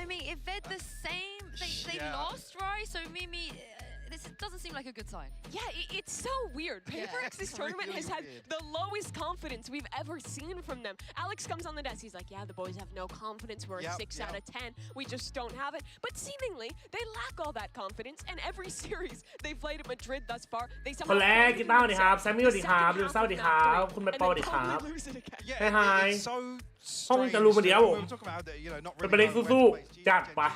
Mimi, if they're the same, they lost, right? So Mimi, this doesn't seem like a good sign. Yeah, it's so weird. PRX's tournament has had the lowest confidence we've ever seen from them. Alex comes on the desk. He's like, yeah, the boys have no confidence. We're a 6 out of 10. We just don't have it. But seemingly, they lack all that confidence. And every series they've played at Madrid thus far, they คนแรกกีตาร์สวัสดีครับแซมมี่สวัสดีครับลิวซ่าสวัสดีครับคุณแมปเปาสวัสดีครับไฮไฮห้องจะรู้มาเดียวผมเป็นไปเล็กสู้ๆจัดปะ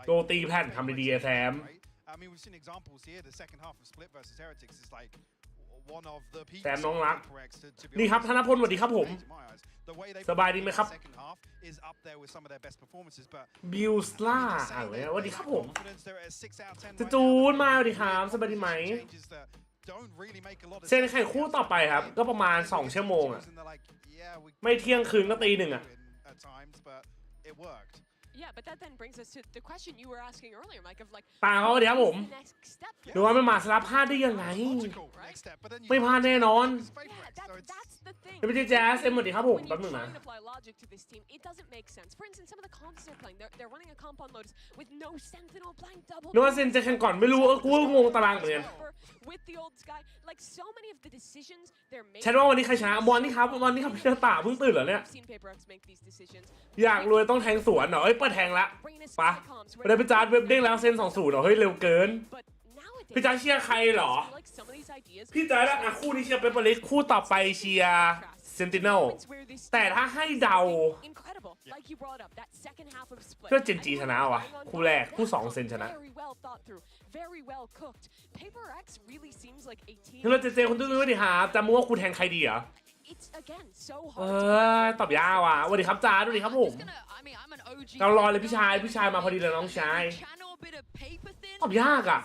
โดตีแผ่นทำดีๆแซมแซมน้องรักนี่ครับธนพลสวัสดีครับผมสบายดีไหมครับบิวสล่าอะไรสวัสดีครับผมจะจูนมาสวัสดีครับสบายดีไหมเซนแข่งคู่ต่อไปครับก็ประมาณ2 ชั่วโมงอะไม่เที่ยงคืนก็ตี 1อะYeah, but that then brings us to the question you were asking earlier, Mike, of like ตาเขาเดี๋ยวผมดูว่าไม่มาสลับพลาดได้ยังไงไม่พลาดแน่นอนไม่ใช่แจ๊สเอ็มหมดดิครับผมแป๊บนึงนะนึกว่าเซนจะแข่งก่อนไม่รู้กูงงตารางเหมือนกันฉันว่าวันนี้ใครชนะบอลนี่ครับพี่ตาเพิ่งตื่นเหรอเนี่ยอยากรวยต้องแทงสวนเหรอเปิดแทงละปะไม่ได้ไปจาร์ดเว็บเด้งแล้วเซน2-0เหรอเฮ้ยเร็วเกินพี่จาร์ดเชียร์ใครเหรอพี่จาร์ดอ่ะคู่นี้เชียร์เปเปอร์เล็กคู่ต่อไปเชียร์เซนติเนลแต่ถ้าให้เดาเพื่อเจนจีชนะวะคู่แรกคู่2เซนชนะที่เราเจคนตื้อๆดิครับจำมั่วคุณแทงใครดีเหรอตอบยากว่ะสวัสดีครับจาร์ดสวัสดีครับผมเรารอเลยพี่ชายมาพอดีเลยน้องชายตอบยากอ่ะ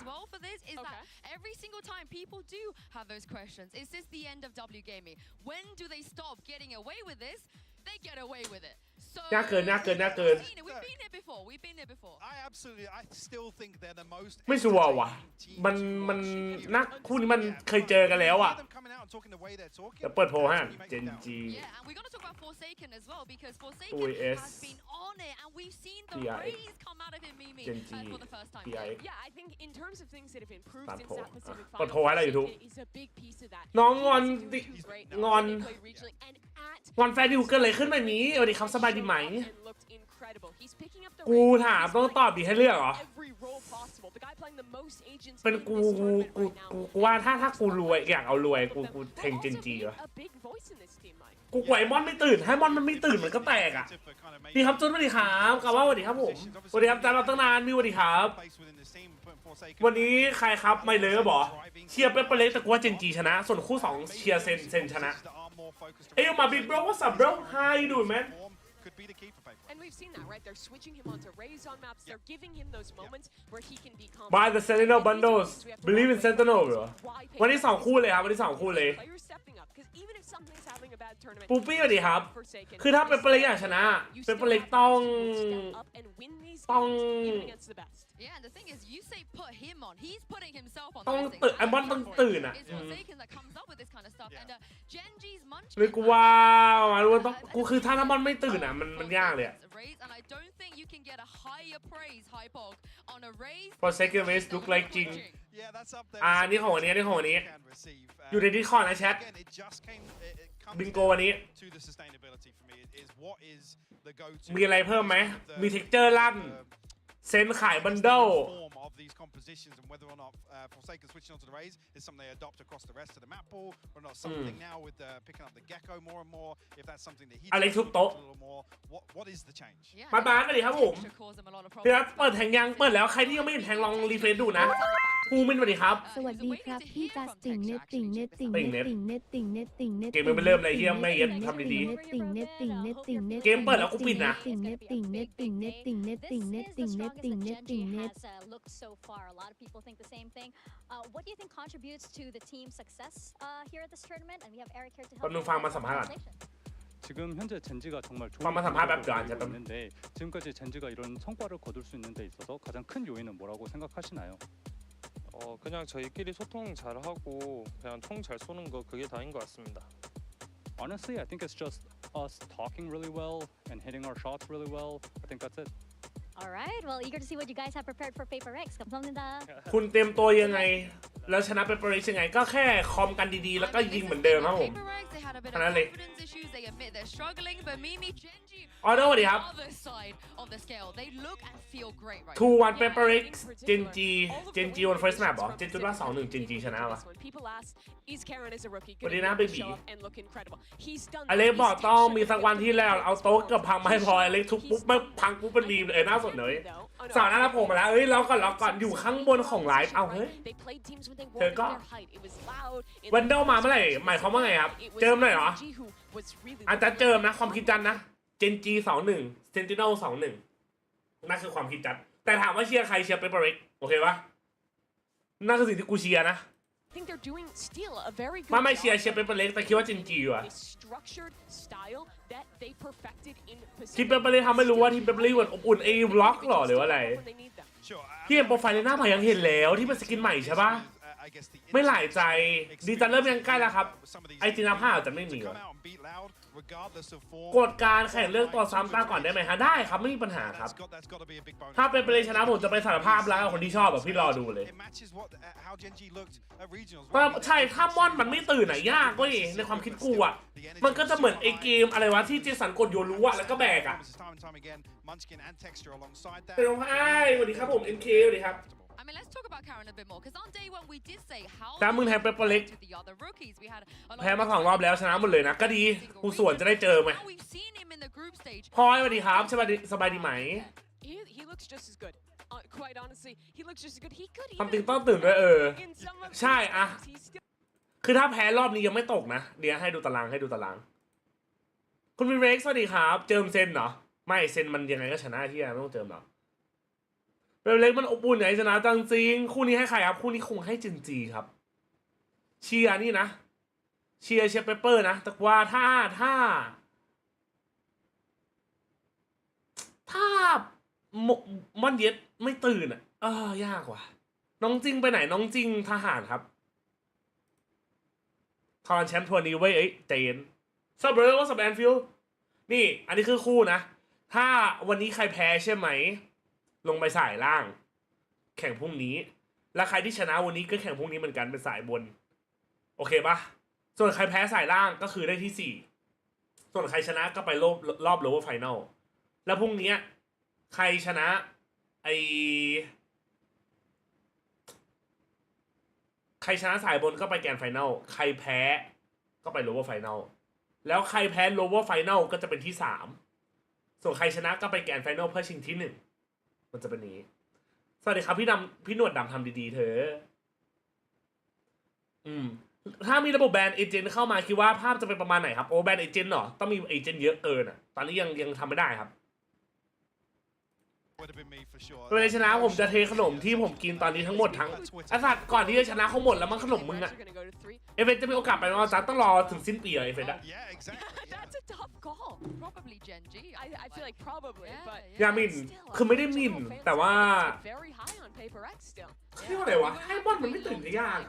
Every single time people do have those questions. Is this the end of W gaming? When do they stop getting away with this? They get away with it. So ยากเกิน We've been here before. I still think they're the most ไม่ชัวร์ว่ะมันนักคู่นี้มันเคยเจอกันแล้วอ่ะเดี๋ยวเปิดโพลให้เจนจี Yeah, and we got to talk about Forsaken as well because Forsaken has been on it and we've seen the rays come out of him Mimi for the first time. Yeah, I think in terms of things that have improved since that Pacific เปิดโพลไว้แล้วยูทูบ is a big piece of that. น้องงอนแฟนดิวเกิดอะไรขึ้นแบบนี้สวัสดีครับสบายดีไหมกูถามต้องตอบดีให้เลือกเหรอเป็นกูว่าถ้ากูรวยอยากเอารวยกูเทงเจนจีวะกูไหวมอนไม่ตื่นให้มอนมันไม่ตื่นมันก็แตกอ่ะดีครับจุนสวัสดีครับกล่าวว่าสวัสดีครับผมสวัสดีครับจานเราตั้งนานมีสวัสดีครับวันนี้ใครครับไม่เลยก็บอกเชียร์เป๊ปเปอร์เล็กแต่กูว่าเจนจีชนะส่วนคู่2เชียร์เซนชนะเอ้ยมาบิ๊กบล็อกว่าสับ bro how you doing man And we've seen that, right? They're switching him onto Rays on maps. They're giving him those moments where he can be confident. Buy the Sentinel bundles. Believe in Sentinel เหรอวันนี้2คู่เลยครับวันนี้2คู่เลยปูปี้สวัสดีครับคือถ้าเป็นเปเปอร์เล็กอยากชนะเป็นเปเปอร์เล็กต้องYeah, and the thing is, you say put him on. He's putting himself on. ต้องตื่นไอ้บอลต้องตื่นอ่ะ It's Forsaken that comes up with this kind of stuff, and GENG's munching. เลยกูว่าต้องกูคือถ้าบอลไม่ตื่นอ่ะมันยากเลยอ่ะ And I don't think you can get a higher praise, Hypog, on a raise. Forsaken race look like จริงนี่ของวันนี้อยู่ในดิสคอร์ดนะแชทบิงโกวันนี้มีอะไรเพิ่มไหมมีเท็กเจอร์ลั่นเซนขายบันเดิลอะไรทุกโต๊ะบ้านๆกันดิครับผมพี่รัฐเปิดแทงยังเปิดแล้วใครที่ยังไม่เห็นแทงลองรีเฟรชดูนะภูมินสวัสดีครับสวัสดีครับพี่จัสติงเน็ตติงเน็ตติงเน็ตติงเน็ตติงเน็ตติงเน็ตเกมมันเริ่มอะไรเฮียไม่เย็ดทำดีๆติงเน็ตติงเน็ตติงเน็ตเกมเปิดแล้วกูปิดนะติงเน็ตติงเน็ตติงเน็ตติงเน็ตติงเน็ตติงเน็ตติงเน็ตติงเน็ต looked so far. A lot of people think the same thing. What do you think contributes to the team's success here at this tournament? And we have Eric here to help. คนนึงฟังมาสัมภาษณ์ 지금 현재 젠지가 정말 좋은 상황이 있는데 지금까지 젠지가 이런 성과를 거둘 수 있는 데 있어서 가장 큰 요인은 뭐라고 생각하시나요? 그냥 저희끼리 소통 잘하고 그냥 총 잘 쏘는 거 그게 다인 것 같습니다. Honestly, I think it's just us talking really well and hitting our shots really well. I think that's it. All right, well, eager to see what you guys have prepared for Paper X. 감사합니다. คุณเตรียมตัวยังไงแล้วชนะเปเปอร์เร็กซ์ยังไงก็แค่คอมกันดีๆแล้วก็ยิงเหมือนเดิมครับผม They had a bit of อันนั้นเลย confidence issues. They admit they're struggling, but Mimi, Genji, ออเดอร์สวัสดีครับ other side of the scale, they look and feel great right 2-1 เปเปอร์เร็กซ์เจนจีวัน first map เหรอเจนจุดว่า 2-1 เจนจีชนะวะ People ask, is Karen as a rookie สวัสดี going นะ to เบบี show up and look incredible? He's done อเล็กบอกต้องมีสักวันที่แล้วเอาโต๊ะเกือบพังไม่พออเล็กทุบปุ๊บไม่พังปุ๊บเป็นบีมเลยน่าสนเลยสาวน่ารักผมมาแล้วเอ้ยล็อกก่อนอยู่ข้างบนของไลฟ์เอาเฮ้ยเธอก็วันเดลมาเมื่อไหร่หมายความว่าไงครับเจิมเลยเหรออาจจะเจิมนะความคิดจันนะเจนจี2-1เซนติเนล2-1นั่นคือความคิดจันแต่ถามว่าเชียร์ใครเชียร์เปเปอร์เร็กโอเคปะนั่นคือสิ่งที่กูเชียร์นะไม่เชียร์เปเปอร์เร็กแต่คิดว่าเจนจีว่ะที่เปเปอร์เร็กทำไม่รู้ว่าที่เปเปอร์เร็กอบอุ่นไอ้บล็อกหรอหรือว่าอะไรที่เห็นโปรไฟล์ในหน้าผายังเห็นแล้วที่เป็นสกินใหม่ใช่ปะไม่หลายใจดีจันเริ่มยังใกล้แล้วครับไอจีนาผ้าจะไม่มีวะกฎการแข่งเรื่องตัวซ้ำตาก่อนได้ไหมฮะได้ครับไม่มีปัญหาครับถ้าเป็นไปเลยชนะผมจะไปสารภาพแล้วคนที่ชอบแบบพี่รอดูเลยใช่ถ้ามอนมันไม่ตื่นไหนยากเว้ยในความคิดกูอ่ะมันก็จะเหมือนไอเกมอะไรวะที่เจสันกดโยรู้อะแล้วก็แบกอะเป็นองค์ไอ้สวัสดีครับผม MK สวัสดีครับ I mean, let's talk about Karen a bit more because on day one we did say how แต่มึงแทนเปเปอร์เล็ก to the other rookies. We had a lot แพ้มา2 รอบแล้วชนะหมดเลยนะก็ดีกูส่วนจะได้เจอไหม Now we've seen him in the group stage. พลอยสวัสดีครับสบายดีไหม He looks just as good. Quite honestly, he looks just as good. He could ความจริงต้องตื่นด้วยin some of ใช่อะ he's still คือถ้าแพ้รอบนี้ยังไม่ตกนะเดี๋ยวให้ดูตารางคุณมีเร็กสวัสดีครับเจิมเซนเหรอไม่เซนมันยังไงก็ชนะที่ไม่ต้องเจิมหรอกเล็กมันอบอุ่นไหนชนะจังจริงคู่นี้ให้ใครครับคู่นี้คงให้จินจีครับเชียร์นี่นะเชียร์เปเปอร์นะแต่ว่าถ้ามอนเย็ดไม่ตื่นอ่ะยากว่ะน้องจริงไปไหนน้องจริงทหารครับทอนแชมป์ทัวร์นี้ไว้เจนซับเบอร์ว่าซับแอนฟิลนี่อันนี้คือคู่นะถ้าวันนี้ใครแพ้ใช่ไหมลงไปสายล่างแข่งพรุ่งนี้และใครที่ชนะวันนี้ก็แข่งพรุ่งนี้เหมือนกันเป็นสายบนโอเคปะส่วนใครแพ้สายล่างก็คือได้ที่4ส่วนใครชนะก็ไปรอบ lower final แล้วพรุ่งนี้ใครชนะใครชนะสายบนก็ไปแกรนด์ไฟแนลใครแพ้ก็ไป lower final แล้วใครแพ้ lower final ก็จะเป็นที่3ส่วนใครชนะก็ไปแกรนด์ไฟแนลเพื่อชิงที่1มันจะเป็นนี้สวัสดีครับพี่หนวดดำทำดีๆเถอะถ้ามีระบบแบรนด์เอเจนต์เข้ามาคิดว่าภาพจะเป็นประมาณไหนครับโอ้แบรนด์เอเจนต์เหรอต้องมีเอเจนต์เยอะเกินอ่ะตอนนี้ยังทำไม่ได้ครับเวลาชนะผมจะเทขนมที่ผมกินตอนนี้ทั้งหมดทั้งไอ้สัตว์ก่อนที่จะชนะเขาหมดแล้วมันขนมมึงอ่ะเอเวนจะมีโอกาสไปไหมจ๊ะต้องรอถึงสิ้นปีเหรอเอเวนอะ That's a tough call. Probably Genji. I feel like probably, but ยามินคือไม่ได้มินแต่ว่า very high on Paper X still. เรียกว่าอะไรวะให้บอลมันไม่ตื่นได้ยาก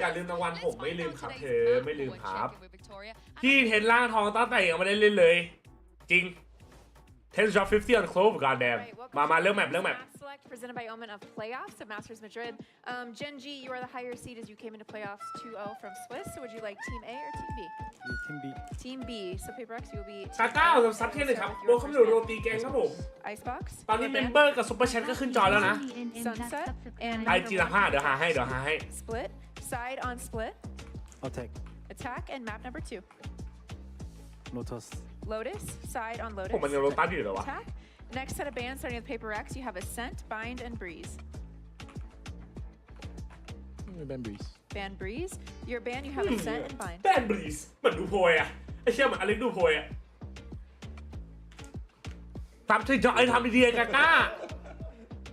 อย่าลืมรางวัลผมไม่ลืมครับเธอไม่ลืมครับพี่เทนล่างทองตั้งแต่ยังไม่ได้เล่นเลยจริง10 drop 50 on Clove goddamn มาเรื่องแมปSelect presented by Omen of playoffs at Masters Madrid. Genji, you are the higher seed as you came into playoffs 2-0 from Swiss. So would you like Team A or Team B? Team B. Team B. So Paper X, you will be. กาก้ากับซับเทียนเลยครับโบเข้ามาดูโรตีแกงครับผม Icebox. ตอนนี้เมมเบอร์กับซุปเปอร์แชทก็ขึ้นจอแล้วนะ Sunset and ไอจีละ5เดี๋ยวหาให้ split. Side on split. Attack. Attack and map number 2. Lotus. Lotus. Side on Lotus. ผมมันยังโรตัสอยู่เหรอวะ Attack. Next set of bands starting with Paper X, you have Ascent, Bind, and Breeze. Ban Breeze. Ban Breeze. Your band, you have Ascent and Bind. แบนบรีสเหมือนดูโพยอะไอ้เชี่ยเหมือนอเล็กดูโพยอะทำดีๆกาก้า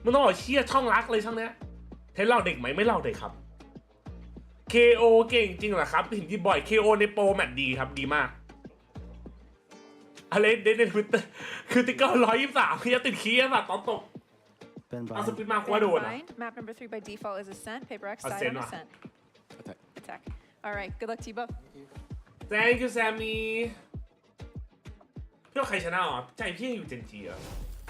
มึงต้องบอกเชี่ยช่องรักเลยช่องเนี้ยเทนเล่าเด็กไหมไม่เล่าเด็กครับ KO เก่งจริงเหรอครับเห็นที่บ่อย KO ในโปรแมตช์ดีครับดีมากอะไรเดนในทวิตเตอร์คือติ๊กเกอร์123ที่จะติดขี้อะตอนตกเอาสปินมากกว่าโดนอะ Map number 3 by default is Ascent. Paper X side Ascent on ว่ะ Ascent. Attack. All right. Good luck to you both. Thank you Sammy พี่ว่าใครชนะอ๋อใจพี่ยังอยู่เจนจีอ่ะ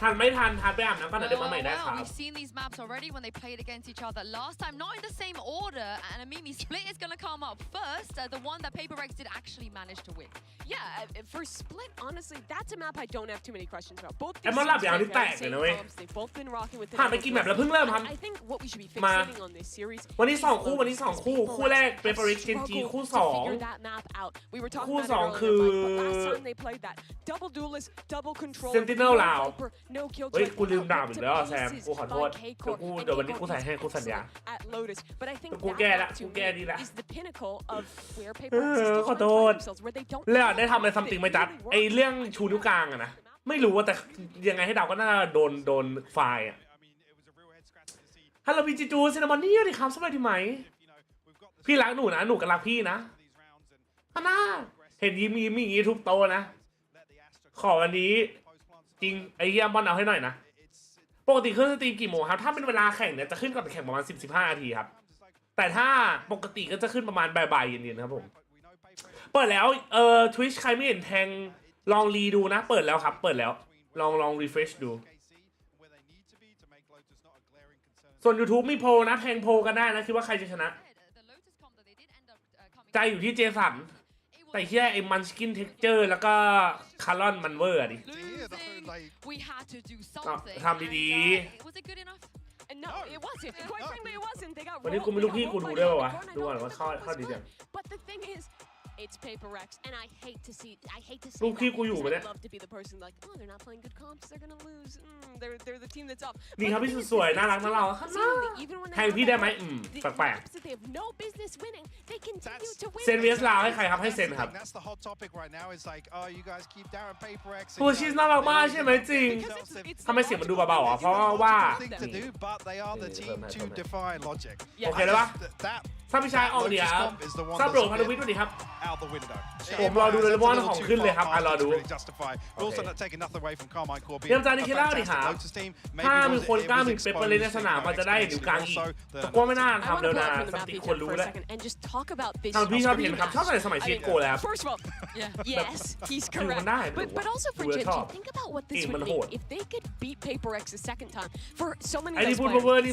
ทันไม่ทันไปอาบน้ำก่อนเดี๋ยวมาใหม่ได้ครับ We've seen these maps already when they played against each other last time, not in the same order. And Amimi Split is going to come up first, the one that PRX did actually manage to win. Yeah, for Split, honestly, that's a map I don't have too many questions about. Both ไอ้มันหลับยาวที่แตกเลยนะเว้ย they've both been rocking with ผ่านไปกี่แมปแล้วเพิ่งเริ่มครับ I think what we should be fixating on this series วันนี้2 คู่คู่แรก PRX เจนจีคู่2คู่2คือ double duelist double control Sentinel ลาว no kill เฮ้ยกูลืมด่าอีกแล้วแซมกูขอโทษเดี๋ยววันนี้กูใส่ให้กูสัญญา but I think กูแก้ละกูแก้ดีละ is the pinnacle of where PRX is ขอโทษ where they don't แล้วได้ทำอะไรซัมติงไหมจัดไอเรื่องชูนิ้วกลางอะนะไม่รู้ว่าแต่ยังไงให้เดาก็น่าโดนไฟล์อะฮัลโหลพี่จิจูซินนามอนนี่ดิครับสบายดีไหมพี่รักหนูนะหนูก็รักพี่นะฮาน่าเห็นยิ้มอย่างงี้ทุกโตนะขอวันนี้จริงไอ้เยี่ยมบอลเอาให้หน่อยนะปกติขึ้นสตรีมกี่โมงครับถ้าเป็นเวลาแข่งเนี่ยจะขึ้นก่อนแข่งประมาณ 10-15 นาทีครับแต่ถ้าปกติก็จะขึ้นประมาณบ่ายๆเย็นๆครับผมเปิดแล้วTwitch ใครไม่เห็นแทงลองรีดูนะเปิดแล้วครับเปิดแล้วลอง refresh ดูส่วน YouTube มีโพลนะแทงโพลกันได้นะคิดว่าใครจะชนะใจอยู่ที่เจสันแต่แค่ไอ้มันสกินเท็กเจอร์แล้วก็คาร์ลอนมันเวอร์ดิทำดีๆ No, it wasn't. Quite frankly, it wasn't. They got วันนี้กูไม่รู้พี่กูดูด้วยป่าววะดูก่อนว่าเข้าดีจัง But the thing is, it's PRX, and I hate to see ลูกพี่กูอยู่ปะเนี่ย I'd love to be the person like, oh, they're not playing good comps, they're gonna lose. They're the team that's up. นี่ครับพี่สวยๆน่ารักนะเราแทงพี่ได้ไหมแปลกๆเซนเวสลาวให้ใครครับให้เซนครับตัวชีสน่ารักมากใช่ไหมจริงทำไมเสียงมันดูเบาๆอ่ะเพราะว่าโอเคแล้วปะถ้าพี่ชายออกเดี๋ยวซับโรพันธวิทย์สวัสดีครับผมรอดูเลยว่าของขึ้นเลยครับรอดูเตรียมใจในคิดเล่าดิครับถ้ามีคนกล้ามีเปเปอร์เลนในสนามมันจะได้ดูกลางอีกแต่ก็ไม่น่าทำเร็วนะสักทีคนรู้แล้วทางพี่ชอบเห็นครับชอบในสมัยเชียร์โกแล้ว Yes, he's correct. But also for Gen G, think about what this would mean if they could beat PRX a second time. For so many guys, it's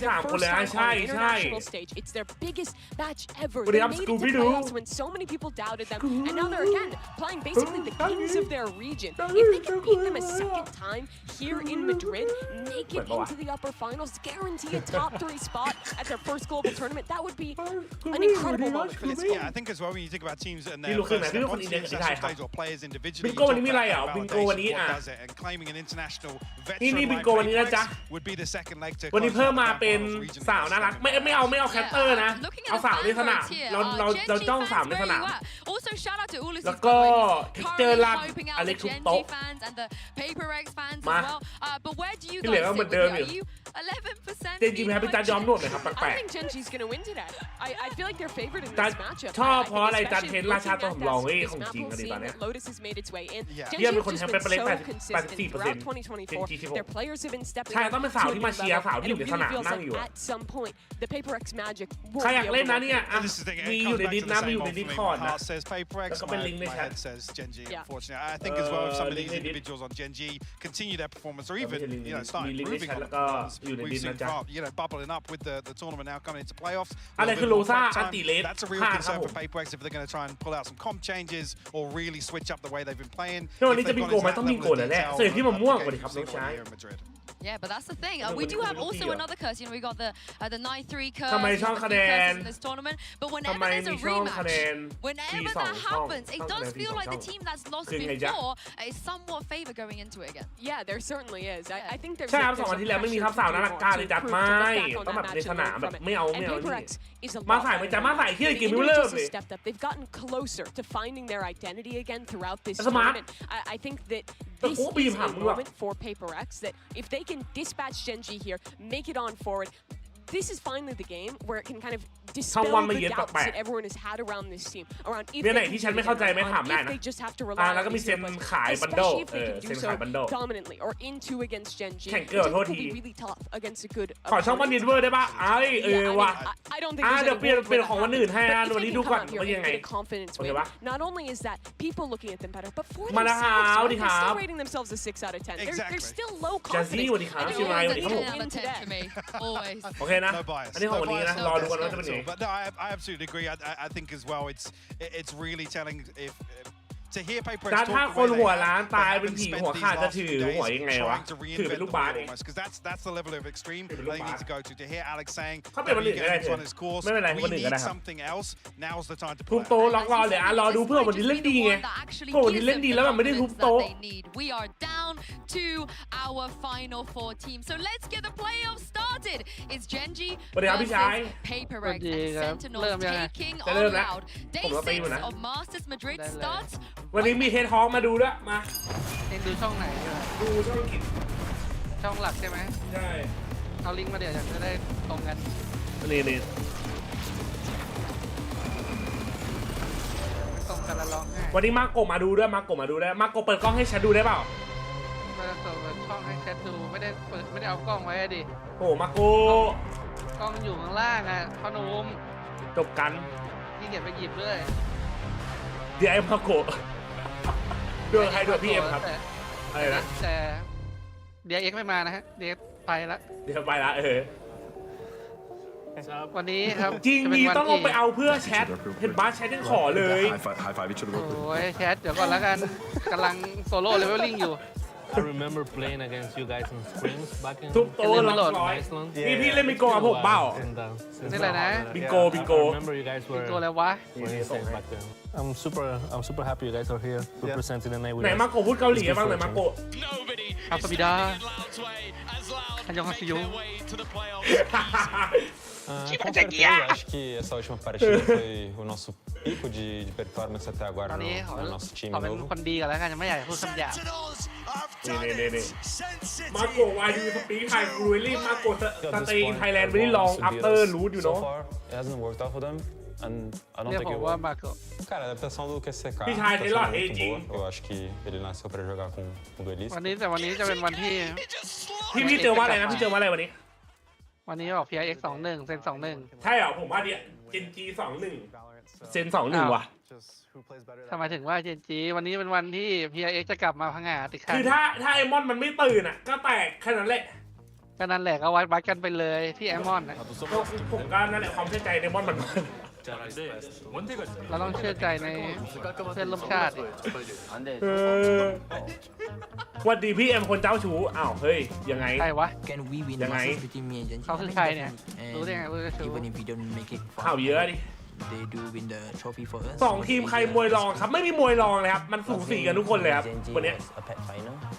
their first time on the international stage. It's their biggest match ever. They made it to playoffs when so many people doubted them, and now they're again playing basically the kings of their region. If they could beat them a second time here in Madrid, make it into the upper finals, guarantee a top 3 spot at their first global tournament, that would be an incredible moment for this team. Yeah, I think as well when you think about teams and their บิงโกวันนี้มีอะไรอ่ะบิงโกวันนี้อ่ะนี่บิงโกวันนี้นะจ๊ะวันนี้เพิ่มมาเป็นสาวน่ารักไม่เอาแคปเตอร์นะเอาสาวในสนามเราจ้องสาวในสนามแล้วก็เท็กเจอร์ลัดอเล็กทุกโต๊ะมาที่เหลือก็เหมือนเดิมอยู่เจนจีแพ้ไปจัดยอมนวดเลยครับแปลกๆจัดชอบเพราะอะไรจัดเทนราชาตัวผมลองของจริงกันดีตอนนี้เยี่ยมเป็นคนแทงเป็นเปอร์เซ็นต์84%เจนจี16ใช่ต้องเป็นสาวที่มาเชียร์สาวที่อยู่ในสนามนั่งอยู่ใครอยากเล่นนะเนี่ยมีอยู่ในดิสนะมีอยู่ในดิสคอร์ดนะแล้วก็เป็นลิงก์ในแชท I think as well if some of these individuals on Gen G continue their performance or even start improving on the performance we've seen bubbling up with the tournament now coming into playoffs. That's a real concern for PRX if they're going to try and pull out some comp changes or really switch up the way they've been playing. วันนี้จะบิงโกไหมต้องบิงโกแน่ๆเสียที่มันม่วงกว่าดิครับน้องชาย Yeah, but that's the thing. We do have also another curse. We got the 9-3 curse. ทำไมช่องคะแนน in this tournament. But whenever there's a rematch, whenever that happens, it does feel like the team that's lost before is somewhat favor going into it again. Yeah, there certainly is. I think there's. ใช่ครับ2 วันที่แล้วไม่มีทัพสาวน่ารักกล้าเลยจัดไม่ต้องแบบในสนามแบบไม่เอามาใส่ไม่จัดมาใส่ที่เกมไม่เริ่มเลย They've gotten closer to finding their identity again throughout this tournament. I think that this is a moment for PRX that if they can dispatch Gen G here, make it on forward, this is finally the game where it can kind of dispel the doubts that everyone has had around this team around if they just have to rely on each other, especially if they can do so dominantly or in 2 against Gen G. It will be really tough against a good ขอช่องวันดินเวอร์ได้ปะว่ะ I don't think เดี๋ยวเปลี่ยนของวันอื่นให้วันนี้ดูก่อนว่ายังไง Not only is that people looking at them better, but for มาแล้วครับ they're still rating themselves a 6 out of 10. They're still low confidence. สวัสดีครับชื่อไรสวัสดีครับผม Always. โอเคนะอันนี้ของวันนี้นะรอดูกันว่าจะเป็นยังไง But no, I absolutely agree. I think as well, it's really telling if to hear PRX ถ้าคนหัวล้านตายเป็นผีหัวขาดจะถือหัวยังไงวะถือเป็นลูกบาสเอง because that's the level of extreme they need to go to hear Alex saying เขาเป็นวันอื่นก็ได้ ไม่เป็นไรวันอื่นก็ได้ครับ something else now's the time to ทุบโต๊ะล็อกรอเลยรอดูเพื่อวันนี้เล่นดีไงก็วันนี้เล่นดีแล้วแบบไม่ได้ทุบโต๊ะ We are down to our final 4 teams. So let's get the playoffs started. It's Genji versus PRX and Sentinels taking all out. Day 6 of Masters Madrid starts. วันนี้มีเฮดฮอกมาดูด้วยมา เองดูช่องไหนอยู่ ดูช่องกิจ ช่องหลักใช่ไหม ใช่ เอาลิงก์มาเดี๋ยวจะได้ตรงกัน นี่ ตรงกันละร้องไห้ วันนี้มาโกมาดูด้วยมาโกมาดูได้มาโกเปิดกล้องให้ฉันดูได้เปล่า มาเปิดช่องให้แคทดูไม่ได้เอากล้องไว้ดิ โอ้มาโก กล้องอยู่ข้างล่างอ่ะพ่อหนุ่ม จบกัน ที่เกียจไปหยิบด้วย เดี๋ยวไอ้มาโกด้วยใครด้วยพี่เอ็มครับอะไรนะ แต่เดี๋ยวเอ็กไม่มานะฮะเดี๋ยวไปละ เดี๋ยวไปละวันนี้ครับ จริงมีต้องลงไปเอาเพื่อแชทเห็นบ้าแชทยังขอเลย โอ้ยแชทเดี๋ยวก่อนแล้วกันกำลังโซโล่เลเวลลิ่งอยู่ I remember playing against you guys in Springs back in ทุบโต๊ะล็อกร้อยพี่เล่นบิงโกกับผมเปล่า นี่อะไรนะ บิงโก I remember you guys บิง were โกอะไรวะ back then. I'm super happy you guys are here representing the night with ไหน us. มาโกพูดเกาหลีบ้างไหนมาโก ครับสวัสดีดาอันยองฮาซิยุ Eu acho que essa última partida foi o nosso pico de performance até agora ตอนนี้ no nosso time ขอเป็น novo. คนดีกันแล้วกันยังไม่อยากจะพูดคำหยาบ นี่มาโกวายดูสปีกไทยฟลูเอลี่มาโกสเตย์ไทยแลนด์ไม่ได้ลองอัปเตอร์รูทอยู่เนาะ So far, it hasn't worked out for them, and I don't เรียก think ผ it มว่า will. มาเกิด Cara, a adaptação do QCKพี่ชาย tá เท sendo ลอด muito จริง boa. Eu acho que ele nasceu para jogar com o duelista. วันนี้จะเป็นวันที่ พี่เจอว่าอะไรนะพี่เจอว่าอะไรวันนี้ วันนี้บอก PRX 21 เซน 21 ใช่เหรอผมว่าเนี่ยเจนจี21เซน21ว่ะ ทำไมถึงว่าเจนจีวันนี้เป็นวันที่ PRX จะกลับมาพังงาติดขัด คือถ้าไอมอนมันไม่ตื่นอ่ะก็แตกแค่นั้นแหละ ก็นั่นแหละก็วัดกันไปเลยที่แอมอนนะ ผมก็นั่นแหละความเชื่อใจในมอนมัน เราต้องเชื่อใจในเพื่อนร่วมชาติดิ วันดีพี่เอ็มคนเจ้าชู้อ้าวเฮ้ยยังไง ใครวะ ยังไง เขาคือใครเนี่ยรู้ได้ไงว่าจะชู ข่าวเยอะดิ2 ทีมใครมวยรองครับไม่มีมวยรองเลยครับมันสูสีกันทุกคนเลยครับวันนี้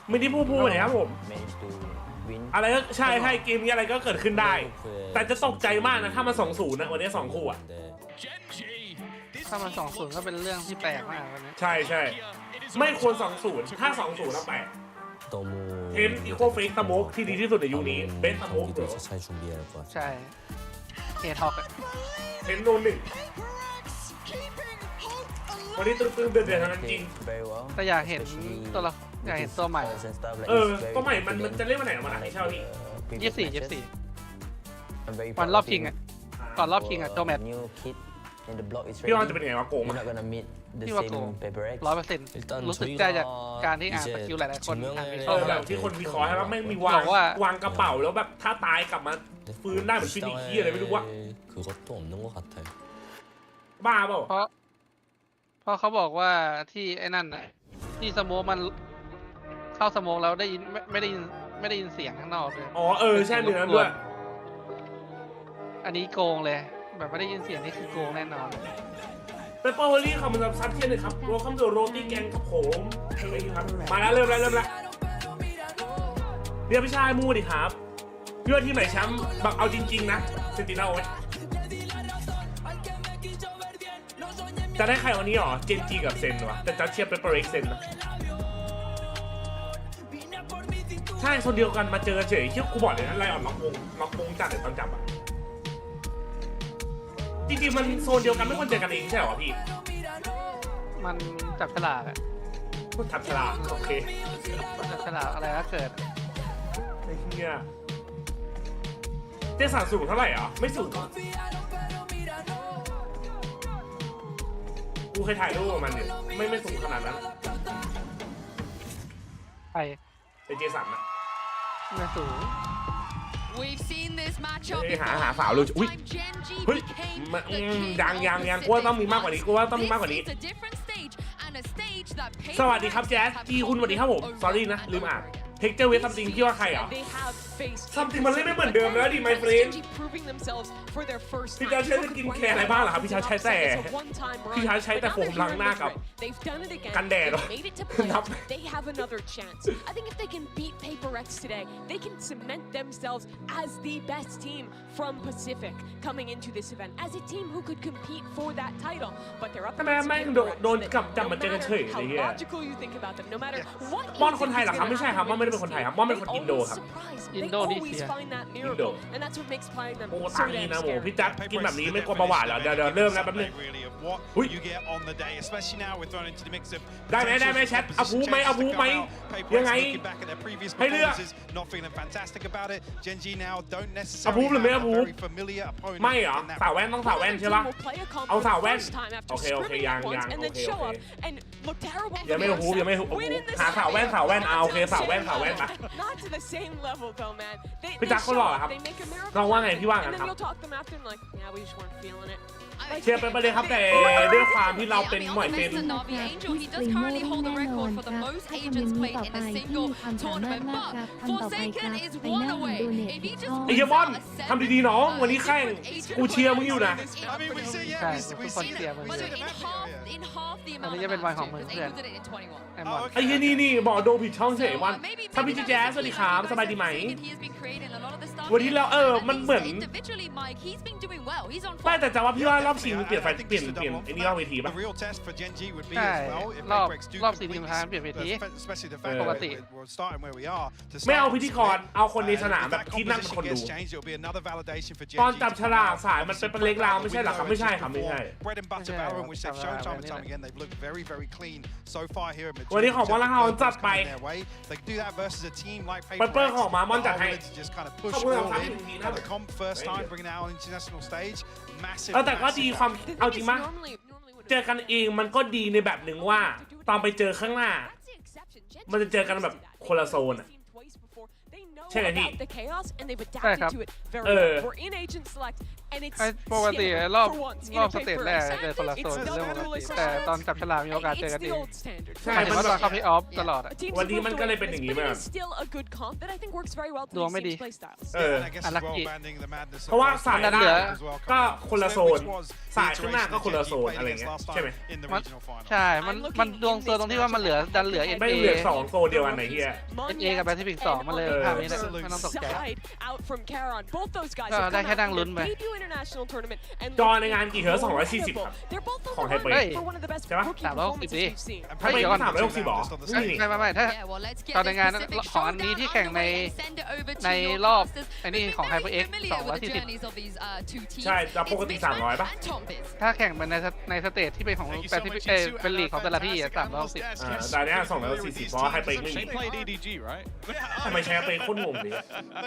ไม่ได้พูดเลยครับผมอะไรก็ใช่เกมนี้อะไรก็เกิดขึ้นได้ แต่จะตกใจมากนะถ้ามัน2-0นะวันนี้2 คู่อ่ะ ถ้ามัน2-0ก็เป็นเรื่องที่แปลกมากวันนี้ ใช่ไม่ควร2-0ถ้า2-0แล้วแปลกเทนอีโคเฟกสโมกที่ดีที่สุดในยุคนี้เบสสโมกเหรอ ใช่เฮท็อก เทนโดน1วันนี้ตึ้งเดือดทั้งนั้นจริง แต่อยากเห็นตัวใหม่ ตัวใหม่มันจะเล่นวันไหนมาไหนใช่ไหมพี่ 24วันรอบชิงอ่ะก่อนรอบชิงอ่ะโจแมท พี่ว่าจะเป็นไงวะโกง พี่ว่าโกง100%รู้สึกได้จากการที่อ่านสกิลหลายๆคนอ่านวิเคราะห์ แบบที่คนวิเคราะห์ใช่ไหมไม่มีวางกระเป๋าแล้วแบบถ้าตายกลับมาฟื้นได้เหมือนฟินิกกี้อะไรไม่รู้ว่าบ้าเปล่าเพราะเขาบอกว่าที่ไอ้นั่นน่ะที่สโมกมันเข้าสโมกแล้วได้ยินไม่ได้ยินเสียงข้างนอกเลยใช่เหมือนนั้นด้วย อันนี้โกงเลยแบบไม่ได้ยินเสียงนี่คือโกงแน่นอนเปเปอร์วอลลี่คำมันซับเทียนเลยครับรวมคำโดโรตีแกงกับผมมาแล้วเริ่มแล้วเรียกพี่ชายมูดิครับพี่ว่าที่ไหนแชมป์แบบเอาจริงๆนะเซนติน่าไว้จะได้ใครวันนี้หรอเจนจีกับเซนวะแต่จะเทียบเปเปอร์เอ็กเซนนะ ใช่โซนเดียวกันมาเจอเฉยเชี่ยกูบอกเลยนะไลออนล็อกวงจัดเลยตอนจับอ่ะจริงๆมันโซนเดียวกันไม่ควรเจอกันเองใช่เหรอพี่มันจับฉลากอะ จับฉลากโอเค จับฉลากอะไรก็เกิดไอ้เหี้ยเจสันสูงเท่าไหร่อ่ะไม่สูงกูเคยถ่ายรูปกับมันเนี่ยไม่สูงขนาดนั้นไปเป็นเจสันนะไม่สูงหาสาวเลยอุ้ยเฮ้ยยังกูว่าต้องมีมากกว่านี้สวัสดีครับแจ๊สจีคุณสวัสดีครับผม sorry นะลืมอ่านเทคเจอร์เวสซัมติงที่ว่าใครอ่ะซัมติงมันเล่นไม่เหมือนเดิมแล้วดิไมเฟรนพี่ชาใช้สกินแคร์อะไรบ้างเหรอครับพี่ชาใช้แต่โฟมล้างหน้ากับกันแดดหรอนับ They have another chance. I think if they can beat PRX today, they can cement themselves as the best team from Pacific coming into this event, as a team who could compete for that title. But they're up against PRX. No matter how logical you think about them, no matter what. มอนคนไทยเหรอครับไม่ใช่ครับมอนไม่ได้เป็นคนไทยครับมอนเป็นคนอินโดครับ They always find that miracle, and that's what makes playing them โอ้ so ตังนี้นะ damn โห scary. พี่จัดกินแบบนี้ไม่กลัวเบาหวานเหรอเดี๋ยวเริ่มแล้วแป๊บนึงได้ไหมแชทเอาพูไหมยังไงให้เลือกเอาพูหรือไม่เอาพูไม่เหรอสาวแว่นต้องสาวแว่นใช่ปะเอาสาวแว่นโอเคยังโอเคยังไม่พูหาสาวแว่นเอาโอเคสาวแว่นปะพี่จัดเขาหล่อครับเราว่าไงพี่ว่างั้นครับเชียร์ไปเลยครับแต่ด้วยความที่เราเป็นหน่วยเป็นไอ้ยมอนทำดีๆน้องวันนี้แข่งกูเชียร์มึงอยู่นะใช่ทุกคนเชียร์มึงเลยอันนี้จะเป็นวันของมึงเพื่อนไอ้ยี่นี่บอกโดนผิดช่องเฉยวันถ้าพี่แจ๊สสวัสดีครับสบายดีไหมวันที่แล้วมันเหมือนไม่แต่จะว่าพี่ว่ารอบชิงเปลี่ยนไอ้นี่รอบเวทีป่ะใช่รอบ4 ทีมท้ายเปลี่ยนเวทีปกติไม่เอาพิธีกรเอาคนในสนามแบบที่นั่งเป็นคนดูตอนจับฉลากสายมันเป็นเล็กราวไม่ใช่หรอครับไม่ใช่วันนี้ของมอนละเราจัดไปเปิดของมามอนจัดให้ขอบคุณครับแต่ก็ดีความเอาจริงมั้ยเจอกันเองมันก็ดีในแบบหนึ่งว่าตอนไปเจอข้างหน้ามันจะเจอกันแบบคนละโซนอ่ะใช่ไหมพี่ใช่ครับปกติรอบสเตจแรกเจอคนละโซนเรื่องปกติแต่ตอนจับฉลากมีโอกาสเจอกันเองใช่มันตอนเข้าเพย์ออฟตลอดวันนี้มันก็เลยเป็นอย่างนี้แบบดวงไม่ดีอันลัคกี้เพราะว่าสายหน้าก็คนละโซนสายข้างหน้าก็คนละโซนอะไรเงี้ยใช่ไหมใช่มันดวงโซนตรงที่ว่ามันเหลือดันเหลือ NA ไม่เหลือ2โซนเดียวกันไหนเฮีย NA กับแปซิฟิก2มาเลยภาพนี้เลยไม่ต้องตกใจก็ได้แค่นั่งลุ้นไปจอในงานกี่เฮิร์ต240ครับของไฮเปอร์ใช่ปะ360ดิถ้าไปก่อน360หรอไม่ถ้าจอในงานของอันนี้ที่แข่งในรอบไอ้นี่ของไฮเปอร์เอ็ก240ใช่แต่ปกติ300ป่ะถ้าแข่งเป็นในสเตจที่เป็นของแปซิฟิกเป็นลีกของแต่ละที่360แต่เนี้ย240เพราะไฮเปอร์เอ็กไม่มีทำไมใช้ไฮเปอร์เอ็กโคตรงงเลย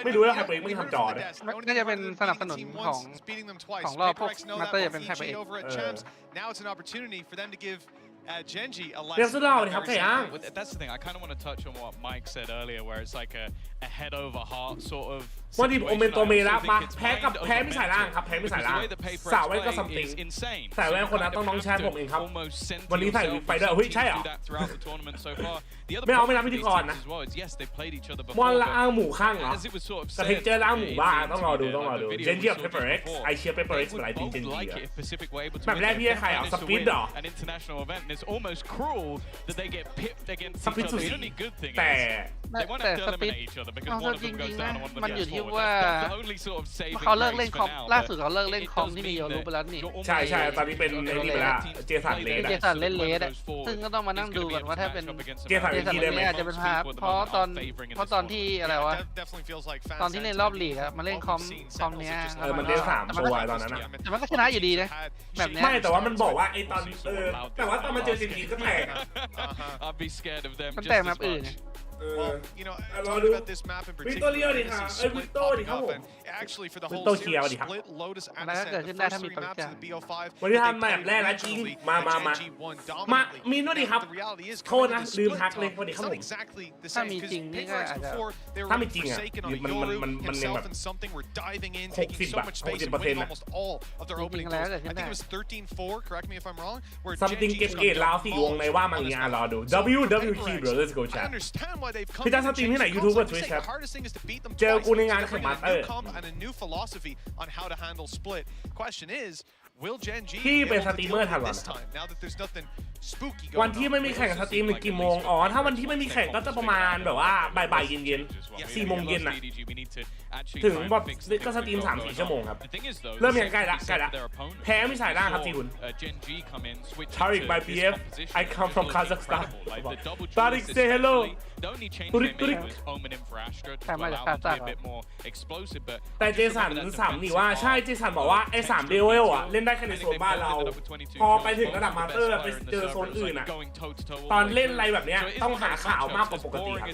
ไม่รู้ว่าไฮเปอร์เอ็กไม่ทำจอเลยน่าจะเป็นสนับสนุนของรอบพวกมาสเตอร์เป็นไฮเปอร์เอ็กเรียกสุดหล่อเลยครับไก่ย่าง That's the thing. I kind of want to touch on what Mike said earlier, where it's like a head over heart sort of. วันนี้โอเมนโตเมละมาแพ้ไม่สายล่างครับแพ้ไม่สายล่างสาวแว่นก็ซัมติงสายแว่นคนนั้นต้องน้องแชร์ผมเองครับวันนี้ใส่วิกไปด้วยเฮ้ยใช่เหรอไม่เอาไม่รับพิธีกรนะมอนละอ้างหมูข้างเหรอแต่เทคเจอร์ล่างหมูบ้าต้องรอดูเจนเจียบPRXไอเชียร์PRXหลายจริงเจนเจียแบบแรกพี่ให้ใครสปิดเหรอสปิดสุดแต่สปิดเอาจริงๆนะมันอยู่ที่ ว่า เขาเลิกเล่นคอมล่าสุดเขาเลิกเล่นคอมที่มีโยรูไปแล้วนี่ใช่ตอนนี้เป็นไอ้นี่ไปละเจสันเลส เจสันเล่นเลสซึ่งก็ต้องมานั่งดูกันว่าถ้าเป็น เจสันอีกทีได้ไหม อาจจะเป็นพาร์ทเพราะตอนที่อะไรวะตอนที่เล่นรอบลีกอะมาเล่นคอมเนี้ย มันเล่น3 ตัวตอนนั้นนะ แต่มันก็ชนะอยู่ดีนะแบบเนี้ย ไม่แต่ว่ามันบอกว่าไอ้ตอนแต่ว่าตอนมาเจอจีนก็แตก มันแตกแบบอื่น Well, you know, talking about this map in particular, actually for the whole series, split Lotus and Ascent, the first 3 maps of the BO5, วันนี้ทำแมปแรกแล้วจริงมามีนู่นดิครับโทษนะลืมทักเลยวันนี้ครับผมถ้ามีจริงนี่ก็อาจจะถ้ามีจริงอ่ะมันยังแบบ60% นะsomething เก็บเกรดลาว4 วงในว่ามังงานรอดู WWQ Let's go chat พี่จะสตรีมที่ไหน YouTube กับ Twitch ครับเจอกูในงานแข่งมาสเตอร์พี่เป็นสตรีมเมอร์ทันวันวันที่ไม่มีแข่งสตรีมหรือกี่โมงอ๋อถ้าวันที่ไม่มีแข่งก็จะประมาณแบบว่าบ่ายเย็น4 โมงเย็นน่ะถึงแบบก็สตรีม 3-4 ชั่วโมงครับเริ่มยังใกล้ละแพ้ไม่สายล่างครับจีหุ่น Tariq by PF I come from Kazakhstan Tariq say hello ตุริกแต่เจสัน3นี่ว่าใช่เจสันบอกว่าไอ้3เลเวลอ่ะเล่นได้แค่ในโซนบ้านเราพอไปถึงระดับมาสเตอร์ไปเจอโซนอื่นอ่ะตอนเล่นอะไรแบบเนี้ยต้องหาข่าวมากกว่าปกติครับ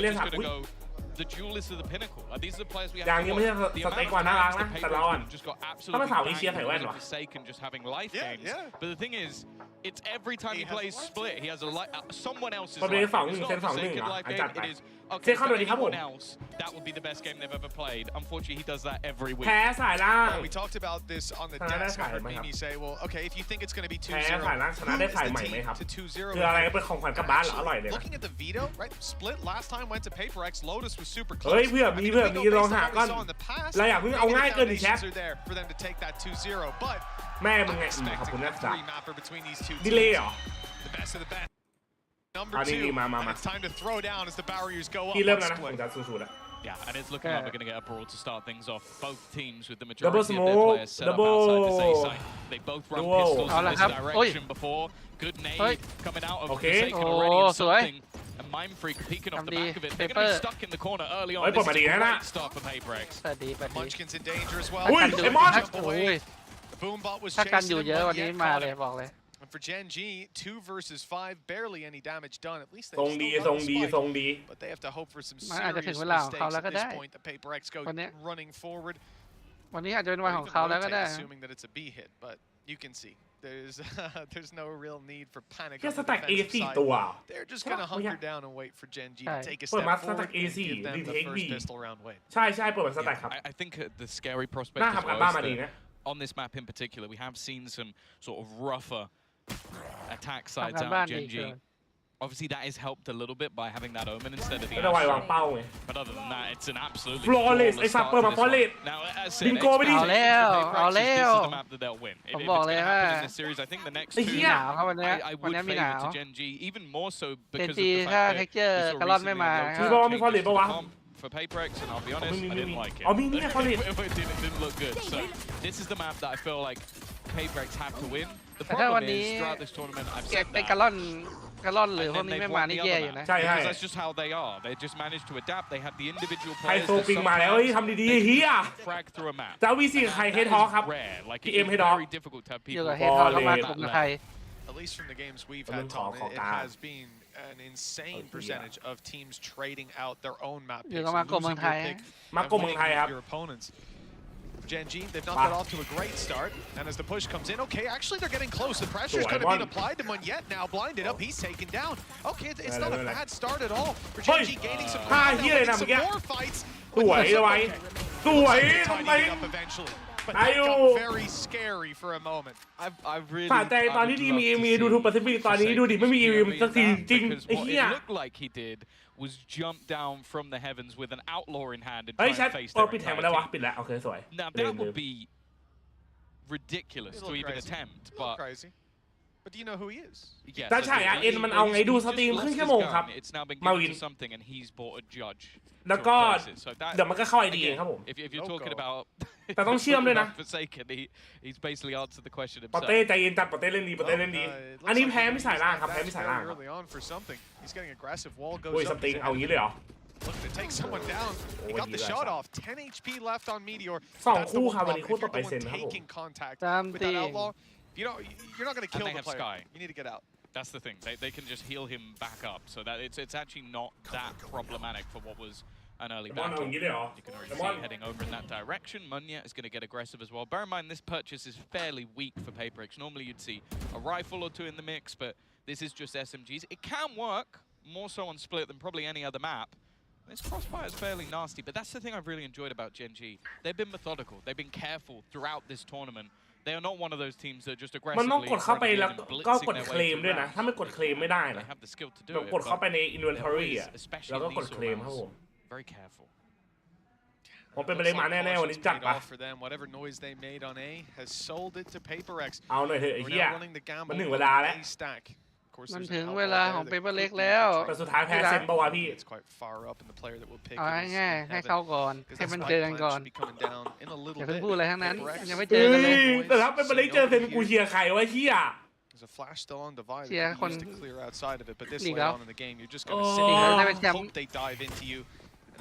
เล่น3อย่างนี้ไม่ใช่สเต็กกว่าน่ารักนะแต่เราอ่ะถ้ามาสาวเอเชียใส่แว่นวะIt's every time he plays split, he has someone else's ประเด็น2-1เซน 2-1 เหรอจัดไปเซนเข้าโดยดีครับผม That would be the best game they've ever played. Unfortunately, he does that every week. แพ้สายล่าง We talked about this on the desk. I heard Mimi say, "Well, okay, if you think it's going to be 2-0, แพ้สายล่างชนะได้สายใหม่ไหมครับ 2-0." คืออะไรเป็นของขวัญกลับบ้านเหรออร่อยเลย Looking at the veto, right? Split last time went to PRX. Lotus was super close. เฮ้ยเพื่อมีลองหาก่อนเราอยากเพิ่งเอาง่ายเกินดิแชท for them to take that 2-0, but แม่มึงไงขอบคุณนะจ๊ะดีเลยเหรอ the best of the best. Number 2, and it's time to throw down as the barriers go up. ที่เริ่มแล้วนะผมจะสู้ๆแล้ว Yeah, and it's looking like we're going to get a brawl to start things off. Both teams with the majority of their players set up outside the safe side. They both run pistols in this direction before. Good nade coming out of Forsaken already in something. And Mind Freak peeking off the back of it. They're going to be stuck in the corner early on. This is a great start for PRX. Munchkin's in danger as well. อุ้ยไอ้มอน The Boombot was ถ้ากันอ chasing ยู่ him, เยอะ but วันนี้ yet มา caught เลย him. บอกเลย And for Gen G, 2 versus 5, barely any damage done. At least ทรง they've ดี still ทร got ง the ดี spike. ทรงดี But they have to hope for some มันอาจจะถึง serious เวลาของเขา mistakes แล้ว at ก็ได้ this point. The PRX go วันนี้ running forward. วันนี้อาจจะเป็นวัน Or ของ even เขาแล้วก็ได้ rotate, assuming that it's a B hit. But you can see there's no real need for panic แค่ on ส the แต็ก defensive A4 side. ตัว They're just gonna hunker down and wait for Gen G to take a เปิด step มาส forward แต็ก and A4 give them the retake B first pistol round win. ใช่เปิดมาสแต็กครับ I think the scary prospect น่า as ทำกัน well บ้าน is มาดี that นะ on this map in particular, we have seen some sort of rougher attack sides ทำกันบ้าน out ดี Gen เกิน G. Obviously, that is helped a little bit by having that omen instead of the ไม่ได้ไววาง Astro. เป้าไง But other than that, it's an absolutely Flawless. flawless ไอ้สับ start เปิด to มา this flawless one. Now, as said, Bingo ไปดิ expectations เอา for แล้ว PRX is this is the map that they'll win. If ผม it's บอก going เลย to ว่า happen in this series, I think the next ไอ้ two เหี้ย หนาวครับวันนี้ I วัน would นี้มีห favor นาว to Gen G even more so เจน because จี of the ถ้า fact เท็ that กเจอร์ we saw กระล่อนไม่ recently มา a low มี tech บอกว่ามี changes ฟอร์เรส to ปะ the วะ comp for PRX, and I'll be honest, I didn't like it. อ๋อมีเนี่ยฟอร์เรส It didn't look good. So this is the map that I feel like PRX have to win. The แต่ถ้าวัน problem นี้ is throughout this tournament, I've เก็บ said เป็น that. กระล่อนหรือพวกนี้ไม่มานี่แย่อยู่นะ ใช่ Because that's just how they are. They just manage to adapt. They have the individual ไฮ players. โซปิงมาแล้วเฮ้ยทำดีๆเฮีย Frag through a map. จะวีซีใครเฮดฮอคครับ Rare. Like PM it's head hawk. very difficult to have อยู่ people กับเฮดทอเข้ามากลุ่มไทย At least from the games we've Tôi had, muốn khó- Tom, khó it cả. has been an insane percentage of teams trading out their own mapอยู่ picks, กับมากลุ่มเมือง losing ไท your ย pick มากลุ่ม and เมือง winning ไทยครับ your opponents. Gen G, they've not Ah. got off to a great start, and as the push comes in, okay, actually they're getting close. The pressure's Rồi, kind of being one. applied to Munyet now, blinded up, he's taken down. Okay, it's not a Đây, đây, đây. bad start at all. For Ôi. Gen G gaining some Hai ground now, hier này winning nằm some kìa. more fights. สวยเลยไว้สวยทำไม Tidying up eventually. But that Ayo. got very scary for a moment. I've really. สะใจตอนที่ดีมีดูทูปแปซิฟิกตอนนี้ดูดิไม่มีสักทีจริง Because ไอ้ what เหี้ย it looked like he did was jump down from the heavens with an outlaw in hand and เฮ้ย try แชท and face โอ้ their ปิดแทง entire มาแล้ววะ team. ปิดแล้วโอเคสวย Now ลื that ม would be ridiculous It's a to little even crazy. attempt, A little but crazy. But But do you know who he is? ถ้าใช่เอ็นมันเอาไงดูสตรีมครึ่งชั่วโมงครับมาวินแล้วก็เดี๋ยวมันก็เข้าไอดีเองครับผมแต่ต้องเชื่อมด้วยนะปอเต้ใจเย็นจัดปอเต้เล่นดีปอเต้เล่นดีอันนี้แพ้ไม่สายล่างครับแพ้ไม่สายล่างโอ้ยสตรีมเอางี้เลยเหรอLooking to take someone down. He got the shot off. 10 HP left on Meteor. 2 คู่ครับวันนี้คู่ต่อไปเซนครับผม Taking contact with that outlaw. You're not going to kill the player. You need to get out. That's the thing. They can just heal him back up, so that it's actually not that problematic for what was an early battle. You can already see heading over in that direction. Munya is going to get aggressive as well. Bear in mind this purchase is fairly weak for PRX. Normally you'd see a rifle or two in the mix, but this is just SMGs. It can work more so on Split than probably any other map. This crossfire is fairly nasty, but that's the thing I've really enjoyed about GENG. They've been methodical. They've been careful throughout this tournament. They are not one of those teams that just aggressively. มันต้องกดเข้าไปแล้วก็กดเคลมด้วยนะถ้าไม่กดเคลมไม่ได้นะต้องกดเข้าไปใน inventory อ่ะแล้วก็กดเคลมครับผม Very careful. ผมเป็นไปเลยมาแน่ๆวันนี้จัดปะ Whatever noise they made on A has sold it to PRX. เอาหน่อยเถอะไอ้เหี้ยมันถึงเวลาแล้วมันถึงเวลาของเปเปอร์เล็กแล้วแต่สุดท้ายแพ้เซนปะวะพี่เอาง่ายๆให้เข้าก่อนให้มันเจอกันก่อนอย่าเพิ่งพูดอะไรทั้งนั้นยังไม่เจอกันเลยแต่ถ้าเป็นไปเล็กเจอเซนกูเชียร์ใครวะเหี้ยเชียร์คนลีกแล้ว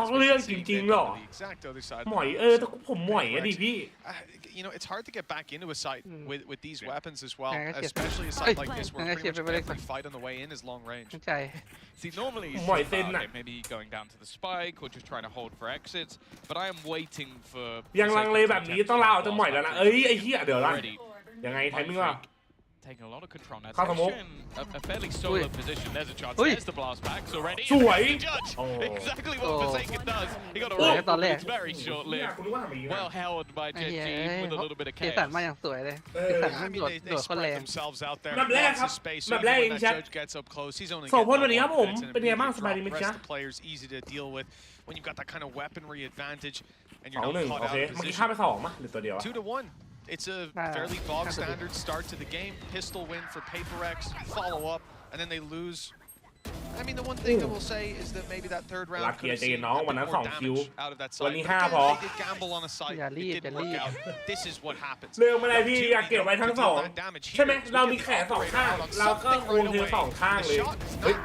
ต้องเรื่องจริงๆหรอหมอยแต่ผมหมอยอะดิพี่You know, it's hard to get back into a site with these weapons as well, especially a site like this where pretty much every fight on the way in is long range. See, normally maybe going down to the spike or just trying to hold for exits, but I am waiting for. ยังลังเลแบบนี้ต้องลาออกจากหมอยแล้วนะไอ้เหี้ยเดี๋ยวละยังไงไทมิ่งวะ Taking a lot of control now. A fairly solo position. There's a chance. There's the blast packs already. สวย Exactly what Forsaken does. He got a roll, but it's very short-lived. Well held by GENG with a little bit of chaos. สันมาอย่างสวยเลยสันโดดคนแรง แบบแรกครับแบบแรกเองแชทสองคนวันนี้ครับผมเป็นไงบ้างสบายดีไหมจ๊ะWhen you've got that kind of weaponry advantage and 2-1 โอเคเมื่อกี้ฆ่าไป2มั้ยหรือตัวเดียว 2-1. It's a fairly bog standard start to the game. Pistol win for PRX, follow up, and then they lose. I mean, the one thing I will say is that maybe that third round could have seen more damage out of that side. But again, they did gamble on a site. It didn't work out. This is what happens. เรื่องอะไรพี่อยากเก็บไว้ทั้งสองใช่ไหมเรามีแขน2ข้างเราก็โอนเธอ2ข้างเลย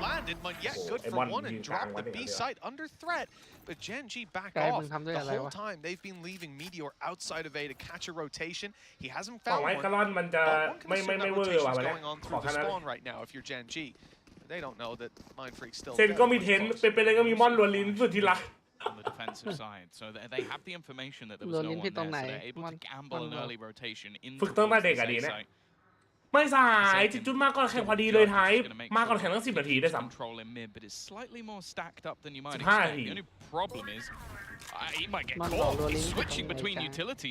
landed, but yet good for one and dropped the B site under threat. But GENG back off the whole time. They've been leaving Meteor outside of A to catch a rotation. He hasn't found one. But one can assume that rotation is going on through the spawn right now if you're GENG. They don't know that Mind Freak's still เซนก็มีเทนเป็นไปเลยก็มีมอนล้วนลิ้นสุดที่รัก On the defensive side, so they have the information that there was no one there, so they're able to gamble an early rotation into the site. ไม่สายจุดมากก่อนแข่งพอดีเลยไทยมากก่อนแข่งตั้ง10 นาทีได้ซ้ำ Control in mid, but it's slightly more stacked up than you might expect. The only problem is he might get caught. He's switching between utility.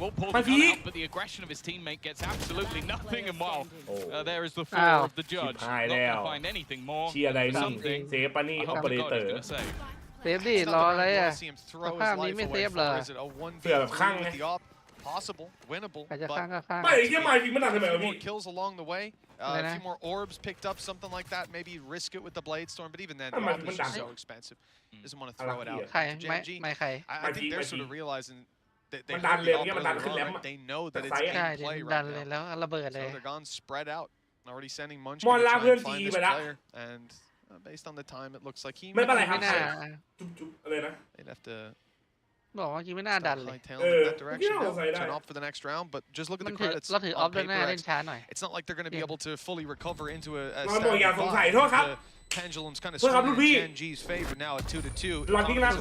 Will pull the gun out, but the aggression of his teammate gets absolutely nothing. And while there is the floor of the judge, not going to find anything more. เชียร์อะไรนี่เซฟปะนี่ออปเปอเรเตอร์ เซฟดิรออะไรอ่ะสภาพนี้ไม่เซฟเลย เสือแบบข้างไง Possible, winnable, ใครจะข้างก็ข้าง ไม่แค่มาจริงมันหนักทำไมวะพี่ kills along the way. A few more orbs picked up, something like that. Maybe risk it with the blade storm, but even then, the orb is just so expensive. Doesn't want to throw it out. ใครไม่ใคร I think they're sort of realizing that they know that it's in play right now. แล้วระเบิดเลย So they're gone spread out. Already sending Munchkin to try and find this player, and based on the time, it looks like he ไม่เป็นไรครับจุ๊บอะไรนะ they'd have to บอกว่าจริงไม่น่าดันเลย turn off for the next round, but just look at the credits. เราถือออฟด้วยหน้าเล่นช้าหน่อย It's not like they're going to be able to fully recover into a อยากสงสัยโทษครับ pendulum's kind of swinging in GENG's favor now at 2-2. หลอดจริงนะ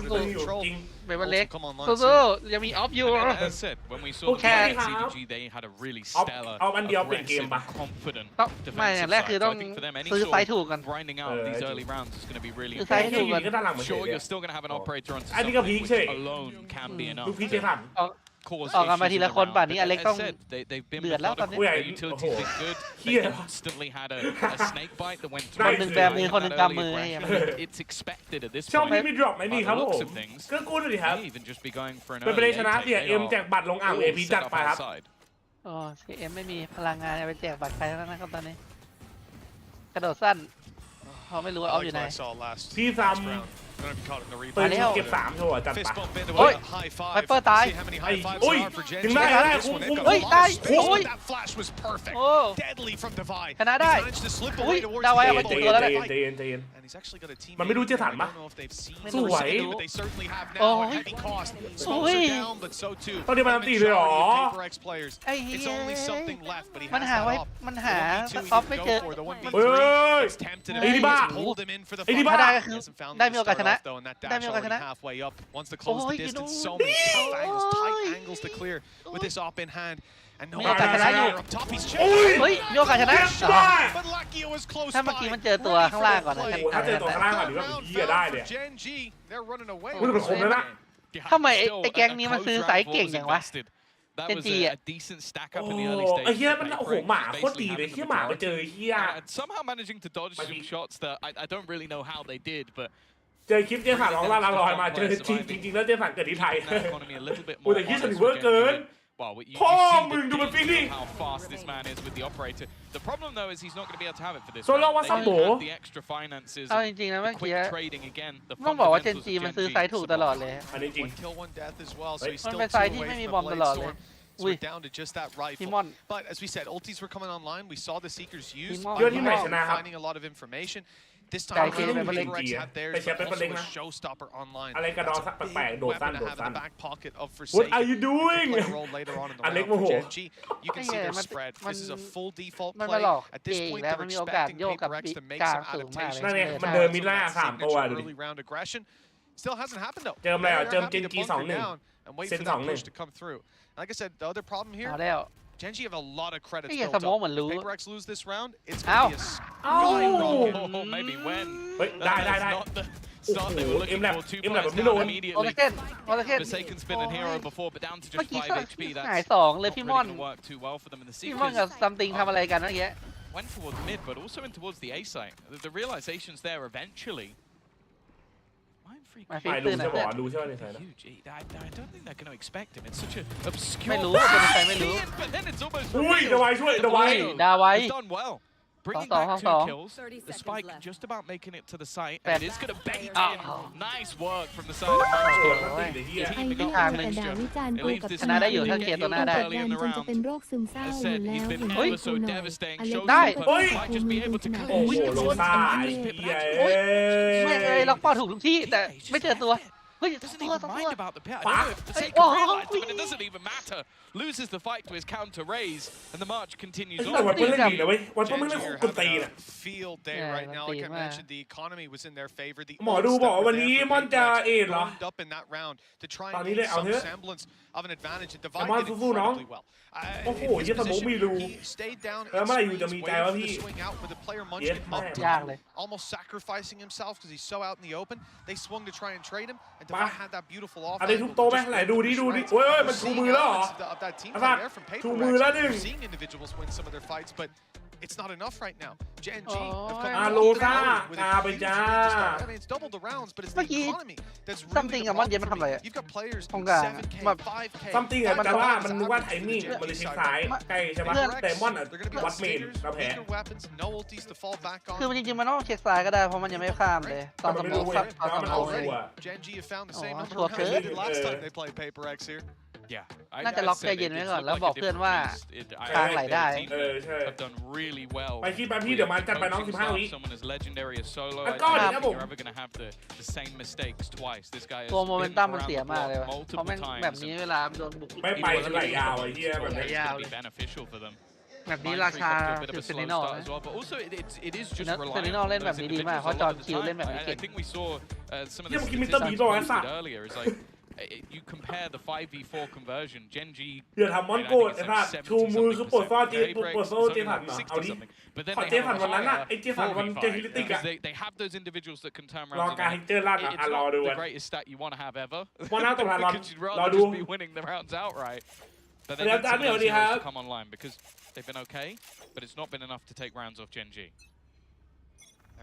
จริง เป็นวันเล็กสู้ๆยังมีออฟอยู่ As said, when we saw CDG, they had a really stellar, aggressive, confident defensive side. So I think for them, any sort of grinding out these early rounds is going to be really important. Sure, you're still going to have an operator on site, which alone can be enough. ออกมาทีละคนป่านนี้อเล็กต้องเดือดแล้วตอนนี้ Utility's been good. They instantly had a snake bite that went through. คนหนึ่งแบมือคนหนึ่งกำมือ It's expected at this ช่อง point. นี้มีดรอปไหมนี่ครับผมก็กู้ดูดิครับ May even just be going for an เป็นไปได้ชนะเสียเอ็มแจกบัตรลงอ่าง AP จัดไปครับ โอ้CM ไม่มีพลังงานไปแจกบัตรใครแล้วนะครับตอนนี้กระโดดสั้นเขาไม่รู้ว่าออฟอยู่ไหน พี่ซ้ำปืนเก็บ3โชว์จัดปะ โอ้ยไวเปอร์ตาย อุ้ยถึงได้คุ้ม เฮ้ยได้โอ้ยโอ้ชนะได้อุ้ยดาวไว้เอาไปติดตัวแล้วเนี่ย ใจเย็นมันไม่รู้เจสันปะสวยโอ้ยตอนนี้มันตีเลยหรอไอ้เหี้ยมันหาไว้มันหาออฟไม่เจอ เฮ้ยไอ้นี่บ้าไอ้นี่บ้า ได้ก็คือได้มีโอกาสชนะได้มีโอกาสชนะโอ้ยกินมีโอกาสชนะอยู่เฮ้ยมีโอกาสชนะถ้าเมื่อกี้มันเจอตัวข้างล่างก่อนนะ ถ้าเจอตัวข้างล่างก่อนดีว่าเหี้ยได้เลยมันเป็นคมแล้วนะ ทำไมไอ้แก๊งนี้มันซื้อสายเก่งอย่างวะเจนจีอ่ะ โอ้ไอ้เหี้ยมันโอ้โหหมาโคตรดีเลยเหี้ยหมาไปเจอเหี้ย somehow managing to dodge some shots that I don't really know how they did but เจอคลิปเจสันร้องลาลอยมาเจอจริงแล้วเจสันเกิดที่ไทยโอ้แต่ยี่สิบเวอร์เกินพ่อมึงดูมันฟิลลิ่ง how fast this man is with the operator the problem though is he's not going to be able to have it for this โซโล่ว่าซัมโบ the extra finances เอาจริงๆนะเมื่อกี้ trading again ต้องบอกว่าเจนจีมันซื้อไซส์ถูกตลอดเลย อันนี้จริง มันเป็นไซส์ที่ไม่มีบอมตลอดเลยอุ้ยทีมอน But as we said, ultis were coming online. We saw the Seekers use finding a lot of information. This time, PRX had theirs, but also a showstopper online. อะไรกระดองแปลกๆโดดสั้น the back pocket of What are you doing? later on in the round for GENG. You can see their spread. This is a full default play. At this point, they're expecting PRX to make some adaptations. นั่นเองมันเดินมิดล่า3ตัวดูดิ Early round aggression still hasn't happened though. เจิมอะไรอ่ะเจิมเจนจี2-1 and wait for the push to come through. Like I said, the other problem here, GENG have a lot of credits built up. PRX lose this round, it's going to be a skyrocket. maybe when เฮ้ยได้ start they were looking for 2 players down immediately Forsaken's been a hero before but down to just 5 HP หาย that's 2เลยพี่ม่อน not work too well for them in the พี่ม่อนกับ Seekers ซัมติงทำอะไรกันเมื่อกี้ went towards mid but also in towards the A site the realizations there eventually ไม่รู้ใช่ป่ะรู้ใช่ป่ะในไทยนะ I don't think they're going to expect him. It's such a obscure. ไม่รู้เป็นใครไม่รู้ But then it's almost. อุ้ยดาวไว้ช่วยดาวไว้ ดาวไว้ He's done well. Bringing back 2 kills. The spike just about making it to the site. And it is going to bait in. Nice work from the side of Manchester. ไอ้ที่แต่ด่าวิจารณ์กูกับ ชนะได้อยู่ถ้าเคลียร์ตัวหน้าได้ จนจะเป็นโรคซึมเศร้าอยู่แล้ว He's been เห็น ever so กูหน่อย devastating. อเล็ก Shows ได้ you but might just be able to โอ้โห close. โลซ่าไอ้เหี้ย ไม่เลยล็อกเป้าถูกทุกที่แต่ไม่เจอตัวเฮ้ย Doesn't ตัว even mind about the pit. I don't know if the sake Whoa. realized it, but it doesn't even matter. Loses the fight to his counter raise, and the march continues แต่ on. วันเพิ่งเล่นดีนะเว้ยวันเพิ่งเล่นคนตีน่ะ Field day right now. Like I mentioned, the economy was in their favor. The หมอดูบอกว่าวันนี้มอนจะเอ็นเหรอ up in that round to try and gain some semblance of an advantage and divide it incredibly well. โอ้โหยี่สมองไม่รู้ He stayed down. แล้วเมื่อไหร่อยู่จะมีใจวะพี่ swing out with the player munching up to ยากเลย almost sacrificing himself because he's so out in the open. They swung to try and trade him, and Divide had that beautiful off. อะไรทุกโตไหมไหนดูดิเว้ยมันชูมือแล้วเหรอ ชูมือแล้วนึง Seeing individuals win some of their fights, but it's not enough right now. GENG have come อาโลซ่ากาไปจ้า I mean, it's double the rounds, but it's the economy that's really ซัมติงกับมอนเย็นมันทำอะไรอ่ะ You've got players ตรงกลาง 7K, แบบ 5K. ซัมติงอะแต่ว่ามันนึกว่าไทมิ่งมันเลยชิดซ้ายใกล้ใช่ปะแต่มอนอะวัดเมนเราแพ้ Bigger weapons, no ultis to fall back คือ on. มันจริงๆมันต้องเช็คซ้ายก็ได้เพราะมันยังไม่ข้ามเลยตอนสมองครับตอนสมองเลย GENG have found the same Oh, number of that's rounds good. they did last time they played PRX here. Yeah. น่าจะล็อกใจเย็นไว้ก่อนแล้วบอกเพื่อนว่าทางไหลได้ ใช่ Have done really well. ไปที่แบบพี่เดี๋ยวมันกันไปน้อง15 วิ Someone as legendary as Solo. แล้ว I ก็ don't เดี๋ยว think นะผม you're ever going to have the same mistakes twice. This guy has ตัวโมเมน been ตัมมัน around เสีย the มากเลย block ว่ะเพราะ multiple แม่งแบบ times. นี้เวลาโดนบุก ไม่ไปจะไหลยาวไอ้เหี้ยแบบนี้ It's going to be beneficial for them. แบบนี้ราคา Mindfreak off to a bit คื of อ a เซ slow นินอล start as well, but also it is just เซ relying นินอล on เล่นแบบ those นี้ดีมาก individuals เพราะ a จอ lot ห์น of the คิวเล่น time. แบบนี้ I เก่ง think we saw some of the Yeah, but give me statistics the we beat, though, mentioned that's earlier. It's like you compare the 5v4 conversion, GENG. อย่าทำมอนโกรธไอ้พลาดชูมือคือปวดซ่อเจปวดโซ่เจสันเหรอเอาดิ But then ขอ they เจสัน have วันนั้นอะ higher ไอ้เจสันวันเจฮิลิติกอะ because they have those individuals that can turn รอ around. การฮิเจอร์ลั่น It's อ่ะรอ not ดู the กัน greatest stat you want to have ever. วันหน้าตกลาน Because you'd รอ rather ดู just be winning the rounds outright. But they เดี๋ยว need จาน some เดี๋ยว of ดี those ครับ heroes to come online because they've been okay, but it's not been enough to take rounds off GENG. I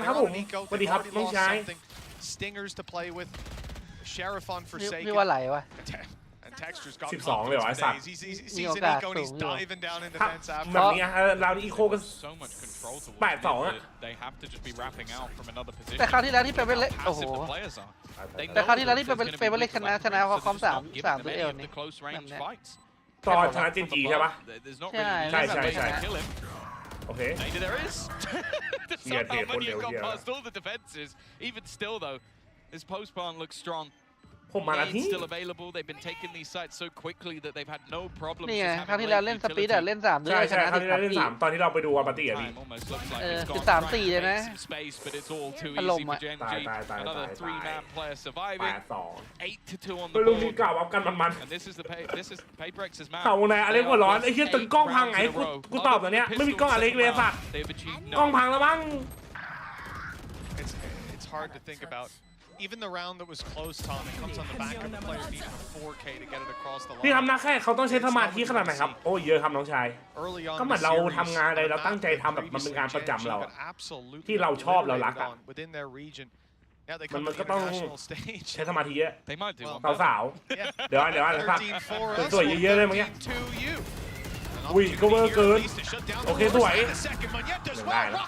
านครับผมสวัสดีครับน้องชาย Stingers to play with. Sheriff on Forsaken. พี่ว่าไหลวะ 12เลยเหรอไอ้สัตว์ มีโอกาสสูงอยู่ แบบนี้เราอีโคก็8-2อะแต่คราวที่แล้วที่เป็นเล็กโอ้โหแต่คราวที่แล้วที่เป็นเล็กชนะเขาคอม3ตัวเอลนี่แบบนี้ ตอนชนะจินจีใช่ปะใช่โอเคsomehow Money got past all the defenses. Even still, though, his post barn looks strong. ผมมาที่ still available. They've been taking these sites so quickly that they've had no problem. นี่ไงคราวที่แล้วเล่นสปีดเล่น3ด้วยชนะ คราวที่แล้วเล่น3ตอนที่เราไปดูอาร์ปาร์ตี้อ่ะพี่13-4เลยนะถล่มอ่ะตาย Another 3-man player surviving. 8-2 on ไป the ลุงนี่ board. กล่าวกันมัน And this is PRX's map. ข่าววงในอะไรหัวร้อนไอ้เหี้ยจนกล้องพังไงกูตอบตัวเนี้ยไม่มีกล้องอะไรเลยสัตว์ They've achieved กล้อง no. พังแล้วมั้ง It's hard to think about. Even the round that was close, Tom, it comes on the back of the players needing a 4K to get it across the line. พี่ทำนักแค่เขาต้องใช้สมาธิขนาดไหนครับโอ้เยอะครับน้องชายก็เหมือนเราทำงานอะไรเราตั้งใจทำแบบมันเป็นงานประจำเราที่เราชอบเรารักอ่ะมันก็ต้องใช้สมาธิเยอะสาวๆเดี๋ยวสักสวยๆเยอะๆเลยมั้งเนี่ยอุ้ยก็เวอร์เกินโอเคสวยได้แล้ว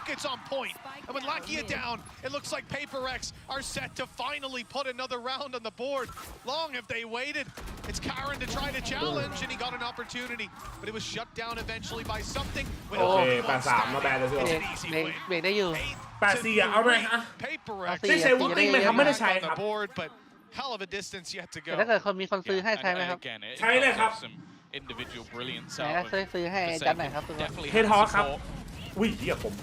And with Lakia down, it looks like PRX are set to finally put another round on the board. Long have they waited. It's Karen to try to challenge, and he got an opportunity, but it was shut down eventually by something. โอเค8-3มาแบนเลยสิ เบรกได้อยู่8-4อ่ะเอาไหมอ่ะได้ใช้วุ้นติ้งไหมครับไม่ได้ใช้ครับ Hell of a distance yet to go. แต่ถ้าเกิดคนมีคนซื้อให้ใช้ไหมครับ ใช้เลยครับ Individual brilliance ไหนก็ซื้อให้จัดหน่อยครับทุกคน เฮดฮอคครับอุ้ยเหี้ยผม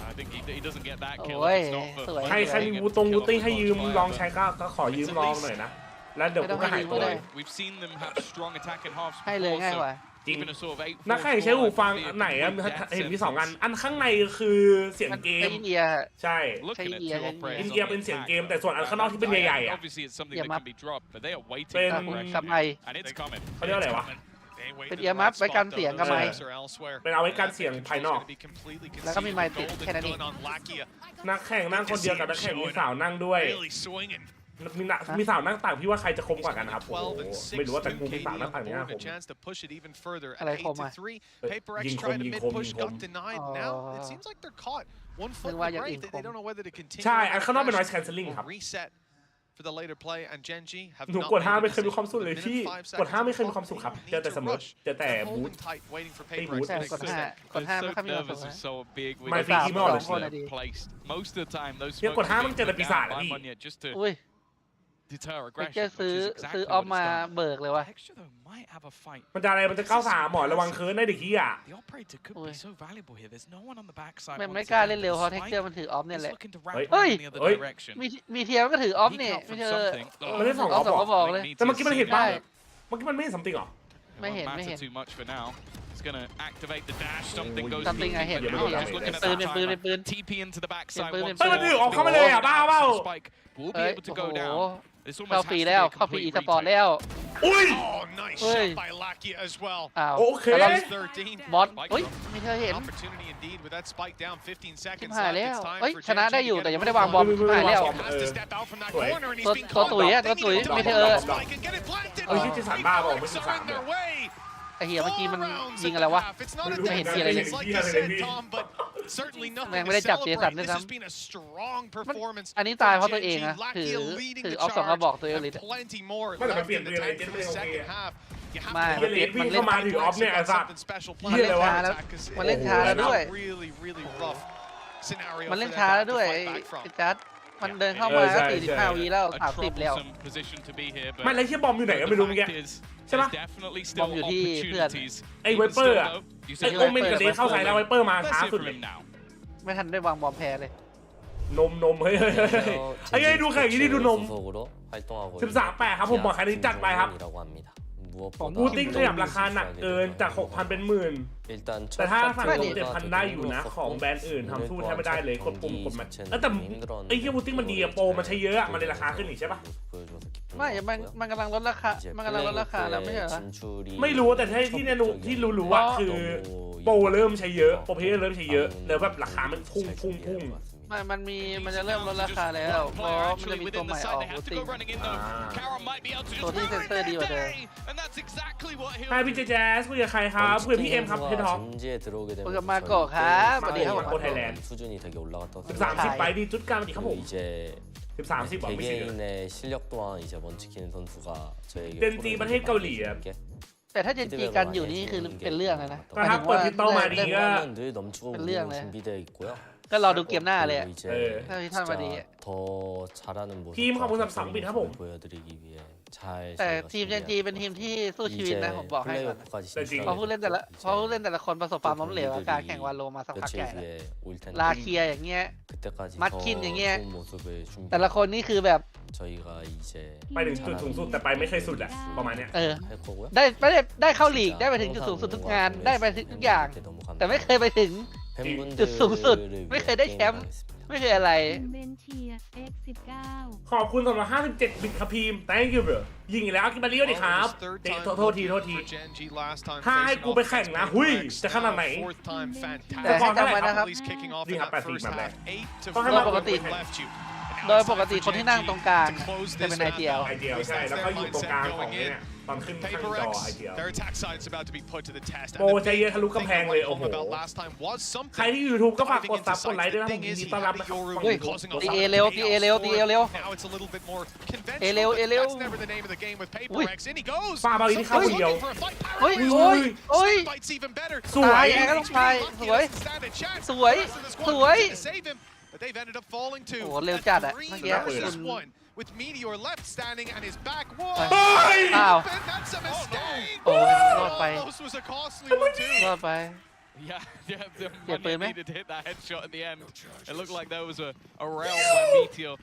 I think he doesn't get that kill. โอ้ย It's not สวย ใครมีวูติ้งให้ยืมลองใช้ก็ขอยืมลองหน่อยนะแล้วเดี๋ยวผมก็หายตัว We've seen them have strong attack in halves ให้เลย before, ง่ายกว่า so even a sort of 8-4 นักแข่งใช้หูฟังไหนอะเห็นมี2อันอันข้างในคือเสียงเกม อินเดีย ใช่ Looking at two operators อินเดียเป็นเสียงเกมแต่ส่วนอันข้างนอกที่เป็นใหญ่ๆอ่ะ Obviously it's something that can be dropped, but they are waiting เป็น for aggression. กำไร And it's coming. เขาเรียกอะไรวะ เป็นเอียร์มัฟไว้กันเสียงกับไมค์ เป็นเอาไว้กันเสียงภายนอก แล้วก็มีไมค์ติดแค่นั้นเอง นักแข่งนั่งคนเดียวกับนักแข่งมีสาวนั่งด้วยมีสาวนั่งต่างพี่ว่าใครจะคมกว่ากันครับโอ้โหไม่รู้ว่าแต่กูมีสาวนั่งต่างเนี่ยผม อะไรคมอ่ะ ยิงคม นึกว่าอย่างอื่นคม ใช่อันข้างนอกเป็น noise cancelling ครับ For the later play and Genji have หนู not กด5ไม่เคยมีความสุขเลยพี่กด5ไม่เคยมีความสุขครับเจอแต่เสมอเจอแต่บูท ใช่กด5ไม่ค่อยมีความสุข so big with ไม่ฟรีไม่ออกเลย placed. Most of the time those เนี่ยกด5มันเจอแต่ปีศาจ by พี่ Munya just to อุ้ย deter ไม่ aggression. เจอ which ซื้อ is exactly ออฟ what มา it's done. เบิกเลยวะ Texture though might have a fight. มันจะอะไรมันจะ93หมอระวังเคิร์นได้เด็กขี้อ่ะ The operator could be so valuable here. There's no one on the backside. ไม่กล้าเล่นเร็วเพราะเท็กเจอร์มันถือออฟเนี่ยแหละ looking to wrap เฮ้ย around the other เฮ้ย direction. มีเทียมก็ถือออฟ He เนี่ย come ไม่ from เจอ something. มันเล่น2ออฟ สองก็บอกเลย แต่เมื่อกี้มันเห็นป่ะ ได้ เมื่อกี้มันไม่เห็น something หรอ ไม่เห็น Won't matter too much for now. It's gonna activate the dash. Something goes. Something I hit. Just looking at that timer. TP into the backside. เป็นปืน once เฮ้ยมัน more. ถือออกเข้ามาเลยอ่ะบ้าเปล่า Spike will เฮ้ be ย able to โอ้ go โห down. This เข้า almost ฟรี has to แล้ว be a เข้าฟรี complete อีสปอร์ต retake. แล้ว อุ้ย Oh, nice Hey. shot by Lakia as well. อ้าว โอเค แต่เรา 13. บอสเฮ้ยไม่เคยเห็น Opportunity indeed with that spike down 15 ชิบ seconds หาย left. แล้ว It's time เฮ้ย for ชนะ Genji ได้ to อยู่ get แต่ it ยังไม่ได้วางบอลชิบหายแล้ว Has to step out from that Wait. corner and he's ตัว being ตัว caught ตุ๋ย up. อะ They ตัว need ตุ๋ย to ไม่ double เธอ that spike and get it planted. เอ้ยที่จะสั่งบ้าบอกไม่ PRX ใช่ are สั่ง in เนี่ย their way. ไอเหี้ยเมื่อกี้มัน Rounds ยิง at อะไร the วะ half. It's not a ไม่เห็นทีอะไรเลย dominance like you said, Tom, but certainly nothing แม่ง to ไม่ได้จับเจสัน celebrate. ด้วย This ซ้ำ has been a strong performance อันนี้ตายเพราะ from ตัวเองอะ Genji. ถือ Lakia leading ถือ the ออฟสองกระ charge บอกตัวเอง and เลย plenty more ไม่แต่มัน left เปลี่ยน in ปื the นอะไร tank เจ๊ for ไม่ the โอเค second อะ half. You have ไม่ to เฮียเลดวิ่งเข้ามาถือออฟเนี่ยไอ้สัตว์ something เฮียอะไรวะ มันเล่นช้าแล้วด้วย really really rough scenario มันเล่น for ช้า them แล้ว to ด้วย fight back from. ไอ้จัดมันเดินเข้ามา เออใช่ 45 วิแล้ว A 30 แล้ว troublesome position to be here, but ไม่แล้วเฮียบอมอยู่ไหนก็ไม่รู้เมื่อกี้ the fact is, ใช่ปะ there's definitely บอ still มอยู่ที่เพื่อน opportunities. ไอ้ Even ไวเปอ still, ร์อะ though, you ไอ้ said โอเมนกับเดทเข้าใส่แล้วไวเปอร์มาช้า let's สุ hear ด from เลย him now. ไม่ทันได้วางบอมแพ้เลย นมเฮ้ยไอ้ไงดูแข่งนี้ดิดูนม 13-8ครับผมบอกใครนี้จัดไปครับบูติ้งขยับราคาหนักเกินจาก 6,000 เป็นหมื่นแต่ถ้าสั่งลง 7,000 ได้อยู่นะของแบรนด์อื่นทำสู้แทบไม่ได้เลยกดปุ่มกดมันแต่ไอ้เฮียบูติ้งมันดีอะโปรมันใช้เยอะอะมันเลยราคาขึ้นอีกใช่ปะ ไม่มันกำลังลดราคาแล้วไม่ใช่เหรอ ไม่รู้แต่ที่เนี่ยที่รู้ว่าคือโปรเริ่มใช้เยอะโปรเพลเริ่มใช้เยอะแล้วแบบราคามันพุ่ง มันจะเริ่มลดราคาแล้วเพราะมันจะมีตัวใหม่ออกรูติงตัวที่เซนเซอร์ดีกว่าเดิมให้พี่เจแจ๊สคุยกับใครครับคุยกับพี่เอ็มครับเฮดท็อก คุยกับมาโกะครับสวัสดีครับผม โคไทยแลนด์13-10ไปดีจุดกลางดีครับผม13-10บอกไม่ใช่เดนจีประเทศเกาหลีครับ แต่ถ้าเจนจีกันอยู่นี่คือเป็นเรื่องเลยนะ ถ้าเปิดทิศโตมาดีก็ เป็นเรื่องเลยก็รอดูเกมหน้าเลยถ้าที่ท่านมาดีทีมของคุณ3บิตครับผมแต่ทีมเจนจีเป็นทีมที่สู้ชีวิตนะผมบอกให้ก่อนเพราะผู้เล่นแต่ละคนประสบความล้มเหลวกับการแข่งวาโลมาสักพักใหญ่ลาเคียอย่างเงี้ยมัดคินอย่างเงี้ยแต่ละคนนี่คือแบบไปถึงจุดสูงสุดแต่ไปไม่เคยสุดอะประมาณเนี้ยได้เข้าลีกได้ไปถึงจุดสูงสุดทุกงานได้ไปถึงทุกอย่างแต่ไม่เคยไปถึงจุดสูงสุดไม่เคยได้แชมป์ไม่เคยอะไรเบนเชีย X19 ขอบคุณสำหรับ57บิตครับพีม thank you bro ยิงอีกแล้วกินมาเรียวดิครับโทษทีถ้าให้กูไปแข่งนะหุยจะขนาดไหนแต่ให้จำไว้นะครับนี่ครับ80แบบแรกโดยปกติคนที่นั่งตรงกลางจะเป็นไอเดียใช่แล้วก็อยู่ตรงกลางของเนี่ยตอนขึ้นจอไอเดียโอ้ใจเย็นทะลุกำแพงเลยโอ้โหใครที่ยูทูบก็ฝากกดซับกดไลค์ด้วยนะผมยินดีต้อนรับนะครับตีเอเร็วเอเร็วป้าบาลีนี่เข้าคนเดียวโอ้ยสวยยังไงก็ต้องไปสวยโอ้เร็วจัดอะเมื่อกี้With Meteor left standing and his back อ้าวโอ้รอดไปรอดไป Yeah, the money needed to hit that headshot at the end. It looked like there was a round where Meteor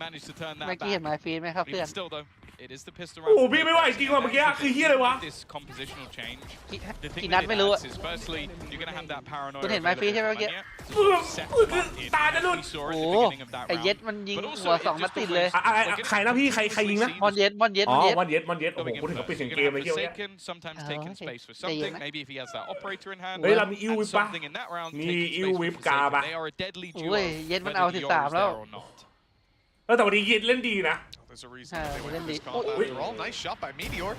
managed to turn that back. เมื่อกี้เห็นไม้ฟีนไหมครับเพื่อน Still though, it is the pistol โอ้พี่ไม่ไหวจริงว่ะเมื่อกี้คือเฮียอะไรวะ This compositional change. กี่นัดไม่รู้อะ Firstly, you're gonna have that paranoia. คุณเห็นไม้ฟีนใช่ไหมเมื่อกี้ตาจะหลุดโอ้ไอเย็ดมันยิงหัว2 นัดติดเลยใครนะพี่ใครยิงนะมอนเย็ดอ๋อมอนเย็ดโอ้โหพูดถึงเขาปิดเสียงเกมเลยเที่ยวเนี่ย Sometimes taking space for something. Maybe if he has that operator in hand. เฮ้ยเรามีอิววิปปะมีอิววิปกาปะโอ้ยเย็ดมันเอา13แล้วแต่วันนี้เย็ดเล่นดีนะThere's a reason they went for this combat after all. Nice shot by Meteor.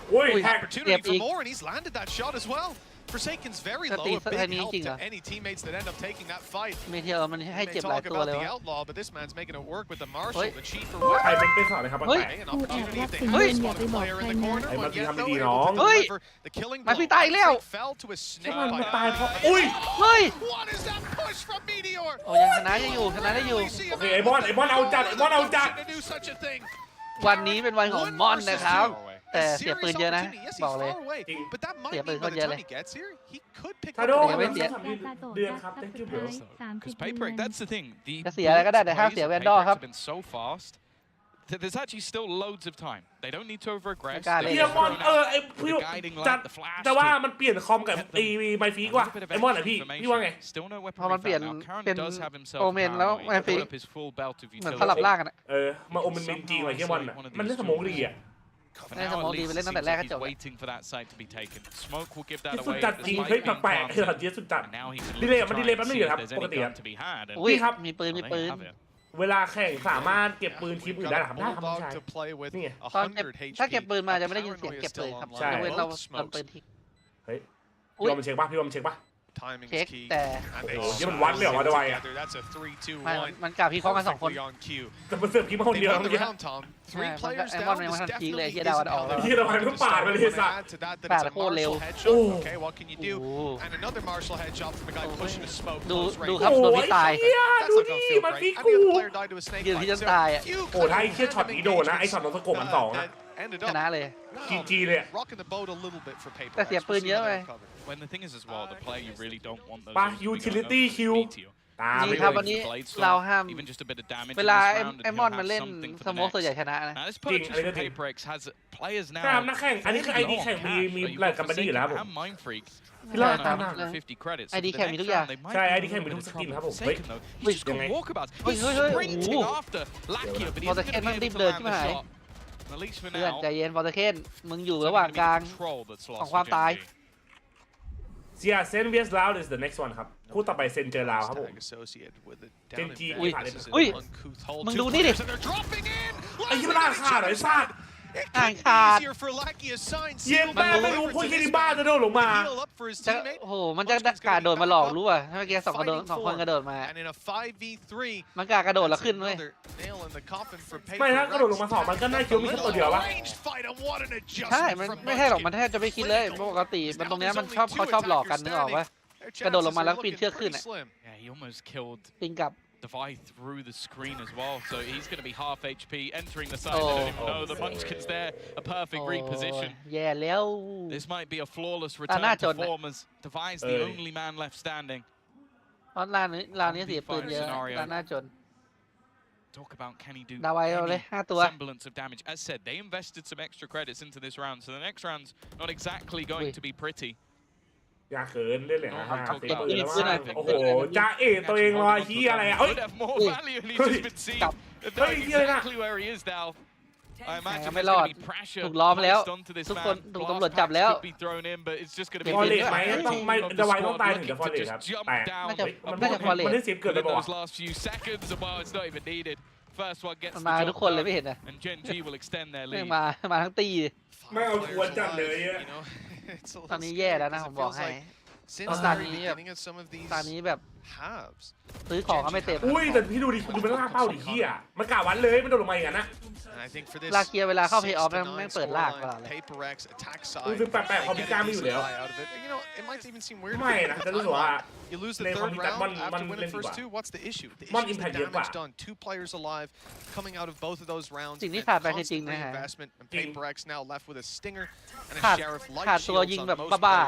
Opportunity for more, and he's landed that shot as well. Forsaken's very low. A big help to any teammates that end up taking that fight. Meteor มันให้เจ็บหลายตัวเลยวะ The outlaw, but this man's making it work with the marshal, the chief for ใครเป็นสอนเลยครับ เฮ้ย an opportunity if they spawn a player in the corner. But yet though, able to deliver the killing blow. Fell to a snake bite. อุ้ย เฮ้ย What is that push from Meteor? โอ้ยังชนะได้อยู่โอเคไอบอลเอาจัดวันนี้เป็นวันของมอนนะครับแต่เสียปืนเยอะนะบอกเลยเสียปืนคนเยอะเลยทาโด ยังไม่เสีย เดือนครับ thank you bro Because PayPRX, that's the thing. จะเสียอะไรก็ได้แต่ห้ามเสียแวนดอลครับ So fast. There's actually still loads of time. They don't need to overaggress. เฮียมอนไอพี่จัดแต่ว่ามันเปลี่ยนคอมกับไอไมฟีกว่าไอมอนอ่ะพี่ว่าไงพอมันเปลี่ยนเป็นโอเมนแล้วไมฟีเหมือนสลับล่างกันมาโอเมนจริงเลยเฮียมอนอ่ะมันเล่นสมองดีอ่ะในสมองดีไปเล่นตั้งแต่แรกก็จบสุดจัดจริงเฮ้ยแปลกๆคือเยอะสุดจัดดีเลยมันดีเลยแป๊บนึงอยู่ครับปกติครับอุ้ยครับมีปืนเวลาแข่งสามารถเก็บปืนทีมอื่นได้หรอครับได้ครับพี่ชายนี่ไงถ้าเก็บปืนมาจะไม่ได้ยินเสียงเก็บเลยครับยกเว้นเราปืนทิ้งเฮ้ยพี่วอมเช็คป่ะเช็คแต่โอ้โหนี่มันวัดเลยเหรอวะดวายอ่ะมันกลับพี่พร้อมกัน2 คนแต่มันเสือกพี่มาคนเดียวเมื่อกี้ไอ้มอนมันทันทีเลยเฮียดาวออกเฮียดาวก็ปาดไปเลยสัสปาดโคตรเร็วดูครับตัวที่ตายดูดิมันพี่กูยืนที่จะตายอ่ะโอ้ถ้าไอ้เชี่ยช็อตนี้โดนนะไอ้ช็อตโดนสะกบมัน2นะชนะเลยจีเลยแต่เสียปืนเยอะไปป่ะ utility kill นี่ครับวันนี้เราห้ามเวลาไอมอนมันเล่นสโมกส่วนใหญ่ชนะนะจริงอะไรก็จริงครับนักแข่งอันนี้คือไอดีแข่งมีแหล่งกัมบันดี้อยู่แล้วครับผมพี่เล่าตามนะไอดีแข่งมีทุกอย่างใช่ไอดีแข่งมีทุกสกินครับผมเฮ้ยยังไงโอ้โหพอตะเคนมันรีบเดินขึ้นมาหายเพื่อนใจเย็นพอตะเคนมึงอยู่ระหว่างกลางของความตาย Yeah, Sen vs Loud is the next one ครับคู่ต่อไปเซนเจอลาวครับผมเจนจีผ่านเลย อุ้ยมึงดูนี่ดิไอ้ยี่บ้าขาดไอ้สัตว์ ห่างขาด เยี่ยมแม่ไม่รู้พวกยี่บ้าจะโดนลงมาโอ้โหมันจะกระโดดมาหลอกรู้ป่ะถ้าเมื่อกี้สองคนกระโดดมามันกระโดดแล้วขึ้นเว้ยไม่ถ้ากระโดดลงมา2มันก็น่าคิดว่ามีแค่ตัวเดียวปะใช่มันไม่ใช่หรอกมันแทบจะไม่คิดเลยปกติมันตรงนี้มันเขาชอบหลอกกันนึกออกปะกระโดดลงมาแล้วปีนเชือกขึ้นอ่ะปีนกลับDivide through the screen as well, so he's going to be half HP entering the side. They don't even know the Munchkin's there, a perfect reposition. แย่แล้ว This might be a flawless return to form as Devi's the only man left standing. เพราะร้านนี้เสียปืนเยอะร้านหน้าจน Talk about can he do semblance of damage. As said, they invested some extra credits into this round, so the next round's not exactly going to be pretty. อย่าเขินเล่นเลยนะเตะปืนแล้วว่าโอ้โหจ้าตัวเองรอยขี้อะไรอ่ะเฮ้ยขี้อะไรนะไม่รอดถูกล้อมแล้วทุกคนถูกตำรวจจับแล้วฟอร์เรสไหมต้องไม่จะไว้ต้องตายถึงจะฟอร์เรสครับแต่น่าจะฟอร์เรสมันได้เสียเกิดเลยบอกมาทุกคนเลยไม่เห็นนะมาทั้งตีไม่เอาควรจัดเลยตอนนี้แย่แล้วนะผมบอกให้ตอนนี้แบบซื้อของก็ไม่เต็มอุ้ยแต่พี่ดูดิดูมันล่าเป้าดิขี้อ่ะมันกะวันเลยมันโดนลงมาอย่างนั้นนะลาเคียเวลาเข้าเพย์ออฟแม่งเปิดลากก่อนเลยดูแปลกๆคอมพิวเตอร์ไม่อยู่แล้วไม่นะจะรู้สึกว่าในคอมพิวเตอร์มันเล่นดีกว่ามันอิมแพคเยอะกว่าสิ่งที่ขาดไปจริงๆนะฮะขาดตัวยิงแบบบ้า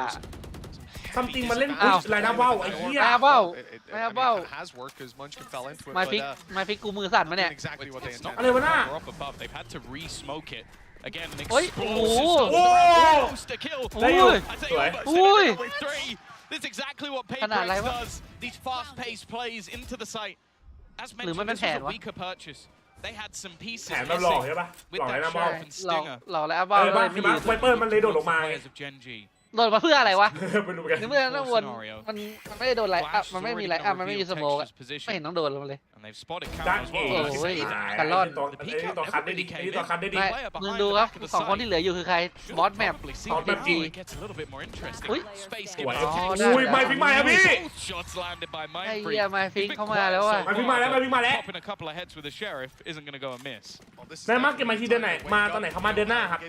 ซัมติงมันเล่นอะไรนะว้าวไอ้เหี้ยว้าวมาฟิกกูมือสั่นมาเนี่ยอะไรวะน่าโอ้ยโอ้โหขนาดอะไรวะหรือมันเป็นแผนวะแผนเราหลอกใช่ปะหลอกอะไรนะบ้าหลอกแล้วบ้าคือไวเปอร์มันเลยโดดลงมาโดนมาเพื่ออะไรวะในเมื่อต้องวนมันไม่ได้โดนอะไรมันไม่มีอะไรมันไม่มีสโมกไม่เห็นต้องโดนลงเลยจ้าเอ๋กันรอดต่อคัดได้ดีต่อคัดได้ดีมึงดูครับสองคนที่เหลืออยู่คือใครบอสแมปเจนจีอุ้ยอุ้ยไม่ฟิกมาแล้วพี่ไอ้เหี้ยไม่ฟิกเข้ามาแล้วว่ะไม่ฟิกมาแล้วได้มากเก็บมาทีเดือนไหนมาตอนไหนเขามาเดือนหน้าครับ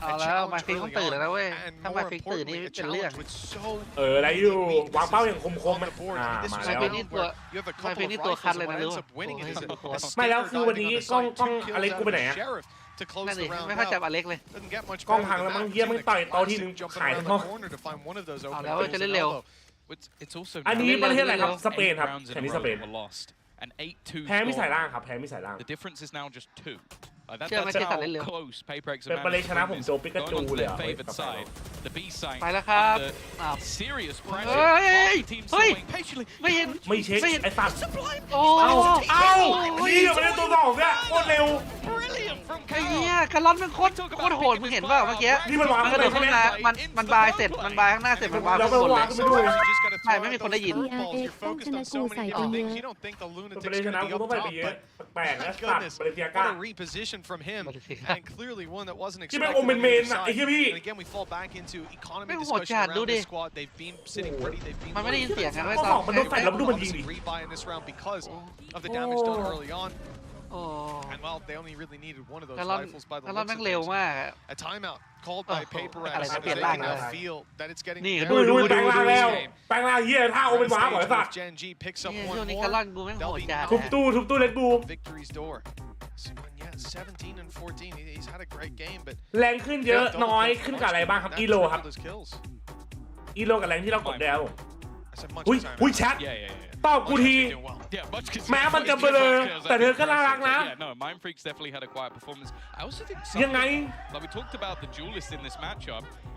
เอาแล้วมาฟิกต้องตื่นแล้วนะเว้ยถ้ามาฟิกตื่นนี่เป็นเรื่องอะไรอยู่วางเป้าอย่างคมๆมันมาแล้วมาฟิกนี่ตัวคัดเลยนะรู้ไม่แล้วคือวันนี้กล้องอะไรกูไปไหนอะนั่นดิไม่เข้าใจอเล็กเลยกล้องพังแล้วมั้งเยี่ยมึงต่อยโตที่นึงขายทั้งห้องเอาแล้วจะเล่นเร็วอันนี้ประเทศอะไรครับสเปนครับแข่งที่สเปนแพ้ไม่ใส่ล่างครับแพ้ไม่ใส่ล่างเชื่อไม่ใช่ตัดเล่นเร็วเป็นประเทศชนะผมโจปิกาจูเลยไปแล้วครับเฮ้ยไม่เห็นไม่เช็คไอ้สัตว์โอ้นี่ไม่ได้ตัวสองเนี่ยโคตรเร็วไอ้เหี้ยการ่อนมันโคตรโหดมึงเห็นป่าวเมื่อกี้นี่มันวางกระโดดข้างหน้ามันบายเสร็จมันบายข้างหน้าเสร็จมันวางข้างบนเลยใช่ไม่มีคนได้ยินต้องชนะกูใส่ไปเยอะประเทศชนะกูต้องไปเยอะแปลกนะสัตว์ประเทศยาก้าที่เป็นโอเมนเมนอะไอ้ที่พี่ไม่โหดจัดดูดิมันไม่ได้ยินเสียงกันไม่ต้องมันโดนใส่แล้วดูมันยิงดิการ่อนแม่งเร็วมากอะไรจะเปลี่ยนร่างเลยนี่ดูแปลงร่างแล้วแปลงร่างเหี้ยท่าโอเป็นว้าก่อนสัตว์ช่วงนี้การ่อนกูแม่งโหดจัดทุบตู้เล็กกูแรงขึ้นเยอะน้อยขึ้นกับอะไรบ้างครับอีโลครับอีโลกับแรงที่เรากดแล้วอุ้ยแชทตอบกูทีแม้มันจะเบลอแต่เธอก็น่ารักนะยังไง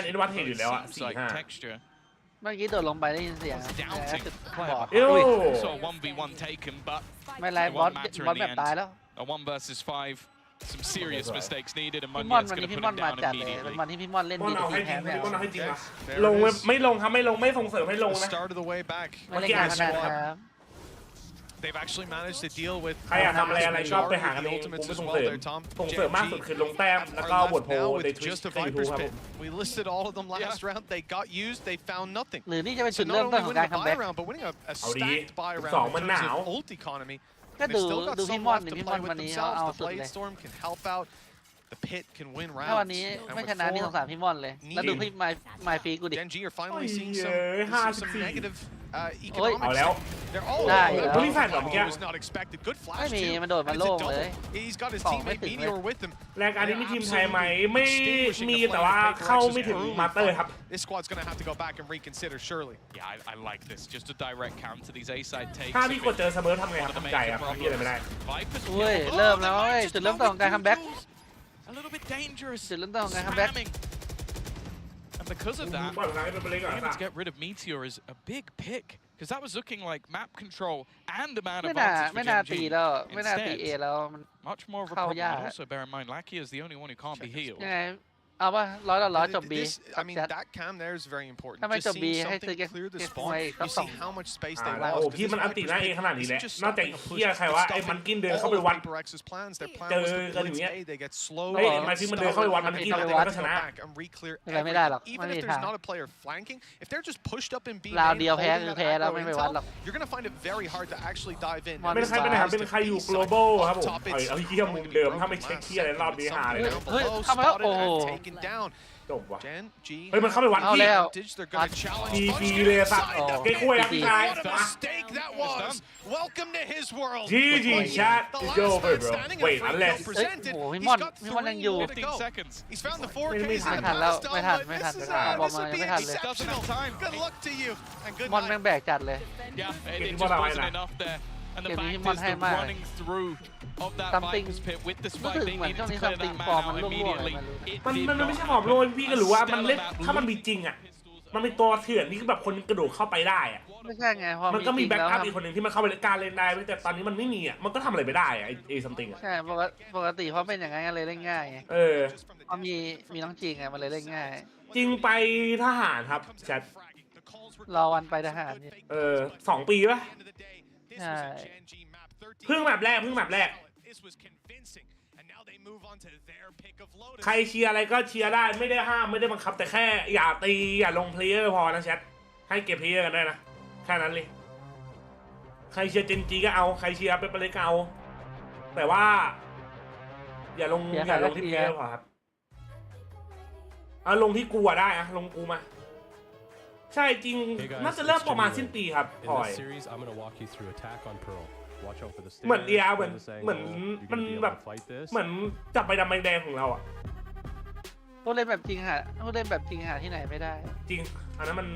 นเอ็นวัตเห็นอยู่แล้วอะ seems like 4-5 texture. เมื่อกี้โดดลงไปได้ยินเสียง Doubting บอก โอ้ saw 1v1 taken, but ไม่ไรบอสแบบตายแล้ว a 1 versus 5 some serious mistakes needed, and พี่ม่อน Munya's วัน going นี้ to พี่ put ม่อน him มา down จัดเลยเป็น immediately. วันที่พี่ม่อนเล่น ม่อน ดี เอา ที ให้จ แพ้ ริง ไม่เอา ม่อนเอาให้จริงนะ There ลง it is. ไม่ลงครับไม่ลงไม่ส่งเสริมให้ลง The นะ start of the way back. ไม่เล่นการพนันครับ They've actually managed to deal with ใครอยากทำอะไรอะไรชอบไปหากันเอง the กู ultimates ไม่ as ส่ง well เสริม there, Tom. ส่งเสริมมากสุดคือลงแต้มแล้วก็บวชโพ now ใน with ทวิต just a ในยูทูบ Viper's ครับผ Pit. ม We listed all of them last round. They got used. They found nothing. หรือนี่จะเป็น So จุด not เริ่มต้น only ของ winning การ a คัม buy แบ็ก round, but winning a เอาดี stacked buy round 2 in มันหนาว terms of ult economy. ก็ดูพี่ม่อนนี่พี่ม่อนวันนี้เอาสุดเลยถ้าวันนี้ไม่ชนะนี่สงสารพี่ม่อนเลยแล้วดูพี่ไมฟีกูดิโอ้ยเอาแล้วได้แล้วพี่แฟนแบบเมื่อกี้ไม่มีมันโดดมาโล่งเลยของไม่ถึงเลยแรงการนี้มีทีมไทยไหมไม่มีแต่ว่าเข้าไม่ถึงมาสเตอร์ครับ ถ้าพี่กดเจอเสมอทำไงครับทำใจครับพี่อะไรไม่ได้เฮ้ยเริ่มแล้วเฮ้ยจุดเริ่มต้นของการคัมแบ็กจุดเริ่มต้นของการคัมแบ็กAnd because of that, being able to get rid of Meteor is a big pick. Because that was looking like map control and a man advantage for GENG. Instead, much more of a problem. And also bear in mind, Lackey is the only one who can't be healed. เอาป่ะ100/100จบ B I mean that cam there is very important ถ้าไม่จบ B ให้ซื้อ clear the spawn you see how much space they โอ้พี่มันอันติหน้าเอขนาดนี้แหละนอกจากเฮียใครว่าไอ้มันกินเดินเข้าไปวัดเจอกันอย่างเงี้ยเฮ้ยมันฟิมันเดินเข้าไปวัดมันกินก็ชนะไม่ได้หรอกไม่มีทางราวเดียวแพ้คือแพ้แล้วไม่ไปวัดหรอกเป็นใครเป็นไหนครับเป็นใครอยู่ global ครับผมเอาเฮียมึงเดิมถ้าไม่เช็คเฮียอะไรรอบนี้หาเลยเฮ้ยเข้ามาแล้วโอ้จบว่ะเฮ้ยมันเข้าไปวัดที่ทีเลยสัตว์เก๊กล้วยครับพี่ชายGG chat is over bro wait นั่นแหละโอ้พี่ม่อนยังอยู่ไม่ทันแล้วไม่ทันบอลมาไม่ทันเลยม่อนแม่งแบกจัดเลยเกมนี้ม่อนให้มากsomething รู้สึกเหมือนช่วงนี้ something ฟอร์มมันร่วงมันไม่ใช่หอมโรยพี่ก็รู้ว่ามันเล่นถ้ามันมีจริงอ่ะมันเป็นตัวเถื่อนที่แบบคนกระโดดเข้าไปได้อ่ะไม่ใช่ไงพอมันก็มีแบ็กอัพอีกคนหนึ่งที่มันเข้าไปการเล่นได้แต่ตอนนี้มันไม่มีอ่ะมันก็ทำอะไรไม่ได้อ่ะไอ้ something อ่ะใช่ปกติเพราะเป็นอย่างนั้นเลยเล่นง่ายพอมีน้องจริงไงมันเลยเล่นง่ายจริงไปทหารครับแชทรอวันไปทหาร2 ปีป่ะใช่เพิ่งแบบแรกใครเชียร์อะไรก็เชียร์ได้ไม่ได้ห้ามไม่ได้บังคับแต่แค่อย่าตีอย่าลงเพลเยอร์พอนะแชทให้เก็บเพลเยอร์กันได้นะแค่นั้นเลยใครเชียร์เจนจีก็เอาใครเชียร์เปเปอร์เล็กก็เอาแต่ว่าอย่าลงที่เพลเยอร์พอครับเอาลงที่กูได้อะลงกูมาใช่จริงน่าจะเริ่มประมาณสิ้นปีครับพอยเหมือนเหมือนมันแบบเหมือนจับใบดำใบแดงของเราอ่ะผู้เล่นแบบจริงหาที่ไหนไม่ได้จริงอันนั้นมัน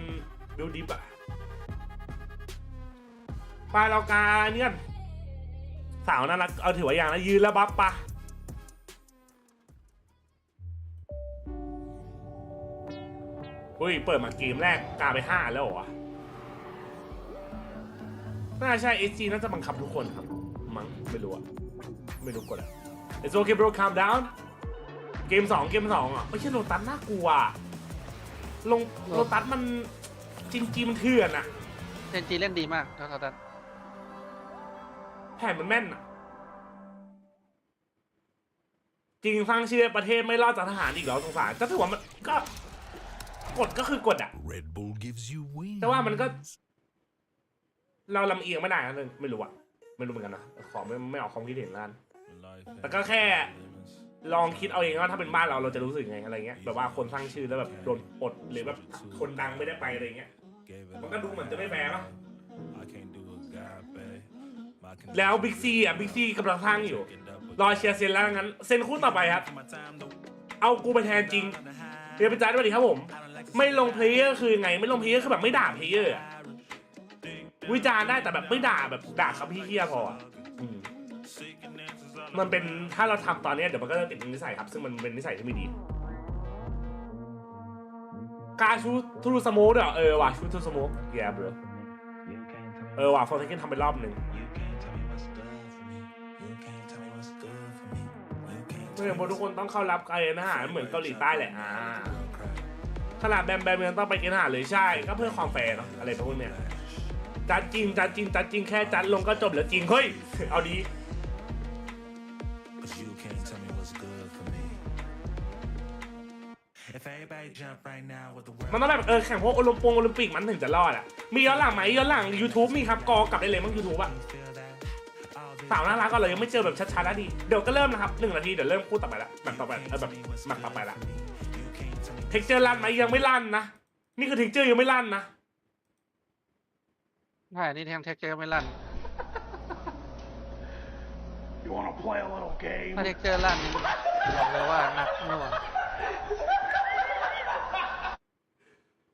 บิวดิฟอะปลาเรากาเนี่ยสาวน่ารักเอาถือว่าอย่างนะยืนแล้วบัฟปะอุ้ยเปิดมาเกมแรกกาไป5แล้วเหรอน่าใช่ SG น่าจะบังคับทุกคนครับมั้งไม่รู้กดอ่ะ It's okay bro calm down เกม2อ่ะไม่ใช่โลตัสน่ากลัวโลตัสมันจริงมันเถื่อนอ่ะเจนจีเล่นดีมากโลตัสแผนมันแม่นอ่ะจริงสร้างชื่อประเทศไม่รอดจากทหารอีกแล้วสงสารก็ถือว่ามันก็กดก็คือกดอ่ะแต่ว่ามันก็เราลำเอียงไม่ได้นะไม่รู้เหมือนกันนะขอไม่ออกความคิดเห็นนั่นแต่ก็แค่ลองคิดเอาเองว่าถ้าเป็นบ้านเราจะรู้สึกไงอะไรเงี้ยแบบว่าคนสร้างชื่อแล้วแบบโดนอดหรือแบบคนดังไม่ได้ไปอะไรเงี้ยมันก็ดูเหมือนจะไม่แฟร์ป่ะแล้วบิ๊กซีกำลังสร้างอยู่รอเชียร์เซนแล้วงั้นเซนคู่ต่อไปครับเอากูไปแทนจริงเดี๋ยวไปจ่ายด้วยดีครับผมไม่ลงเพลเยอร์คือไงไม่ลงเพลเยอร์คือแบบไม่ด่าเพลเยอร์วิจารณ์ได้แต่แบบไม่ด่าแบบด่าคำพี่เฮียพอมันเป็นถ้าเราทำตอนนี้เดี๋ยวมันก็จะติดนิสัยครับซึ่งมันเป็นนิสัยที่ไม่ดีการชูทูสโมกเดี๋ยวว่ะชูทูสโมกแย่เบรว่ะฟอร์เทคเกนทำไปรอบหนึ่งเมื่อทุกคนต้องเข้ารับเกณฑ์ทหารเหมือนเกาหลีใต้แหละขนาดแบมยังต้องไปเกณฑ์ทหารเลยใช่ก็เพื่อความแฟร์เนาะอะไรพวกเนี้ยจัดจริงแค่จัดลงก็จบแล้วจริงเฮ้ยเอาดีมันต้องแบบแข่งพวกโอลิมปิกมันถึงจะรอดอ่ะมีย้อนหลังไหมย้อนหลัง YouTube มีครับกลับได้เลยมั้ง YouTube อ่ะ สาวน่ารักก็เลยยังไม่เจอแบบชัดๆแล้วดีเดี๋ยวก็เริ่มนะครับ1 นาทีเดี๋ยวเริ่มพูดต่อไปละแบบต่อไปแบบต่อไปละเทคเจอร์ลั่นไหมยังไม่ลั่นนะนี่คือเทคเจอร์ยังไม่ลั่นนะใช่นี่เทคเจอร์ไม่ลั่นถ้าเทคเจอร์ลั่นนี่บอกเลยว่าหนักหน่วง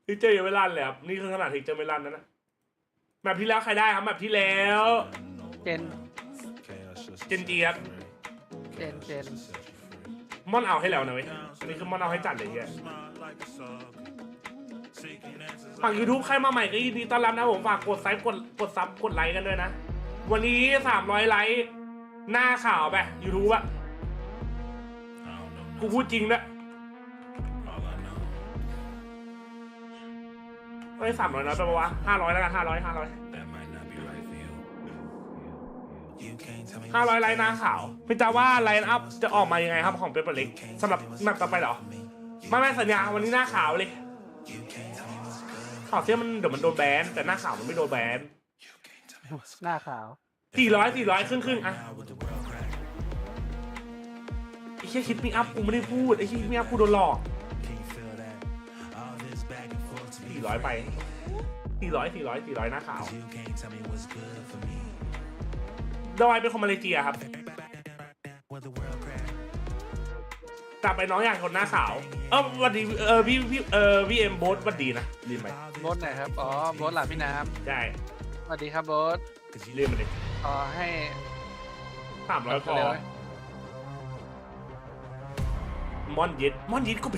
เทคเจอร์ยังไม่ลั่นเลยครับนี่คือขนาดเทคเจอร์ไม่ลั่นนะแบบที่แล้วใครได้ครับแบบที่แล้วเจนจีครับเจนม่อนเอาให้แล้วนะเว้ยอันนี้คือม่อนเอาให้จัดเลยเงี้ยฝั่ง YouTube ใครมาใหม่ก็ยินดีต้อนรับนะผมฝากกดซับกดไลค์กันด้วยนะวันนี้300ไลค์หน้าข่าวไป YouTube อะกูพูดจริงนะไม่300น้อยไปปะวะ500แล้วกัน500ไลน์หน้าขาวพี่จาว่าไลน์อัพจะออกมายังไงครับของเปเปอร์เล็กสำหรับแมตช์ต่อไปเหรอไม่สัญญาวันนี้หน้าขาวเลยขาวเสื้อมันเดี๋ยวมันโดนแบนแต่หน้าขาวมันไม่โดนแบนหน้าขาว400ครึ่งอะไอ้เหี้ยคิดมีอัพกูไม่ได้พูดไอ้เหี้ยมีอัพกูโดนหลอก400ไป400หน้าขาวดอยเป็นคนมาเลเซียครับกลับไปน้องอย่างคนหน้าขาววันดีพี่เอ็มโบ๊ทวันดีนะลืมไหมโบ๊ทไหนครับอ๋อโบ๊ทหลับพี่น้ำใช่สวัสดีครับโบ๊ทลืมมันเลยให้300พอมอนเย็ดก็ไป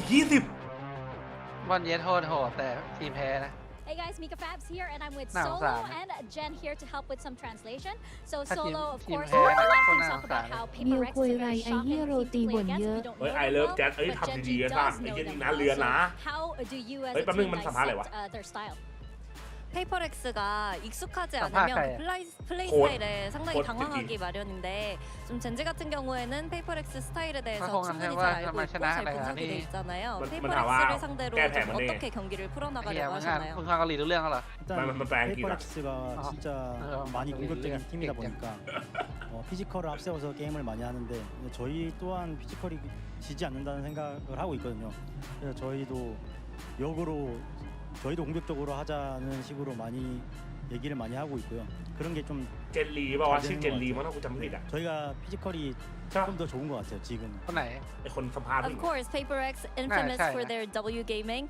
20มอนเย็ดโหดแต่ทีมแพ้นะHey guys, Mika Fabs here, and I'm with Solo and Jen here to help with some translation. So Solo, of course, a lot of things talk about how PRX is very shocking to play against. We don't know I love Jen. But Jen does know them well. So how do you as a team dissect their style? 페이퍼렉스가 익숙하지 않으면 플레이 스타일에 상당히 당황하기 마련인데 좀 젠지 같은 경우에는 페이퍼렉스 스타일에 대해서 충분히 잘 알고 있고 잘 분석이 돼 있잖아요. 페이퍼렉스를 상대로 좀 어떻게 경기를 풀어나가려고 하셨나요? 일단 페이퍼렉스가 진짜 많이 공격적인 팀이다 보니까 피지컬을 앞세워서 게임을 많이 하는데 저희 또한 피지컬이 지지 않는다는 생각을 하고 있거든요. 그래서 저희도 역으로 저희도 공격적으로 하자는 식으로 많이 얘기를 많이 하고 있고요. 그런 게 좀 젤리 봐ชื่อเจลลี่มั้งกูจำไม่ผิดอ่ะ 저희가 피지컬이 좀 더 좋은 것 같아요 지금. คนไหนไอ้คนสัมภาษณ์ Of course, PRX infamous for their W gaming,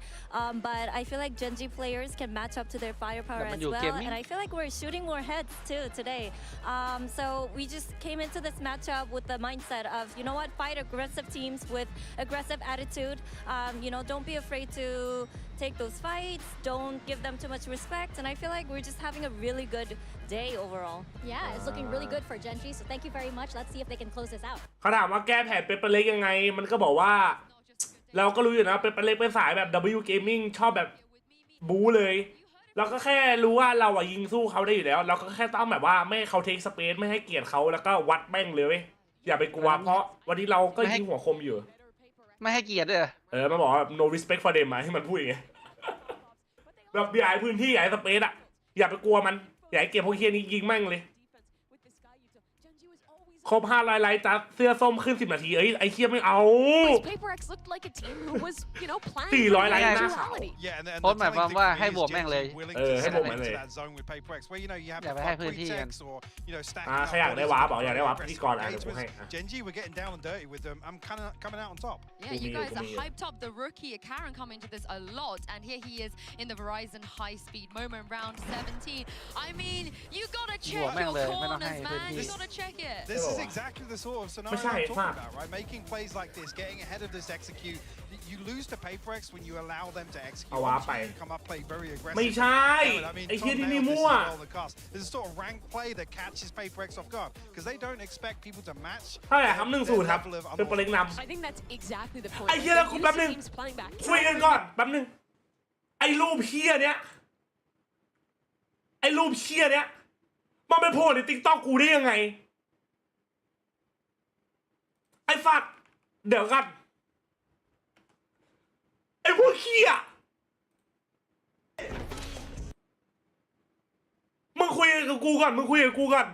but I feel like Gen G players can match up to their firepower as well, and I feel like we're shooting more heads too today. So we just came into this matchup with the mindset of, you know what, fight aggressive teams with aggressive attitude. You know, don't be afraid to take those fights. Don't give them too much respect, and I feel like we're just having a really good day overall. Yeah, it's looking really good for Gen G. So thank you very much. Let's see if they can close this out. เขาถามว่าแก้แผนเปเปอร์เล็กยังไงมันก็บอกว่าเราก็รู้อยู่นะเปเปอร์เล็กเป็นสายแบบ W Gaming ชอบแบบบู๊เลยเราก็แค่รู้ว่าเรายิงสู้เขาได้อยู่แล้วเราก็แค่ต้องแบบว่าไม่ให้เขาเทคสเปซไม่ให้เกียรติเขาแล้วก็วัดแม่งเลยอย่าไปกลัวเพราะวันนี้เราก็ยิงหัวคมอยู่ไม่ให้เกียรติเลยมันบอกว่า no respect for them ที่มันพูดอย่างเงี้ยแบบอย่าให้พื้นที่อย่าให้สเปซอย่าไปกลัวมันอย่าให้เก็บพวกเคียนี้ยิงแม่งเลยครบ500ไลค์จัดเสื้อส้มขึ้น10 นาทีไอ้เคียไม่เอา400ไลค์นะโพสต์หมายความว่าให้บวกแม่งเลยให้บวกแม่งเลยอย่าไปให้พื้นที่กันใครอยากได้วาร์ปบอกอยากได้วาร์ปที่ก่อนเดี๋ยวผมให้ Genji we're getting down and dirty with them. I'm kind of coming out on top. Yeah, you guys are hyped up the rookie Karen coming to this a lot, and here he is in the Verizon high speed moment round 17. I mean, you gotta check your corners, man. You gotta check it. This is exactly the sort of scenario I'm talking about, right? Making plays like this, getting ahead of this execute. You lose to PRX when you allow them to execute. You come up, play very aggressive. ไม่ใช่ไอ้เหี้ยที่นี่มั่ว There's a sort of rank play that catches PRX off guard because they don't expect people to match. เท่าไหร่ครับ1-0ครับเป็นโปรเล็กนำ I think that's exactly the point. ไอ้เหี้ยแล้วคุณแป๊บนึงคุยกันก่อนแป๊บนึงไอ้รูปเหี้ยเนี้ยมันไปโผล่ใน TikTok กูได้ยังไงไอ้ฟักเดี๋ยวกันไอ้พวกเหี้ยมึงคุยกับกูก่อน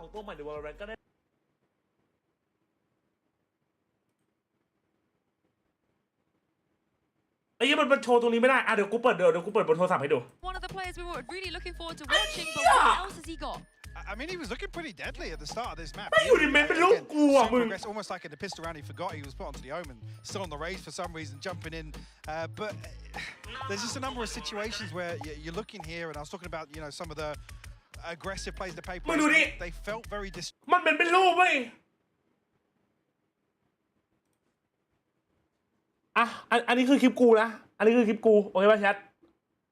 ของตัวใหม่ใน Valorant ก็ได้ไอ้ยี่มันโชว์ตรงนี้ไม่ได้เดี๋ยวกูเปิดบนโทรศัพท์ให้ดู One of the players we were really looking forward to watching, but what else has he got? I mean, he was looking pretty deadly at the start of this map. ไม่อยู่ในแมปเป็นลูกกูอ่ะมึง Almost like in the pistol round, he forgot he was put onto the Omen, still on the raise for some reason, jumping in. But there's just a number of situations where you're looking here, and I was talking about some of the aggressive plays the paper. They felt very มันเป็นรูปเว้ยอันนี้คือคลิปกูนะอันนี้คือคลิปกูโอเคป่ะแชท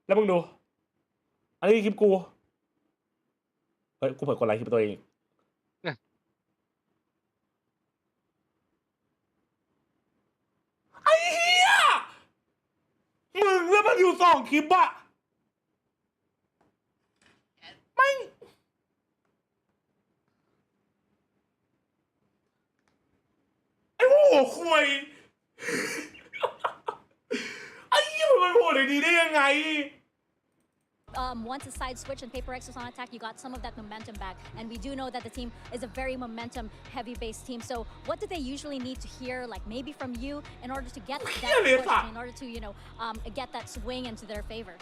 แล้วมึงดูอันนี้คือคลิปกูเฮ้ยกูเปิดกดไลค์คลิปตัวเองไอ้เหี้ยมึงแล้วมันอยู่2คลิปอะไม่ไอ้โหคุยไอ้เหี้ยมันโหดอย่างนี้ได้ยังไงOnce the side switch and PRX was on attack, you got some of that momentum back. And we do know that the team is a very momentum-heavy based team. So what do they usually need to hear, like maybe from you, in order to get that push, in order to, get that swing into their favor?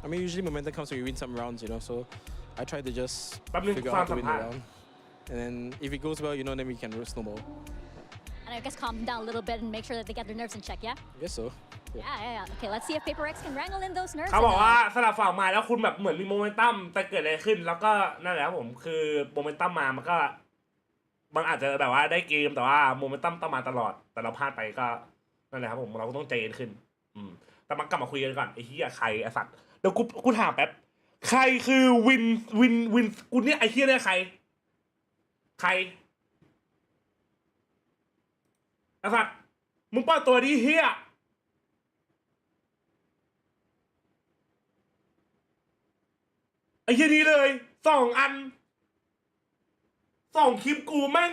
I mean, usually momentum comes when you win some rounds, so I try to just figure out to win the round. And then if it goes well, then we can snowball. And I guess calm them down a little bit and make sure that they get their nerves in check, yeah? I guess so. Yeah. Okay, let's see if PRX can wrangle in those nerves. เขาบอกว่าสลับฝั่งมาแล้วคุณแบบเหมือนมีโมเมนตัมแต่เกิดอะไรขึ้นแล้วก็นั่นแหละครับผมคือโมเมนตัมมามันก็มันอาจจะแบบว่าได้เกมแต่ว่าโมเมนตัมต้องมาตลอดแต่เราพลาดไปก็นั่นแหละครับผมเราก็ต้องใจเย็นขึ้นแต่มันกลับมาคุยกันก่อนไอ้เหี้ยใครไอ้สัตว์เดี๋ยวกูถามแป๊บใครคือวินกูเนี่ยไอ้เหี้ยเนี่ยใครไอ้สัตว์มึงเปิดตัวดิเหี้ยไอ้เหี้ยนี้เลย2 อัน2 คลิปกูแม่ง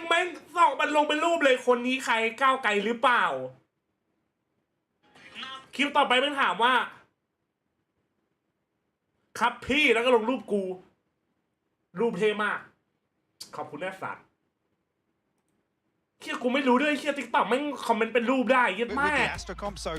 2มันลงเป็นรูปเลยคนนี้ใครก้าวไกลหรือเปล่าคลิปต่อไปแม่งถามว่าครับพี่แล้วก็ลงรูปกูรูปเท่มากขอบคุณแน่สัตว์เฮียกูไม่รู้ด้วยเฮียติ๊กต็อกแม่งคอมเมนต์เป็นรูปได้เยอะมาก so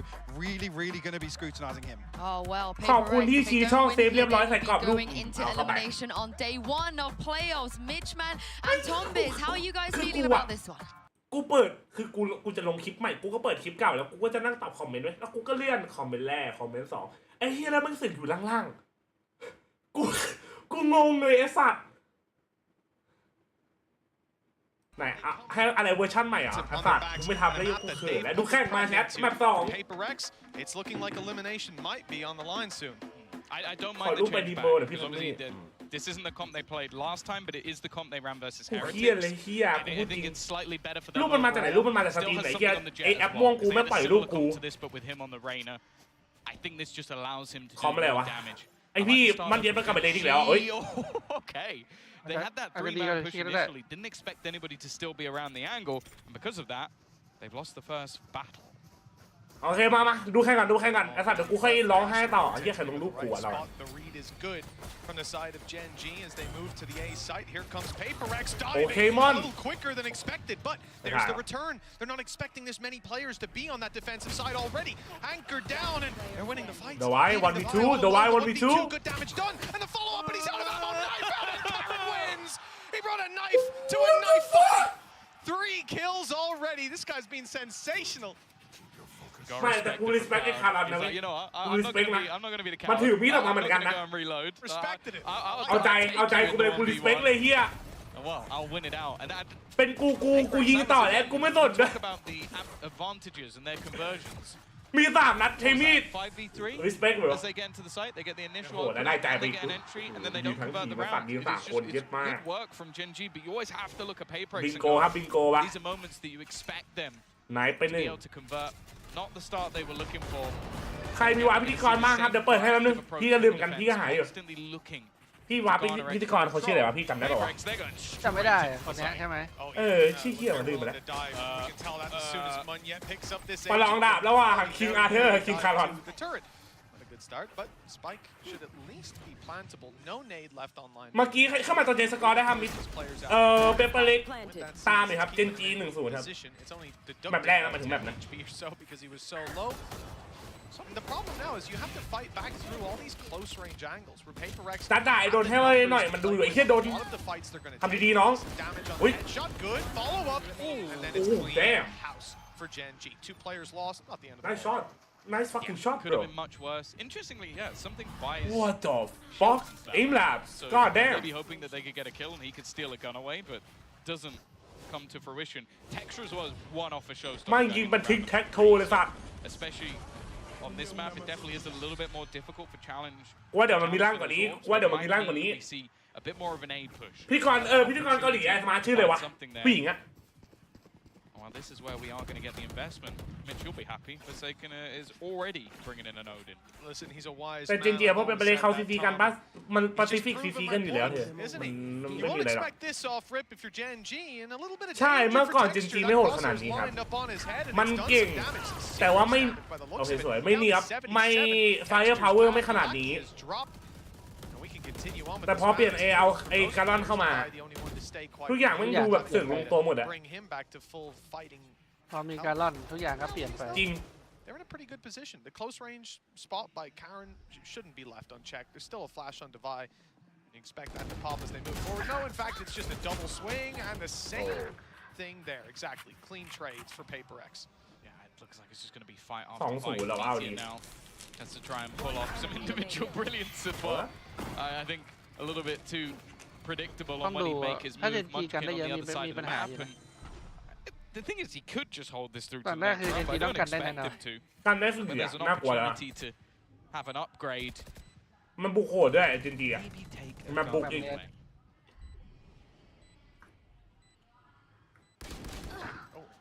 really going to be scrutinizing him. Oh well. ขอบคุณที่ชี้ช่องเซฟเรียบร้อยใส่กรอบรูป Going into elimination on day 1 of playoffs. Mitchman and Tombiz, how are you guys feeling about this one? กูเปิดคือกูจะลงคลิปใหม่กูก็เปิดคลิปเก่าแล้วกูก็จะนั่งตอบคอมเมนต์ไว้แล้วกูก็เลื่อนคอมเมนต์แรกคอมเมนต์2ไอ้เฮียแล้วมันสึกอยู่ล่างๆกูงงเลยไอ้สัตว์ไหนให้อะไรเวอร์ชั่นใหม่อ่ะไอ้สัตว์กูไม่ทำแล้วกูเขินแล้วดูแข่งมาแชทแมป2 PRX, it's looking like elimination might be on the line soon. I don't mind the change back because obviously this isn't the comp they played last time, but it is the comp they ran versus Heretics. I think it's slightly better for them. รูปมันมาจากไหนรูปมันมาจากสตรีมไหนเฮียไอแอปม่วงกูไม่ปล่อยรูปกู But with him on the Reyna, I think this just allows him to คอมอะไร do วะ more damage. ไอพี่มันเย็นมันกลับไปเลยอีกแล้วเฮ้ย Okay. They had that 3-man push initially, didn't expect anybody to still be around the angle, and because of that, they've lost the first battle. โอเคมาดูแข่งกันไอ้สัตว์เดี๋ยวกูค่อยร้องไห้ต่อเฮียใครลงรูปกูอะเรา The read is good from the side of GENG as they move to the A site. Here comes PRX โอเค diving มอน a little quicker than expected, but there's the return. They're not expecting this many players to be on that defensive side already. Anchored down and they're winning the fight. The Y 1v2, the Y 1v2. Good damage done, and the follow-up, and he's out of ammo. Knife out, and Karen wins. He brought a knife to a knife fight. 3 kills already. This guy's been sensational. ไม่แต่กู respect ไอ้คารันนะเว้ย You know what? กู respect นะ I'm not going to be the มัน coward. ถือมีดออกมาเหมือนกันนะ Respected it. เอาใจกูเลยกู respect เลยเฮีย Well, I'll win it out. And that เป็นกูยิงต่อแล้วกูไม่สนด้วย talk about the advantages and their conversions. มี3 นัดใช้มีด 5v3 respect เหรอ as they get into the site, they get the initial โอ้โหแล้วได้ใจไป they get an entry and then they don't convert the มา round. ฝั่งนี้ It's 3 คน just เยอะมาก good work from GENG, but you always have to look at PRX บิง and โก go, ครับบิงโกวะ these are moments that you expect them ไหนไป to หนึ่ be ง able to convert. Not the start they were looking for. ใครมีวาพิธีกรบ้างครับเดี๋ยวเปิดให้แป๊บนึงพี่ก็ลืมกันพี่ก็หายอยู่ Constantly looking. พี่วาพิธีกรเขาชื่ออะไรวะพี่จำได้ป่าวะ จำไม่ได้คนนี้ใช่ไหม ชื่อเหี้ยมันลืมไปแล้ว You can tell that as soon as Munyet picks up this มาลองดาบแล้วว่ะคิงอาร์เธอร์คิงคารอน the turret. A good start, but Spike should at least be plantable. No nade left online. เมื่อกี้เข้ามาตอนเจสกอร์ได้ครับมิเปเปอร์เล็กตามเลยครับเจนจี1-0ครับแบบแรกนะมาถึงแบบนั้น because he was so low. And the problem now is you have to fight back through all these close range angles. Where PRX ตัดได้โดนให้ไว้หน่อยมันดูอยู่ไอ้เหี้ยโดนทำดีๆน้องอุ้ย shot good follow up and then it's clean house for GENG. 2 players lost. Not the end of the nice shot. Nice fucking shot, could have been much worse. Interestingly, yeah, something Wise. What the fuck? Aim labs. So God damn. Maybe hoping that they could get a kill and he could steal a gun away, but doesn't come to fruition. Textures was one off a showstopper. ไม่ยิงเป็นทิกแท็กโทเลยสัตว์ Especially on this map, it definitely is a little bit more difficult for challenge. ว่าเดี๋ยวมันมีร่างกว่านี้ว่าเดี๋ยวมันมีร่างกว่านี้ We see a bit more of an aid push. พิธีกรเกาหลีไอ้สมาร์ทชื่อเลยวะผู้หญิงอะ Well, this is where we are going to get the investment. Mitch, you'll be happy. Forsaken is already bringing in an Odin. Listen, he's a wise แต่จริงๆเพราะเป็นไปเลยเขาซีกันปะมันปาซิฟิกซีกันอยู่แล้วเถอะมันไม่มีอะไรหรอกใช่เมื่อก่อนจริงๆไม่โหดขนาดนี้ครับมันเก่งแต่ว่าไม่โอเคสวยไม่เนียบไม่ไฟพาวเวอร์ไม่ขนาดนี้แต่พอเปลี่ยนเอาไอ้การ่อนเข้ามาทุกอย่างมันดูแบบเสื่อมลงตัวหมดอะพอมีการล่อนทุกอย่างก็เปลี่ยนไปจริง They're in a pretty good position. The close range spot by Karen shouldn't be left unchecked. There's still a flash on Devi. You expect that to pop as they move forward. No, in fact, it's just a double swing and the same thing there. Exactly. Clean trades for PRX. Yeah, it looks like it's just going to be fight after fight. Now has to try and pull off some individual brilliance as well. I think a little bit too predictable on when he make his move. Munchkin on the other side of the map. The thing is, he could just hold this through to the next round, but I don't expect him to. กันได้สุด But ยอด there's an น่ากลัวแล้ว opportunity to have an upgrade. มันบุกโหดด้วยจริงๆอะมันบุกอีก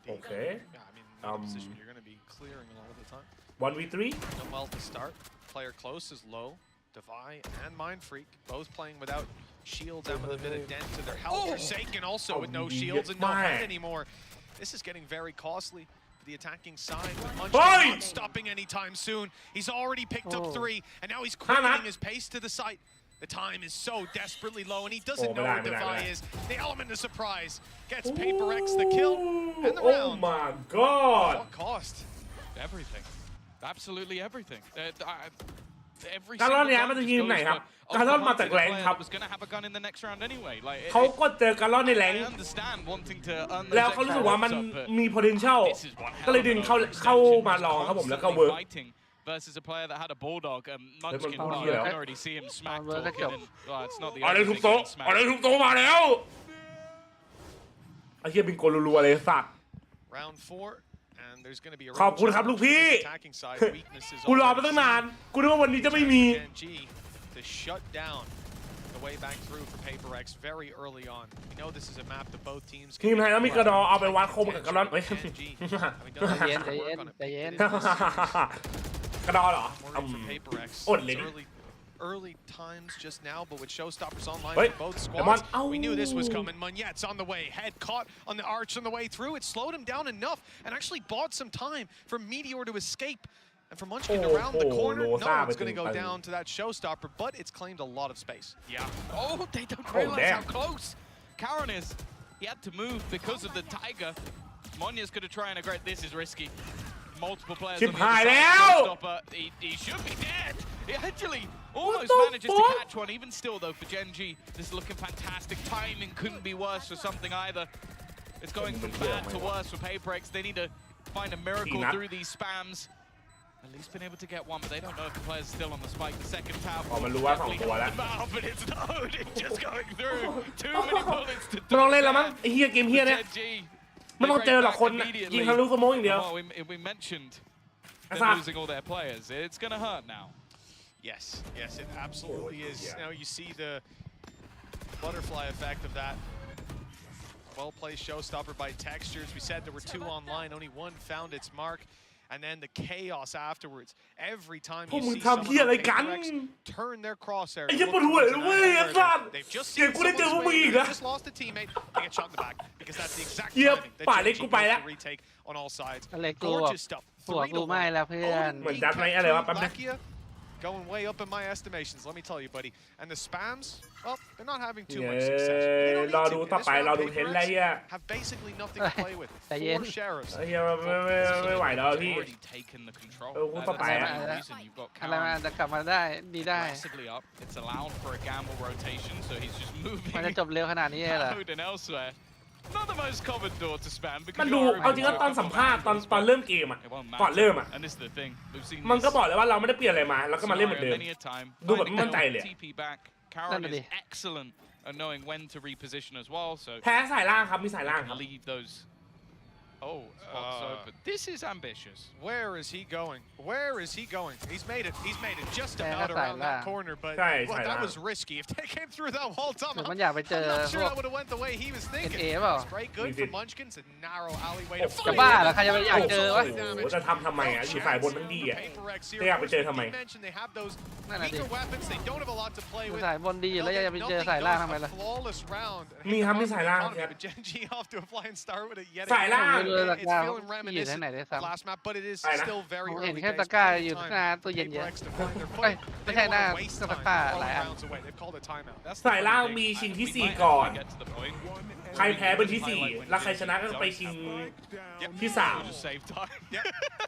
โอเค1v3 Done well to start. Player close is low. Devi and Mind Freak both playing without shields and with a bit of dent to their health. Forsaken also with no shields and no head anymore. This is getting very costly for the attacking side. With Munchkin not stopping anytime soon. He's already picked up 3, and now he's quickening his pace to the site. The time is so desperately low, and he doesn't know where Devi is. The element of surprise gets PRX the kill and the round. Oh my god! What cost? Everything. Absolutely everything. การ่อนเนี่ยมันจะทีมไหนครับการ่อนมาจากแรงครับเขาก็เจอการ่อนในแรงแล้วเขารู้สึกว่ามันมี potential ก็เลยดึงเข้ามาลองครับผมแล้วก็เวิร์ก versus a player that had a bulldog. Munchkin, you can already see him smack talking. It's not the อะไรทุกโต๊ะมาแล้วไอ้เหี้ยเป็นโกลัวๆเลยสัตว์ Round 4. ขอบคุณครับลูกพี่กูรอมาตั้งนานกูนึกว่าวันนี้จะไม่มีทีมไทยแล้วมีกระดอเอาไปวัดคมกับกระดอนเฮ้ยใจเย็น กระดอเหรออดเลย Early times just now, but with showstoppers online for both squads, we knew this was coming. Munyet's on the way. Head caught on the arch on the way through. It slowed him down enough and actually bought some time for Meteor to escape. And for Munchkin around the corner, no one's going to go down to that showstopper, but it's claimed a lot of space. Yeah. Oh, they don't realize how close Karen is. He had to move because of the Tiger. Monya's going to try and aggress. This is risky. Multiple players on the showstopper. He should be dead. He actually almost manages to catch one. Even still, though, for GENG, this is looking fantastic. Timing couldn't be worse for something either. It's going from bad to worse for PRX. They need to find a miracle through these spams. At least been able to get one, but they don't know if the player's still on the spike. The second tower but it's no, it's just going through. Too many bullets to do. มันต้องเล่นแล้วมั้งไอ้เหี้ยเกมเหี้ยเนี่ยไม่ต้องเจอหรอกคนยิงทะลุสโมกอย่างเดียว We mentioned they're losing all their players. It's gonna hurt now. Yes, it absolutely is. Now you see the butterfly effect of that. Well-placed showstopper by Textures. We said there were 2 online, only 1 found its mark. And then the chaos afterwards. Every time you see someone on PRX turn their crosshairs, they've just seen someone's way, they just lost a teammate, they get shot in the back. Because that's the exact timing that GENG goes to retake on all sides. Gorgeous stuff. หัวกูไม่แล้วเพื่อน เหมือนดัดไหมอะไรวะแป๊บนึง going way up in my estimations, let me tell you, buddy. And the spams, well, they're not having too much success. They don't need to. In this round, PRX have basically nothing to play with. 4 sheriffs. ไม่ไหวแล้วพี่ already taken the control. พูดต่อไป You've got อะไรมา Karen จะกลับมาได้ดีได้ aggressively up. It's allowed for a gamble rotation, so he's just มันจะ moving จบเร็วขนาดนี้เหรอ out and elsewhere. Not the most common door to spam มัน because ดู you're เอาจริงก็ตอนสัมภาษณ์ตอนเริ่มเกมอ่ะก่อนเริ่มอ่ะ and this is the thing. We've seen มันก็ this บอกเลยว่าเราไม่ได้เปลี่ยนอะไรมาแล้วก็มาเล่นเหมือนเดิม many a time. ดูแบบไม่มั่นใจเลย TP back. Karen is excellent at knowing when to reposition as well. So แพ้สายล่างครับมีสายล่างครับ leave those. Oh, spots open. This is ambitious. Where is he going? Where is he going? He's made it. He's made it just about around that corner, but well, that was risky. If they came through that wall, Tom, I'm not sure that would have went the way he was thinking. It's very good for Munchkins, a narrow alleyway to จะบ้าเหรอใครจะไปอยากเจอวะ จะทำไมอ่ะอยู่ฝ่ายบนทั้งดีอ่ะจะอยากไปเจอทำไม They have those weaker weapons. They don't have a lot to play with. สายบนดีอยู่แล้วจะไปเจอสายล่างทำไมล่ะ Flawless round. มีครับมีสายล่างครับ GENG off to a flying start with it yet สายล่าง It's feeling reminiscent of last map, but it is still very early เห็น days. แค่ตะกร้าอยู่หน้าตู้เย็นเยอะไม่ใช่หน้าตะกร้าหลายอัน สายล่างมีชิงที่ 4 ก่อน ใครแพ้เป็นที่ 4 แล้วใครชนะก็ไปชิงที่ 3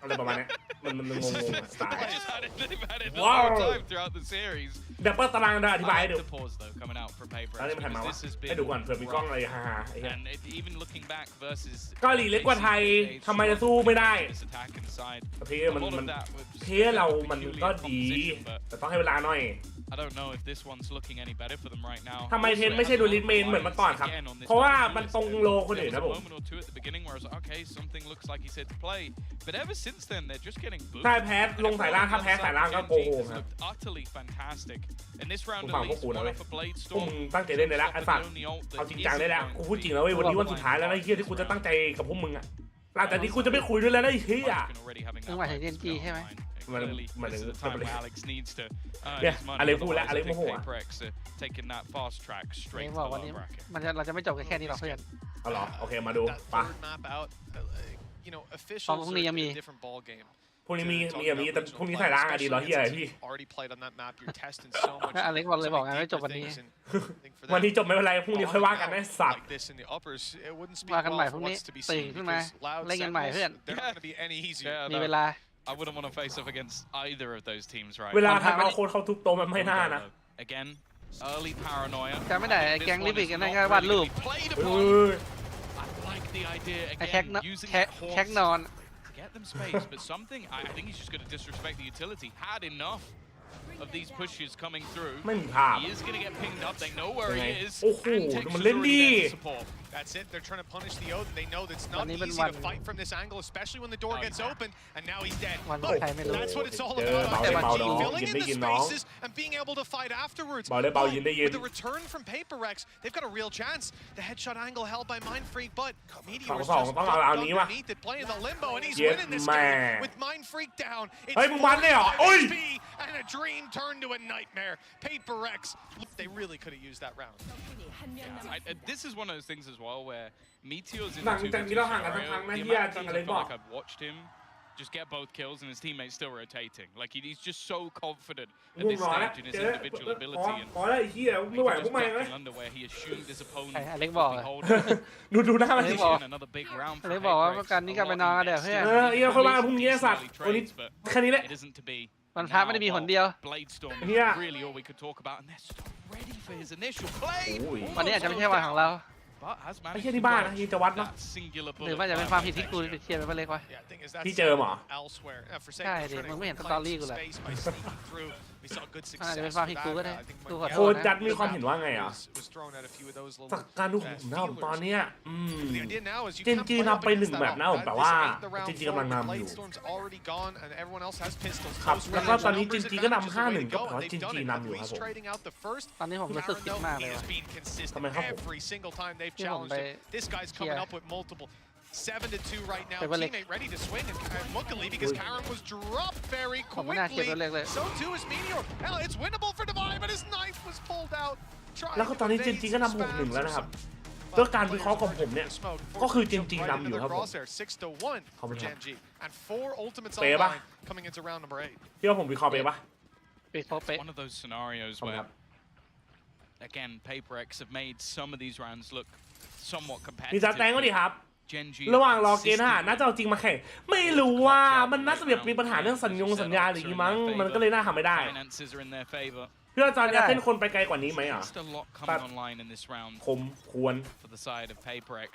อะไรประมาณนี้มันงงๆสายว้าวเดี๋ยวเปิดตารางอธิบายให้ดูแล้วนี่มันถ่ายมาวะให้ดูก่อนเผื่อมีกล้องอะไรฮ่าๆเกาหลีเล็กกว่าไทยทำไมจะสู้ไม่ได้เทมันเทเรามันก็ดีแต่ต้องให้เวลาหน่อย I don't know if this one's looking any better for them right now. ทำไมเทนไม่ใช่ดูลิทเมนเหมือนเมื่อก่อนครับเพราะว่ามันตรงโลคนอื่นนะผม Okay, something looks like he's here to play. But ever since then, they're just getting booked. ถ้าแพ้ลงสายล่างถ้าแพ้สายล่างก็โกงครับ Utterly fantastic. In this round ฟัง at พวก least, กูนะ one เว้ย off a blade พวก storm. มึงตั้งใจเล่นได้แล้วไอ้สัตว์เอาจริงจังได้แล้วกูพูดจริงแล้วเว้ยวันนี้วันสุดท้ายแล้วนะไอ้เหี้ยที่กูจะตั้งใจกับพวกมึงอะหลังจากนี้กูจะไม่คุยด้วยแล้วนะไอ้เหี้ย มึงหมายถึง GENG ใช่ไหม มันถึง Alex needs to เนี่ยอะไรพูดแล้วอะไรโมโหอะ taking that fast track ไม่ straight บ to อก the วันนี้ low bracket. เราจะไม่จบแค่นี้หรอกเพื่อน เอาเหรอโอเคมาดูปะ Officials are in a different ball game. พรุ่งนี้มีแต่พรุ่งนี้สายล่างอะดีเหรอเหี้ยพี่ Already played on that map. You're testing so much. อเล็กบอกเลยบอกไงไม่จบวันนี้ วันนี้จบไม่เป็นไรพรุ่งนี้ค่อยว่ากันนะสัตว์ ว่ากันใหม่พรุ่งนี้ตื่นขึ้นมาเล่นกันใหม่เพื่อนมีเวลา I wouldn't want to face off against either of those teams right เวลาทำเอาโค้ดเข้าทุกโตมันไม่น่านะ Again, early paranoia. จำไม่ได้แก๊งลิบิกกันนั่นก็วาดรูป I like the idea แค again ก using แคกนอน get them space, but something I think he's just going to disrespect the utility. Had enough of these pushes coming through. ไม่มีภาพ He is going to get pinged up. They know where he is. โอ้โหมันเล่นดี That's it. They're trying to punish the Oath. They know that it's not easy to fight from this angle, especially when the door gets open. And now he's dead. But that's what it's all about. Filling in the spaces and being able to fight afterwards. With the return from PRX, they've got a real chance. The headshot angle held by Mindfreak, but Meteor's just underneath it, playing the limbo, and he's winning this game with Mindfreak down. It's 4-5 and a dream turned to a nightmare. PRX, they really could have used that round. This is one of those things as well where Meteor's in หลัง the จากนี้เราห่างกันสักพักนะเฮียจริงอะไร I บ feel อก like I've watched him just get both kills and his teammates still rotating. Like he's just so confident at this stage in his individual ability and พอแล้วไอ้เฮียไม่ไหวพวกมึงนะ under where he assumed his opponent อเล็กบอก ดูหน้ามันสิ another big round อเล็กบอกว่าประกันนี้กลับไปนอนกันเดี๋ยวเพื่อน เฮียค่อยว่าพรุ่งนี้สัตว์วันนี้แค่นี้แหละ It isn't to be มันพระไม่ได้มีหนเดียว Bladestorm is really all we could talk about and they're still ready for his initial play วันนี้อาจจะไม่ใช่วันของเรา ไม่ใช่ที่บ้านนะที่จะวัดเนาะ หรือว่าจะเป็นความผิดที่กูไปเชียร์ไปเล็กวะ พี่เจอหรอ ใช่ดิมึงไม่เห็นสตอรี่กูเลยอาจจะเป็นความผิดกูก็ได้กูขอโท โค้ ษ ช นะ จัดมีความเห็นว่าไงอ่ะจากการดูของผมนะผมตอนเนี้ยGENGนำไป1แบบนะผมแต่ว่าGENGกำลังนำอยู่ครับแล้วก็ตอนนี้GENGก็นำ 5-1 ก็เพราะGENGนำอยู่ครับผม ตอนนี้ผมรู้สึกผิดมากเลยว่ะ ทำไมครับผม ที่ผมไปเชียร์ 7-2 right now. Teammate ready to swing, and luckily because Karen was dropped very quickly. So too is Meteor. Hell, it's winnable for Divine, but his knife was pulled out. แล้วก็ตอนนี้GENGก็นำ 6-1 แล้วนะครับด้วยการวิเคราะห์ของผมเนี่ยก็คือGENGนำอยู่ครับผมขอบคุณครับเป๊ะปะพี่ว่าผมวิเคราะห์เป๊ะปะ one of those scenarios where again PRX have made some of these rounds look somewhat มีจะ competitive แตงก็ดีครับ Genji ระหว่างรอเกณฑ์ทหารน่าจะเอาจริงมาแข่งไม่รู้ว่ามันน่าจะมีปัญหาเรื่องสัญญาหรืออย่างมั้งมันก็เลยน่าทำไม่ได้ finances are in their favor เพื่ออาจารย์จะเส้นคนไปไกลกว่านี้ไหมอ่ะ just a lot coming online in this round ผมควร for the side of PRX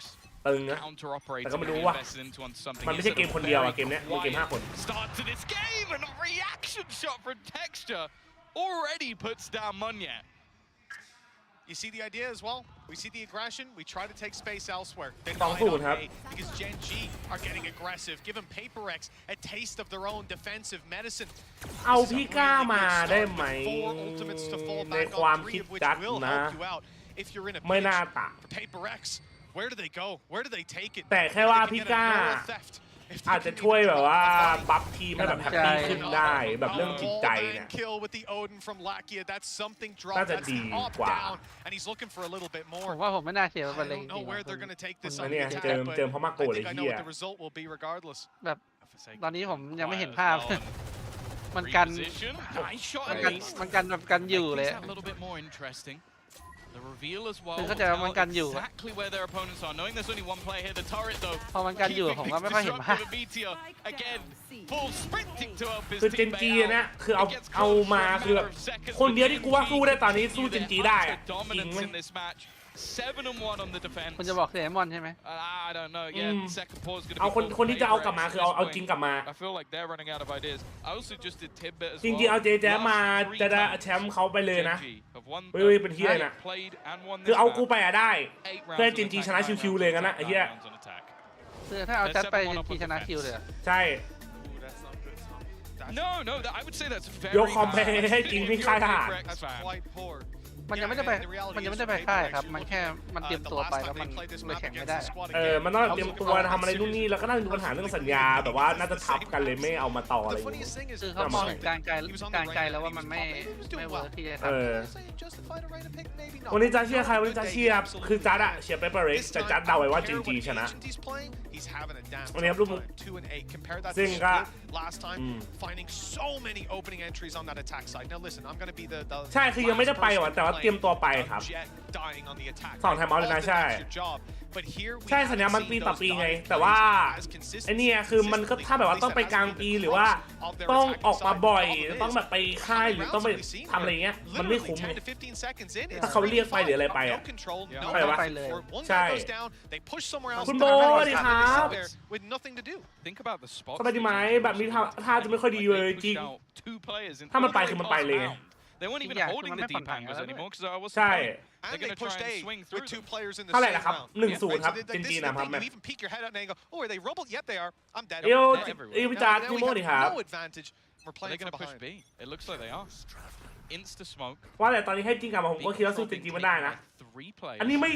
ตึงนะ counter แต่ operating ก็ไม่รู้ว่า invested into something มันไม่ใช่เกมคนเดียวอะเกมเนี้ยมีเกม5 คน start to this game and a reaction shot from Texture already puts down Munya. You see the idea as well? We see the aggression. We try to take space elsewhere. They 2-0 ครับ because GENG are getting aggressive. Give them PRX a taste of their own defensive medicine. เอาพี่ก้ามาได้ไหม Four ultimates to fall ใน back ความ on, คิด three of which จัด will นะ help you out. If you're in a ไม่น่า pinch ตะ for PRX, where do they go? Where do they take it? แต่แค่ว่าพี่ก้าอาจจะช่วยแบบว่าบัฟทีมให้แบบแฮปปี้ขึ้นได้แบบเรื่องจิตใจเนี่ยน่าจะดีกว่า ผมว่าผมไม่น่าเสียไปเลยจริงๆเนี่ยเจอเพราะมาโกเลยเฮีย แบบตอนนี้ผมยังไม่เห็นภาพ มันกันแบบกันอยู่เลย The reveal as well. คือเข้าใจว่ามันกันอยู่ Exactly where their opponents are. Knowing there's only one player here, the turret though. พอมันกันอยู่ผมก็ไม่ค่อยเห็นภาพ Again, full sprinting to help his คือเจนจีเนี่ยคือเอามาคือแบบคนเดียวที่กูว่าสู้ได้ตอนนี้สู้เจนจีได้อะจริงไหม 7-1 on the defense. คุณจะบอกเซมอนใช่ไหม I don't know. Yeah, second pause going to be เอาคนที่จะเอากลับมาคือเอาจริงกลับมา I feel like they're running out of ideas. I also just did tidbit as จ well. ริงๆเอาJJazมาจะได้แชมป์เขาไปเลยนะเฮ้ยเป็นเฮียนะคือเอากูไปอะได้เพื่อเจนจีชนะชิวๆเลยงั้นนะไอ้เฮีย คือถ้าเอาจัดไปเจนจีชนะคิวเลย ใช่ No, I would say that's very ยกคอมเพลให้จริงที่ค่ายทหาร มันยังไม่ได้ไปค่ายครับมันแค่มันเตรียมตัวไปแล้วมันเลยแข่งไม่ได้ มันต้องเตรียมตัวทำอะไรนู่นนี่แล้วก็น่าจะมีปัญหาเรื่องสัญญาแบบว่าน่าจะทับกันเลยไม่เอามาต่ออะไรอย่างเงี้ย คือเขามองถึงการไกลแล้วว่ามันไม่เวิร์กที่จะทำ วันนี้จ้าเชียร์ใครวันนี้จ้าเชียร์คือจัดอะเชียร์PRXแต่จัดเดาไว้ว่าเจนจีชนะวันนี้ครับลูกซึ่งก็ใช่คือยังไม่ได้ไปหรอกแต่ว่าเตรียมตัวไปครับ2 ไทม์เอาท์เลยนะใช่สัญญามันปีต่อปีไงแต่ว่าไอ้นี่คือมันก็ถ้าแบบว่าต้องไปกลางปีหรือว่าต้องออกมาบ่อยต้องแบบไปค่ายหรือต้องไปทำอะไรเงี้ยมันไม่คุ้มไงถ้าเขาเรียกไปหรืออะไรไปอะไปวะใช่คุณโบสวัสดีครับสบายดีไหมแบบนี้ท่าจะไม่ค่อยดีเลยจริงถ้ามันไปคือมันไปเลย They weren't even holding the deep angles anymore because I was ใช่ And they pushed A with 2 players in the เท่าไหร่ same ล่ะครับ round. 1-0 ครับเจนจีนะครับ You even peek your head out and go, oh, are they rubbled? Yep, they are. I'm dead. เอ้ยพี่จัดพี่โมดีครับ No advantage. We're Are they playing from going to push behind. B? It looks like they are. Insta smoke. ว่าแต่ตอนนี้ให้จริงกลับมาผมก็คิดว่าสู้เจนจีไม่ได้นะ อันนี้ไม่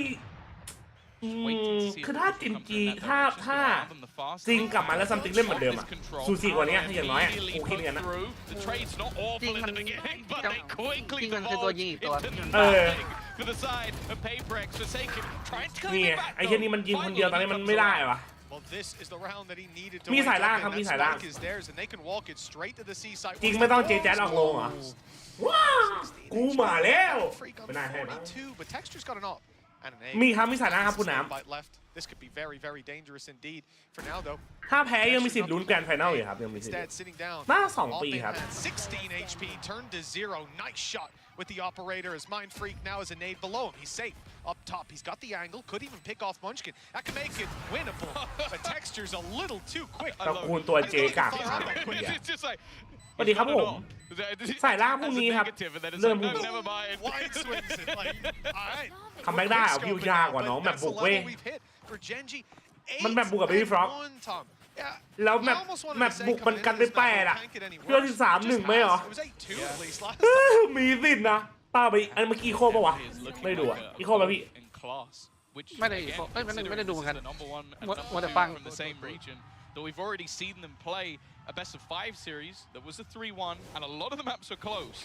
คือถ้าจริงจีถ้าจริงกลับมาแล้วซัมติงเล่นเหมือนเดิมอะสูสีกว่านี้อย่างน้อยอะกูคิดกันนะ จริงมันคือตัวยิงอีกตัว นี่ไอ้เช่นนี้มันยิงคนเดียวตอนนี้มันไม่ได้วะ มีสายล่างครับมีสายล่างจริงไม่ต้องJJazออกลงเหรอว้ากูมาแล้วไม่น่าให้นะมีครับมีสายล่างครับคุณน้ำถ้าแพ้ยังมีสิทธิ์ลุ้นแกรนด์ไฟนอลอยู่ครับยังมีสิทธิ์น่า2 ปีครับ 16 HP turned to 0. Nice shot with the operator as Mind Freak now is a nade below him. He's safe up top. He's got the angle. Could even pick off Munchkin. That can make it winnable. But Texture's a little too quick. กับคูณตัวเจกากครับสวัสดีครับผมสายล่างพวกนี้ครับเริ่มทำแบ็กได้เอาพิวยากกว่าน้องแบบบุกเว้ยมันแบบบุกกับBaby Frog แล้วแบบบุกมันกันไป8อะเพื่อที่3-1ไหมเหรอมีสิทธิ์นะป้าไปอันเมื่อกี้อีโคป่ะวะไม่ดูอ่ะอีโคป่ะพี่ไม่ได้อีโคไม่ได้ดูเหมือนกันมัวแต่ฟังThough we've already seen them play a best of 5 series that was a 3-1 and a lot of the maps are close.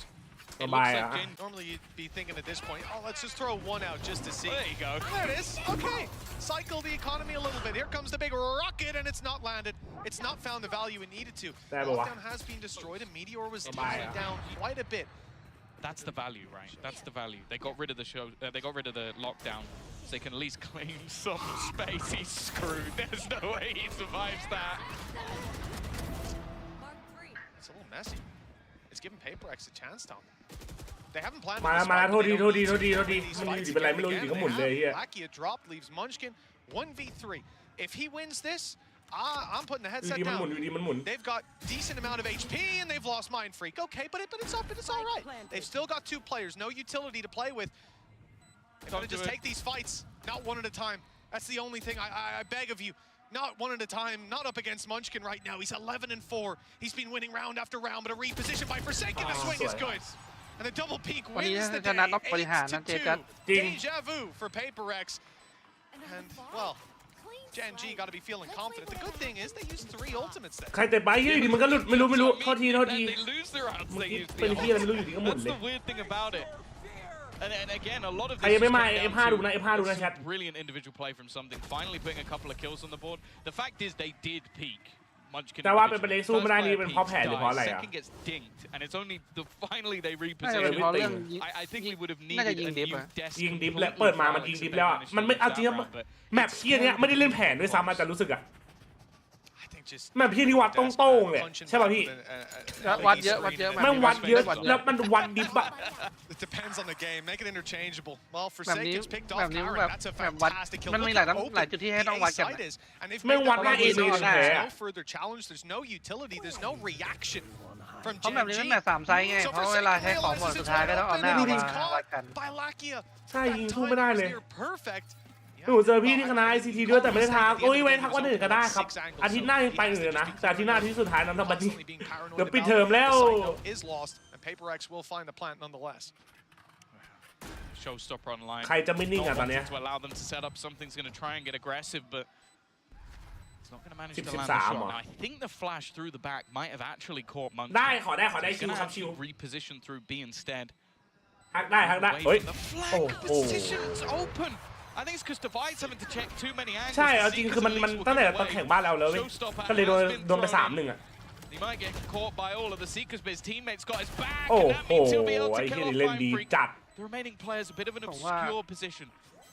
It looks like normally you'd be thinking at this point, oh, let's just throw one out just to see. There you go. There it is. Okay. Cycle the economy a little bit. Here comes the big rocket, and it's not landed. It's not found the value it needed to. Lockdown has been destroyed, and Meteor was down quite a bit. That's the value, right? That's the value. They got rid of the show. They got rid of the lockdown, so they can at least claim some space. He's screwed. There's no way he survives that. It's a little messy. It's giving PRX a chance, Tom. They haven't planned. มาโทษทีมันอยู่ดีเป็นไรไม่รู้อยู่ดีก็หมุนเลยเฮีย Lakia drop leaves Munchkin 1v3. If he wins this, I'm putting the headset down. They've got decent amount of HP and they've lost Mind Freak. Okay, but it's all right. They've still got two players, no utility to play with. They're gonna just take these fights, not one at a time. That's the only thing I beg of you. Not one at a time, not up against Munchkin right now. He's 11-4. He's been winning round after round, but a reposition by Forsaken. The swing is good. And the double peak wins the day. 8-2. Deja vu for PRX. And, well, GENG got to be feeling confident. The good thing is they used 3 ultimates there. ใครแต่ไปเฮ้ยดิมันก็หลุดไม่รู้โทษที They lose their rounds. They use เป็นที่อะไรไม่รู้อยู่ดีก็หมุน That's เลย the weird thing about it. And again, a lot of ใครยังไม่มา F5 ดูนะ F5 ดูนะแชท brilliant individual play from something. Finally putting a couple of kills on the board. The fact is they did peak. แต่ว่าเป็นประเด็นสู้ไม่ได้นี่เป็นเพราะแผนหรือเพราะอะไรอ่ะ Second gets dinked, and it's only finally they reposition. I think we would have needed a new desk. ยิงดิฟและเปิดมามันยิงดิฟแล้วอ่ะมันไม่เอาจริงแมปเที่ยนี้ไม่ได้เล่นแผนด้วยซ้ำอาจจะรู้สึกอ่ะแมปที่วัดโต้งๆเลยใช่ป่ะพี่ วัดเยอะไม่วัดเยอะแล้วมันวัดดิฟอะ It depends on the game. Make it interchangeable. Well, Forsaken's picked off แบบนี้ Karen. แบบ That's a แบบวัด fantastic kill. มันมีหลายจุดที่ให้ต้องวัดกัน And they've ไม่ made วัด that ว่า right. เอเมนแพ้ There's no further challenge. There's no utility. There's no reaction from เพราะแบบนี้มัน GENG. แมตช์3 ไซส์ไง เพราะเวลาใช้ของหมดสุดท้ายก็ต้องเอาหน้ามาวัดกัน By Lakia. ใช่ยิงสู้ไม่ได้เลย Perfect. หนูเจอพี่ที่คณะ ICT ด้วยแต่ไม่ได้ทักโอ้ยไว้ทักวันอื่นก็ได้ครับอาทิตย์หน้ายังไปอื่นนะแต่อาทิตย์หน้าที่สุดท้ายนั้นทำบัตรเดี๋ยวปิดเทอมแล้ว Is lost, and PRX will find the plant nonetheless. Showstopper online. ใครจะไม่นิ่งอ่ะตอนเนี้ย To allow them to set up something's going to try and get aggressive, but it's not going to manage to land the shot. Now, I think the flash through the back might have actually caught Munchkin. ได้ขอได้ชิวครับชิว Reposition through B instead. ฮักได้เฮ้ย โอ้โห Positions open. I think it's because Divide's having to check too many angles. ใช่เอาจริงคือมันตั้งแต่ตอนแข่งบ้านเราแล้วก็เลยโดนไป3-1อ่ะ He might get caught by all of the Seekers, but his teammates got his back, โอ้ and that โห means he'll be able ไอ้ to ที่ kill เล่น off ดี Mind Freak. จัด The remaining players a bit of an obscure position.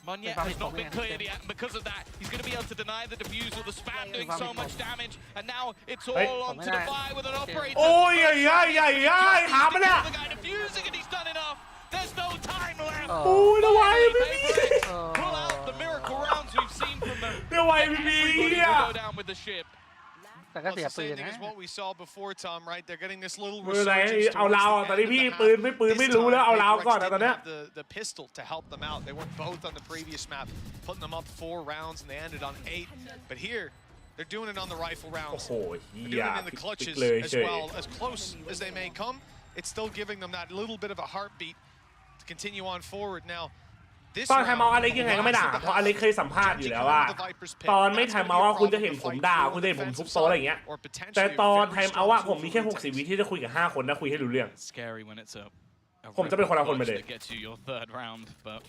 Munyet has not been cleared yet, and because of that, he's going to be able to deny the defuse or the spam doing so much damage, and now it's all on to Divide with an operator. โอ้ยหามันอ่ะ The guy defusing, and he's done enough. There's no time left. โอ้ยระวังไม่มี Pull out the miracle rounds we've seen from them. ระวังไม่มี Everybody will go down with the ship. แต่ก็เสียปืนนะ Is what we saw before, Tom. Right? They're getting this little มืออะไร resurgence เอาเราตอนนี้พี่ปืนไม่รู้แล้วเอาเราก่อนนะตอนเนี้ย the pistol to help them out. They weren't both on the previous map, putting them up 4 rounds, and they ended on 8. But here, they're doing it on the rifle โอ้ rounds. โห They're doing it in the clutches เลย as well. As close as they may come, it's still giving them that little bit of a heartbeat to continue on forward. Now, ตอนไทม์เอาอะไรยังไงก็ไม่ด่าเพราะอะไรเคยสัมภาษณ์อยู่แล้วว่าตอนไม่ไทม์เอาว่าคุณจะเห็นผมด่าคุณจะเห็นผมทุบโต๊ะอะไรอย่างเงี้ยแต่ตอนไทม์เอาว่าผมมีแค่60 วิที่จะคุยกับ5 คนนะคุยให้รู้เรื่อง Scary when it's a ผมจะเป็นคนละคนไปเลย get to your third round, but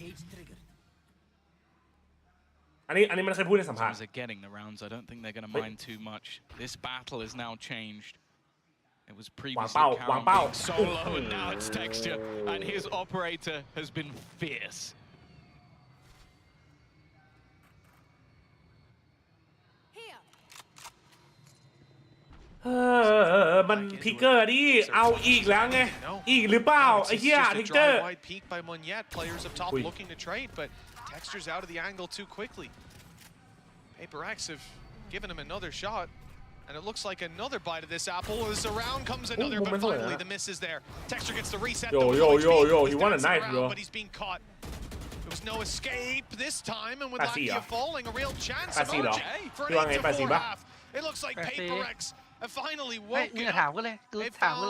อันนี้มันเคยพูดในสัมภาษณ์ as they're getting the rounds, I don't think they're going to mind too much. This battle is now changed. It was previously Karen being solo, and now it's Texture, and his operator has been fierce. มันพิกเกอร์ดิเอาอีกแล้วไงอีกหรือเปล่าไอ้เหี้ยพิกเกอร์ peek by Munyet. Players up top looking to trade, but Texture's out of the angle too quickly. PRX have given him another shot, and it looks like another bite of this apple. As around comes another, but finally the miss is there. Texture gets the reset. Yo, he won a knife, bro. But he's being caught. There was no escape this time, and with Lakia falling, a real chance emerging for an 8-4 half. It looks like PRX have finally woken up. They found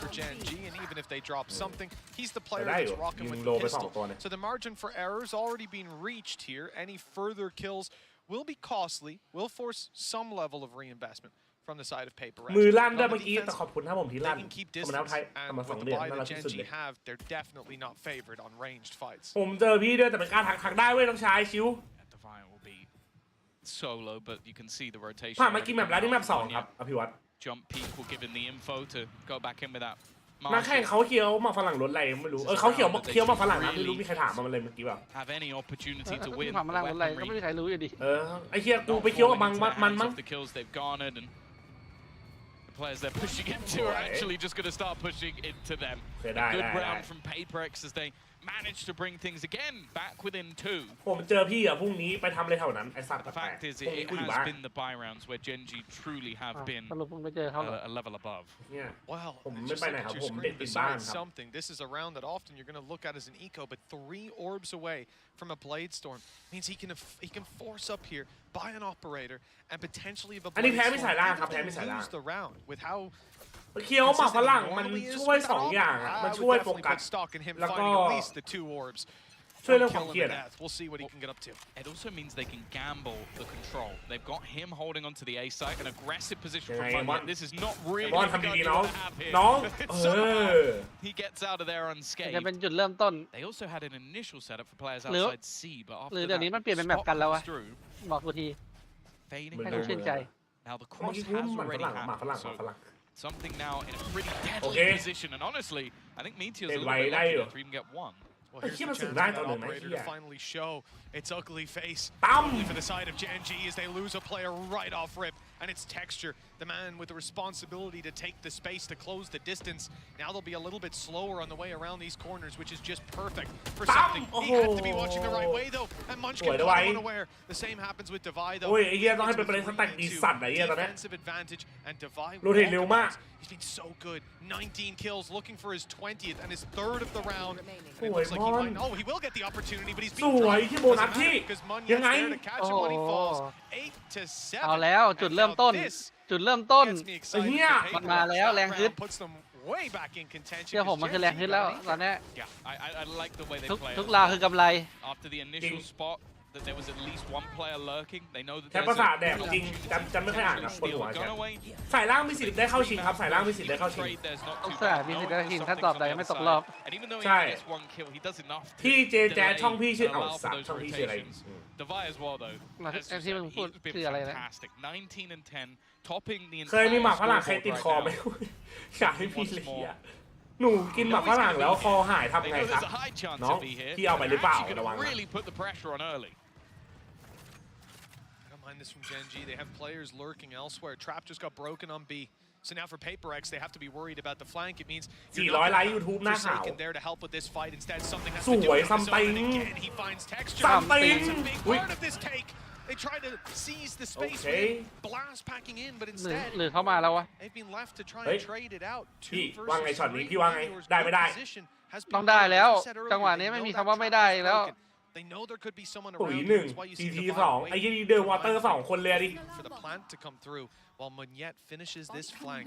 for GENG, and even if they drop something, he's the player that's rocking with the pistol. So the margin for error's already been reached here. Any further kills will be costly, will force some level of reinvestment. from the side of PRX. มือลั่นด้วยเมื่อกี้แต่ขอบคุณถ้าผมที่ลั่น They can keep ทำมาแล้ว distance, ไทย and ทำมา with 2 the เดือน buy น่ารัก that ที่สุดเลย GENG have, they're definitely not favored on ranged fights. ผมเจอพี่ด้วยแต่เป็นการทักได้เว้ยต้องใช้ชิว Divine will be solo, but you can see the rotation. ผ่านมากี่แมปแล้วนี่แมป2ครับอภิวัต Jump peak will give him the info to go back in with that. นักแข่งเขาเคี้ยวมาฝรั่งรถอะไรไม่รู้เขาเคี้ยวมาฝรั่งนะไม่รู้มีใครถามมาเลยเมื่อกี้แบบ Have any opportunity to win? ผ่านมาล่างรถอะไรก็ไม่มีใครรู้อยู่ดีไอ้เคี้ยกูไปเคี้ยวกับมันมั้ง The kills they've garnered and the players they're pushing into are actually just going to start pushing into them. A good round from PRX as they managed to bring things again back within 2. ผมเจอพี่พรุ่งนี้ไปทำอะไรแถวนั้นไอ้สัตว์ The fact is, it has been the buy rounds where GENG truly have been a level above. Well, something. This is a round that often you're going to look at as an eco, but 3 orbs away from a blade storm means he can force up here, buy an operator, and potentially have a blade storm lose the round with how. เคี้ยวหมากฝรั่งมันช่วย2 อย่างมันช่วยโฟกัสแล้วก็ช่วยเรื่องความเครียด We'll see what he can get up to. It also means they can gamble the control. They've got him holding onto the A site, an aggressive position from front. This is not really going to have here. He gets out of there unscathed. จะเป็นจุดเริ่มต้น They also had an initial setup for players outside C, but หรือ after เดี๋ยวนี้มันเปลี่ยนเป็นแมปกันแล้ววะบอกกูทีให้กูชื่นใจ Now the cross has already happened, so something now in a pretty deadly position, and honestly, I think Meteor's a little bit lucky to even get 1. Well, here's the chance for that operator to finally show its ugly face. Only for the side of GENG as they lose a player right off rip, and it's Texture, the man with the responsibility to take the space to close the distance. Now they'll be a little bit slower on the way around these corners, which is just perfect for something. He had to be watching the right way though, and Munchkin caught unaware. The same happens with Divide though. Defensive advantage, and Divide. He's been so good. 19 kills, looking for his 20th and his 3rd of the round. And it looks like he might. Oh, he will get the opportunity, but he's being dropped because Munion's there to catch him when he falls. 8-7. เอาแล้วจุดเริ่มต้นมันมาแล้วแรงขึ้นเชื่อผมมันคือแรงขึ้นแล้วตอนนี้ทุกราวคือกำไร that there was at least 1 player lurking. They know that แค่ภาษาแดดจริงจำไม่ค่อยอ่านครับปวดหัวแค่สายล่างมีสิทธิ์ได้เข้าชิงครับสายล่างมีสิทธิ์ได้เข้าชิงสายมีสิทธิ์ได้ชิงถ้าตอบได้ไม่ตกรอบใช่ที่JJazช่องพี่ชื่อสักช่องพี่ชื่ออะไร ที่มึงพูดคืออะไรนะเคยมีหมากฝรั่งใครติดคอไหมอยากให้พี่เลยหนูกินหมากฝรั่งแล้วคอหายทำไงครับน้องพี่เอาไปหรือเปล่าระวัง This from GENG. They have players lurking elsewhere. Trap just got broken on B. So now for PRX, they have to be worried about the flank. It means you're not Forsaken there to help with this fight. Instead, something has to do with himself. And again, he finds Texture. It's a big part of this take. They tried to seize the space with blast packing in, but instead they've been left to try and trade it out. พี่ว่าไงช็อตนี้พี่ว่าไงได้ไม่ได้ ต้องได้แล้วจังหวะนี้ไม่มีคำว่าไม่ได้แล้ว They know there could be someone ปุ๋ย around. 1 CT 2ไอ้ยี่เดินวอเตอร์2คนเลยดิ For the plant to come through while Munyet finishes this flank.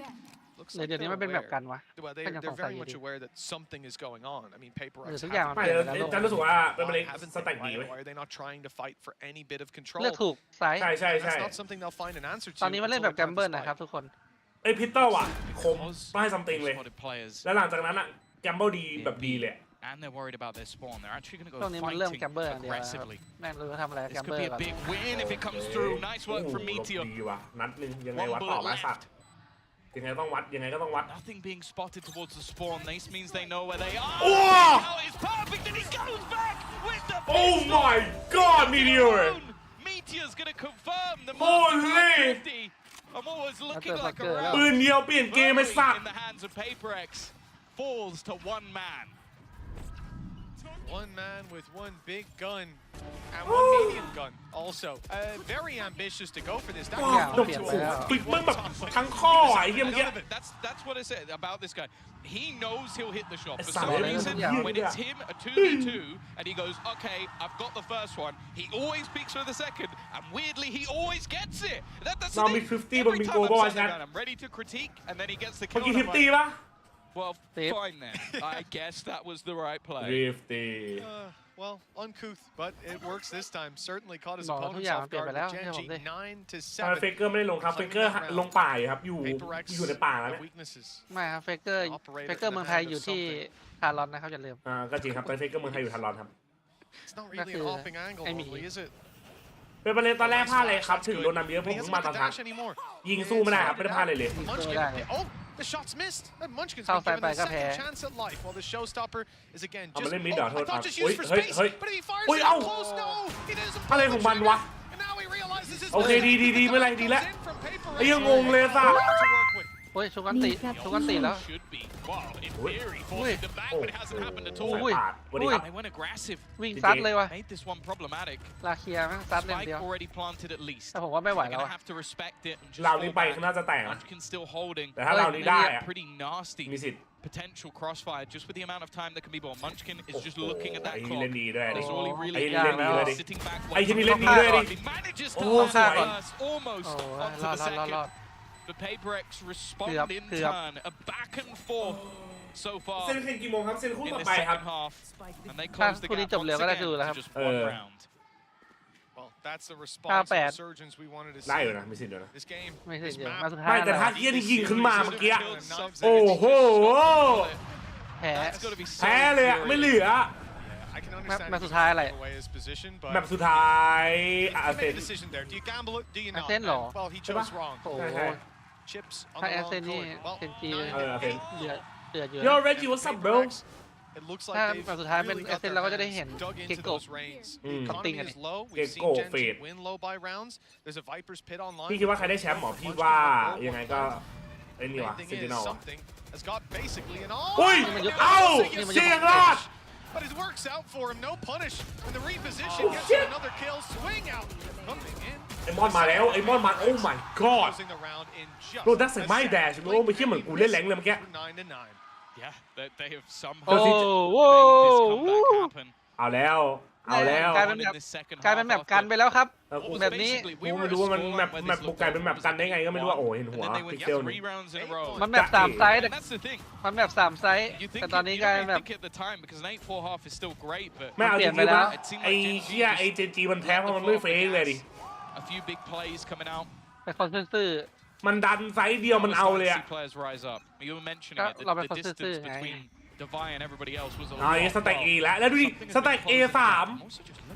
Looks เดี๋ยวนี้มันเป็นแบบกันวะ They're very much aware that something is going on. I mean, PRX ทุกอย่างมัน ไม่ เปลี่ยนแล้ว จะรู้สึกว่าเป็นอะไรสแต็กดี Why are they not trying to fight for any bit of control? เลือกถูกสาย ใช่ That's not something they'll find an answer to. ตอนนี้มันเล่นแบบแกมเบิลนะครับทุกคน ไอ้พิตเตอร์ว่ะคมต้องให้ซัมติงเลยแล้วหลังจากนั้นอะแกมเบิลดีแบบดีเลย And they're worried about their spawn. They're actually going to go ตรงนี้มันเริ่มแกมเบิล aggressively. แม่งรู้ทำอะไรแก This มเบิ could ล be a big win if it comes through. Nice work from Meteor. ดีว่ะนัดนึงยังไงวัดต่อมาสัตว์ยังไงต้องวัดยังไงก็ต้องวัด Nothing being spotted towards the spawn. This means they know where they are. Oh! It's perfect, and he goes back with the. Oh my God, Meteor! Meteor's going to confirm the Holy! And what was looking like a ปืนเดียวเปลี่ยนเกมไปสัตว์ in the hands of PRX falls to 1 man. 1 man with 1 big gun and 1 medium gun also. Very ambitious to go for this. That That's what I said about this guy. He knows he'll hit the shot. For some reason, when it's him, a 2v2, and he goes, okay, I've got the first one, he always peeks for the second, and weirdly, he always gets it. That's the thing. Every time I'm sitting down, I'm ready to critique, and then he gets the kill. Well, fine then. I guess that was the right play. 50 Well, uncouth, but it works this time. Certainly caught his opponents off guard. Genji 9-7. เฟกเกอร์ไม่ได้ลงครับเฟกเกอร์ลงป่าครับอยู่ในป่าแล้วเนี่ยไม่ครับเฟกเกอร์เมืองไทยอยู่ที่ทารอนนะครับอย่าลืมก็จริงครับเฟกเกอร์เมืองไทยอยู่ทารอนครับ It's not really an hopping angle, is it? เป็นประเด็นตอนแรกพลาดเลยครับถึงโดนนำเยอะผมมาตอนทักยิงสู้ไม่ได้ครับไม่ได้พลาดเลย The shot's missed, and Munchkin's been given a second chance at life, while the showstopper is again just. I thought just used for space, but if he fires it close, no, he doesn't. อะไรของมันวะ And now he realizes his. โอเคดีไม่ไรดีแล้วไอ้ยังงงเลยสัส โอ้ยชุกันตีแล้ว วิ่งซัดเลยวะลาเคียมั้งซัดเลยเดียวแต่ผมว่าไม่ไหวแล้วเรานี้ไปน่าจะแตกแต่ถ้าเรานี้ได้มีสิทธิ์ potential crossfire just with the amount of time that can be born. Munchkin is just looking at that clock. เล่นดีด้วย That's all he really does. Sitting back. ไอ้ที่นี่เล่นดีด้วยดิ He manages to pass almost onto the second. The PRX respond in turn. A back and forth so far เซนแข่งกี่โมงครับเซนคู่ in ต่อ the ไปครับ second half. And they close the gap once again to just one round. Well, that's the response of surgeons we wanted to see. ได้อยู่นะไม่สิ้นเดียวนะ This game ไม่สิ้นเดียวมาสุดท้าย ไม่แต่ถ้าเฮียนี่ยิงขึ้นมาเมื่อกี้โอ้โหแพ้เลยอะไม่เหลือมาสุดท้ายอะไรแบบสุดท้ายเซนหรอโอ้โหถ้าเซนนี่เซนจีเดือดอยู่ Yo Reggie what's up bro ถ้ามาสุดท้ายเป็นเซนเราก็จะได้เห็นเกโกะกับติงกันเกโกะเฟดพี่คิดว่าใครได้แชมป์หรอพี่ว่ายังไงก็ไอ้นี่วะเซนตินอลอุ้ยเอ้าเสียงรอดBut it works out for him. No punish. And the reposition gets another kill. Swing out. Coming in. ไอ้มอนมาแล้วไอ้มอนมา Oh my God โดนดักใส่ไม้แดชโอ้ไม่คิดเหมือนกูเล่นแรงเลยเมื่อกี้ Yeah, they have somehow โอ้ made this comeback happen. เอาแล้วกลายเป็นแบบกันไปแล้วครับแบบนี้กูไม่รู้ว่ามันแบบบุกไก่เป็นแบบกันได้ไงก็ไม่รู้ว่าโอ้เห็นหัวพิกเซลมันแบบ3ไซส์มันแบบ3ไซส์แต่ตอนนี้กลายเป็นแบบไม่เอาจริงๆนะไอ้เหี้ยไอ้เจนจีมันแพ้เพราะมันไม่เฟกเลยดิไปคอนเซนซื่อมันดันไซส์เดียวมันเอาเลยอะเราไปคอนเซนซื่อไงสแต็ก A แล้วดูดิสแต็ก A3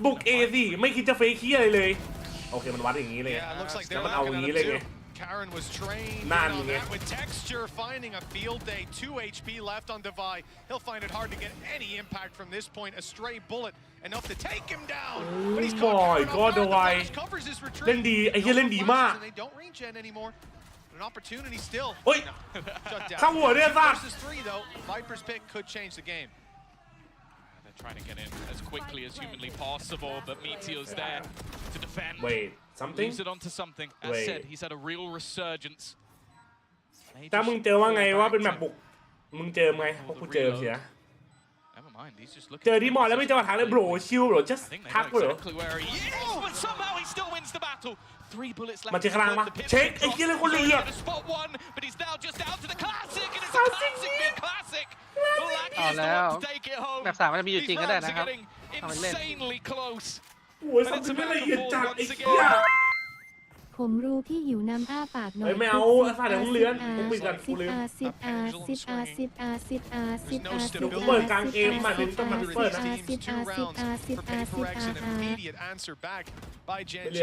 บุก A4 ไม่คิดจะเฟคขี้อะไรเลยโอเคมันวัดอย่างนี้เลยแล้วมันเอาอย่างนี้เลยไง Karen was trained on that with texture finding a field day 2 HP left on Devi he'll find it hard to get any impact from this point a stray bullet enough to take him down but he's caught Devi เล่นดีไอ้เหี้ยเล่นดีมาก they don't regen anymore an opportunity still โอ้ยเข้าหัวเนี่ยซ่า 3 though Viper's pick could change the game trying to get in as quickly as humanly possible, but Meteor's there to defend. Wait, something? Use it onto something. As said, he's had a real resurgence. ถ้ามึงเจอว่าไงว่าเป็นแบบบุกมึงเจอไงพวกกูเจอเสียเจอที่มอแล้วไม่เจอทางเลยโบรชิลโบร just ทักโบรมันจะคลางมาเช็คไอ้เหี้ยเลยคนเหลือเอาแล้วแบบ3มันจะมีอยู่จริงก็ได้นะครับทำมันเล่นโอ้ยสัตว์ไม่ละเอียดจัดไอ้เหี้ยผมรู้พี่หิวน้ำอ้าปากหน่อยไม่เอาอาเดี๋ยวมึงเลื้อนมึงปิดกันกูลืมเปิดกลางเกมมาถึงต้องมาเปิดนะ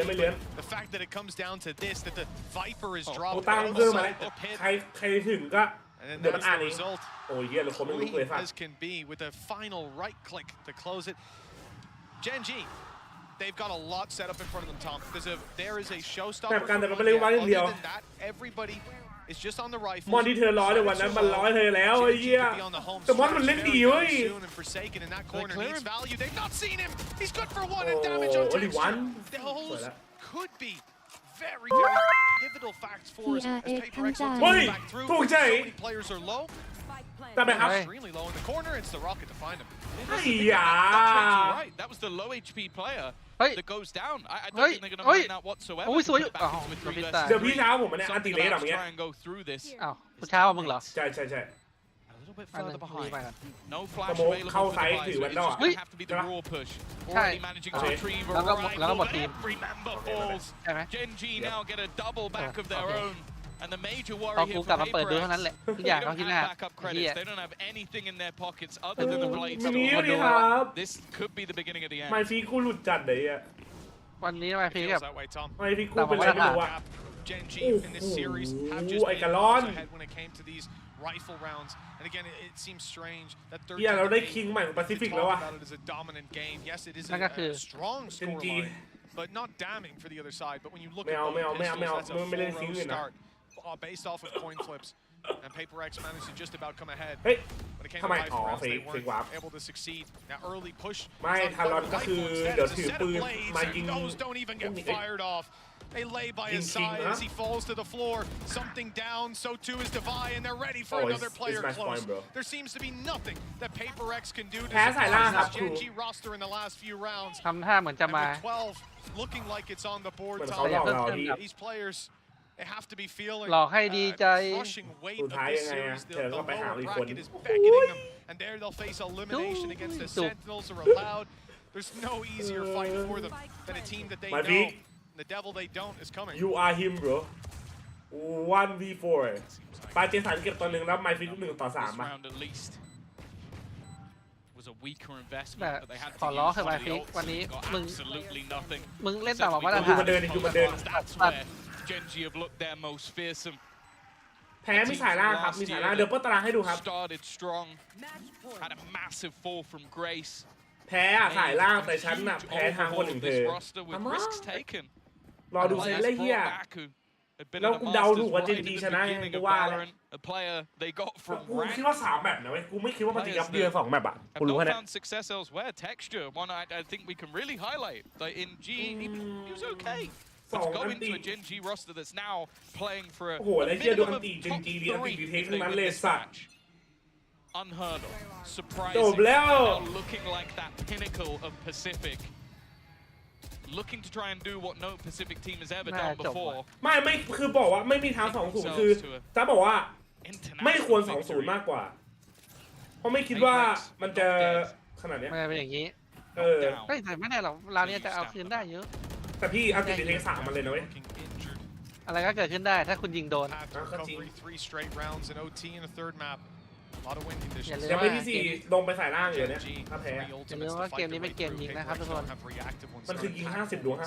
ไม่เลื้อน The fact that it comes down to this that the Viper is กู dropped ตั้งเพิ่มมาแล้วใครถึงก็เดี๋ยวมันอ่านเองโอ้ยเหี้ยเลยคนไม่รู้เลยสัตว์ as can be with a final right click to close it Genji they've got a lot set up in front of them Tom there is a showstopper แบบกันแต่มันไม่เล่นวันเดียว everybody is just on the rifle มอนที่เธอร้อยในวันนั้นมันร้อยเธอแล้วไอ้เหี้ยแต่มอนมันเล่นดีเว้ย they've not seen him he's good for 1 and damage on those could be very pivotal facts for us as PRX looks back through so many players are low แต่ไปครับ extremely low in the corner it's the rocket to find him ไอ้ยา That was the low HP player that goes down I don't think they're going to win that whatsoever โอ้ยสวยเดี๋ยวพี่เช้าผมเนี่ยอันติเลสแบบนี้อ้าวคุณเช้ามึงเหรอใช่ little bit further behind. No ส flash โมก available เข้า for ไซ the ด์ถือ Visor. แวน It's ดอ just ร์ going to have to be the raw push. Already managing to retrieve a rifle, but every member falls. GENG now get a double back of their own. And the major worry here for PRX, they don't have backup credits. They don't have anything in their pockets other than the blades. This could be the beginning of the end. ไมฟีกูหลุดจัดเลยอ่ะ วันนี้ไมฟีกับ ไมฟีกูเป็นไรไม่รู้อ่ะ GENG in this series have just been ahead when it came to these rifle rounds. And again, it seems strange that เราได้คิงใหม่ของแปซิฟิกแล้วอ่ะ it is a dominant game. Yes, it is a strong scoreline, but not damning for the other side. But when you look at both pistols, that's a full row start based off of coin flips. And PRX managed to just about come ahead. When it came to rifle rounds, they weren't able to succeed. Now early push. ไม่ทารอนก็คือเดี๋ยวถือปืนมายิง Those don't even get fired off. They lay by his side as he falls to the floor. Something down, so too is Devi, and they're ready for another player close. There seems to be nothing that PRX can do to surprise this GENG roster in the last few rounds. ทำท่าเหมือนจะมา 12 looking like it's on the board. These players, they have to be feeling หลอกให้ดีใจ crushing weight of this series. The lower bracket is beckoning them, and there they'll face elimination against the Sentinels are allowed. There's no easier fight for them than a team that they know. The devil they don't is coming. You are him, bro. 1v4 ปาเจสันเก็บตัวหนึ่งแล้วไมฟี1ต่อ3อ่ะ ขอล้อเถอะไมฟีวันนี้มึงเล่นต่ำกว่ามาตรฐาน มาเดินGENG have looked their most fearsome. แพ้มีสายล่างครับมีสายล่างเดี๋ยวเปิดตารางให้ดูครับ Started strong, had a massive fall from Grace. แพ้สายล่างแต่ฉันน่ะแพ้ทางคนหนึ่งเธอรอดูเซนเล่เฮียแล้วกูเดาถูกว่าGENGชนะกูว่าแล้วกูคิดว่า3แมตช์นะเว้ยกูไม่คิดว่ามันจะยับเยือน2แมตช์อ่ะกูรู้แค่นี้ success elsewhere. Texture, one I think we can really highlight. Like in G, he was okay. But to go into a GENG roster that's now playing for a minimum of top 3 match. Unheard of, surprising, now looking like that pinnacle of Pacific. Looking to try and do what no Pacific team has ever done before. ไม่คือบอกว่าไม่มีทาง2-0คือจะบอกว่าไม่ควร2-0มากกว่าเพราะไม่คิดว่ามันจะขนาดนี้มันเป็นอย่างนี้แต่ไม่แน่หรอกเราเนี่ยจะเอาคืนได้เยอะแต่พี่เอาติดเทค3มันเลยนะเว้ยอะไรก็เกิดขึ้นได้ถ้าคุณยิงโดนยังไม่ที่4ลงไปสายล่างอยู่เนี่ยถ้าแพ้อย่าลืมว่าเกมนี้ไม่เกมยิงนะครับทุกคนมันคือยิง50 ดวง 50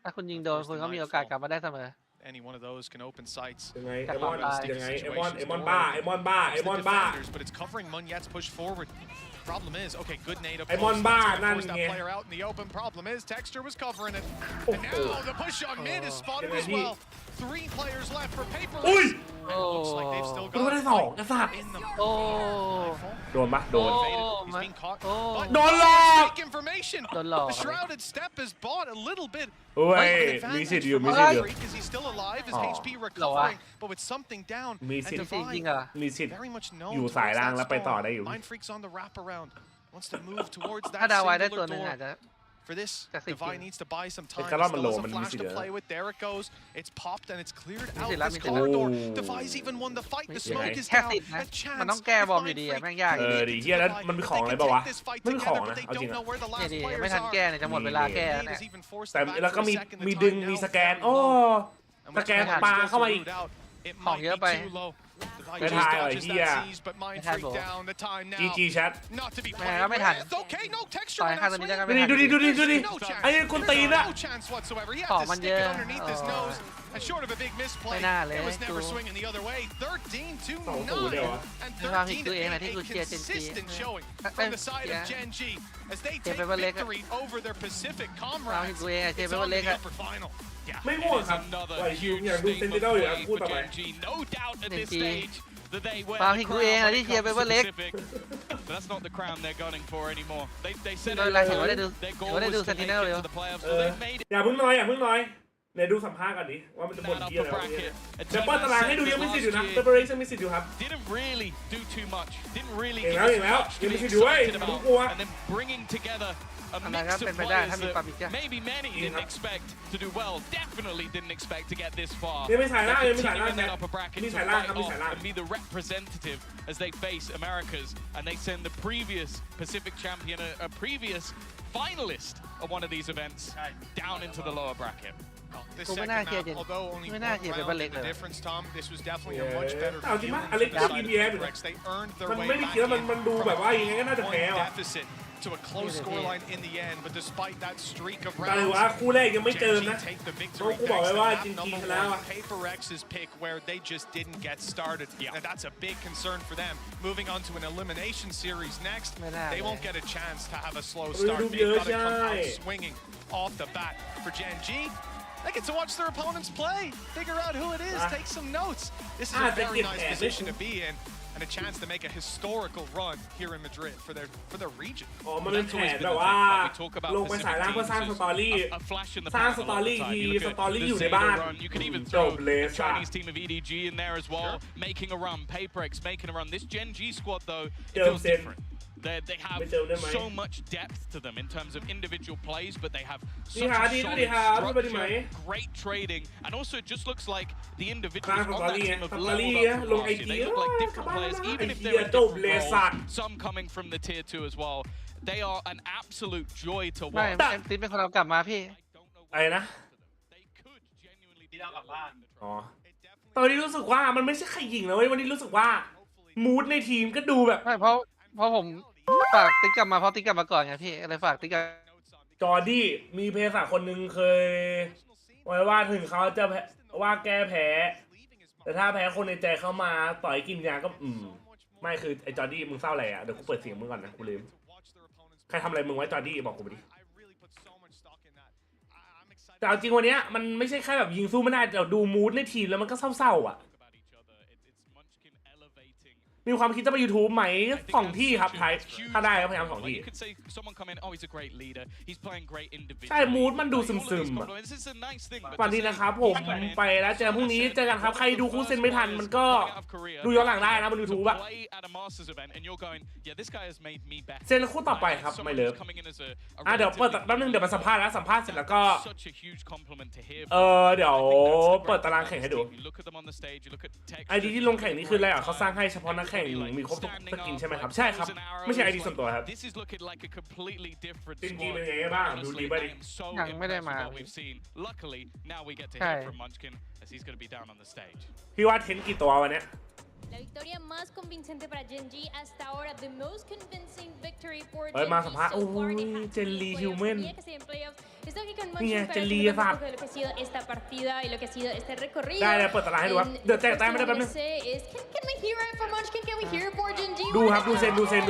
ถ้าคุณยิงโดนคุณก็มีโอกาสกลับมาได้เสมอAny one of those can open sights. ยังไงไอมอนบ้า But it's covering Munyet's push forward. Problem is, okay, good nade up. ไอมอนบ้านั่น Forced ไง that player out in the open. Problem is, Texture was covering it. And now the push on mid is spotted as well. 3 players left for PRX. And it looks like they've still got it in them. โดนปะโดน He's being caught. โดนหลอก Fake information. The shrouded step is bought a little bit. เฮ้ยมีสิทธิ์อยู่Because he's still alive, his HP recovering, but with something down. มีสิทธิ์ Divine มีสิทธิ์ very much known อยู่สายล่างแล้วไปต่อได้อยู่ Mind Freak's on the wraparound. Wants to move towards that ถ้าดาวไว้ได้ตัว singular หนึ่งอาจ door. จะ For this, Divine needs to buy some time. It's Still has a flash to play with. There it goes. It's popped and it's cleared out It's this corridor. Devi's even won the fight. The smoke is แค่ down. ติดนะ A มันต้อง chance แก้บอม for อยู่ดี Mind อะ Freak. แม่งยาก ดิเฮียแล้วมันมีของอะไรป่าวะไม่มีของนะเอาจริงอะ นี่ดิไม่ทันแก้เนี่ยจะหมดเวลาแก้แล้วเนี่ย แต่แล้วก็มีดึงมีสแกนโอ้สแกนปลาเข้ามาอีก ของเยอะไป ไม่ทายไอ้เหี้ย GG แชท แม่ก็ไม่ทันต่อยข้างตัวนี้ได้ก็ไม่ทัน ดูดิไอ้คนตีนอะ ของมันเยอะไม่น่าเลย was never swinging the other way. 13-9. And 13 consistent showing from the side of GENG as they take victory over their Pacific comrades. It's on the upper final. ไม่ง่วงครับไหวคิวอยากดูเซนติเนลอยู่พูดต่อไป No doubt at this stage that they were ฟังที่กูเองที่เชียร์ไปว่าเล็ก That's not the crown they're gunning for anymore. They said โดยไรเห็นว่าได้ดูเซนติเนลเลย อย่าเพิ่งน้อยเดี๋ยวดูสัมภาษณ์ก่อนดิว่ามันจะบ่นเยี่ยอะไรเดี๋ยวเปิดตารางให้ดูยังไม่สิทธิ์อยู่นะPRXยังไม่สิทธิ์อยู่ครับ Didn't really do too much. Didn't really เองแล้วยังไม่สิทธิ์อยู่เว้ยไม่ต้องกลัว And then bringing together a mix of players that maybe many didn't expect to do well. Definitely didn't expect to get this far. They're continuing in that upper bracket to fight off and be the representative as they face Americas, and they send the previous Pacific champion, a previous finalist of one of these events, down into the lower bracket. This second map, although only one round in the difference, Tom, this was definitely a much better team. They earned their way back in one deficit to a close scoreline in the end, but despite that streak of rounds, GENG take the victory next to map number 1, PRX's pick, where they just didn't get started. And that's a big concern for them. Moving on to an elimination series next, they won't get a chance to have a slow start. They've got to come out swinging off the bat for GENG. They get to watch their opponents play, figure out who it is, take some notes. This is a very nice position to be in, and a chance to make a historical run here in Madrid for their region. มันเป็นแผนแบบว่าลงไปสายล่างเพื่อสร้างสตอรี่สร้างสตอรี่ทีสตอรี่อยู่ในบ้าน You could even throw a Chinese team of EDG in there as well, making a run. PRX making a run. This GENG squad though, it feels different. They have so much depth to them in terms of individual plays, but they have such a solid structure, great trading, and also it just looks like the individuals on that team have leveled up from last year. They look like different players, even if they're in different roles, some coming from the tier 2 as well. They are an absolute joy to watch. ไม่เป็นคนเอากลับมาพี่ อะไรนะอ๋อตอนนี้รู้สึกว่ามันไม่ใช่ใครยิงนะเว้ยวันนี้รู้สึกว่ามูดในทีมก็ดูแบบไม่เพราะผมฝากติ๊กกลับมาเพราะติ๊กกลับมาก่อนไงพี่อะไรฝากติ๊กกลับจอร์ดี้มีเพศคนหนึ่งเคยไว้ว่าถึงเขาจะว่าแก้แพ้แต่ถ้าแพ้คนในใจเข้ามาต่อยกินยาก็ไม่คือไอ้จอร์ดี้มึงเศร้าอะไรอ่ะเดี๋ยวกูเปิดเสียงมึงก่อนนะกูลืมใครทำอะไรมึงไว้จอร์ดี้บอกกูไปดิแต่เอาจริงวันนี้มันไม่ใช่แค่แบบยิงสู้ไม่ได้แต่ดูมูดในทีมแล้วมันก็เศร้าๆอ่ะมีความคิดจะไป YouTube ไหม2 ที่ครับไทยถ้าได้ก็พยายาม2 ที่ใช่มูดมันดูซึมๆอ่ะสวัสดีนะครับผมไปแล้วเจอพรุ่งนี้เจอกันครับใครดูคู่เซนไม่ทันมันก็ดูย้อนหลังได้นะบน YouTube อ่ะเซนคู่ต่อไปครับไม่เลิฟเดี๋ยวเปิดแป๊บนึงเดี๋ยวมาสัมภาษณ์แล้วสัมภาษณ์เสร็จแล้วก็เดี๋ยวเปิดตารางแข่งให้ดูไอดีที่ลงแข่งนี้คืออะไรอ่ะเขาสร้างให้เฉพาะนักแข่งมีครบทุกสกินใช่ไหมครับใช่ครับไม่ใช่ไอดีส่วนตัวครับจริงๆเป็นไงบ้างดูดีป่ะดิยังไม่ได้มาใช่พี่ว่าเทนกี่ตัววันเนี้ยLa victoria más convincente para GENG hasta ahora, the most convincing victory for GENG so far. Jelly Human. Esto que con Munchkin para un poco de lo que ha sido esta partida y lo que ha sido este recorrido. ได้เปิดตารางให้ดูครับเดี๋ยวแจกแต้มไม่ได้แป๊บนึง Can we hear it from Munchkin? Can we hear it for GENG? ดูครับดูเซน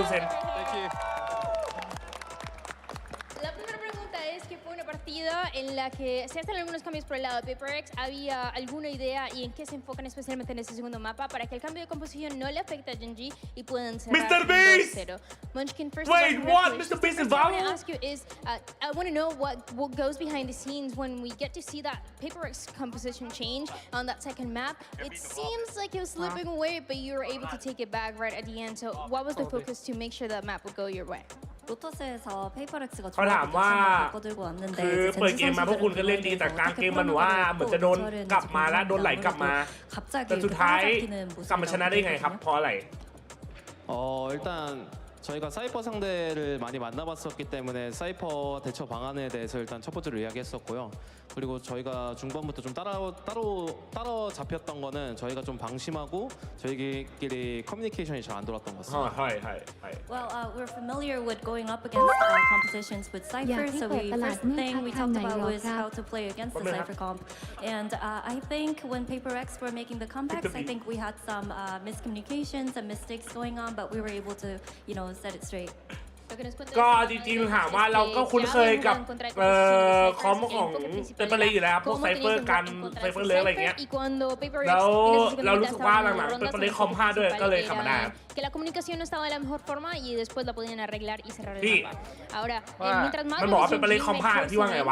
La primera pregunta es que fue una partida en la que se hacen algunos cambios por el lado de PRX. ¿Había alguna idea y en qué se enfocan especialmente en este segundo mapa para que el cambio de composición no le afecte a GENG y puedan cerrar 2-0? Munchkin, first Wait, what? Mr. Beast is involved? What I want to ask you is, I want to know what goes behind the scenes when we get to see that PRX composition change on that second map. It seems like it was slipping away, but you were able to take it back right at the end. So what was the focus to make sure that map would go your way? เขาถามว่าคือเปิดเกมมาพวกคุณก็เล่นดีแต่กลางเกมมันว่าเหมือนจะโดนกลับมาแล้วโดนไหลกลับมาแต่สุดท้ายกลับมาชนะได้ไงครับเพราะอะไร일단 저희가 사이퍼 상대를 많이 만나봤었기 때문에 사이퍼 대처 방안에 대해서 일단 첫 번째로 이야기했었고요. 그리고 저희가 중반부터 좀 따라잡혔던 거는 저희가 좀 방심하고 저희끼리 커뮤니케이션이 잘 안 돌았던 것 같습니다. Well, we're familiar with going up against compositions with Cypher, so first thing we talked about was how to play against the Cypher comp. And I think when PRX were making the comebacks, I think we had some miscommunications and mistakes going on, but we were able to, set it straight. ก็จริงๆถามว่าเราก็คุ้นเคยกับคอมของเปเปอร์เลย์อยู่แล้วพวกไซเฟอร์กันไซเฟอร์เลย์อะไรเงี้ยแล้วเรารู้สึกว่าหลังๆเปเปอร์เลย์คอม5ด้วยก็เลยขับมาได้ que la comunicación no estaba de la mejor forma y después la podían arreglar y cerrar el mapa. Ahora, mientras más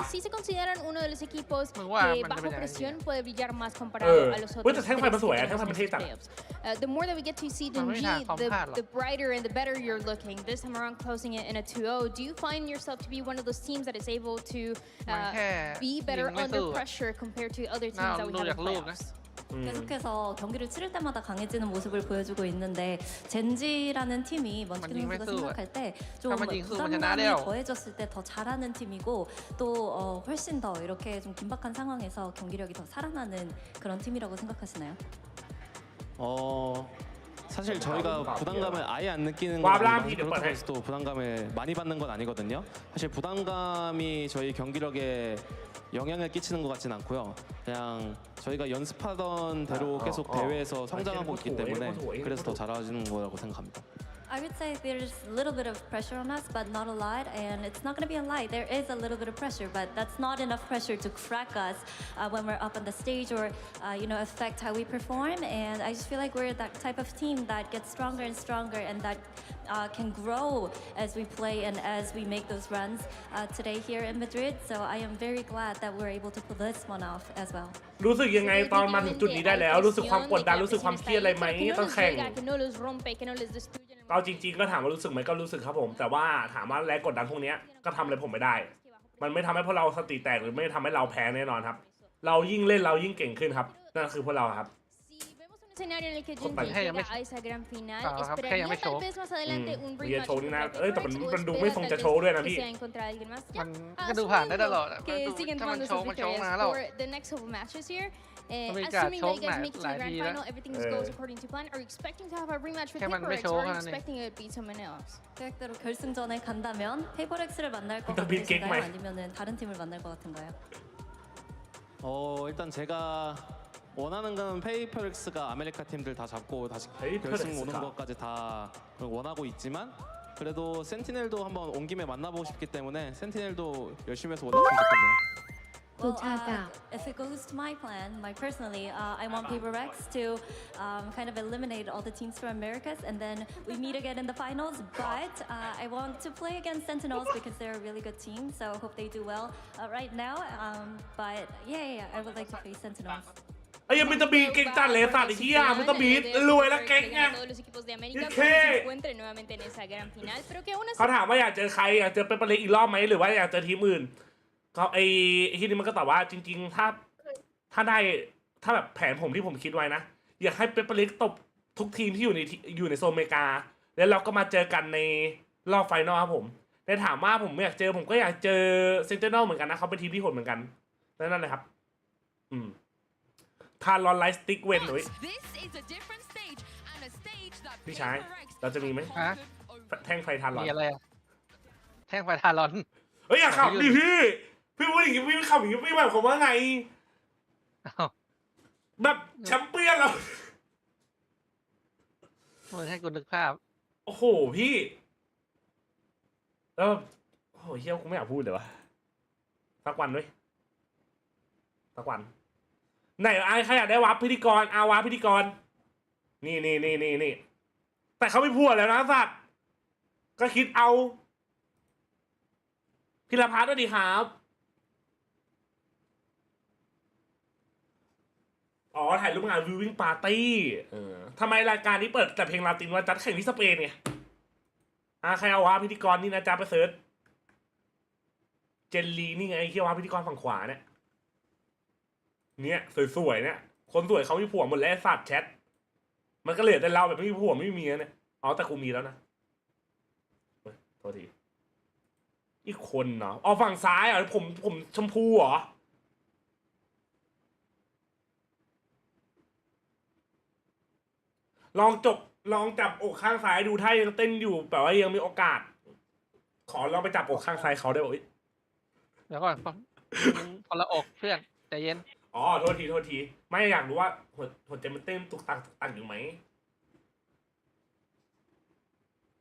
sí se consideran uno de los equipos que bajo presión puede brillar más comparado a los otros. The more that we get to see GENG, the brighter and the better you're looking. This time around, close losing it in a 2-0, do you find yourself to be one of those teams that is able to be better under pressure compared to other teams that we have in playoffs? 계속해서 경기를 치를 때마다 강해지는 모습을 보여주고 있는데 젠지라는 팀이 먼치킨 선수가 생각할 때 좀 부담감이 더해졌을 때 더 잘하는 팀이고 또 훨씬 더 이렇게 좀 긴박한 상황에서 경기력이 더 살아나는 그런 팀이라고 생각하시나요? 사실 저희가 부담감을 아예 안 느끼는 건 아니고 그렇다고 해서 또 부담감을 많이 받는 건 아니거든요. 사실 부담감이 저희 경기력에 영향을 끼치는 것 같진 않고요. 그냥 저희가 연습하던 대로 계속 대회에서 성장하고 있기 때문에 그래서 더 잘하시는 거라고 생각합니다. I would say there's a little bit of pressure on us, but not a lot, and it's not going to be a lie. There is a little bit of pressure, but that's not enough pressure to crack us when we're up on the stage or, affect how we perform. And I just feel like we're that type of team that gets stronger and stronger and that can grow as we play and as we make those runs today here in Madrid. So I am very glad that we're able to pull this one off as well. รู้สึกยังไงตอนมาถึงจุดนี้ได้แล้วรู้สึกความกดดันรู้สึกความเครียดอะไรไหมต้องแข่งเอาจริงๆก็ถามว่ารู้สึกไหมก็รู้สึกครับผมแต่ว่าถามว่าแรงกดดันพวกนี้ก็ทำอะไรผมไม่ได้มันไม่ทำให้พวกเราสติแตกหรือไม่ทำให้เราแพ้แน่นอนครับเรายิ่งเล่นเรายิ่งเก่งขึ้นครับนั่นคือพวกเราครับescenario en el que Genji llega a esa gran final, esperaría tal vez más adelante un rematchแต่มันดูไม่ทรงจะโชว์ด้วยนะพี่ ก็ดูผ่านได้ตลอด que siguen tomando sus victorias for the next couple matches here. Assuming that you guys make it to the grand final, everything goes according to plan. Are you expecting to have a rematch with PRX, or are you expecting it to be someone else? 계획대로 결승전에 간다면 PRX를 만날 것 같으신가요? 아니면 다른 팀을 만날 것 같은가요? 일단 제가 원하는 건 PRX가 아메리카 팀들 다 잡고 다시 결승 오는 것까지 다 원하고 있지만 그래도 센티넬도 한번 온 김에 만나보고 싶기 때문에 센티넬도 열심히 해서 원했으면 좋겠네요. Well, if it goes to my plan, personally, I want PRX to kind of eliminate all the teams from Americas, and then we meet again in the finals. But I want to play against Sentinels because they're a really good team, so I hope they do well right now. But yeah, I would like to face Sentinels. ไอ้ยังมิสเตอร์บีเก่งจัดเลยสัตว์ไอ้เหี้ยมิสเตอร์บีรวยแล้วเก่งไงเขาถามว่าอยากเจอใครอยากเจอเปเปอร์เล็กอีกรอบไหมหรือว่าอยากเจอทีมอื่นเขาไอ้ที่นี่มันก็ตอบว่าจริงๆถ้าแบบแผนผมที่ผมคิดไว้นะอยากให้เปเปอร์เล็กตบทุกทีมที่อยู่ในโซนอเมริกาแล้วเราก็มาเจอกันในรอบไฟนอลครับผมแต่ถามว่าผมอยากเจอผมก็อยากเจอเซนเตอร์นอลเหมือนกันนะเขาเป็นทีมที่โหดเหมือนกันนั่นเลยครับทารอนไลท์สติ๊กเวนหน่อยพี่ชายเราจะมีไหมแท่งไฟทารอนมีอะไรแท่งไฟทารอนเฮ้ยอย่าขับดิพี่พูดอย่างนี้พี่ขับอย่างนี้พี่แบบผมว่าไงแบบแชมเปี้ยนเรามันให้กูนึกภาพโอ้โหพี่แล้วโอ้โหเฮี้ยกูไม่อยากพูดเลยวะสักวันด้วยสักวันไหนใครอยากได้วาร์ปพิธีกรวาร์ปพิธีกรนี่แต่เขาไม่พูดแล้วนะสัตว์ก็คิดเอาพิรพัฒน์ด้วยดีครับถ่ายรูปงานวิววิ่งปาร์ตี้ทำไมรายการนี้เปิดแต่เพลงลาตินวะจัดแข่งที่สเปนไงใครเอาวะพิธีกรนี่นะจ๊ะไปเซิร์ชเจนลีนี่ไงที่วะพิธีกรฝั่งขวาเนี่ยสวยๆเนี่ยคนสวยเขามีผัวหมดแล้วสัตว์แชทมันก็เหลือแต่เราแบบไม่มีผัวไม่มีเมียเนี่ยแต่กูมีแล้วนะโทษทีอีกคนเนาะฝั่งซ้ายผมชมพูเหรอลองจับอกข้างซ้ายดูถ้ายังเต้นอยู่แปลว่ายังมีโอกาสขอลองไปจับอกข้างซ้ายเขาได้ป่ะเดี๋ยวก่อนคนละอกเพื่อนใจเย็นโทษทีไม่อยากรู้ว่าหัวใจมันเต้นตุกตักอยู่ไหม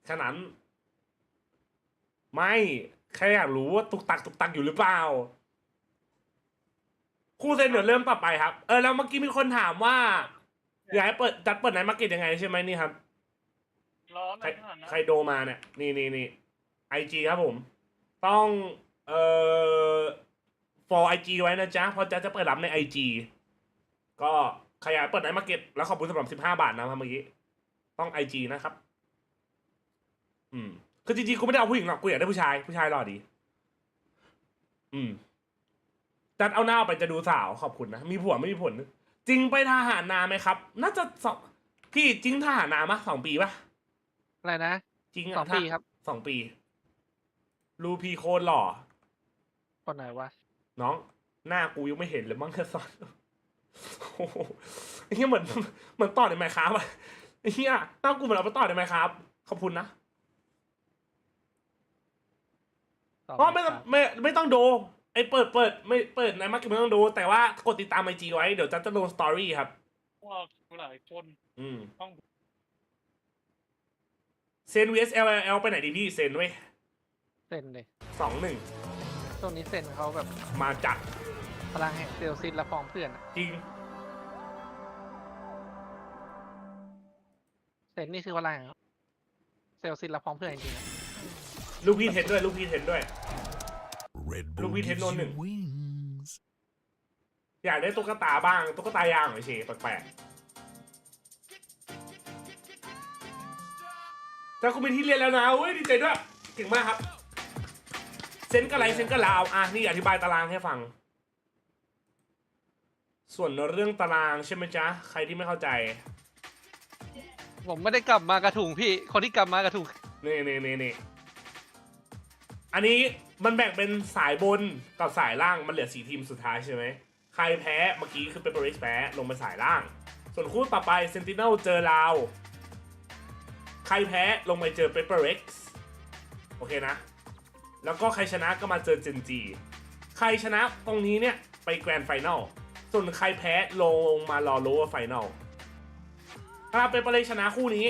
แค่นั้นไม่แค่อยากรู้ว่าตุกตักอยู่หรือเปล่าคู่เซนเดี๋ยวเริ่มต่อไปครับแล้วเมื่อกี้มีคนถามว่าอยากให้เปิดไหนมาร์เก็ตยังไงใช่ไหมนี่ครับใครโดมาเนี่ยนี่IG ครับผมต้องfor IG ไว้นะจ๊ะเพราะจะเปิดรับใน IG ก็ขยายเปิดไหนมาร์เก็ตแล้วขอบคุณสำหรับ15 บาทนะครับเมื่อกี้ต้อง IG นะครับ คือจริงๆกูไม่ได้เอาผู้หญิงหรอกกูอยากได้ผู้ชายหล่อดีจัดเอาหน้าไปจะดูสาวขอบคุณนะมีผัวไม่มีผลจริงไปทหารนานไหมครับน่าจะพี่จริงทหารนานมะ2 ปีปะอะไรนะจริง 2 ปีครับ2 ปีรูพีโคตรหล่อคนไหนวะน้องหน้ากูยังไม่เห็นเลยมั้งแค่ซ้อนโอ้โหไอ้เหี้ยเหมือนต่อในไมค์ครับอะไอ้เหี้ยหน้ากูเหมือนเอาไปต่อในไมค์ครับขอบคุณนะอ๋อไม่ต้องดูไอ้เปิดไม่เปิดในมาร์เก็ตไม่ต้องดูแต่ว่ากดติดตามไอจีไว้เดี๋ยวจะลงสตอรี่ครับว่าหลายคนต้องเซน vs LLL ไปไหนดีพี่เซนเว้ยเซนเลย2-1ตรงนี้เซนเขาแบบมาจัดพลังแห่งเซลซิสและพร้อมเพื่อนจริงเซนนี่คือพลังเซลซิสและพร้อมเพื่อนจริงๆลูกพี่เทนด้วยลูกพี่เทนโนน 1อยากได้ตุ๊กตาบ้างตุ๊กตายางหน่อยเฉยแปลกๆแต่กูเป็นที่เรียนแล้วนะเว้ยดีใจด้วยเก่งมากครับเซนก็ไรเซนก็ลาวนี่อธิบายตารางให้ฟังส่วนเรื่องตารางใช่ไหมจ๊ะใครที่ไม่เข้าใจผมไม่ได้กลับมากระถุงพี่คนที่กลับมากระถุงนี่อันนี้มันแบ่งเป็นสายบนกับสายล่างมันเหลือ4 ทีมสุดท้ายใช่ไหมใครแพ้เมื่อกี้คือเป็น PRX แพ้ลงมาสายล่างส่วนคู่ต่อไป Sentinel เจอลาวใครแพ้ลงไปเจอ PRX โอเคนะแล้วก็ใครชนะก็มาเจอ GENG ใครชนะตรงนี้เนี่ยไปแกรนด์ไฟแนลส่วนใครแพ้ลงมารอโลว์ไฟแนลถ้าเป็นPRXชนะคู่นี้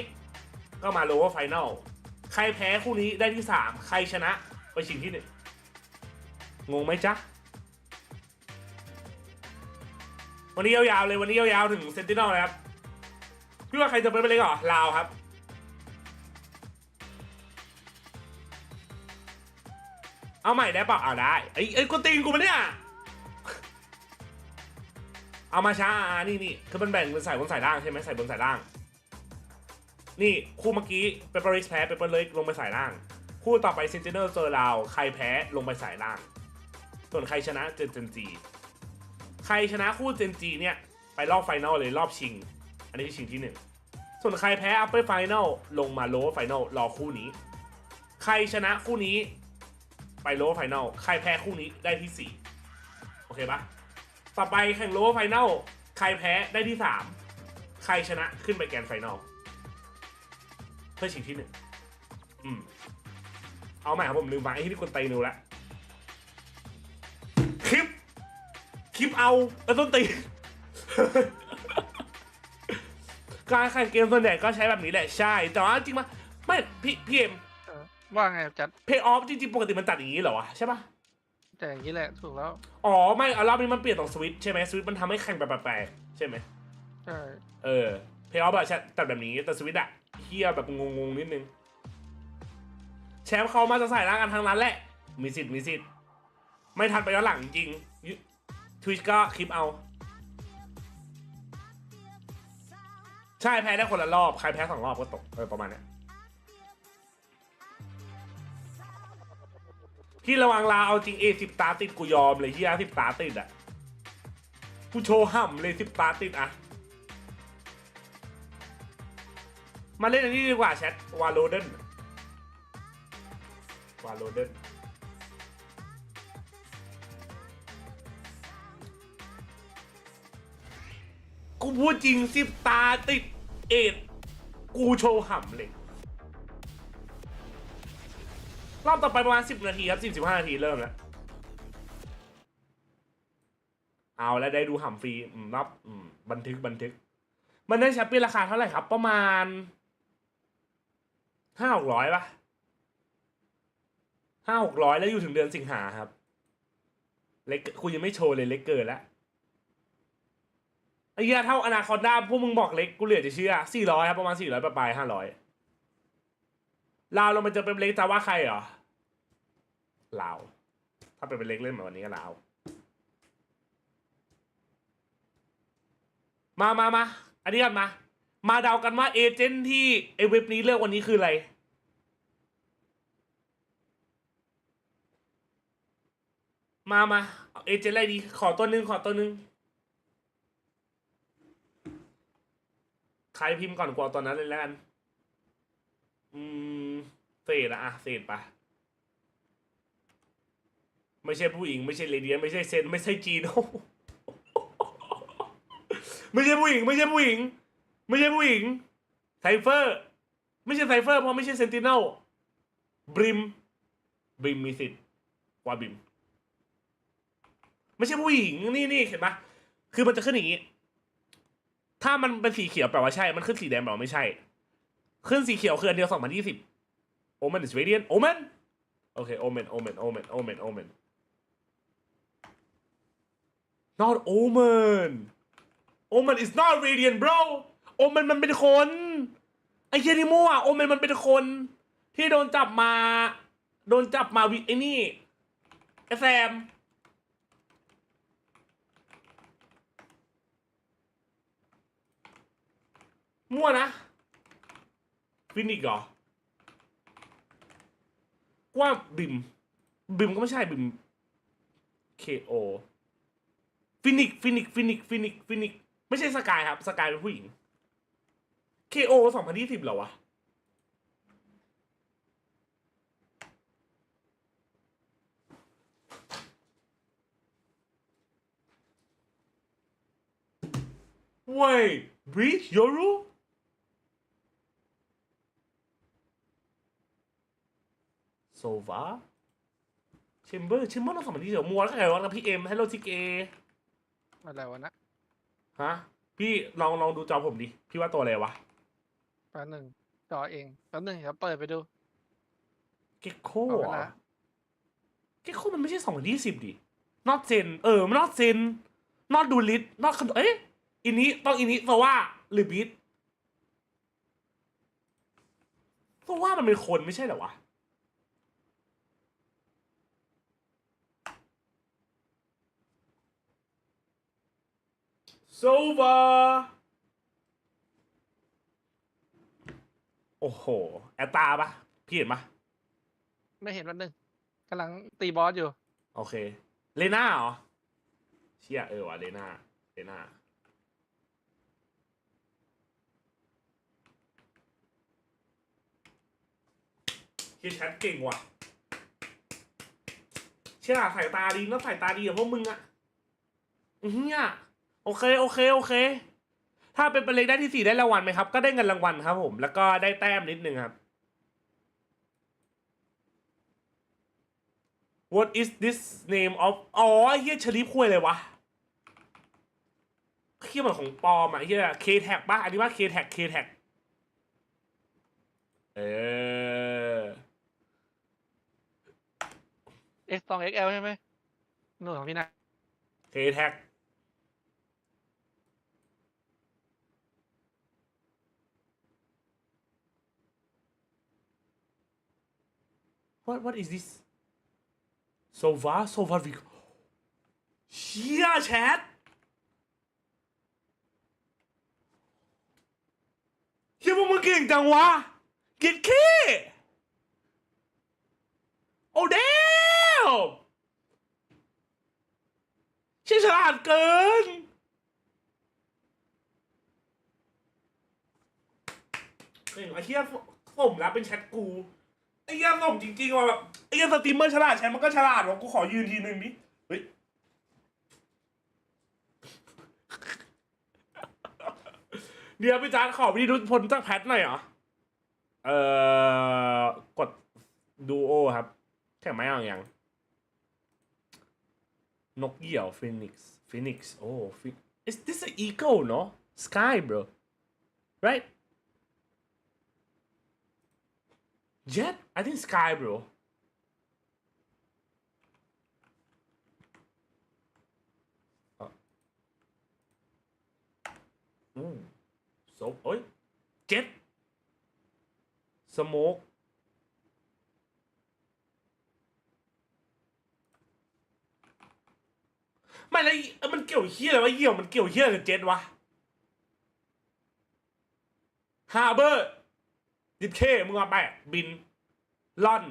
ก็มาโลว์ไฟแนลใครแพ้คู่นี้ได้ที่3ใครชนะไปชิงที่1งงไหมจ๊ะวันนี้ยาวๆเลยวันนี้ยาวๆถึงเซนติเนลเลยครับพี่ว่าใครจะไปเล่นก่อนลาวครับเอาใหม่ได้เปล่าได้ไอ้กูตีนกูมาเนี่ยเอามาช้านี่คือมันแบ่งเป็นสายบนสายล่างใช่ไหมสายบนสายล่างนี่คู่เมื่อกี้เปเปอร์ริสแพ้เปเปอร์เล็กลงไปสายล่างคู่ต่อไปเซนติเนลเจอลาวใครแพ้ลงไปสายล่างส่วนใครชนะเจอGENGใครชนะคู่GENGเนี่ยไปรอบไฟนอลเลยรอบชิงอันนี้ชิงที่1ส่วนใครแพ้อัปเปอร์ไฟนอลลงมาโลว์ไฟนอลรอคู่นี้ใครชนะคู่นี้ไปโลว์ไฟนอลใครแพ้คู่นี้ได้ที่4โอเคปะต่อไปแข่งโลว์ไฟนอลใครแพ้ได้ที่3ใครชนะขึ้นไปแกรนด์ไฟนอลเพื่อชิงที่1เอาใหม่ครับผมลืมไปไอ้ที่คนไตนูแล้วคลิปเอาต้นตีการแข่งเกมส่วนใหญ่ก็ใช้แบบนี้แหละใช่แต่ว่าจริงมั้ยไม่พี่เอ็มว่าไงจัดเพย์ออฟจริงๆปกติมันตัดอย่างนี้เหรอวะใช่ปะแต่อย่างนี้แหละถูกแล้วอ๋อไม่รอบนี้มันเปลี่ยนตรงสวิตช์ใช่ไหมสวิตช์มันทำให้แข่งแบบแปลกๆใช่ไหมใช่เพย์ออฟอะตัดแบบนี้แต่สวิตช์อะเฮียแบบงงๆนิดนึงแชมป์เขามาจะใส่ร่างกันทางนั้นแหละมีสิทธิ์ไม่ทันไปย้อนหลังจริงทวิชก็คลิปเอาใช่แพ้ได้คนละรอบใครแพ้2 รอบก็ตกประมาณนี้พี่ระวังลาเอาจริง10 ตาติดกูยอมเลยที่10 ตาติดอ่ะกูโชว์ห่ำเลย10 ตาติดอ่ะมาเล่นอันนี้ดีกว่าแชทวาโลเดนกูพูดจริง10 ตาติดกูโชว์ห่ำเลยรอบต่อไปประมาณ10 นาทีครับ15 นาทีเริ่มแล้วเอาแล้วได้ดูห่ำฟรีรับบันทึกมันได้แชมเปี้ยนราคาเท่าไหร่ครับประมาณ500-600ป่ะ500-600แล้วอยู่ถึงเดือนสิงหาครับเล็กกูยังไม่โชว์เลยเล็กเกินแล้วไอ้เหี้ยเท่าอนาคอนด้าพวกมึงบอกเล็กกูเหลือจะเชื่อ400ครับประมาณ400ปลาย500ลาวลงมาเจอเป็นเล็กจะว่าใครเหรอลาวถ้าเป็นเล็กเล่นแบบวันนี้ก็ลาวมาอันนี้กันมาเดากันว่าเอเจนต์ที่ไอเว็บนี้เลือกวันนี้คืออะไร มาเอเจนต์อะไรดีขอตัวนึงใครพิมพ์ก่อนกว่าตอนนั้นเลยแล้วกันเศษอะเศษปะไม่ใช่ผู้หญิงไม่ใช่เลเดียนไม่ใช่เซนไม่ใช่จีโน่ ไม่ใช่ผู้หญิงไซเฟอร์ไม่ใช่ไซเฟอร์เพราะไม่ใช่เซนติเนลบริมมีสิทธิ์กว่าบริมไม่ใช่ผู้หญิงนี่เห็นปะคือมันจะขึ้นอย่างนี้ถ้ามันเป็นสีเขียวแปลว่าใช่มันขึ้นสีแดงแปลว่าไม่ใช่ขึ้นสีเขียวคืออันเดียว2020 Omen is radiant Omen โอเค Omen not Omen is not radiant bro Omen มันเป็นคนไอ้เหี้ยนี่มั่วOmenมันเป็นคนที่โดนจับมาวิไอ้นี่ไอ้แซมมั่วนะฟินิกเหรอว่าบิมก็ไม่ใช่บิม KO ฟินิกไม่ใช่สกายครับสกายเป็นผู้หญิง KO 2020เหรอวะWait Breach Yoru Sova Chamber ต้อง2020มัวแล้วไงวะพี่เอ็ม Hello TK อะไรวะนะฮะพี่ลองดูจอผมดิพี่ว่าตัวอะไรวะแป๊บนึงจอเองแป๊บนึงเดี๋ยวเปิดไปดูเก็กโค้เก็กโค้มันไม่ใช่2020ดิ not Zen มัน not Zen not ดูลิส not อินนี้ต้องอินนี้เพราะว่าหรือบีทเพราะว่ามันเป็นคนไม่ใช่เหรอวะโซวาโอ้โหแอตตาปะพี่เห็นปะไม่เห็นวันนึงกำลังตีบอสอยู่โอเคเลน่าเหรอเชี่ยวะเลน่าเชี่ยแชทเก่งว่ะเชี่ยสายตาดีนะสายตาดีกับพวกมึงอะเนี่ยโอเคถ้าเป็นไปเลยได้ที่4ได้รางวัลไหมครับก็ได้เงินรางวัลครับผมแล้วก็ได้แต้มนิดนึงครับ What is this name of เฮียชลิปคุยเลยวะเฮียเหมือนของปลอมอ่ะเฮีย K-tag ป่ะอันนี้ว่า K-tag X2XL ใช่ไหมนู่นของพี่นะ K-tag What is this Sova Vic เชี่ยแชทเฮียพวกมึงเก่งจังวะเก่งแค่โอ้เดวเชี่ยฉลาดเกินไอ้เฮียสมแล้วเป็นแชทกูไอ้เหี้ยสมจริงๆว่ะแบบไอ้เหี้ยสตรีมเมอร์ฉลาดแชทมันก็ฉลาดว่ะกูขอยืนทีนึงดิเฮ้ยเดี๋ยวพี่จ๊าขอวิดีโอผลจากแพทหน่อยเหรอกดดูโอครับแค่ไม่เอาอย่างนกเหยี่ยวฟินิกซ์โอ้ is this an eagle no sky bro right Jet? I think Sky, bro. So, Jet. Smoke. ไม่แล้วมันเกี่ยวเหี้ยอะไรวะเหี้ยวมันเกี่ยวเหี้ยกับเจ็ตวะ Harbor ดิดเคมึงเอาไปบินล่อน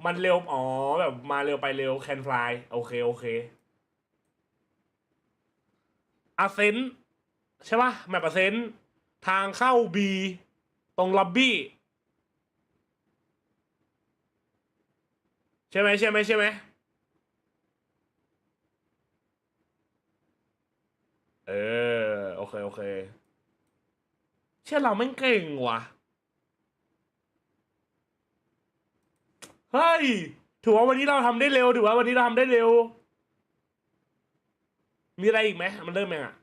มันเร็วอ๋อแบบมาเร็วไปเร็ว can fly โอเคอาเซนใช่ป่ะแมปอาเซนทางเข้า B ตรงล็อบบี้ใช่ไหมโอเคเชื่อเราไม่เก่งว่ะเฮ้ยถือว่าวันนี้เราทำได้เร็วมีอะไรอีกไหมมันเริ่มยังอ่ะ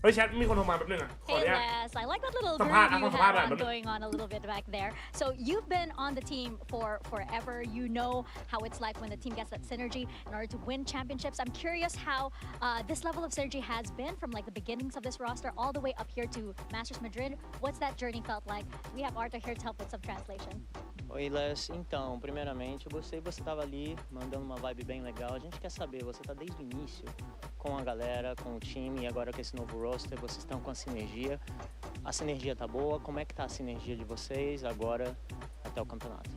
เฮ้ยแชทมีคนโทรมาแป๊บนึงอ่ะขออนุญาต Hey Les, I like that little สัมภาษณ์ interview you had going on a little bit back there. So you've been on the team for forever. You know how it's like when the team gets that synergy in order to win championships. I'm curious how this level of synergy has been from like the beginnings of this roster all the way up here to Masters Madrid. What's that journey felt like? We have Arthur here to help with some translation. Oi, Les. Então, primeiramente, eu gostei que você estava ali, mandando uma vibe bem legal. A gente quer saber, você está desde o início com a galera, com o time, e agora com esse novo roster, vocês estão com a sinergia. A sinergia tá boa? Como é que tá a sinergia de vocês agora até o campeonato?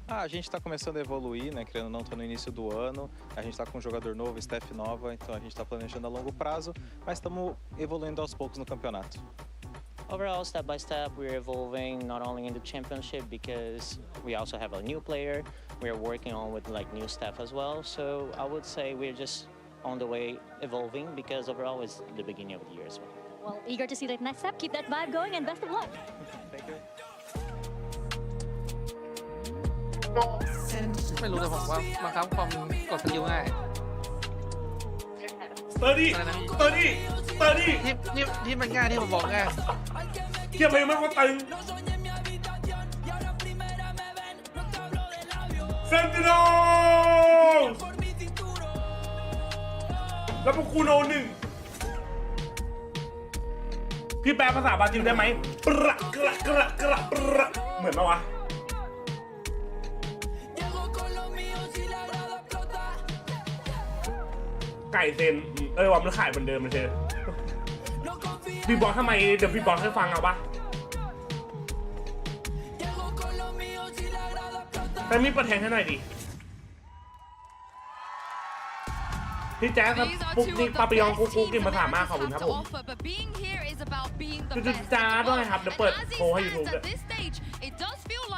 A gente está começando a evoluir, né? Querendo ou não, tá no início do ano. A gente está com um jogador novo, staff nova, então a gente está planejando a longo prazo, mas estamos evoluindo aos poucos no campeonato. Overall, step by step, we're evolving not only in the championship because we also have a new player. We're working on with like new staff as well. So I would say we're just on the way evolving because overall it's the beginning of the year as well. Well, eager to see the next step. Keep that vibe going and best of luck. Thank you. ไม่รู้แต่ผมว่าบางครั้งความกดสกิลง่ายเตอร์ดี้ที่มันง่ายที่ผมบอกง่าย เทียบไปมันก็ตึงเซนติโนแล้วพวกคูโนหนึ่งพี่แปลภาษาบราซิลได้ไหมปะกระเหมือนปะวะไก่เซนว่ามันขายเหมือนเดิมมันเชฟบีบอลทำไมเดี๋ยวบีบอลให้ฟังเอาปะแต่มีประแทงให้หน่อยดิพี่แจ๊สครับปุ๊กนี่ปาปิยองกุ๊กกินภาษามากขอบคุณครับผมจุดจ้าด้วยครับเดี๋ยวเปิดโชว์ให้ยูทูบด้วย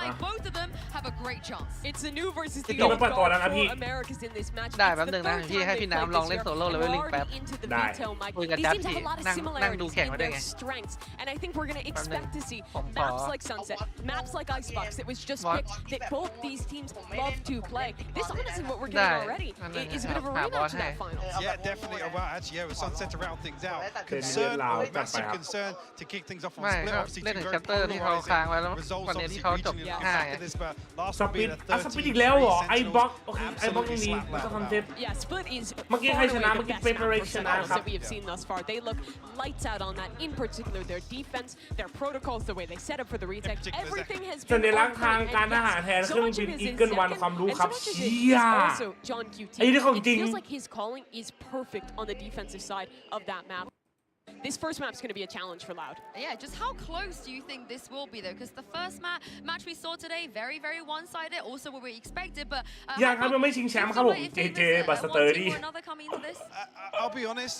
Like both of them have a great chance. It's a new versus the เปิดตัวแล้วนะพี่ Americas in this match. ได้แป๊บนึงนะพี่ให้พี่น้ำลองเล่นโซโล่เลเวลลิ่งแป๊บ ได้ คุยกับจัดที่นั่งดูแข่งมาได้ไง And I think we're going to expect to see maps like Sunset, maps like Icebox. It was just picked that both these teams love to play. This honestly what we're getting already is a bit of a rematch of that final. Yeah, definitely. Well, actually, yeah, with Sunset to round things out. Concern, massive concern to kick things off on split. Obviously, two very polarizing results. Obviously, regionally after this, but last one being a สปิดอีกแล้วเหรอไอ้บล็อกโอเคไอ้บล็อกยังดีก็คอนเซ็ปต์ Yeah, split is เมื่อกี้ใครชนะเมื่อกี้ PRX ชนะครับ that we have seen thus far. They look lights out on that. In particular, their defense, their protocols, the way they set up for the retake, everything has สั been ญลักษณ์ทางการทหารแทนเครื่องบินอีเกิลวันความรู้ครับเชี่ย also John QT. ไอ้นี่ของจริง It feels like his calling is perfect on the defensive side of that map. This first map is going to be a challenge for Loud. Yeah, just how close do you think this will be though? Because the first match we saw today, very one-sided, also what we expected. But ยังครับยังไม่ชิงแชมป์ครับผม JJ บัสเตอร์ดี้ I'll be honest.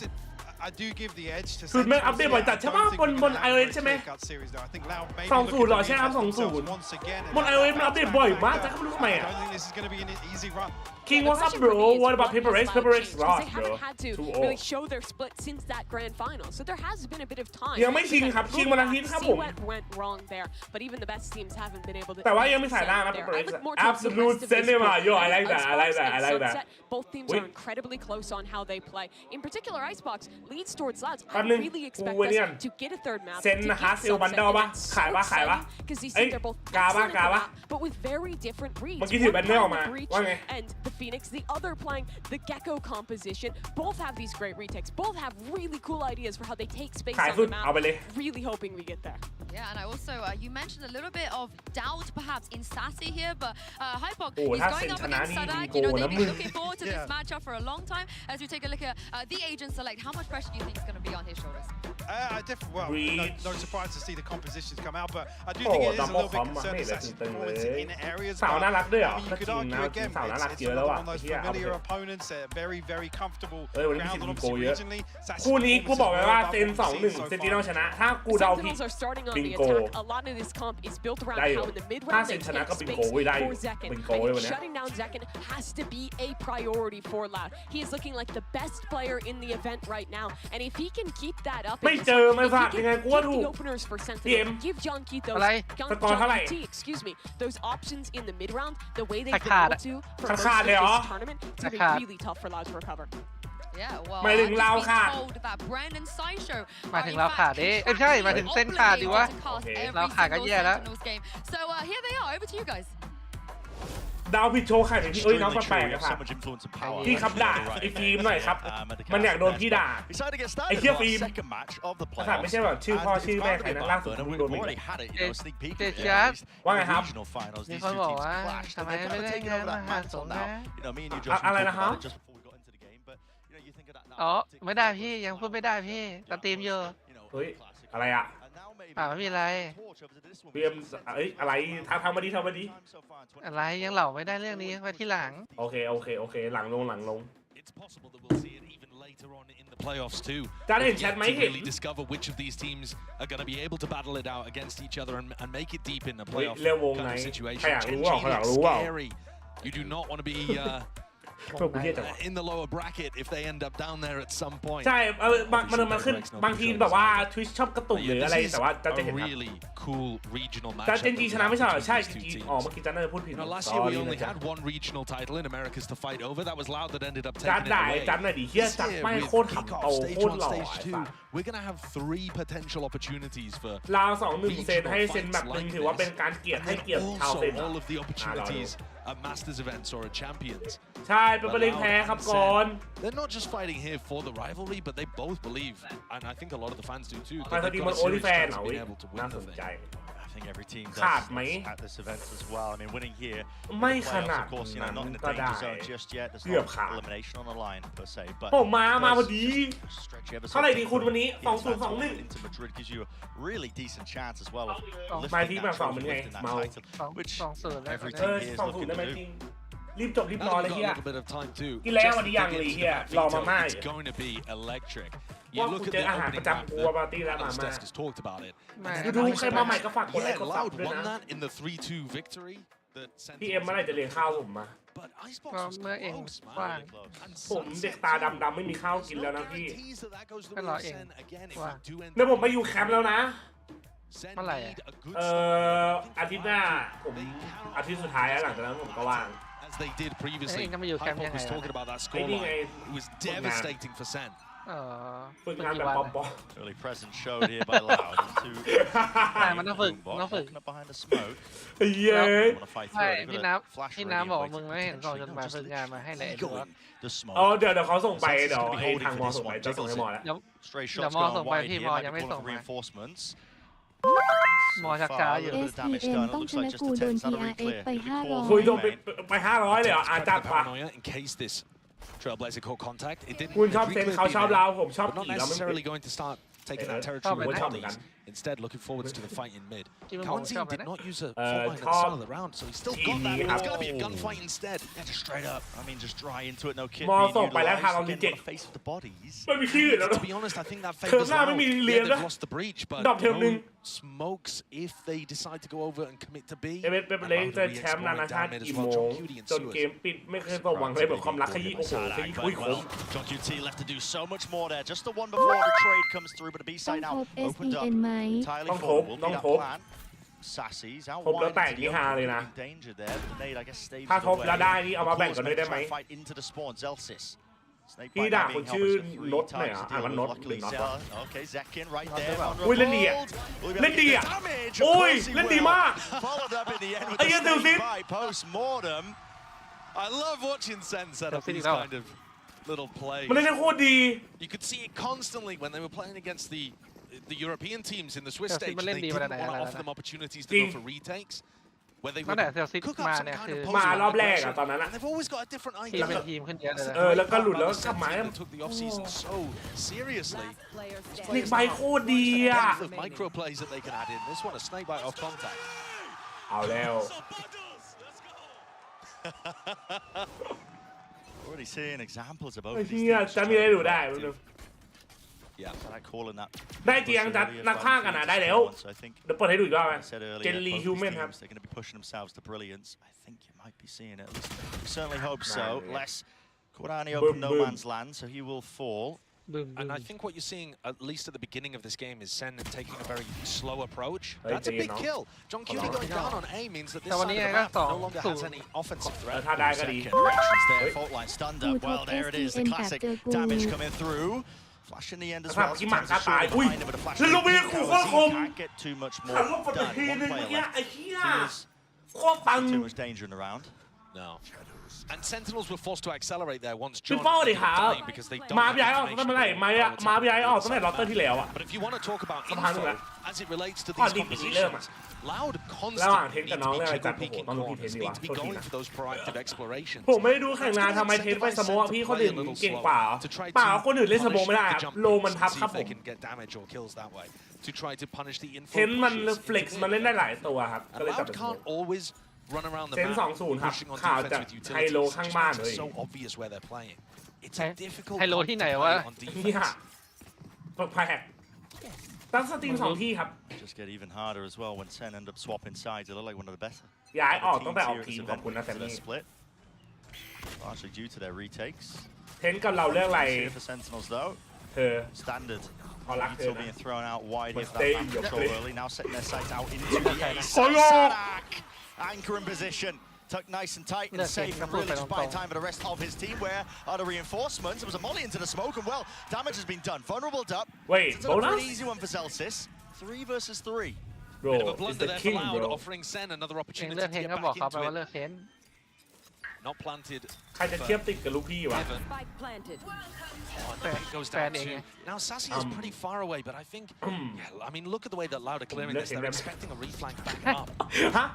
I do give the edge to คือแม่อัปเดตบ่อยจัดใช่ป่ะบน iOS ใช่ไหม20หรอใช่ครับ20บน iOS มันอัปเดตบ่อยมากจะไม่รู้ทำไมอ่ะ King what's up bro what about PRX rock bro They haven't had to really show their split since that grand final, so there has been a bit of time. ยังไม่ชิงครับชิงวันอาทิตย์ครับผม went wrong there, but even the best teams haven't been able to. แต่ว่ายังไม่สายล่างนะ PRX absolute cinema yo I like that Both teams are incredibly close on how they play. In particular, Icebox leads towards Louds. I really expect us to get a third map. เซนนะฮะเซลบันเดลป่ะขายป่ะ Because these teams are both excellent, but with very different reads. เมื่อกี้ถือแบนเดลออกมาว่าไง And the Phoenix, the other playing the Gecko composition. Both have these great retakes. Both have really cool ideas for how they take space on the map. Really hoping we get there. Yeah, and I also you mentioned a little bit of doubt perhaps in Sassy here, but Hypok is going up against Sadak. You know, they've been looking forward to this this matchup for a long time. As we take a look at the agent select, how much pressure do you think is going to be on his shoulders? No surprise to see the compositions come out, but I do think it is a little bit concerning that's in areas. สาวน่ารักด้วยเหรอ You could argue again, it's one of those familiar opponents. Very, very comfortable. วันนี้มีโกเยอะคู่นี้กูบอกไว้ว่าเซน 2-1 เซนติโนชนะถ้ากูเดาผิดบิงโกได้อยู่ถ้าเซนชนะก็บิงโกได้อยู่บิงโกเลยวันนี้ Shutting down Zekken has to be a priority for Loud. He is looking like the best player in the event right now, and if he can keep that up, ไม่เจอไม่พลาดยังไงกูว่าถูก give John Keith those excuse me, those options in the mid round, the way they've been able to for most of this tournament, it's gonna be really tough for Loud to recover. Yeah, well, หมายถึงเราขาด หมายถึงเราขาดดิใช่หมายถึงเส้นขาดดิวะเราขาดก็แย่แล้ว So here they are, over to you guys. ดาวผิดโชว์ใครเนี่ยพี่น้องแปลกๆนะครับพี่ครับด่าไอ้ฟิล์มหน่อยครับมันอยากโดนพี่ด่าไอ้เหี้ยฟิล์มนะครับไม่ใช่แบบชื่อพ่อชื่อแม่ใครนะล่าสุดมึงโดนJJaz ว่าไงครับมีคนบอกว่าทำไมไม่ได้งานมหาสงฆ์นะอะไรนะครับ อ๋อไม่ได้พี่ยังพูดไม่ได้พี่สตรีมอยู่ เฮ้ยอะไรอ่ะไม่มีอะไรเบียมอะไรทำมาดีอะไรยังเหล่าไม่ได้เรื่องนี้ไว้ที่หลังโอเคหลังลงplayoffs too. จะได้เห็นแชทไหมเห็น really discover which of these teams are going to be able to battle it out against each other and make it deep in the playoff kind of situation. Scary. You do not want to be in the lower bracket if they end up down there at some point. ใช่มันขึ้นบางทีแบบว่า Twitch ชอบกระตุกหรืออะไรแต่ว่าจะเห็น really cool regional match. แต่เจนจีชนะไม่ใช่เหรอใช่จริงๆอ๋อเมื่อกี้จันเนอร์พูดผิด Last year we only had one regional title in Americas to fight over. That was Loud that ended up taking it away. จันหน่อยดิเฮียจัดไม่โคตรขำโตโคตรหล่อ We're going to have 3 potential opportunities for ลาว 2-1 เซนให้เซนแบบนึงถือว่าเป็นการเกียรติให้เกียรติชาวเซน all of the opportunities at Masters events or at Champions. ใช่เป็นประเด็นแพ้ครับก่อน They're not just fighting here for the rivalry, but they both believe, and I think a lot of the fans do too, แต่ that ที they've มัน got โอ a ลิ serious แฟน chance of being able to win the thing. I think every team does ขาดไหม at this event as well. I mean, winning here, ไม่ขนาด of course, you know, not in the ก็ได้ danger zone just yet. There's เกือบ no ขาด elimination on the line per se, but ผมมาพอดี stretch ever so เท่าไหร่ดี far คุณวันนี้ into Madrid gives you a really decent chance as well of มา lifting ที่แบบ that 2 เป็นไง trophy, lifting that เมา title, which every เอ team อ here is 2-0 ได้ looking ไหม to จริ do. งรีบจบรีบรอเลยเฮีย a little bit of time too. กินแล้ววันนี้ยังเลยเฮียรอมาม่าอยู่ It's going to be electric. ว่ากูเจออาหารประจำกูปาร์ตี้แล้วมาม่า has talked about it. ดูใครมาใหม่ก็ฝากกดไลค์กดซับ Loud ด้วย won นะ that in the 3-2 victory. พี่เอ็มเมื่อไหร่จะเลี้ยงข้าวผมมา ก็เมื่อเองว่าง ผมเด็กตาดำๆไม่มีข้าวกินแล้วนะพี่ ก็รอเองว่าง เดี๋ยวผมไปอยู่แคมป์แล้วนะ เมื่อไหร่อ่ะ อาทิตย์หน้าผมอาทิตย์สุดท้ายแล้วหลังจากนั้นผมก็ว่าง As they did previously. Hypok was talking about that scoreline. It was devastating for Sen. ฝึกงานแบบปอม Early presence showed here by Loud. มันต้องฝึก behind the smoke. เย้พี่น้ำบอกมึงไม่เห็นส่งจดหมายฝึกงานมาให้เลย อ๋อเดี๋ยวเขาส่งไปเดี๋ยวไอ้ทางมอส่งไปจะส่งให้มอแล้ว เดี๋ยวมอส่งไปพี่มอยังไม่ส่งมา มอชักช้าอยู่ SEN ต้องชนะกูโดน PRX ไป 500 คุยโดนไป500เลยเหรอจัดปะ In case this Trailblazer caught contact, it didn't. คุณชอบเซนเขาชอบเราผมชอบ not necessarily going to start taking that territory with bodies. Instead, looking forwards to the fight in mid. Cowan team did not use a full line at the start of the round, so he's still got that. It's going to be a gunfight instead. Yeah, just straight up. I mean, just dry into it, no kit. มอส่งไปแล้วทางเรามีเจ็ด face with the bodies. ไม่มีชื่อแล้ว To be honest, I think that favors Loud. Yeah, they've lost the breach, but no smokes if they decide to go over and commit to B. เอเวเป็นเล็กจะแชมป์นานาชาติกี่โมงจนเกมปิดไม่เคยสมหวังเลยแบบความรักขยี้โอ้โหขยี้คุยขม John QT left to do so much more there. Just the one before the trade comes through, but a B ต้อง side คร now บ opened up. SEN ไหม Entirely full. Will be that plan. Sassy's out ครบแล้วแตก wide นี่ฮาเลยนะ in danger there. The nade, I guess, stays ถ้า the ครบ way. แล้วได้นี่เอามาแบ่งกันด้วยได้ไหม Fight into the spawn. Zelsis. พี่ด่าคนชื่อนดหน่อยอ่ะมันนดหรือน็อตวะ Okay, Zekin right there. อุ้ยเล่นดีอ่ะเล่นดีอ่ะโอ้ยเล่นดีมาก Followed up in the end with ไอ้เหี้ย the เซลซิ sneak bite post-mortem. I love watching Sen set up these kind of little plays. มันเล่นได้โคตรดี You could see it constantly when they were playing against the European teams in the Swiss stage. They didn't want to offer them opportunities to go for retakes. where they ตั้ would งแต่เซลซิก cook มา up some เนี่ย kind คือ of มารอบ post แรกอะตอนนั้น and they've always got a different ทีม idea. เป็นทีมขึ้นเยอะเลยนะ แล้วก็หลุดแล้วก็กลับมา They took the off season so seriously. เล็กใบโคตรดีอะ The micro plays that they can add in. This one a snake bite off contact. เอาแล้ว Already seeing examples of both ไอ้ of เหี้ these ย teams จะมีอะไร struggling ดูได้ with Yeah, I like calling that. ได้จริงจัดนักพากย์กันนะได้แล้ว So I think เดี๋ยวเปิดให้ดูอีกรอบไหม I said earlier, เจนลี both ฮิว these แมนครับ teams, they're going to be pushing themselves to brilliance. I think you might be seeing it. At least we certainly hope so. Less Korani open no man's land, so he will fall. And I think what you're seeing, at least at the beginning of this game, is SEN taking a very slow approach. That's a big kill. John Cuny going down on A means that this side of the map no longer has any offensive threat. Second, there, fault line stunned up. Well, there it is, the classic damage coming through. Flash in the end as well. ที่หมักกระต่ายอุ้ยแล้วลูกพี่ขู่โคตรคม Can't get too much หันลบ more ไปที done. นึ One งเมื่อ player กี้ left. ไอ้เหี้ย Feels โคตรปัง too much danger in the round. No. And Sentinels were forced to accelerate there once พี่ John เป้าดิครับ died because they don't มา have ย้ายออกตั้งแต่เมื่อไหร่ information มา about ย้ายออก what's ตั้งแต่ลอตเตอร์ที่แล้วอะ But if you want to talk about สักพักหนึ่ง info ละ as it relates to ก่อน these ดีปีเริ่มอะ conversations, Loud ระหว่าง constantly เทน need กับ to น้อง be เรื่องอะไรจัด jiggle โอ้โห peeking ต้องดูพี่เทน corners, ดีกว่า need to be โทษที going นะ for those proactive explorations. ผมไม่ได้ดูแข่งนานทำไมเทนไปสโมกพี่คนอื่นเก่งกว่าเปล่าคนอื่นเล่นสโมกไม่ได้ครับโลมันทับครับผม get damage or kills that way to try to punish the info เทนมันเฟล็กซ์มันเล่นได้หลายตัวครับก็ and เลยจับ Loud เป็น can't always run around the เซน map 20 ครับ pushing on ข่าว defense จาก with ไฮโล utilities. ข้างบ้านเลย It's so obvious where they're playing. It's a difficult ไฮโลที่ไหนวะ on เนี่ย defense. แพ็กตั้งสตรีม2ที่ครับ Just get even harder as well when Sen end up swapping sides. They look like one of the better. ย้ายออกตั้งแต่ออก teams ทีม here ขอบคุณนะแซม for their มี่ split. Largely due to their retakes. เทนกับเราเรื่องอะไร Here for Sentinels though. เธอ Standard. พอรักเธอ Util นะ being thrown out wide here for Stay that in back your control place. early. Now setting their sights out into the ace. Hello. Sadak! Anchor in position. Tucked nice and tight and safe and really just buying time for the rest of his team. Where are the reinforcements? There was a molly into the smoke and well, damage has been done. Vulnerable up. Wait, it's a bonus? pretty easy one for Celsius. 3 versus 3. bro Bit of a it's blunder the there for king Loud, bro offering Sen another เอง opportunity เลือก to เทน get ก็บอก back เขาไป into ว่า it. เลือกเทน Not planted. ใครจะเทียบติดกับลูกพี่วะ Evan. planted. Oh, and it goes Fan down ing. to now. Sassy is pretty far away, but I think. Yeah, I mean, look at the way that Loud are clearing this. They're expecting a reflank back up. ฮะ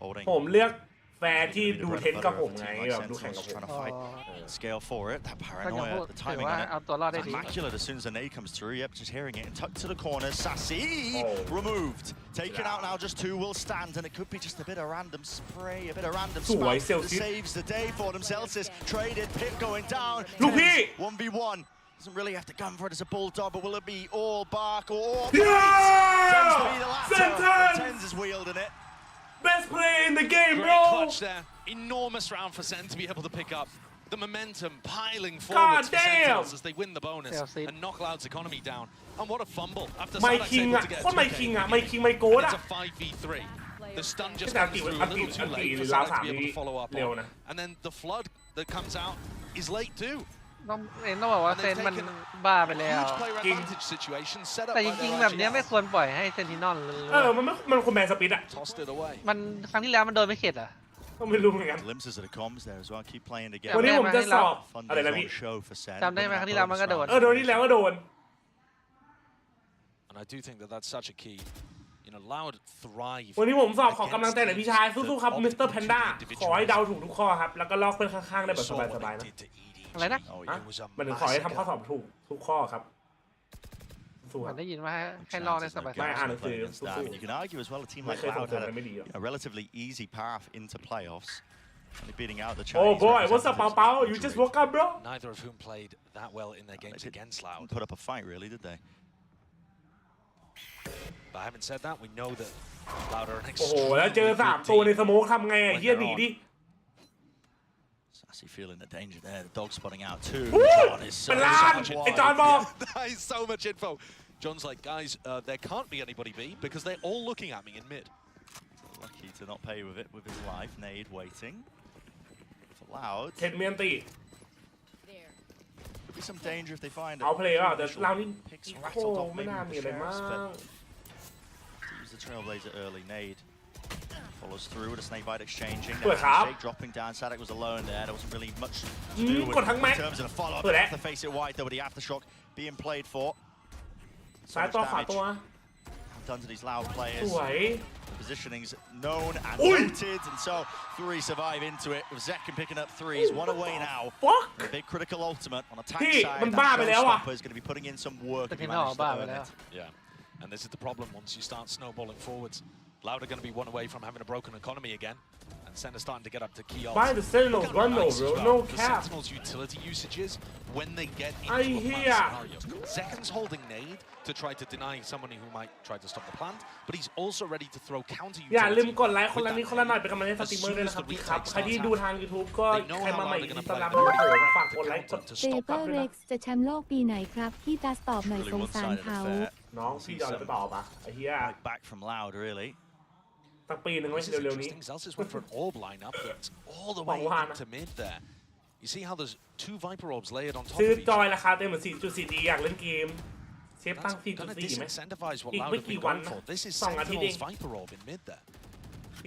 Holding. ผมเลือกแฟนที่ดูเทนกับผมไงแบบดูแข่งกับผม Trying to fight scale for it. That ก็ยัง paranoia, พูด the ถือ timing ว่า on it. เอาตัวรอดได้ดี Immaculate as soon as the nade comes through. Yep, just hearing it and tucked to the corner. Sassy removed. Taken out now, just 2 will stand, and it could be just a bit of random spray, a bit of random สวย spam เซล that ซิส saves the day for them. Celsius traded, Pip going down. ลูกพี่ 1v1. Doesn't really have to gun for it as a bulldog, but will it be all bark or all Yeah! bite? Tends to be the latter. Sentence! Tens is wielding it. best play in the game Great bro clutch there. Enormous round for Sen to be able to pick up. The momentum piling God forwards for damn! Sentinels as they win the bonus Yeah, and knock Loud's economy down. And what a fumble after ไม่ Sadak's คิง able อ่ะ to get โค a ตรไม่ 2K. คิงอ่ะไม่คิงไม่โกด And อ่ะ it's a 5v3. The stun just แต่ comes through a little too อันตี late for ราว Sadak 3 to be able นี้ to follow up เร็ว on. นะ And then the flood that comes out is late too. ต้องบอกว่าเซนมันบ้าไปแล้ว Huge player advantage situation set up แต่จ by ริง their ๆแบบนี้ไม่ RGL. ควรปล่อยให้เซนตินอลเลย มันควรแบนสปิดอ่ะ Tossed it away. มันครั้งที่แล้วมันโดนไม่เข็ดอ่ะ ก็ไม่รู้เหมือนกัน Glimpses of the comms there as well. Keep playing วัน together. นี้ผมจะสอบอะไร Thunder's นะ on พี่ show for Sen. จำได้ไหมครั้งที่แล้วมันก็โดน โดนที่แล้วก็โดน And I do think that that's such a key. You know, Loud thrive. วันนี้ผมสอบขอกำลังใจหน่อยพี่ชายสู้ๆครับมิสเตอร์แพนด้าขอให้เดาถูกทุกข้อครับแล้วก็ลอกเพื่อนข้างๆได้แบบสบายๆนะ อะไรนะ มันถึงขอให้ทำข้อสอบถูกทุกข้อครับสู้ เห ค มื รั อบ นได้ยินว่าให้ลอกได้สบาย ไม่อ่านหนังสือ Against that. And you can argue as well a team like Okay, Loud had let me do it. a relatively easy path into playoffs. Only beating out the Oh Chinese boy what's up representatives เปาๆ you just woke up bro Neither of whom played that well in their games against Loud. Put up a fight really, did they? But having said that, we know that Loud are an โอ้โห extremely แล้วเจอ good 3 ตัวใน team. สโมกทำไงอ่ะเฮียหนีดิ Sassy feeling the danger there. The dog spotting out too. Woo! John is so Milan! much Hey, John wide. Ball! That is so much info. John's like, guys, there can't be anybody B because they're all looking at me in mid. Lucky to not pay with it with his life. Nade waiting. For Loud. เทนเมียนตี Could be some danger if they find it. เอาเพลย์อ่ะแต่เรานี่ Picks โอ้ rattled off ไม่ maybe น่า with มี the อะไรมาก sheriffs, but use the Trailblazer early. Nade follows through with a snake bite exchanging. Good Now, job. Shake dropping down. Sadak was alone there. There wasn't really much to Mm, do good hang, in mate. terms of the follow-up. Good, Have to face it wide though with the aftershock being played for. ซ้ายตัวขวาตัว done to these Loud ส players. วย Positioning's known and noted, and so 3 survive into it. With Zekken picking up 3s, 1 away now. A big critical ultimate on attack side. That showstopper is going to be putting in some work if he manages to earn it. Yeah, and this is the problem once you start snowballing forwards. Loud are going to be 1 away from having a broken economy again. And Sen are starting to get up to key Why the Sentinels run though, bro? No cap. Sentinels' utility usages when they get into a plant scenario. Zekken's holding nade to try to deny someone who might try to stop the plant, but he's also ready to throw counter utility. อย่าลืมกดไลค์คนละนิดคนละหน่อยเป็นกำลังใจสตรีมเมอร์ด้วยนะครับพี่ครับใครที่ดูทาง YouTube ก็ใครมาใหม่ยินดีต้อนรับนะครับผมฝากกดไลค์กด PRX จะแชมป์โลกปีไหนครับพี่จัสตอบหน่อยสงสารเขา น้องพี่ยอมไปตอบอ่ะไอ้เหี้ย Back from Loud, really. สักปีหนึ่งไม่ใช่เร็วๆนี้ Zelsis went for an orb lineup that's all the way into mid there. You see how there's 2 Viper orbs layered on top of each other. ซื้อจอยราคาเต็มเหมือน 4.4 ดีอยากเล่นเกมเซฟตั้ง 4.4 ไหมอีกไม่กี่วันนะ2 อาทิตย์เอง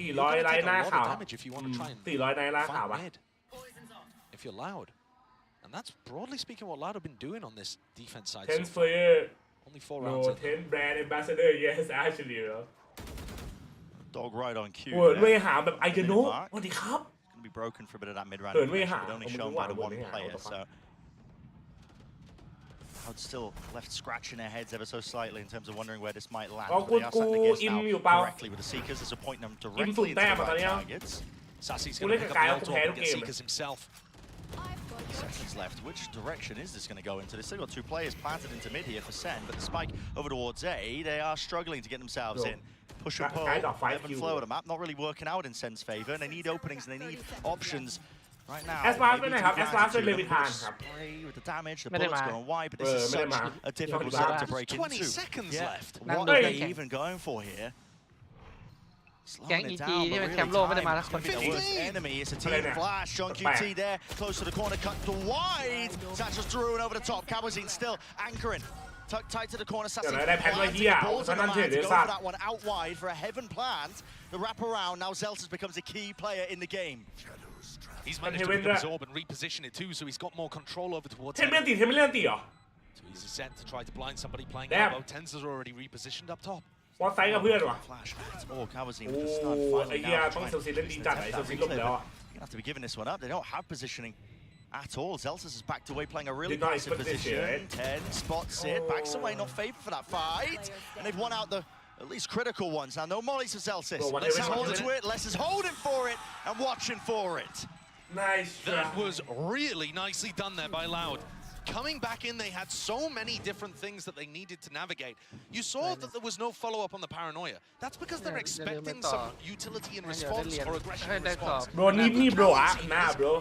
400 ไลค์หน้าข่าว400 ไลค์หน้าข่าววะ If you're Loud, and that's broadly speaking what Loud have been doing on this defense side. 10 player only 4 rounds. No 10 brand ambassador yes actually Dog right on cue. เวยหาแบบไอเดโนะสวัสดีครับ Going to be broken for a bit of that mid-round. เวยหา but only shown by the 1 player. So Loud still left scratching their heads ever so slightly in terms of wondering where this might land. But they are starting to guess now correctly with the Seekers. There's a point them directly into the right targets. Sassie's going to pick up the ult and get Seekers himself. Seconds left. Which direction is this going to go into? They've still got 2 players planted into mid here for Sen, but the spike over towards A, they are struggling to get themselves in. Push and pull, ebb and flow of the map, not really working out in Sen's favour, and they need openings and they need options right now. S-Last เป็นไงครับ S-Last เป็นเลวิธานครับ With the damage, the bullets going wide, but this is such a difficult zone to break into. 20 seconds left. What are they even going for here? แก๊ง EG ที่เป็นแชมป์โลกไม่ได้มาแล้วคน Enemy is a team flash. John QT there, close to the corner, cut wide. Satchel's through and over the top. Cabazine still anchoring. Tucked tight to the corner. Sassy balls in the man to go for that one out wide for a heaven plant. The wrap around. Now Zelsis becomes a key player in the game. He's managed to absorb and reposition it too, so he's got more control over towards it. เทมเล่นตีเหรอ So he's set to try to blind somebody playing elbow. Tenza's already repositioned up top. วอลไซด์กับเพื่อนวะ Flash. Oh, Cabazine โอ้ with the stun ไอ้ finally เหี้ย now ต้อง trying เซลซีเล่นดี to จัดไอ้ step เซล that ซี big ล้ม clip. แล้วอ่ะ You're gonna have to be giving this one up. They don't have positioning at all. Zelsis is backed away, playing a really passive position. 10 spots it, backs away, not favoured for that fight, and they've won out the at least critical ones. Now no mollies for Zelsis. Let's hold it to it. Les is holding for it and watching for it. Nice. That was really nicely done there by Loud. Coming back in, they had so many different things that they needed to navigate. You saw that there was no follow-up on the paranoia. That's because they're expecting some utility in response or aggression in response. Bro, need me, bro. Nah, bro.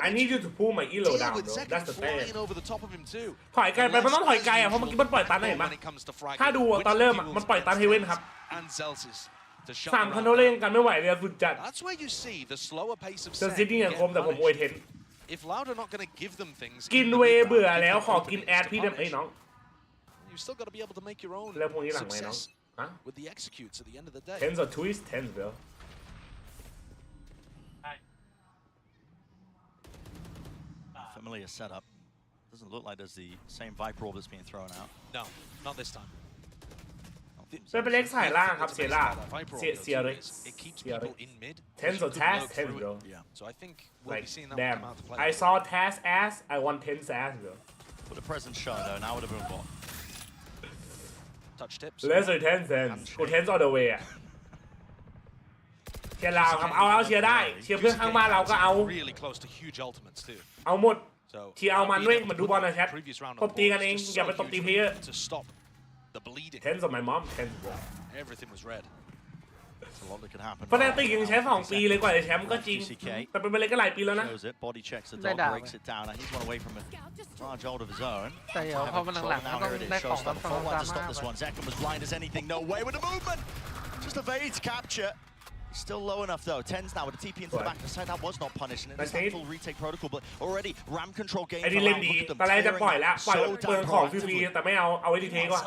I need you to pull my elo down, bro. That's the thing. Over the top of him too. ถอยไกลไปมันต้องถอยไกลอ่ะเพราะเมื่อกี้มันปล่อยตันเห็นปะถ้าดูตอนเริ่มอ่ะมันปล่อยตันเฮเว่นครับ And Zelsis. 3 คันโดเล่นกันไม่ไหวเลยสุดจัด That's where you see the slower pace of เซนซิตี้อย่างคมแต่ผมอวยเทน If Loud are not going to give them things, กินเวเบื่อแล้วขอกินแอดพี่ได้ไหมน้อง you still got to be able to make your own เรื่องพวกนี้หลังไหมน้อง with the executes at the end of the day. Tens or twist, tens, bro. Familiar setup. Doesn't look like there's the same Viper orb that's being thrown out. No, not this time. เป็นเล็กสายล่างครับเสียล่าเสียเลย Tens or Taz, tens, bro. So I think like damn. I saw Taz ass. I want tens ass, bro. Put a present shot though. Now would have been what? Touch tips. Lesser tens,กู tens all the way อ่ะเชียร์ลาวครับเอาเชียร์ได้เชียร์เพื่อนข้างบ้านเราก็เอา Really close to huge ultimates too. เอาหมดเชียร์เอามันด้วยมันดูบอลนะแชทตบตีกันเองอย่าไปตบตีเพลเยอร์ The bleeding. Tens of my mom, tens, bro. Everything was red. There's a lot that could happen. เพราะแต่ติยังใช้2 ปีเลยกว่าจะแชมป์ก็จริงแต่เป็นไปเลยก็หลายปีแล้วนะ Body checks the dog, breaks it down, and he's one away from a large hold of his own. แต่เดี๋ยวพอมันหลังๆต้องได้ของตามตามมา This one, Zekken was blind as anything, no way with the movement. Just evades capture. Still low enough though. Tens now with the TP into the back of the side. That was not punishing it. It's not full retake protocol, but already RAM control game. ไอ้นี่เล่นดีตอนแรกจะปล่อยแล้วปล่อยเปลืองของฟรีๆแต่ไม่เอาไว้ดีเทก่อน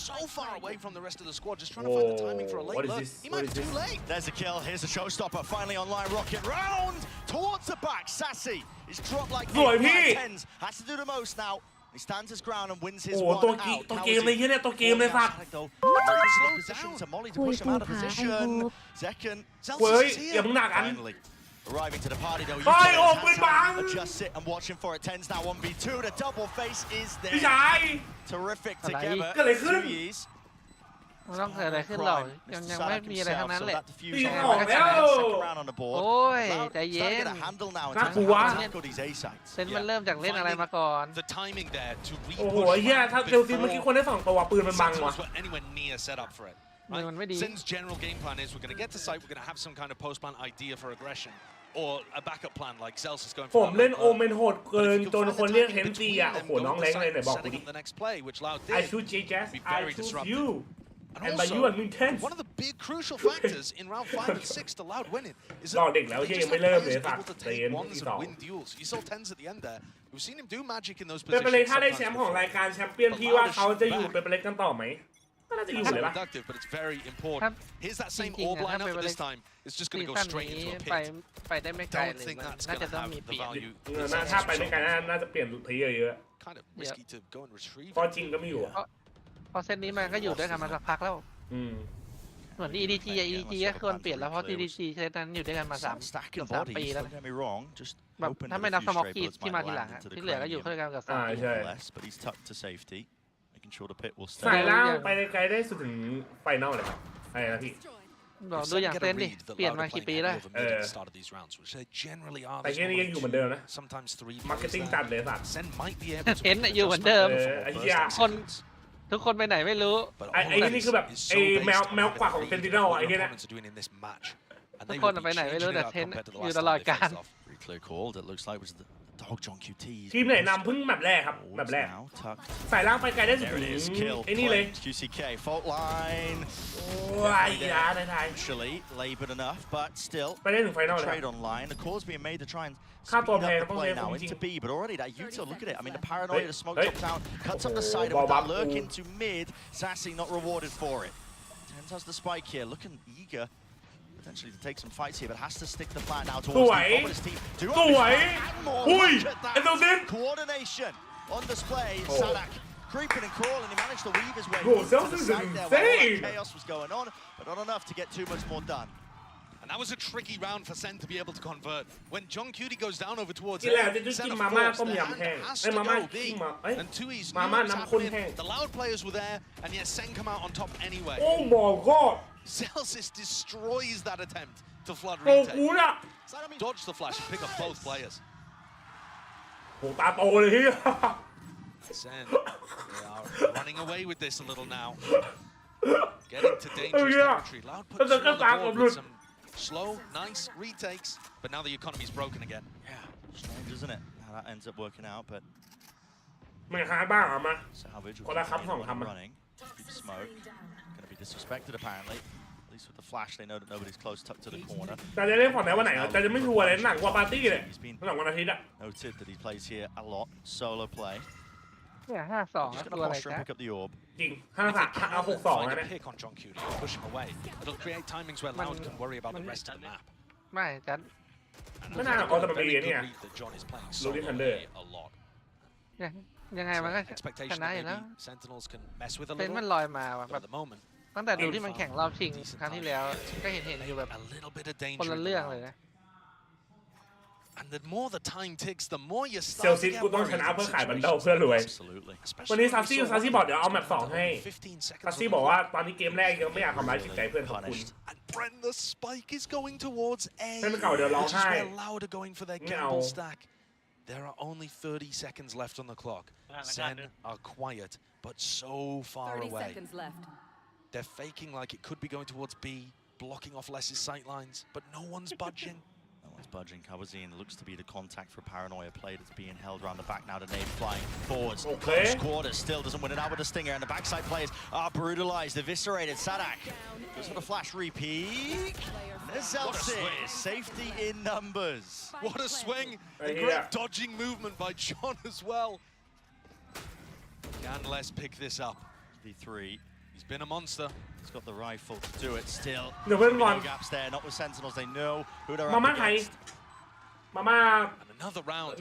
So far away from the rest of the squad, just trying to find the timing for a late look. He might be too late. There's a kill. Here's a showstopper. Finally online. Rocket round towards the back. Sassy is dropped like Tens has to do the most now. He stands his ground and wins his โอ้ one ตัว out. เกมเลยเฮียเนี่ยตัวเกมเลยสัตว์ Position to Molly to push him out of position. Second, เว้ย Zelsis is อย่า here. เพิ่งหนักกัน Finally arriving to the party though. เฮ้ยโอ้ปืนบัง Just sit and watching for it. 10's now 1v2. The double face is พี่ there. ชาย Terrific อะไร together. เกิดอะไรขึ้น Two years. มันต้องเกิดอะไรขึ้นหรอกยังไม่มีอะไรทั้งนั้นแหละ ตีออกแล้ว Second round on the board. โอ้ยใจเย็น Starting to get a handle now in น่า terms ก of ลัว how to tackle these A sides. เซนมันเริ่มจากเล่นอะไรมาก่อน The timing there to โอ้โห re-push เฮียถ้าเซลซีเมื่อกี้คนได้2ตัวปืนมันบังว่ะ Sentinels were anywhere near set up for it. มันไม่ดี Sen's general game plan is we're going to get to site, we're going to have some kind of post-plan idea for aggression. Or a backup plan like Zels is going ผ for. มเล่นโอเมนโหดเกินจนคนเรียกเฮนซีอ่ะโอ้โหน้องแรงเลยไหนบอกกูดิ the next play, which Loud I did. choose JJaz Be I very choose disruptive. you And and by you also, I mean tense one of the big crucial factors in round 5 and 6 to Loud winning is รอ that เด็กแล้ว they เฮีย just ยังไม่ have เริ่มเลย players สัต able ว์ to เตน take ones ที่ and สอง win duels. You saw 10s at the end there. We've seen him do magic in those เป็นไปเลย positions ถ้าได้แชม sometimes ป์ของ before. รายการแชมเปี้ยนพี่ว่าเขาจะอยู่เป็นไปเล็กกันต่อไหมก็น่าจะอยู่ It's เลย not ปะ productive, but it's very important. Here's that same orb lineup, but this time it's just going to go ซีซั่น straight นี้ into a ไป pit. ไปได้ไม่ไกล Don't เลย think that's น่า going จะ to ต้อง have มี the เปลี่ยน value. ถ้าไปไม่ไกลน่าจะเปลี่ยนเพลเยอร์เยอะ Kind of risky to go and retrieve เพราะ it. จริงก็ไม่อยู่อะ เพราะเซนนี้มันก็อยู่ด้วยกันมาสักพักแล้ว อืม เหมือน EDG อะ EDG ก็ควรเปลี่ยนแล้วเพราะ EDG เซนนั้นอยู่ด้วยกันมา3 ปีแล้ว Don't get me wrong. Just แบบ hoping ถ้า that ไม่ a นับ few สมอก stray กี้ bullets ที่ might มาทีหลัง land อะ into the ที่เหลือก็อยู่ cranium. ด้วยกันกับ อ่า 3 ปี ใช่ Less, but he's tucked to safety, making sure the pit will สาย stay. ล่างไปไกลได้สุดถึงไฟนอลเลยครับอะไรนะพี่ บอกดูอย่างเซนดิเปลี่ยนมากี่ปีแล้ว แต่แค่นี้ยังอยู่เหมือนเดิมนะ Sometimes 3 มาร์เก็ตติ้งจัดเลยสัตว์ Sen might be able to เซนน่ะอยู่เหมือนเดิม ไอ้เหี้ย คนทุกคนไปไหนไม่รู้ ไอ้นี่คือแบบไอ้แมวกวักของเซนติเนลไอ้เหี้ยนะ ทุกคนไปไหนไม่รู้แต่เซนอยู่ตลอดกาล Pretty clear called. It looks like it was the dog John QT. ทีมไหนนำเพิ่งแมปแรกครับแมปแรก Now tucked. สายล่างไปไกลได้สุด There ถึง it is. Kill. ไอ้นี่เลย Claimed QCK fault line. โอ้ยยาได้ Actually labored enough, but still ไปได้ถึงไฟนอลเลย trade online. The call's being made to try and ค่า speed ตัว up แพง the ต้อง play ใช้ now ของจริง into B. But already that Yuto, look at it. I mean the paranoia, the smoke Hey. drops down, cuts up the side of Oh, it. That Bob. lurk into mid. Sassy not rewarded for it. Tens has the spike here, looking eager. Potentially to take some fights here, but has to stick the plan now towards Sui. the his team. Do Sui. and more. Ui. Look at And those that. in. Coordination on display. Oh. Sadak creeping and crawling. He managed to weave his way Bro, into Zelsis the is side there. While all insane. that chaos was going on, but not enough to get too much more done. And that was a tricky round for Sen to be able to convert. When John Cutie goes down over towards ที่แรก A, จะกิ Sen น of มาม่า course, ต้ม their ยำ hand แห้ง has ไอ้ย to มาม่า go ขี้ big. มาเอ้ย And Tui's มา knew ม่า what was น้ำข้น happening. แห้ง The Loud players were there, and yet Sen come out on top anyway. Oh my god Celsius destroys that attempt to flood โกกู retake. น่ะ Dodge the flash and pick up both players. โหตาโตเลยที่ Sen, they are running away with this a little now. Getting to dangerous territory. Loud puts you on the board with some slow, nice retakes, but now the economy's broken again. Yeah, strange, isn't it? How that ends up working out, but ไม่หาบ้างเหรอมา Salvage will คนละครับสอง continue คำอะ running. Keep smoke. Going to be disrespected apparently. At least with the flash, they know that nobody's close, tucked to the corner. แต่จะเล่นฝั่งไหนวันไหนแต่จะไม่ชัวร์เลยหนักกว่าปาร์ตี้เลยหนักวันอาทิตย์อะ Noted that he plays here a lot. Solo play. เนี่ย5-2 Just ตั going ว to อะไร posture จ๊ะ and pick up the orb. จริง5-6-2 Find นะ a เนี่ย pick on John Cutie, push him away. It'll create timings where Loud can worry about the rest of the map. ไม่จ๊ะ ไม่น่าเอาแต่มันมี Very เนี่ย good read that John is playing Loading solo Thunder. A lot. ยังไงมันก็ช Expectation นะ that อยู่แล้ว maybe Sentinels can mess with a เซน little. มันลอยมาว่ะ But แบ at บ the moment, ตั้งแต่ดูที่มันแข่งรอบชิงครั้งที่แล้วก็เห็นอยู่แบบ a little bit of คน danger. ละ in the เรื่อง round. เลยนะ And the more the time ticks, the more you เซล start ซิ to ส get กูต้องช worried นะ in เพื่อขายบันเดิล situations เพื่อรวย Absolutely. วันนี้ซาซี่บอกเดี๋ยวเอาแมป2ให้ 15 seconds ซาซี่บอกว่าตอนนี้เกมแรกยังไม่อยากทำร้ายจิตใจเพื่อนของคุณ Punished. And Bren, the spike is going towards A, เพื่อนเก่าเดี๋ยวร้อง which is ไห้ where Loud are going for their ไม่เอา gamble stack. There are only 30 seconds left on the clock. Sen are quiet, but so far away. left. They're faking like it could be going towards B, blocking off Less's sight lines, but no one's budging. No one's budging. Kawazine looks to be the contact for Paranoia play that's being held around the back now. The nade flying forwards. Okay. Close quarters still doesn't win it out with the stinger, and the backside players are brutalized, eviscerated. Sadak goes for the flash repeat. There's Zelsis. Safety in numbers. What a swing! Right And here. great dodging movement by John as well. Can Les pick this up? V3. He's been a monster. He's got the rifle to do it still. เดี๋ยวเพื่อน No ก่อน gaps there, not with Sentinels. They know who they're มา up ม่าไทย against. มาม่า And another round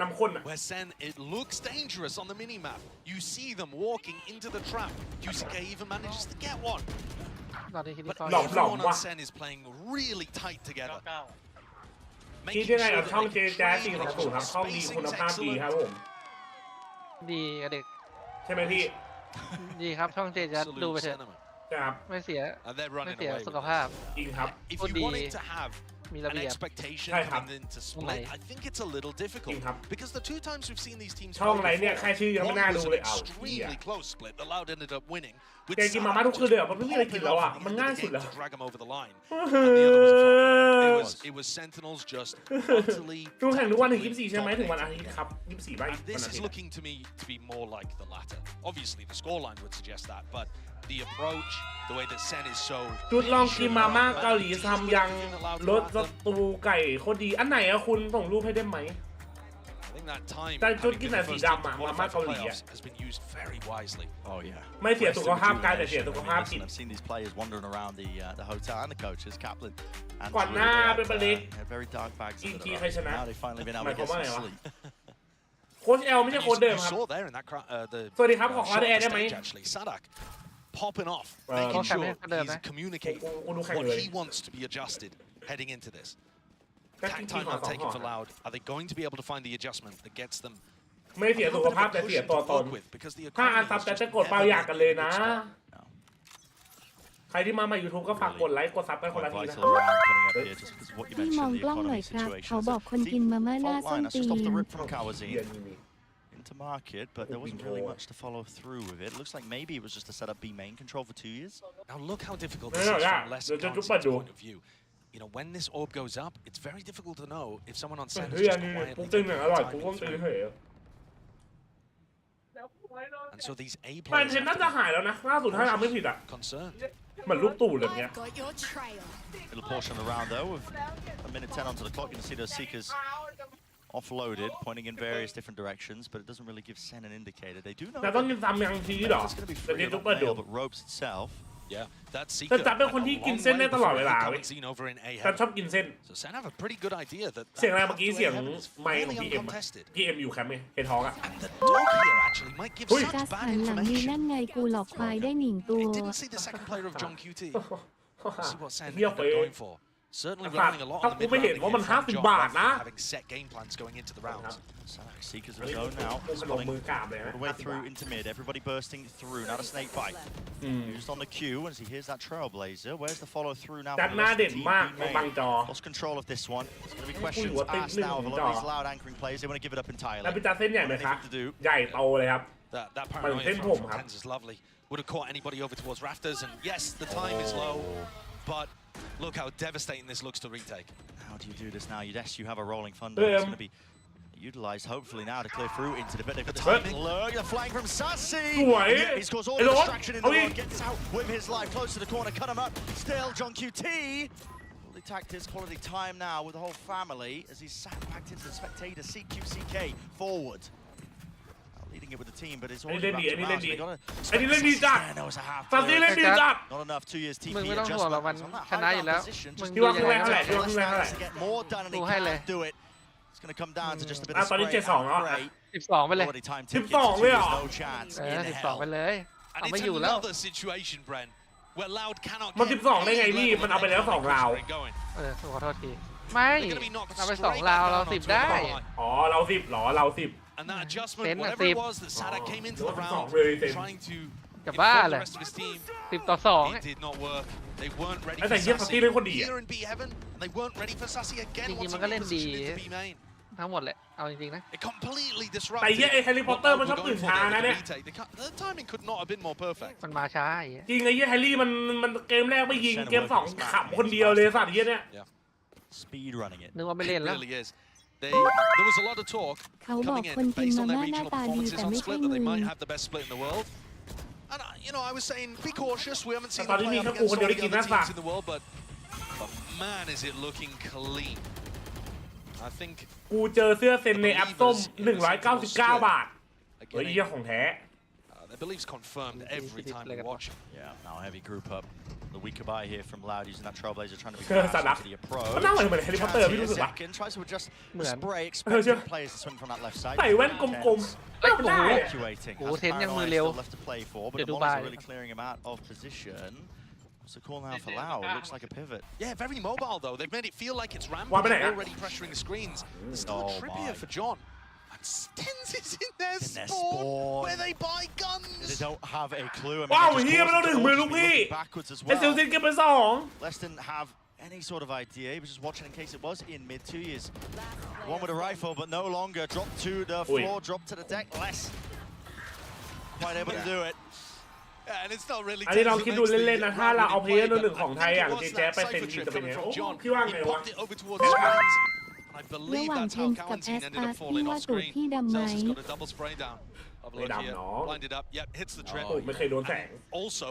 where SEN, it looks dangerous on the minimap. You see them walking into the trap. UCK even manages to get one. But everyone on SEN is playing really tight together. คิดยังไงกับช่อง JJaz 420ครับช่องดีคุณภาพดีครับผมดีเด็กใช่ไหมพี่ดีครับช่อง JJaz ดูไปเถอะครับไม่เสียสุขภาพจริงครับดีมีระเบียบ expectation coming into split. I think it's a little difficult because the two times we've seen these teams ช่องไหนเนี่ยใครชื่อยังไม่น่าดูเลยเอา extremely close split. The Loud ended up winning. แกกินมาม่าทุกคืนเลยมันไม่มีอะไรกินแล้วอ่ะมันง่ายสุดแล้ว drag him over the line. And the other was it was Sentinels just utterly. ดูแข่งทุกวันถึง24ใช่ไหมถึงวันอาทิตย์ครับ24 And this is looking to me to be more like the latter. Obviously, the scoreline would suggest that, but the approach, the way that SEN is so. จุดลองกินมาม่าเกาหลีทำยังรสสตูไก่โคตรดีอันไหนอะคุณส่งรูปให้ได้ไหมแต่จุดกินแต่สีดำอะมาม่าเกาหลีอะไม่เสียสุขภาพกายแต่เสียสุขภาพจิตก่อนหน้าเป็นบริกอีกทีใครชนะหมายความว่าไงวะโค้ชเอลไม่ใช่โค้ชเดิมครับสวัสดีครับขอคอร์ดแอร์ได้ไหมpopping off, making sure he's communicating what he wants to be adjusted heading into this. Tack time not taken for Loud. Are they going to be able to find the adjustment that gets them? ไม่เสียสุขภาพแต่เสียตัวตนถ้าอันซับจะกดเปล่าอยากกันเลยนะใครที่มา YouTube ก็ฝากกดไลค์กดซับกันคนละทีนะพี่มองกล้องหน่อยครับเขาบอกคนกินมาม่าหน้าส้นตีนto market, but there wasn't really much to follow through with it. It looks like maybe it was just to set up B main control for 2 years. Now look how difficult this is from less point of view. You know, when this orb goes up, it's very difficult to know if someone on SEN is just quietly. And so these A players are concerned. เหมือนลูกตู่เลยเนี้ย Little portion of the round though, with a minute 10 onto the clock. You can see those seekers offloaded, pointing in various different directions, but it doesn't really give SEN an indicator. They do know that it's going to be free of mail, but ropes itself. Yeah, that's Seeker. แต่จับเป็นคนที่กินเส้นได้ตลอดเวลาเว้ยแต่ชอบกินเส้น So SEN have a pretty good idea that เสียงอะไรเมื่อกี้เสียงไมค์ของPM อยู่แคมป์เฮดฮอกอะ And the dog here actually might give such bad information. นั่นไงกูหลอกควายได้1 ตัว It didn't see the second player of John QT. See what SEN ended up going for. Certainly relying a lot on the mid lane having set game plans going into the rounds. Seekers are zone now, all the way through into mid. Everybody bursting through. Now the snake bite. Just on the queue as he hears that trailblazer. Where's the follow through now? Lost control of this one. There's going to be questions asked now of a lot of these Loud anchoring players. They want to give it up entirely. แล้วพี่จัดเส้นใหญ่ไหมครับใหญ่โตเลยครับ That paranoia from Tens is lovely. Would have caught anybody over towards rafters, and yes, the time is low, but. Look how devastating this looks to retake. How do you do this now? Yes, you have a rolling thunder. It's going to be utilized hopefully now to clear through into the bit. They've got the timing lurk. The flying from Sassy. He's caused all the distraction in the world. Gets out with his life close to the corner. Cut him up. Still, John QT. Quality tactics, quality time now with the whole family as he's sat back into the spectator. CQCK forward. Leading it with the team, but it's already back to rounds. They got to. There was a half. Not enough. 2 years TP adjustment. On that high position, just to get more done, and he can't do it. It's going to come down to just a bit of spray. 12 ไปเลย 12เลยเหรอ No chance. 12 ไปเลย And it's another situation, Bren, where Loud cannot. มัน12ได้ไงพี่มันเอาไปแล้ว2ราว ขอโทษทีไม่เอาไป2ราวเรา10ได้อ๋อเรา10หรอเรา10 And that adjustment, whatever it was that Sadak came into the round trying to กับบ้าเลย 10 ต่อ 2 it did not work. They weren't ready แต่ for เฮีย Sassy เล่นคนดี here in B Heaven, and they weren't ready for Sassy again. จริงๆมันก็เล่นดีทั้งหมดแหละเอาจริงๆนะ It completely disrupted. แต่เฮียไอ้แฮร์รี่พอตเตอร์มันชอบตื่นช้านะเนี่ย The timing could not have been more perfect. มันมาช้าจริงไอ้เฮียแฮร์รี่มันเกมแรกไม่ยิงเกม2ขับคนเดียวเลยสัตว์เฮียเนี่ย Speed running it. นึกว่าไม่เล่นแล้ว There was a lot of talk coming in based on their regional performances on split that they might have the best split in the world. And you know, I was saying, be cautious. We haven't seen them play against all the other teams in the world, but man, is it looking clean. I think. กูเจอเสื้อเซ็นในแอปส้ม199 บาทเฮ้ยเหี้ยของแท้ their beliefs confirmed every time we watch. Yeah, now heavy group up. The weaker buy here from Loud using that Trailblazer trying to be fast into the approach. มันน่าเหมือนเฮลิคอปเตอร์พี่รู้สึกปะ Tries to adjust the spray, expecting players to swing from that left side. ใส่แว่นกลมๆไม่ได้ โอ้เทนยังมือเร็ว left to play for, but the Monsters are really clearing him out of position. What's the call now for Loud? Looks like a pivot. Yeah, very mobile though. They've made it feel like it's rampant, already pressuring the screens. There's still a trip here for John. And Stens is in their spawn, where they buy guns. They don't have a clue. ว้าวเฮียมันต้องถึงมือลูกพี่ backwards as ไอซิล well. ซินเก็บไป2 Les didn't have any sort of idea. He was just watching in case it was in mid 2 years. One with a rifle, but no longer. Drop to the floor, drop to the deck. Les quite able to do it. And it's not really อันนี้เราคิดดูเล่นๆนะถ้าเราเอาเพลย์หนึ่งของไทยอย่างเจแจ๊ไปเป็นทีจะเป็นยังไงโอ้พี่ว่าไงวะ I believe that's how Quarantine ended up falling off screen. Zel's has got a double spray down. Blinded up. Yep, hits the trip. Also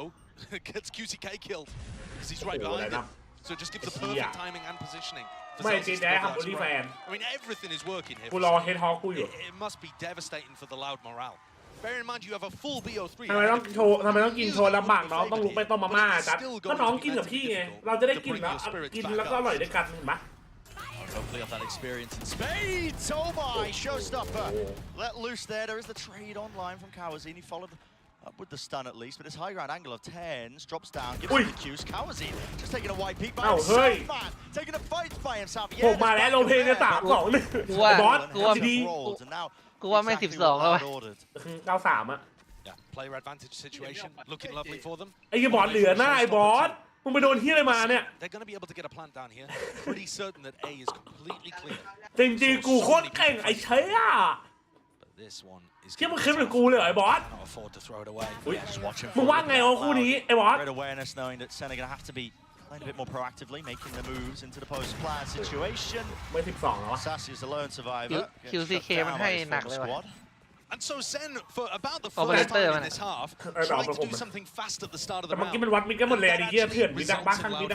gets QCK killed because he's right behind him. So it just gives the perfect timing and positioning. ไม่เจแจ๊ทำโอลิแฟน I mean, everything is working here. กูรอเฮดฮอกกูอยู่ It must be devastating for the Loud morale. Bear in mind you have a full BO3. ทำไมต้องกินโชว์ลำบากน้องต้องลุกไปต้มมาม่าจัดก็น้องกินกับพี่ไงเราจะได้กินแล้วก็อร่อยด้วยกันเห็นปะ Hopefully off that experience in spades. Oh my, showstopper. Let loose there. There is the trade online from Kawazini. Followed up with the stun at least. But this high ground angle of 10s drops down. Gives him the cues. Kawazini just taking a wide peek by himself, man. Taking a fight by himself. ผมมาแล้วโลเพนเนี่ย3-2 บอสดีกูว่าไม่12แล้ว93อ่ะ Player advantage situation. Looking lovely for them. ไอ้บอสเหลือหน้าไอ้บอสมึงไปโดนที่อะไรมาเนี่ย They're going to be able to get a plant down here. Pretty certain that A is completely clear. จริงๆกูโคตรเก่งไอ้เชี่ยเชี่ยมึงขึ้นเป็นกูเลยไอ้บอสมึงว่าไงวะคู่นี้ไอ้บอส Great awareness knowing that Sen are going to have to be playing a bit more proactively, making the moves into the post-plan situation. ไม่12แล้ว Sassy is the lone survivor. QCK มันให้หนักเลยว่ะ And so Sen, for about the first time in this half, tried to do something fast at the start of the round. แต่เมื่อกี้มันวัดมิดกันหมดเลยดิเหี้ยเพื่อนมีดักบ้าข้างดิด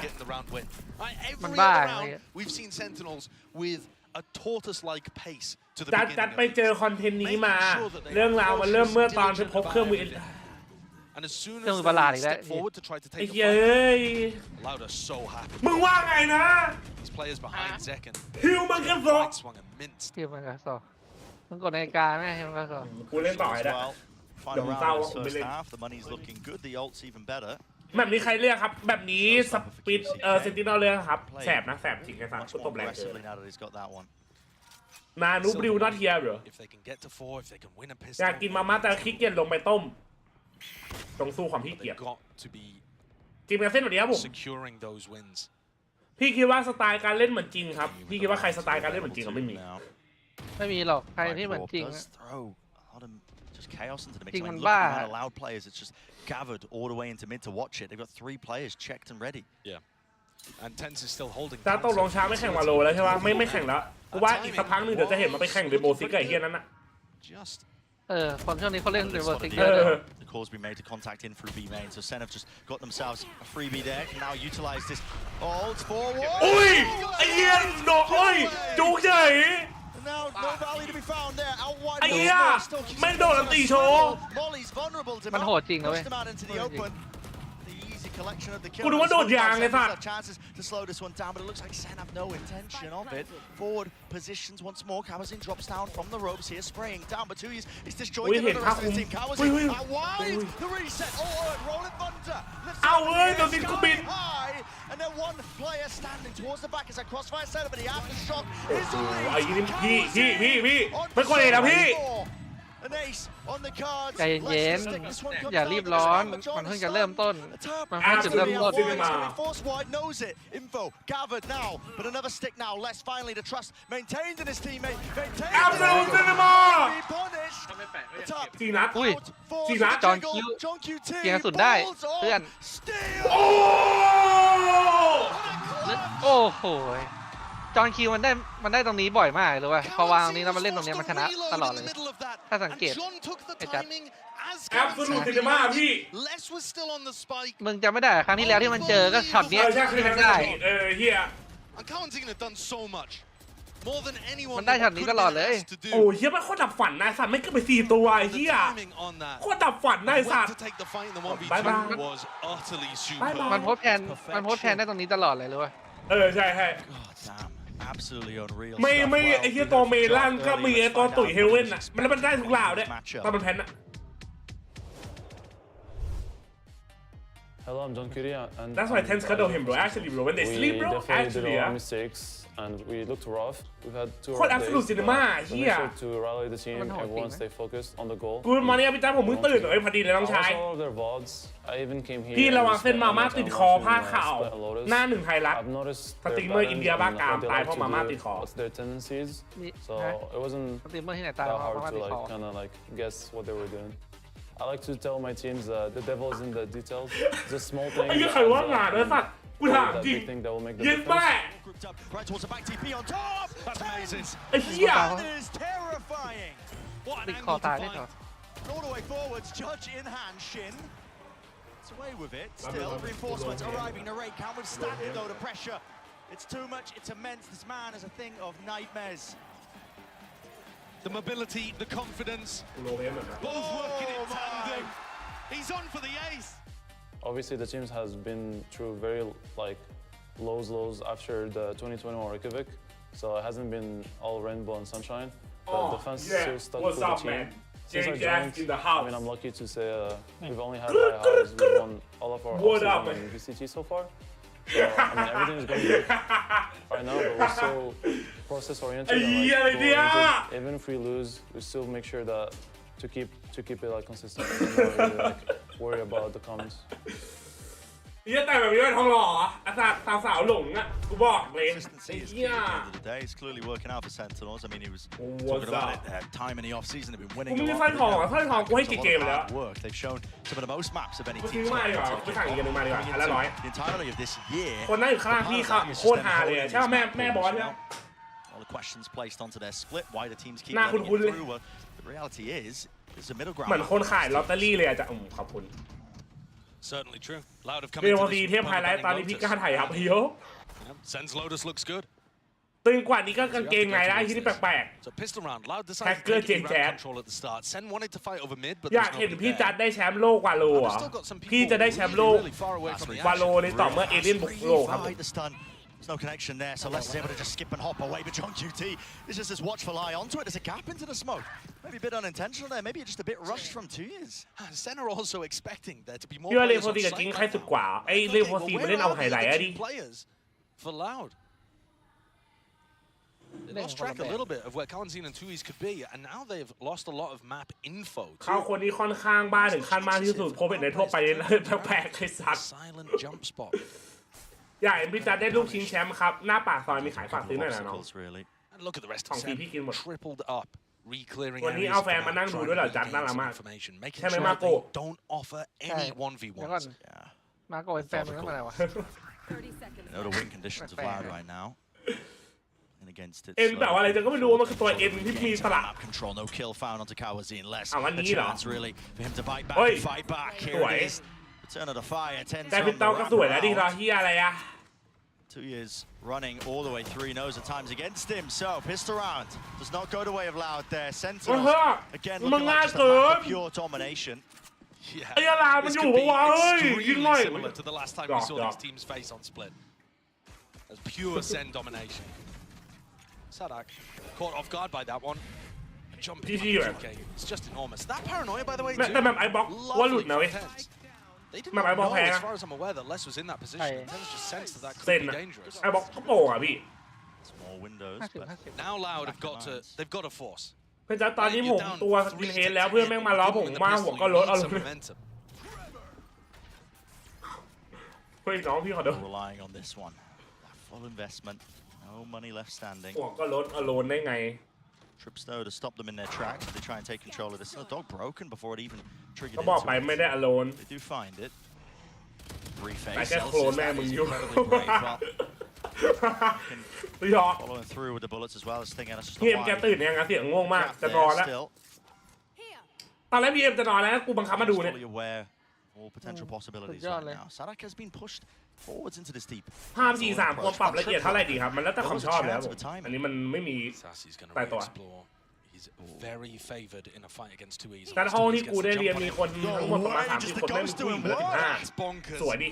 Every round we've seen Sentinels with a tortoise-like pace to the beginning. จัดไปเจอคอนเทนต์นี้มาเรื่องราวมันเริ่มเมื่อตอนพบเครื่องมือ And as soon as they step forward to try to take the fight, Loud are so happy. มึงว่าไงนะ These players behind Zekken. ฮิวมันกันสอง Swung and minced. ฮิวมันกันสองมึงกดนาฬิกาไหมฮิวมันกันสอง กูเล่นต่อได้ Final round of the first half. The money's looking good. The ult's even better. แบบนี้ใครเลือกครับแบบนี้สปิดเซนติเนลเลือกครับแสบนะแสบจริงไอ้สัตว์ตบแรงเกินนานูบริวนัทเฮียเหรออยากกินมาม่าแต่ขี้เกียจลงไปต้มต้องสู้ความขี้เกียจจีมกันเส้นแบบนี้ครับผมพี่คิดว่าสไตล์การเล่นเหมือนจริงครับพี่คิดว่าใครสไตล์การเล่นเหมือนจริงก็ไม่มีหรอกใครที่เหมือนจริง chaos into the mix. When looking at Loud players, it's just gathered all the way into mid to watch it. They've got 3 players checked and ready. Yeah. And Tens is still holding. ถ้าตกลงช้าไม่แข่งวาโลแล้วใช่ปะไม่แข่งแล้วกูว่าอีกสักพักนึงเดี๋ยวจะเห็นมาไปแข่งเรนโบว์ซิกไอ้เฮียนั้นน่ะคนช่วงนี้เขาเล่นเรนโบว์ซิก The call's been made to contact in through B main, so Sen have just got themselves a freebie there. Can now utilize this ult forward. โอ้ยไอ้เฮียโดนโอ้ยจุกใหญ่Now, no valley to be found there. Out wide. ไอ้เหี้ยแม่งโดนอันตีโชว์ Molly's vulnerable to มันโหดจริงนะเว้ย collection of the กูดูว่าโดดยางเลยสัตว์ chances to slow this one down, but it looks like Sen have no intention of it. Forward positions once more. Kawazin drops down from the ropes here, spraying down, but Tuyis is disjointed with the rest of the team. Kawazin out wide. The reset. Rolling thunder. High, and then one player standing towards the back as a crossfire setup, but the aftershock is released. พี่ไม่ควรเลยนะพี่ ใจเย็นๆอย่ารีบร้อนมันเพิ่งจะเริ่มต้นมันเพิ่งจุดเริ่มต้น Info gathered now, but another stick now. Less finally the trust maintained in his teammate. Absolute cinema. 4 นัดอุ้ย4 นัดจอนคิวเกียงสุดได้เพื่อนโอ้โหจอนคิวมันได้ตรงนี้บ่อยมากเลยว่ะพอวางตรงนี้แล้วมันเล่นตรงนี้มันชนะตลอดเลยถ้าสังเกตไอ้จัดแอบสุดจริงมากพี่มึงจำไม่ได้ครั้งที่แล้วที่มันเจอก็ช็อตเนี้ยที่มันได้And Quarantine have done so much. มันได้ช็อตนี้ตลอดเลยโอ้ยเฮียมันโคตรดับฝันนายสัตว์ไม่เกินไป4 ตัวไอ้เฮียโคตรดับฝันนายสัตว์บายบายมันโพสแพนได้ตรงนี้ตลอดเลยรู้ป่ะใช่ไม่ไอ้เฮียตัวเมลันก็มีไอ้ตัวตุ๋ยเฮเว่นอ่ะมันได้ทุกราวด้วยตอนมันแพนอ่ะHello, I'm John Curie, and that's why I tend to cuddle him, bro. Actually, bro, when they sleep, bro, actually, yeah. Mistakes, and we looked rough. We've had 2 rough days, but we made sure to rally the team. Everyone stay focused on the goal. Good morning, พี่ตั้มผมมึงตื่นเลยพอดีเลยน้องชาย All of their VODs. I even came here. พี่ระวังเส้นมาม่าติดคอผ้าขาวหน้า1 ไทยรัฐสตรีมเมอร์อินเดียบ้ากามตายเพราะมาม่าติดคอ What's their tendencies? So it wasn't that hard to like kind of like guess what they were doing. I like to tell my teams the devil is in the details. It's a small thing. ไอ้ยังใครว่างานเลยสัตว์กูถามจริงเย็นแม่ไอ้เหี้ย ติดคอตายได้เหรอ All the way forwards, Judge in hand, Shin. It's away with it. Still, reinforcements arriving. Narrate can't withstand it though. The pressure, it's too much. It's immense. This man is a thing of nightmares. The mobility, the confidence, both working in tandem. He's on for the ace. Obviously, the team has been through very like lows after the 2021 Reykjavik, so it hasn't been all rainbow and sunshine. But the fans still stuck with the team. Since I joined, I mean, I'm lucky to say we've only had high highs. We've won all of our offseason in VCT so far. So, I mean, everything is going good right now, but we're still process-oriented and like, goal-oriented. Even if we lose, we still make sure that to keep it like consistent and not really like worry about the comments. เฮียแต่แบบนี้มันทองหล่ออาสาวหลงอ่ะกูบอกเลยเฮีย It's clearly working out for Sentinels. I mean, he was talking about it time in the off-season. They've been winning a lot. กูไม่ได้สร้อยทองกูให้กี่เกมแล้ว They've shown some of the most maps of any กู team. ซื้อมาดีกว่าไปสั่งอีกนึงมาดีกว่าอันละ100 The entirety of this year. คนนั่งอยู่ข้างล่างพี่เขาโคตรฮาเลยใช่ไหมแม่บอสเนี่ย All the questions placed onto their split. Why the teams keep letting it through? Well, the reality is, it's a middle ground. เหมือนคนขายลอตเตอรี่เลยอะจะขอบคุณ Certainly true. Loud have come เรีย into กว่าดีเทพไฮไลท์ตอนนี้พี่กล้าถ่ายครับพี่โย Sen's Lotus looks good. ตึงกว่านี้ก็กางเกงในได้ที่นี่แปลก So pistol round. Loud decided to take ground control at the start. Sen wanted to fight over mid, but อยากเห็นพี่จัดได้แชมป์โลกวาโลอ่ะพี่จะได้แชมป์โลกวาโลในต่อเมื่อเอเลี่ยนบุกโลกครับ There's no connection there, so Les is able to just skip and hop away, but John QT is just this watchful eye onto it. There's a gap into the smoke. Maybe a bit unintentional there, maybe just a bit rushed from 2 years. Sen are also expecting there to be more พี่ว่าเล players โฟ on ซีกับ site จิง right ใครสุดกว่า now. ไอ้เลโฟซีมันเล่นเอาไฮไลท์อะดิ Players for Loud. They lost track a little bit of where Kalanzin and Tuis could be, and now they've lost a lot of map info. เขาคนนี้ค่อนข้างบ้าถึงขั้นมากที่สุดโพสในทั่วไปเลยแปลกๆไอ้สัตว์ Silent jump spot. อยากเห็นพี่จัดได้ลูกชิงแชมป์ครับหน้าปากซอยมีขายฝากซื้อหน่อยนะน้อง And look at the rest ของ of ฟรี Sen พี่กินหมด tripled up, reclearing วันนี้ areas เอา of แฟน the มานั่ง map, ดู trying ด้วยเหรอ to จัด gain น่ารัก some มาก information, making ใช่ไหม sure มาโก they don't offer any เดี๋ยวก่อน 1v1s. มาโกเป็นแฟนมึงก็มาแล้ววะ You know the win conditions of Loud right now. And against it. เอ็นแบบอะไรจะก็ไม่รู้ว่ามันคือตัวเอ็นที่มีสลัก Control, no kill found onto Kawazin. Less วัน a นี้เหรอ chance really for him to bite back เฮ้ย and fight back. ส Here วย it is. Return of the fire. แต่เป็นเตาก็สวยแล้วดิรอที่อะไรอะ 2 years running all the way through. He knows the time's against him. So pistol round does not go the way of Loud there. Sentinels again looking like just a map of pure domination. Yeah, ไอ้ยาลามัน this อยู่ could ปะ be วะเฮ้ยยิงหน่อย extremely similar to the last time we saw these teams face on split. As pure Sen domination. Sadak caught off guard by that one. Jumping game. It's just enormous. That paranoia, by the way, แต่แบบไอ้บล็อกว่าหลุดนะเว้ย They did แบบ not ไอ้บล็อก know, แพ้ as far as I'm aware, that Les was in that position. Tennis just sensed that เซ็น could อะ be dangerous. ไอ้บล็อกก็โปอ่ะพี่ Small windows, but Now Loud have they've got to force. เพื่อนจัดตอนนี้ผมตัวสกินเฮดแล้วเพื่อนแม่งมาล้อผมมาหัวก็ลดเอาลงเฮ้ยน้องพี่ขอดู relying on this one. Full investment, no money left standing. หัวก็ลดเอาโลนได้ไง Trips though to stop them in their tracks. They try and take control of this. The dog broken before it even triggered ก็บอก into ไป it. ไม่ได้อโลน They do find it. แต่ Reface. แค่โคลนแม่มึงอยู่ หยอก Following through with the bullets as well as thinking that's just พี่ a เอ็มแก wide ตื่นยังไงเสียงง่วงมากจะนอนแล้ว still. ตอนแรกพี่เอ็มจะนอนแล้วกูบังคับมาดูเนี่ย Fully aware All potential possibilities right now. Sadak has been pushed forwards into this deep. 5 4 3ควรปรับละเอียดเท่าไหร่ดีครับมันแล้วแต่ความชอบแล้วอันนี้มันไม่มีตายตัวvery favored in a fight against 2Es แต่ห้องที่กูได้เรียนมีคนทั้งหมดประมาณ30 คนไม่มีผู้หญิงเลย15สวยดิ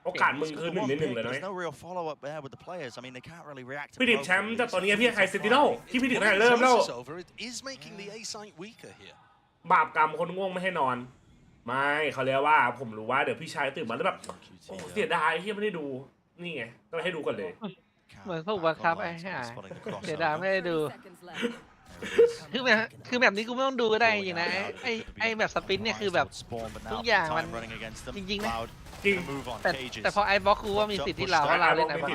โอกาสมึงคือ1 ใน 1เลยนะพี่ดิบแชมป์จากตอนนี้พี่ใครเซนติโน่ที่พี่ดิบได้เริ่มแล้วบาปกรรมคนง่วงไม่ให้นอนไม่เขาเรียกว่าผมรู้ว่าเดี๋ยวพี่ชายตื่นมาแล้วแบบโอ้เสียดายที่ไม่ได้ดูนี่ไงต้องให้ดูก่อนเลยเหมือนพวกบังคับไอ้ห่าเสียดายไม่ได้ดูคือแบบนี้กูไม่ต้องดูก็ได้จริงนะไอ้แบบสปินเนี่ยคือแบบทุกอย่างมันจริงๆนะจริงแต่พอไอ้บล็อกกูว่ามีสิทธิ์ที่เราว่าเราเล่นไอ้บล็อก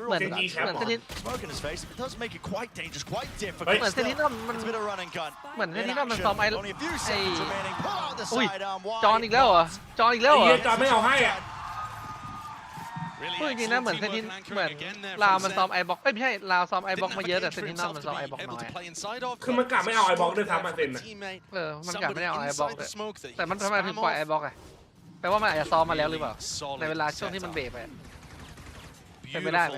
เหมือนเซนินเหมือนเซนินมันเหมือนเซนินมันซ้อมไอ้อุ้ยจอนอีกแล้วเหรอจอนอีกแล้วเหรอจอนไม่เอาให้อ่ะพูดจริงนะเหมือนเซนินเหมือนลาวมันซ้อมไอ้บล็อกไม่ใช่ลาวซ้อมไอ้บล็อกมาเยอะแต่เซนินมันซ้อมไอ้บล็อกน้อยคือมันกลับไม่เอาไอ้บล็อกด้วยซ้ำมาเซนมันกลับไม่ได้เอาไอ้บล็อกแต่มันทำไมถึงปล่อยไอ้บล็อกอะแปลว่ามันอาจจะซ้อมมาแล้วหรือเปล่าในเวลาช่วงที่มันเบรกไปเป็นไม่ได้ไหม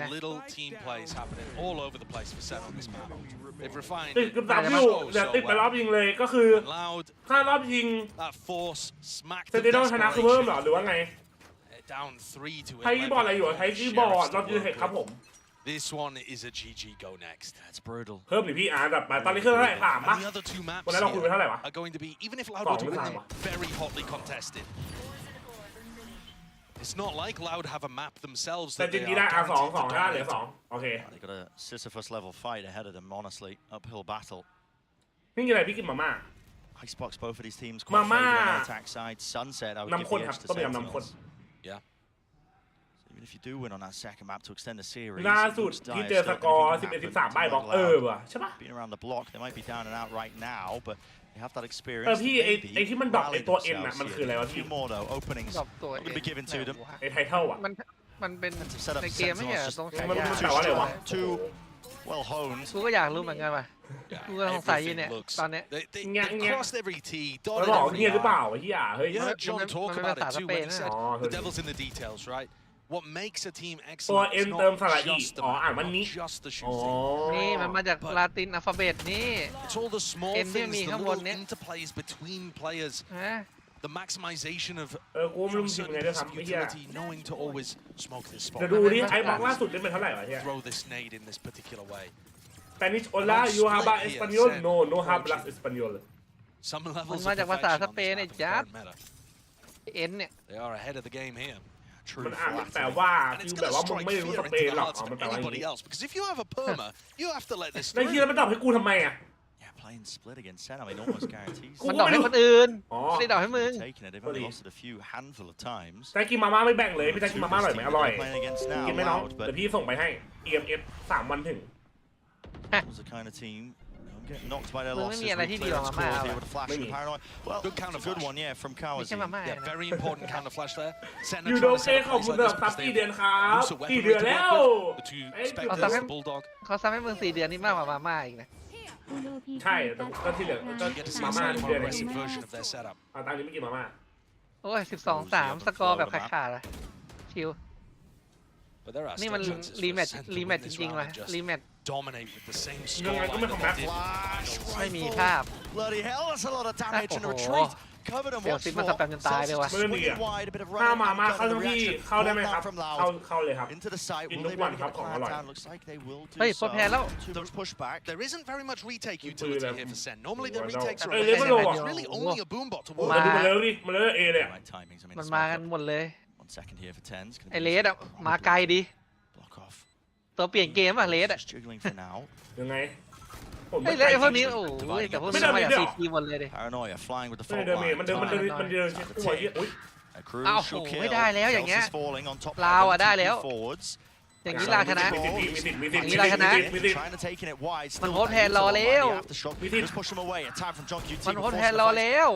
ติดกับดับอยู่เดี๋ยวติดไปรอบยิงเลยก็คือถ้ารอบยิงเซนติโนชนะคือเพิ่มหรอหรือว่าไงไทยคีย์บอร์ดอะไรอยู่ไทยคีย์บอร์ดรอบยิงเห็นครับผม This one is a GG go next. That's brutal. เพิ่มหรือพี่แบบตอนนี้คือเท่าไหร่3ป่ะวันนั้นเราคุยไปเท่าไหร่วะ are going to be even if Loud were to win them very hotly contested. It's not like Loud have a map themselves. แต่จริงๆได้2 5เหลือ2โอเค They got a Sisyphus level fight ahead of them. Honestly, uphill battle. พี่กินอะไรพี่กินมาม่า Icebox both of these teams quite favored on the attack side. Sunset, I would give the edge to Sentinels. Yeah. Even if you do win on that second map to extend the series. ล่าสุดที่เจอสกอร์11-13ใบบล็อกว่ะใช่ปะ Being around the block, they might be down and out right now, but they have that experience. พี่ไอ้ที่มันดรอปไอ้ตัว N น่ะมันคืออะไรวะพี่ Few more though openings will be given to them. ไอ้ไทเทิลอ่ะมันเป็นในเกมไม่ใช่ต้องใช้ มันแปลว่าอะไรวะ Too well honed. กูก็อยากรู้เหมือนกันว่ะกูก็สงสัยเนี่ยตอนนี้เงี้ย crossed every T มันบอกเงี้ยหรือเปล่าเฮียเฮ้ย You heard John talk about it too when he said the devil's in the details, right? What makes a team excellent is not just the map, not just the shooting. นี่มันมาจากลาตินอัลฟาเบตนี่ It's all the small things, the little interplays between players. The maximization of utility, knowing to always smoke this spot. ดูดิไอ้บล็อกล่าสุดเล่นเป็นเท่าไหร่วะเฮีย Throw this nade in this particular way. Spanish hola you habla español no hablas español มันมาจากภาษาสเปนไอ้จัดเอ็นเนี่ย They are ahead of the game here. มันอ่านแต่ว่าคือแบบว่ามึงไม่รู้สเปนหรอกมันแปลว่าอย่างนี้ Because if you have a perma, you have to let this ไอ้เฮียมันดรอปให้กูทำไมอ่ะ Playing split against Sen, I mean, almost guarantees. มันดรอปให้คนอื่นไม่ดรอปให้มึง Taken it, they've only lost it a few handful of times. แต่กินมาม่าไม่แบ่งเลยพี่แต่กินมาม่าอร่อยไหมอร่อยกินไหมน้องเดี๋ยวพี่ส่งไปให้ EMS 3 วันถึง Was the kind of team get knocked by their losses. Well, good counter, good one, yeah, from Kawazaki. Yeah, very important counter flash there. ยูโดเซ่ขอบคุณแบบซับ4 เดือนครับ4 เดือนแล้ว เขาซ้ำให้มึง4 เดือนนี่มากกว่ามาม่าอีกนะใช่ก็ที่เหลือก็มาม่าเดือนนึงตอนนี้ไม่กินมาม่าโอ้ย12-3สกอร์แบบขาดๆเลยชิวนี่มันรีแมตช์จริงๆว่ะรีแมตช์ยังไงก็ไม่คอมแบ็คไม่มีภาพโอ้โหเดี๋ยวซิปมันสแปมจนตายเลยวะไม่มีอ่ะถ้ามาม่าเข้าทั้งที่เข้าได้ไหมครับเข้าเลยครับกินทุกวันครับของอร่อยเฮ้ยพอแพ้แล้ว There isn't very much retake utility here for Sen. Normally the retakes are it's really only a boom bot to work. มาเลยเอเลยมันมากันหมดเลยไอเลสอ่ะมาไกลดิตัวเปลี่ยนเกมอ่ะเลสอ่ะยังไงไอ้เลสพวกนี้โอ้ยแต่พวกนี้มาจาก4 ทีมหมดเลยดิมันเดินหัวอุ้ยอ้าวไม่ได้แล้วอย่างเงี้ยลาวอ่ะได้แล้วอย่างนี้ลาชนะอย่างนี้ลาชนะมันโคตรแทนรอแล้วมันโคตรแทนรอแล้ว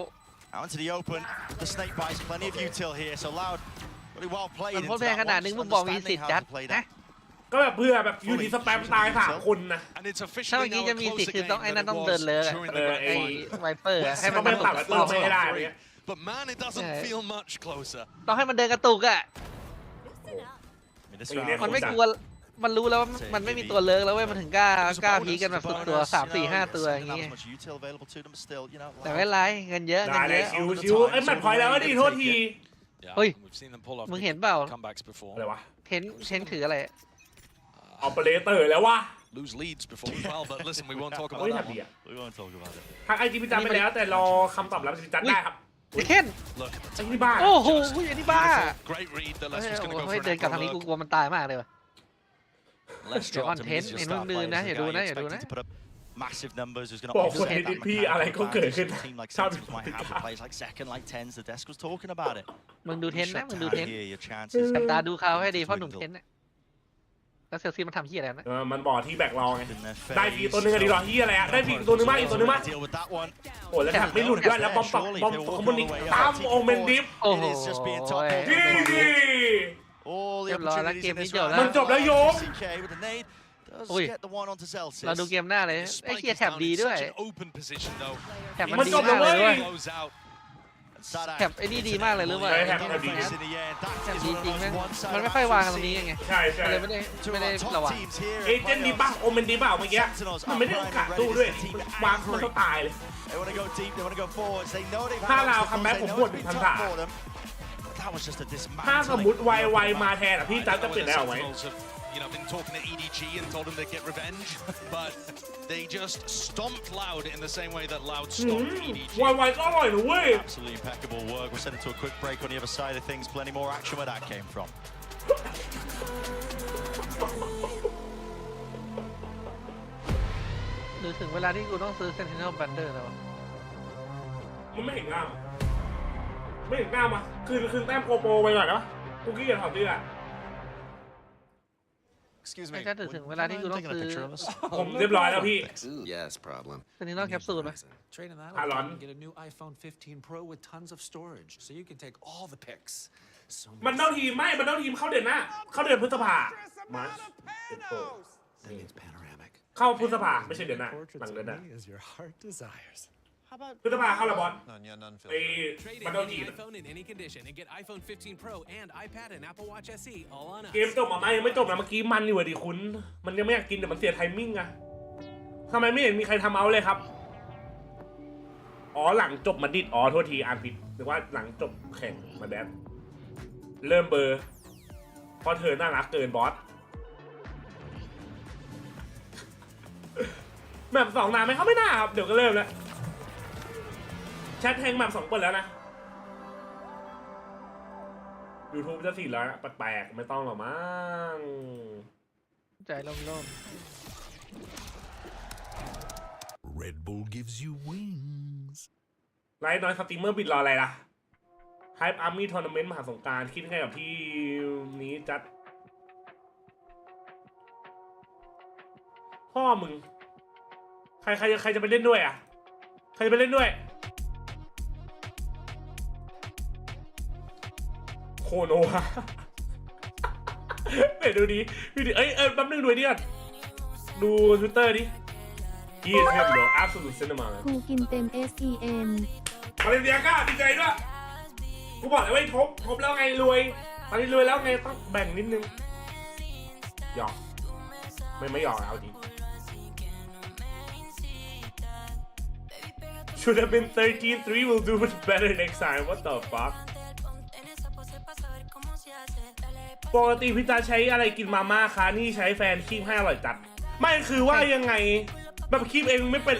Out into the open, the snake bites plenty of util here, so Loud really well played. มันโคตรแทนขนาดนึงมึงบอกมีสิทธิ์จัดนะก็แบบเพื่อแบบยูนิสแปมตาย3 คนนะถ้าเมื่อกี้จะมีสิทธิ์คือต้องไอ้นั่นต้องเดินเลยไอ้ไวเปอร์ให้มันไม่ตัดตัวไม่ได้เลย but man, it doesn't feel much closer. ต้องให้มันเดินกระตุกอ่ะมันไม่กลัวมันรู้แล้วว่ามันไม่มีตัวเลิกแล้วเว้ยมันถึงกล้าพีกันแบบสุดตัว3 4 5ตัวอย่างงี้แต่ไม่ไรเงินเยอะชิวไอ้แมตช์พอยต์แล้วก็ดีโทษทีเฮ้ยมึงเห็นเปล่าอะไรวะเห็นถืออะไรออเปอเรเตอร์แล้ววะ lose leads before as well, but listen, we won't talk about that. We won't talk about it. ทางไอจีพิจารณาไปแล้วแต่รอคำตอบรับพิจารณาได้ครับเคนไอ้นี่บ้าโอ้โหไอ้นี่บ้า Great read. The less was going to go เฮ้ย for เดิน an กลับทาง ankle นี้กู look. กลัวมันตายมากเลยว่ะ Let's drop to him. He's just massive numbers. Who's going บอกคนนี้พี่อะไรก็เกิดขึ้น team like Celtics might have the players like second, like tens. The desk was talking about it. มึงดูเทนนะมึงดูเทน Your chances. จับตาดูเขาให้ดีเพราะหนุ่มเทนนะแล้วเซลซีมันทำเหี้ยอะไรนะมันบอกที่แบกเราไงได้ฟีตัวนึงอะดีหรอเหี้ยอะไรอะได้ฟีตัวนึงมากอีกตัวนึงมากโอ้แล้วแถบไม่หลุดด้วยแล้วบอมปักบอมคอมมูนิกตามโอเมนดิฟโอ้โหเรียบร้อยแล้วเกมนี้จบแล้วมันจบแล้วโยมเราดูเกมหน้าเลยไอ้เหี้ยแถบดีด้วยแถบมันดีมากเลยแถบไอ้นี่ดีมากเลยรู้ป่ะแถบดีจริงมันไม่ค่อยวางตรงนี้ไงใช่เลยไม่ได้ระวังเอเจนต์ดีป่ะโอเมนดีป่ะเมื่อกี้มันไม่ได้โอกาสตู้ด้วยวางมันก็ตายเลยถ้าเราคัมแบ็คผมปวด1,300ถ้าสมมติไวมาแทนอ่ะพี่จัดจะเปลี่ยนได้หรอไหมbeen talking to EDG and told them they'd get revenge, but they just stomped Loud in the same way that Loud stomped EDG. Absolutely impeccable work. We're sending to a quick break on the other side of things. Plenty more action where that came from. หรือถึงเวลาที่กูต้องซื้อ Sentinel Banner แล้วมันไม่เห็นงามไม่เห็นงามอ่ะคืนแต้มโกโปรไปหน่อยนะกูกี้จะถอดเสื้อExcuse me. จะถึงเวลาที่กูต้องซื้อผมเรียบร้อยแล้วพี่ Yes, problem. Sentinel Capsule ไหม Trade in that. Get a new iPhone 15 Pro with tons of storage, so you can take all the pics. มันเท่าทีมไม่มันเท่าทีมเข้าเดือนหน้าเข้าเดือนพฤษภามาร์ชเข้าพฤษภาไม่ใช่เดือนหน้าหลังเดือนหน้าพฤษภาเข้าละบอลไอ้มันเท่าทีมเกมจบมาไหมยังไม่จบนะเมื่อกี้มันอยู่ดิคุณมันยังไม่อยากกินแต่มันเสียไทมิ่งอะทำไมไม่เห็นมีใครทำเอาเลยครับอ๋อหลังจบมาดิดอ๋อโทษทีอ่านผิดหรือว่าหลังจบแข่งมาแดนเริ่มเบอร์เพราะเธอน่ารักเกินบอสแบบ2นานไหมเขาไม่น่าครับเดี๋ยวก็เริ่มแล้วแชทแฮงแบบ2เปิดแล้วนะ YouTube จะ400แล้วแปลกๆไม่ต้องหรอกมั้งใจล่มๆ Red Bull gives you wings ไลฟ์น้อยสตรีมเมอร์บิดรออะไรล่ะ Hype Army Tournament มหาสงกรานต์คิดไงกับที่นี้จัดพ่อมึงใครจะไปเล่นด้วยอ่ะใครจะไปเล่นด้วยโคโนฮะเดี๋ยวดูดิแป๊บนึงดูดิก่อนดู Twitter ดิยี่เทมโด Absolute Cinema กูกินเต็ม SEN มาเลเซียก้าดีใจด้วยกูบอกเลยว่าทบแล้วไงรวยตอนนี้รวยแล้วไงต้องแบ่งนิดนึงหยอกไม่หยอกเอาจริง Should have been 13-3. We'll do it better next time. What the fuck? ปกติพี่ตาใช้อะไรกินมาม่าคะนี่ใช้แฟนคีบให้อร่อยจัดไม่คือว่ายังไงแบบคีบเองไม่เป็น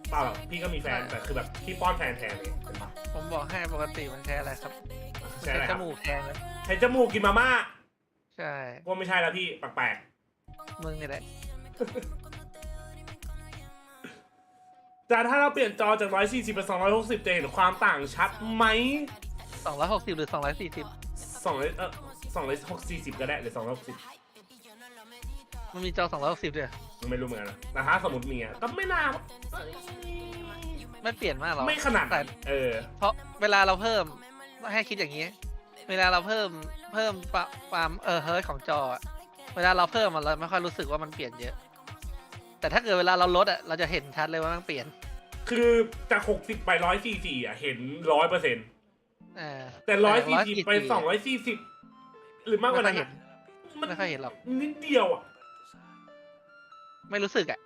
เปล่าหรอกพี่ก็มีแฟนแต่คือแบบคีบป้อนแฟนแทนเลยผมบอกให้ปกติมันใช้อะไรครับใช้จมูกแทนเลยใช้จมูกกินมาม่าใช่ว่าไม่ใช่แล้วพี่แปลกๆมึงนี่แหละแต่ถ้าเราเปลี่ยนจอจาก140เป็น260จะเห็นความต่างชัดไหม260หรือ240 240ก็ได้หรือ260มันมีจอ260ด้วยไม่รู้เหมือนกันแต่ถ้าสมมติมีก็ไม่น่าไม่เปลี่ยนมากหรอกไม่ขนาดแต่เพราะเวลาเราเพิ่มให้คิดอย่างนี้เวลาเราเพิ่มความเฮิร์ตของจอเวลาเราเพิ่มเราไม่ค่อยรู้สึกว่ามันเปลี่ยนเยอะแต่ถ้าเกิดเวลาเราลดเราจะเห็นชัดเลยว่ามันเปลี่ยน คือจาก60ไป144อ่ะเห็น100%แต่140ไป240หรือมากกว่านั้นไม่ค่อยเห็นหรอกนิดเดียวอ่ะไม่รู้สึกอ่ะ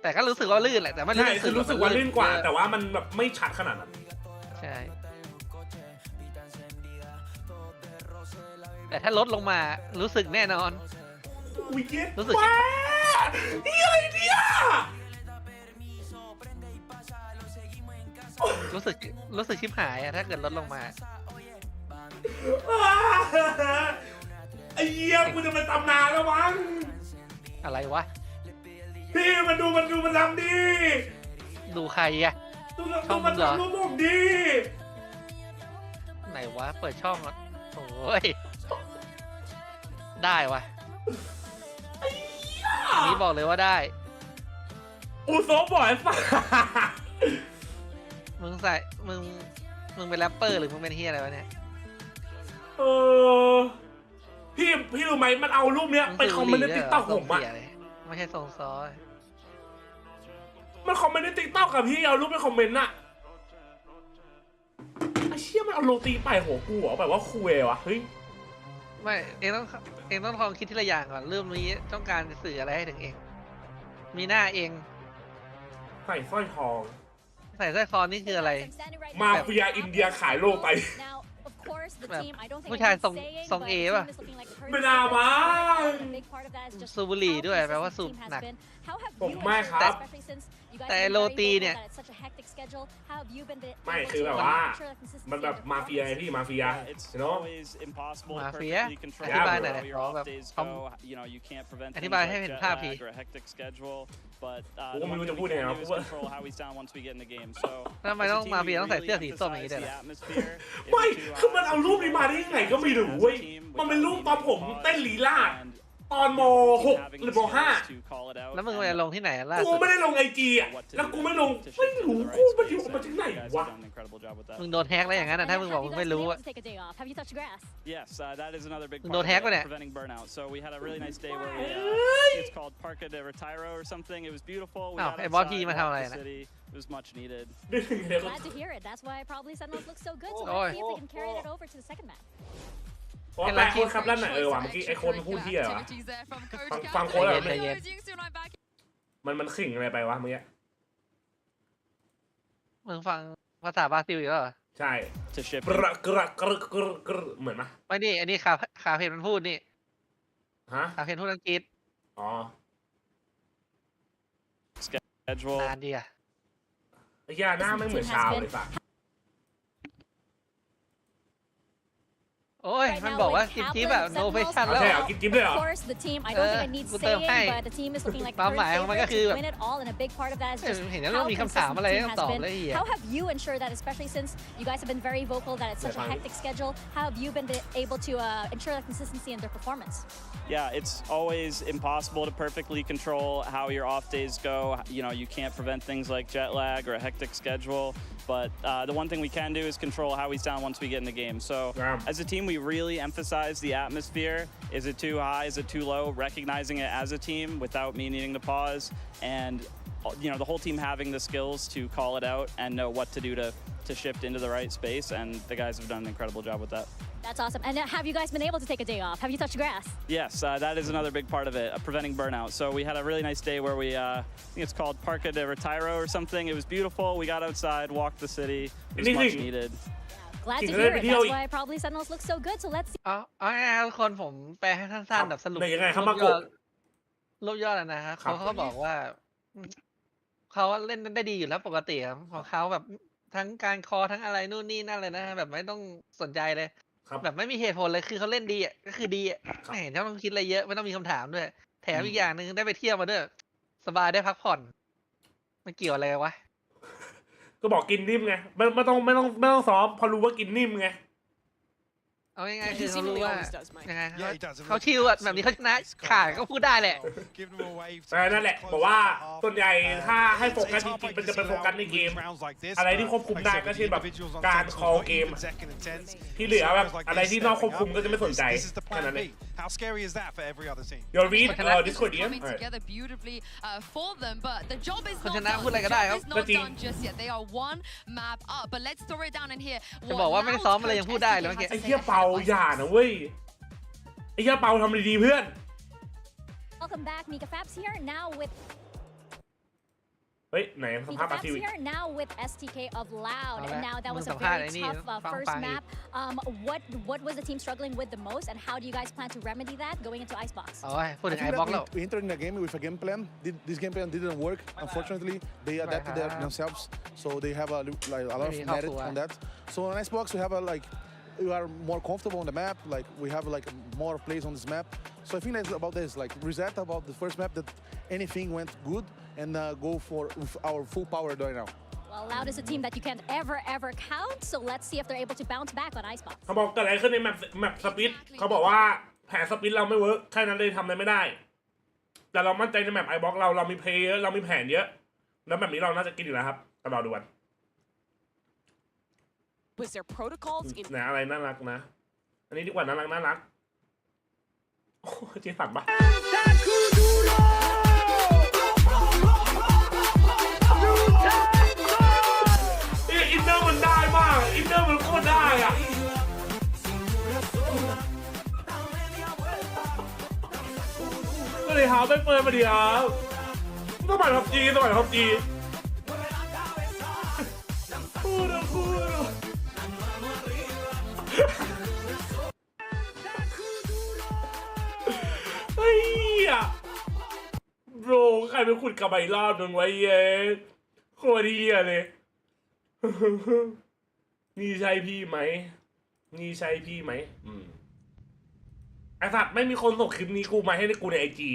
แต่ก็รู้สึกว่าลื่นแหละแต่ไม่ใช่คือรู้สึกว่าลื่นกว่าแต่ว่ามันแบบไม่ชัดขนาดนั้นใช่แต่ถ้าลดลงมารู้สึกแน่นอนรู้สึกนี่อะไรเนี่ยรู้สึกชิบหายอะถ้าเกิดลดลงมาไอ้เหี้ยกูจะเป็นตำนานแล้วมั้งอะไรวะพี่มันดูมันทำดิดูใครอะช่องมันเหรอดูผมดิไหนวะเปิดช่องอ่ะโอ้ยได้วะอันนี้บอกเลยว่าได้อูโซบ่อยฝ่ามึงเป็นแรปเปอร์หรือมึงเป็นเฮียอะไรวะเนี่ยพี่รู้ไหมมันเอารูปเนี้ยไปคอมเมนต์ในติ๊กต็อกผมอะไม่ใช่ทรงซอมันคอมเมนต์ในติ๊กต็อกกับพี่เอารูปไปคอมเมนต์อะไอ้เชี่ยมันเอาโรตีไปหัวกูเหรอแบบว่าคุยวะเฮ้ยไม่เองต้องลองคิดทีละอย่างก่อนเรื่องนี้ต้องการสื่ออะไรให้ถึงเองมีหน้าเองใส่สร้อยทองใส่สร้อยคอนี่คืออะไรมาเฟียอินเดียขายโลไปแบบผู้ชายทรงเอป่ะไม่น่ามาสูบบุหรี่ด้วยแปลว่าสูบหนักผมไม่ครับแต่โรตีเนี่ยไม่คือแบบว่ามันแบบมาเฟียไงพี่มาเฟียเนาะมาเฟียอธิบายหน่อยแบบอธิบายให้เห็นภาพพี่ผมก็ไม่รู้จะพูดยังไงครับทำไมต้องมาเฟียต้องใส่เสื้อสีส้มอย่างนี้ด้วยไม่คือมันเอารูปนี้มาได้ยังไงก็ไม่รู้เว้ยมันเป็นรูปตอนผมเต้นลีลาดตอนม.6 หรือม.5 แล้วมึงไปลงที่ไหนล่ะกูไม่ได้ลงIGอ่ะแล้วกูไม่ลงไม่รู้กูไปอยู่มาจากไหนวะมึงโดนแฮกแล้วอย่างนั้นถ้ามึงบอกมึงไม่รู้อะมึงโดนแฮกไปเนี่ยไอ้บอสพี่มาทำอะไรนะแปลโค้ดครับแล้วไหนว่ะเมื่อกี้ไอโค้ดมันพูดที่อะไรวะฟังโค้ดอะไรมันขิงอะไรไปวะเมื่อกี้มึงฟังภาษาบราซิลอยู่เหรอใช่กระเหมือนไหมไม่นี่อันนี้ขาเพจมันพูดนี่ฮะขาเพจพูดอังกฤษอ๋อนานดีอะไอ้ย่าหน้าไม่เหมือนชาวเลยป่ะโอ้ยมันบอกว่ากิ๊บแบบ no fashion แล้วกิ๊บเลยเหรอความหมายของมันก็คือแบบเห็นแล้วต้องมีคำถามอะไรต้องตอบเลย How have you ensured that, especially since you guys have been very vocal that it's such a hectic schedule? How have you been able to ensure that consistency in their performance? Yeah, it's always impossible to perfectly control how your off days go. You know, you can't prevent things like jet lag or a hectic schedule. But the one thing we can do is control how we sound once we get in the game. So as a team, we really emphasize the atmosphere. Is it too high? Is it too low? Recognizing it as a team without me needing to pause. And, you know, the whole team having the skills to call it out and know what to do to shift into the right space. And the guys have done an incredible job with that. That's awesome. And have you guys been able to take a day off? Have you touched grass? Yes, that is another big part of it, preventing burnout. So we had a really nice day where we, I think it's called Parque de Retiro or something. It was beautiful. We got outside, walked the city. It was much needed. Glad to hear it. That's why probably Sentinels look so good. So let's see. ทุกคนผมแปลให้สั้นๆแบบสรุปรูปยอดนะครับเขาบอกว่าเขาเล่นได้ดีอยู่แล้วปกติของเขาแบบทั้งการคอทั้งอะไรนู่นนี่นั่นเลยนะแบบไม่ต้องสนใจเลยแบบไม่มีเหตุผลเลยคือเขาเล่นดีอ่ะก็คือดีอ่ะไม่เห็นต้องคิดอะไรเยอะไม่ต้องมีคำถามด้วยแถมอีกอย่างหนึ่งได้ไปเที่ยวมาด้วยสบายได้พักผ่อนไม่เกี่ยวอะไรวะก็บอกกินนิ่มไงไม่ต้องซ้อมพอรู้ว่ากินนิ่มไงเอาง่ายๆคือเขารู้ว่ายังไงเขาชิลอ่ะแบบนี้เขาชนะขาดก็พูดได้แหละนั่นแหละบอกว่าส่วนใหญ่ถ้าให้โฟกัสจริงๆมันจะเป็นโฟกัสในเกมอะไรที่ควบคุมได้ก็เช่นแบบการคอลเกมที่เหลือแบบอะไรที่นอกควบคุมก็จะไม่สนใจแค่นั้นเอง How scary is that for every other team? Your read, Discord DM. Coming together beautifully for them, but the job is คนช not นะ done. พูดอะไรก็ได้ครับ The job is not done just yet. They are one map up, but let's throw it down in here. จะบอกว่าไม่ได้ซ้อมอะไรยังพูดได้เลยเมื่อกี้ ไอ้เหี้ยเปาอย่านะเว้ยไอ้เหี้ยเปาทำดีๆเพื่อน Welcome back, Mika Fabs here now with เฮ้ยไหนสภา Mika พอาที Fabs วี here now with STK of Loud, and now that was a มึงสัมภาษณ์ very ไอ้นี่ tough ฟัง first map. What was the team struggling with the most, and how do you guys plan to remedy that going into Icebox? โอ้ยพูดถึงไอ้บล็อกแล้ว We entered in the game with a game plan. This game plan didn't work. Unfortunately, they adapted themselves, so they have a lot of merit on that. So on Icebox, we have we are more comfortable on the map. Like we have more plays on this map. So I think that's about this. Like reset about the first map that anything went good and go for with our full power right now. Well, Loud is a team that you can't ever count. So let's see if they're able to bounce back on Icebox. เขาบอกเกิดอะไรขึ้นในแมปสปิดเขาบอกว่าแผนสปิดเราไม่เวิร์กแค่นั้นเลยทำอะไรไม่ได้แต่เรามั่นใจในแมปไอบ็อกเรามีเพลย์เยอะเรามีแผนเยอะแล้วแบบนี้เราน่าจะกินอยู่แล้วครับก็รอดูกัน Was there protocols in นะอะไรน่ารักนะอันนี้ดีกว่าน่ารักโอ้เจ๊สั่งปะอินเนอร์มันได้มากอินเนอร์มันโคตรได้อะก็เลยหาไปเปิดมาดีครับสมัยพับจีพูดเฮ้ยโบรใครไปขุดกระบะรอบนึงไว้เย้โคตรดีเลย นี่ใช่พี่ไหมไอ้สัตว์ไม่มีคนส่งคลิปนี้กูมาให้ในกูในไอจี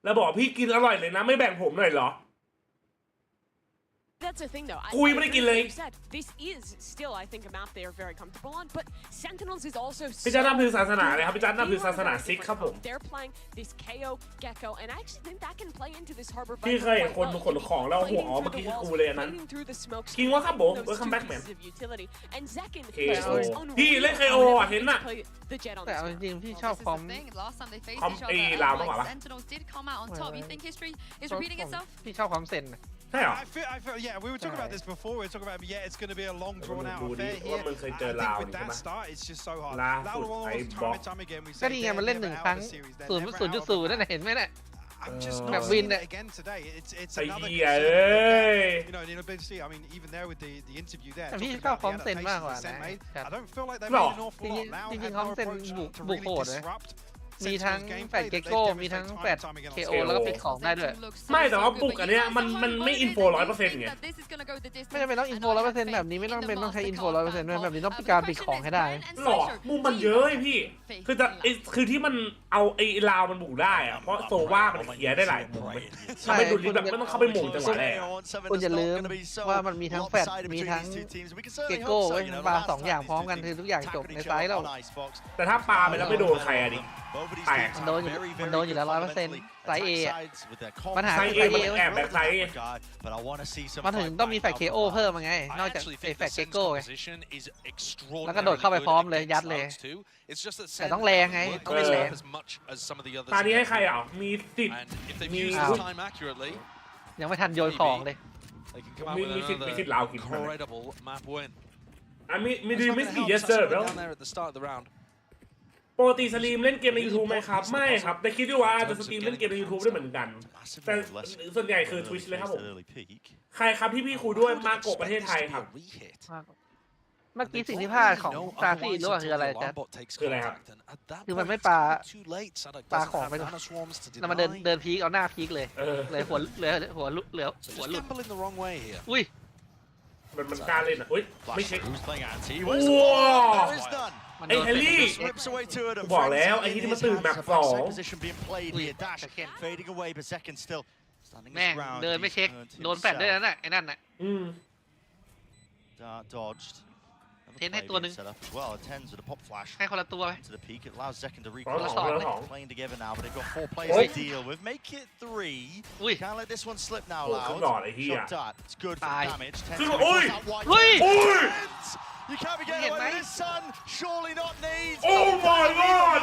แล้วบอกพี่กินอร่อยเลยนะไม่แบ่งผมหน่อยเหรอ That's the thing, though. This is still, I think, a map they are very comfortable on. But Sentinels is also. พี่จัดนับถือศาสนาเลยครับพี่จัดนับถือศาสนาซิกครับผม They're playing this KO Gecko, and I actually think that can play into this harbor. พี่เคยเห็นคนขนของแล้วหัวอ๋อเมื่อกี้คือกูเลยอันนั้นคิงว่าครับผมเวลคัมแบ็กแมนพี่เล่น KO อ่ะเห็นน่ะแต่เอาจริงๆพี่ชอบคอมลาวมากกว่าปะพี่ชอบคอมเซนI feel, yeah, we were talking about this before. We were talking about, yeah, it's going to be a long, drawn-out affair here. I think with that start, it's just so hard. Loud almost time and time again. We say they have the series. They're never out. I'm just not seeing it again today. It's another you know, in ability. I mean, even there with the interview there. I don't feel like they made an awful lot. Loud had no approach to really disrupt. มีทั้งแฟดเกโก้มีทั้งแฟด KO แล้วก็ปิดของได้ด้วยไม่แต่ว่าปุกอันเนี้ยมันไม่อินโฟ 100% ไงไม่จำเป็นต้องอินโฟ 100% แบบนี้ไม่ต้องเป็นต้องใช้อินโฟ 100% แบบนี้ต้องการปิดของให้ได้หรอมุมมันเยอะพี่คือที่มันเอาไอ้ลาวมันบุกได้อะเพราะโซว่ามันเคลียร์ได้หลายมุมทำให้ดูดีแบบไม่ต้องเข้าไปหม่งจังหวะแรกคุณอย่าลืมว่ามันมีทั้งแฟดมีทั้งเกโก้ปา2อย่างพร้อมกันคือทุกอย่างจบในไซส์เราแต่ถ้าปาไปแล้วไม่โดนใครอะดิมันโดนอยู่แล้ว 100%ไซส์ A ปัญหาคือไซส์ A แอบแบ็คไซส์มันถึงต้องมีแฟด KO เพิ่มมาไงนอกจากแฟดเกโก้ไงแล้วก็โดดเข้าไปพร้อมเลยยัดเลยแต่ต้องแรงไงต้องเล่นแรงตอนนี้ให้ใครอ่ะมีสิทธิ์ยังไม่ทันโยนของเลยมีสิทธิ์ลาวกินมีสิทธิ์ yes sir แล้วปกติสตรีมเล่นเกมใน YouTube ไหมครับไม่ครับแต่คิดว่าจะสตรีมเล่นเกมใน YouTube ได้เหมือนกันแต่ส่วนใหญ่คือ Twitch เลยครับผมใครครับที่พี่คุยด้วยมาโกะประเทศไทยครับเมื่อกี้สิ่งที่พลาดของซาซี่รู้ว่าคืออะไรจ๊ะคืออะไรครับคือมันไม่ปาของไปแล้วมันเดินพีกเอาหน้าพีกเลยหัวหลุดอุ้ยมันกล้าเล่นอ่ะอุ้ยไม่เช็คไอ้เฮลี่บอกแล้วไอ้ที่มันตื่นแมป2แม่งเดินไม่เช็คโดนแฟดด้วยนั่นน่ะไอ้นั่นน่ะเทนให้ตัวหนึ่งให้คนละตัวไหมคนละ2เลยอุ้ยตายYou can't be getting away with this, son. Surely not needs. Oh my god!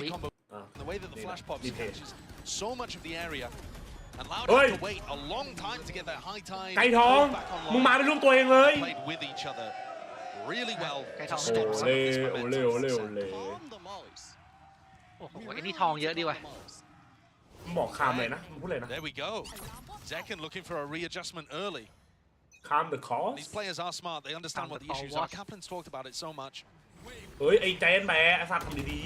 easy combo. The way that the flash pops catches so much of the area and allowed Oi. him to wait a long time to get that high tide. ไก่ทองมึงมาเป็นรูปตัวเองเลย Played with each other really well ไก่ท to อง stop some of this โอ momentum. เล่โอเล่โอเล่ โอ้โหไอ้นี่ทองเยอะดีว่ะ บอกคามเลยนะมึงพูดเลยนะ There we go. Zekken looking for a readjustment early. Calm the cause These players are smart. They understand what the issues are. Kaplan's talked about it so much. เฮ้ยไอ้แจนแหมไอ้สัตว์ทำดี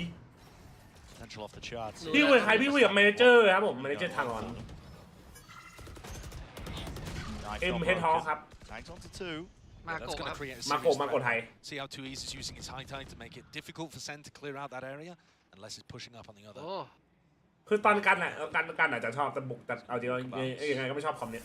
Potential off the charts. ๆพี่คุยกับใครพี่คุยกับแมเนเจอร์ครับผมแมเนเจอร์ทางออนเอ็มเฮดฮอครับ Tags onto two. That's going to create a มาโก serious มาโก threat. ไทย See how 2 East is using its high tide to make it difficult for Sen to clear out that area unless it's pushing up on the other. คือตอนกันอ่ะกันอาจจะชอบแต่บุกแต่เอาจริงยังไงก็ไม่ชอบคอมเนี้ย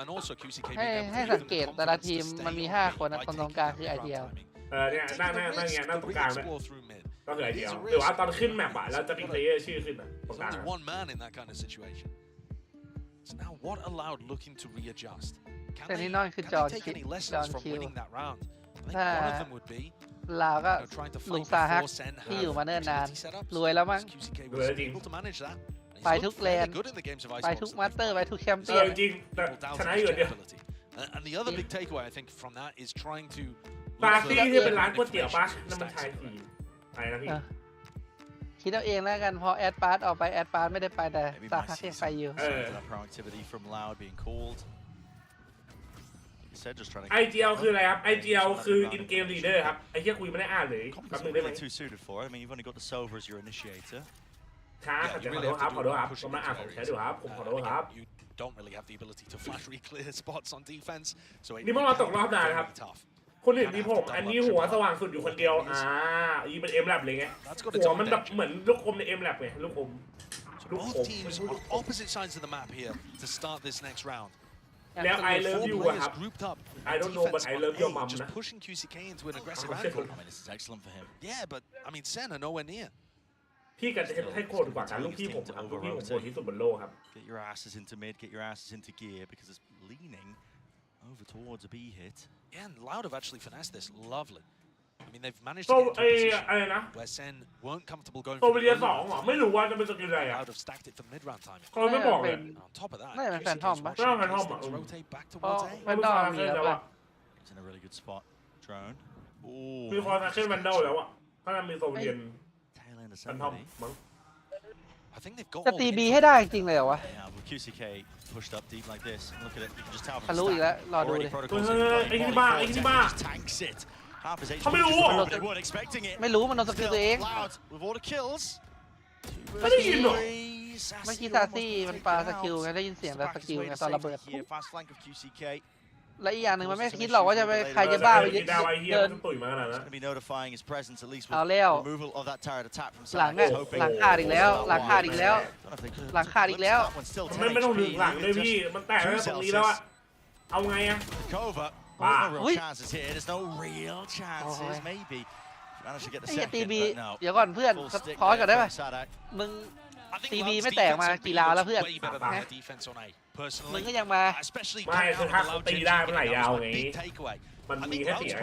And also QCK ให้สังเกตแต่ละทีมมันมี5คนคนตรงกลางคือไอเดียเนี่ยนั่งตรงกลางเนี่ยก็คือไอเดียหรือว่าตอนขึ้นแมปอะแล้วจะมีเพลเยอร์ชื่อขึ้นอะตรงกลาง one man in that kind of situation. So now what allowed looking to readjust? แต่นี่นอนคือจอห์นคิว ถ้าลาวก็ลุงซาฮักที่อยู่มาเนิ่นนานรวยแล้วมั้ง รวยจริง ไปทุกแลนด์ไปทุกมาสเตอร์ไปทุกแชมเปี้ยน จริงแต่ชนะอยู่เดียว And the other big takeaway, I think, from that is trying to. ปาร์ตี้ที่เป็นร้านก๋วยเตี๋ยวปะนั่นมันชายสี่ไปนะพี่คิดเอาเองแล้วกันพอแอดปาร์ตออกไปแอดปาร์ตไม่ได้ไปแต่ตาพักยังไปอยู่IGL คืออะไรครับ IGL คือ in game leader ครับไอ้เหี้ยคุยไม่ได้อ่านเลยแป๊บนึงได้ไหมช้าขอโทษครับผมมาอ่านของแชทดูครับผมขอโทษครับ Don't really have the ability to flash clear spots on defense, so นี่มันมาตกรอบนานครับคนอื่นมีผมอันนี้หัวสว่างสุดอยู่คนเดียวอีเป็น M lab เลยไงหัวมันแบบเหมือนลูกอมใน M lab ไงลูกอม Both teams on opposite sides of the map here to start this next round. แล้ว I love you ครับ I don't know but I love your mom นะ Pushing QCK into an aggressive angle. I mean, this is excellent for him. Yeah, but I mean, SEN are nowhere near. พี่กันจะให้โคตรกว่าการลูกพี่ผมครับลูกพี่ผมโคตรที่สุดบนโลกครับ Get your asses into mid, get your asses into gear because it's leaning over towards a B hit. Yeah, and Loud have actually finessed this lovely. I mean, they've managed to get into a position where SEN weren't comfortable going for the mid. ไม่รู้ว่าจะเป็นสกิลอะไรอ่ะ Loud have stacked it for the mid-round timing. เขาไม่บอกเลย On top of that, ไม่เป็นแฟนทอมปะ rotate back towards A. แฟนทอมมีแล้วป่ะ It's in a really good spot. Drone. มีคอร์นาเช่นแวนเดลแล้วอ่ะถ้ามันมีโซเวียนแฟนทอมมั้งจะตีบีให้ได้จริงเลยเหรอวะ QCK pushed up deep like this. Look at it. You can just tell from ทะลุอีกแล้วรอดูเลย ไอ้ที่บ้าเขาไม่รู้ไม่รู้มันโดนสกิลตัวเองไม่ได้ยินหรอเมื่อกี้ซาซี่มันปาสกิลไงได้ยินเสียงแต่สกิลไงตอนระเบิดและอีกอย่างหนึ่งมันไม่คิดหรอกว่าจะไปใครจะบ้าไปเดินเอาแล้วหลังขาดอีกแล้วหลังขาดอีกแล้วหลังขาดอีกแล้วไม่ต้องดึงหลังเลยพี่มันแตกแล้วตรงนี้แล้วอะเอาไงอะบ้าไอ้ตีบีเดี๋ยวก่อนเพื่อนพอก่อนได้ไหมมึงตีบีไม่แตกมากี่ราวแล้วเพื่อนมึงก็ยังมาไม่คือถ้าเขาตีได้มันไหลยาวไงมันมีแค่เสีย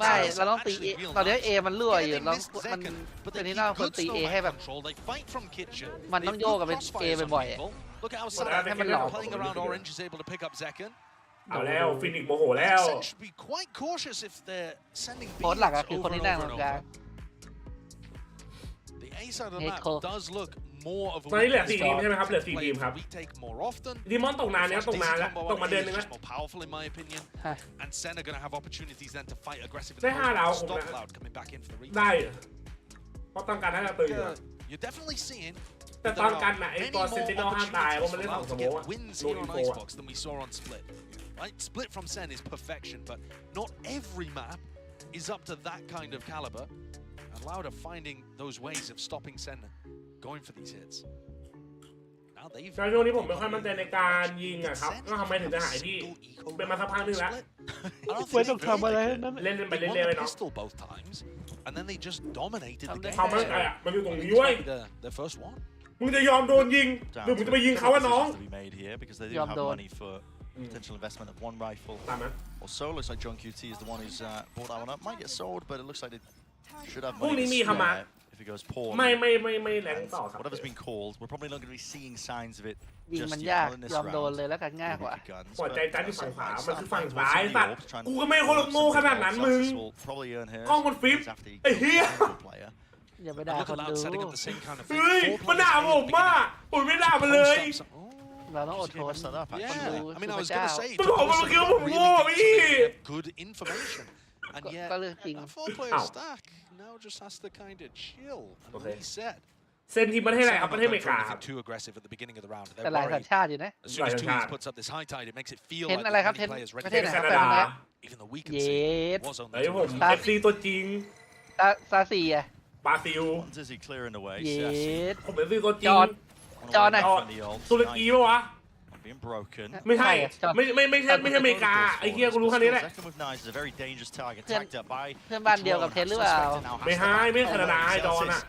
ไม่เราต้องตีตอนนี้เอมันรั่วอยู่เรามันเป็นที่น่าควรตีเอให้แบบมันต้องโยกกับเป็นเอบ่อยๆให้มันหลอกเอาแล้วฟินิกโมโหแล้วโค้ดหลักอะคือคนที่นั่งตรงกลางตอนนี้เหลือ4 ทีมใช่ไหมครับเหลือ4 ทีมครับดีมอนตกนานแล้วตกนานแล้วตกมาเดือนนึงแล้วได้5 ดาวผมนะได้เพราะต้องการให้เราตื่นแต่ตอนกันนะไอ้ตัวเซนติเนลห้ามตายเพราะมันเล่น2 สโมกโดนอีโฟRight, split from SEN is perfection, but not every map is up to that kind of caliber. And Loud are finding those ways of stopping SEN going for these hits. Now they've. ช่วงนี้ผมไม่ค่อยมั่นใจในการยิงอะครับก็ทำไมถึงจะหายพี่เป็นมาสักพักนึงแล้วไม่ต้องทำอะไรนั่นเล่นไปเรื่อยๆเนาะ both times, and then they just dominated the game. ทำอะไรอะมันอยู่ตรงนี้เว้ย The first one. มึงจะยอมโดนยิงหรือมึงจะไปยิงเขาอะน้องยอมโดนpotential investment of one rifle or so. Looks like John QT is the one who's bought that one up. Might get sold, but it looks like they should have money if it goes poor. ไม่แรงต่อครับ Whatever's been called, we're probably not going to be seeing signs of it ยิงมันยากยอมโดนเลยแล้วกันง่ายกว่าหัวใจจันที่ฝั่งขวามันคือฝั่งซ้ายสัตว์กูก็ไม่โคตรโง่ขนาดนั้นมึงกล้องมันฟิปไอ้เหี้ยอย่าไปด่าคนดูเฮ้ยมันด่าผมมากผมไม่ด่ามันเลยเราต้องอดทน I mean, I was going to say, good information, and yet that 4-player stack now just has to kind of chill and reset. เซนทีมประเทศอะไรครับประเทศอเมริกา Too aggressive at the beginning of the round. แต่หลายสัญชาติอยู่นะ As soon as Twos puts up this high tide, it makes it feel like the players ready. ประเทศไหนครับeven though we can see it was only ไอ้ผม FC ตัวจริงซาซีอะบราซิลผมเป็น FC ตัวจริงจอไหนตุรกีปะวะไม่ใช่ไม่ใช่อเมริกาไอ้เหี้ยกูรู้แค่นี้แหละเพื่อนบ้านเดียวกับเทนหรือเปล่าไม่ใช่ไม่แคนาดาไอ้ดอนอะ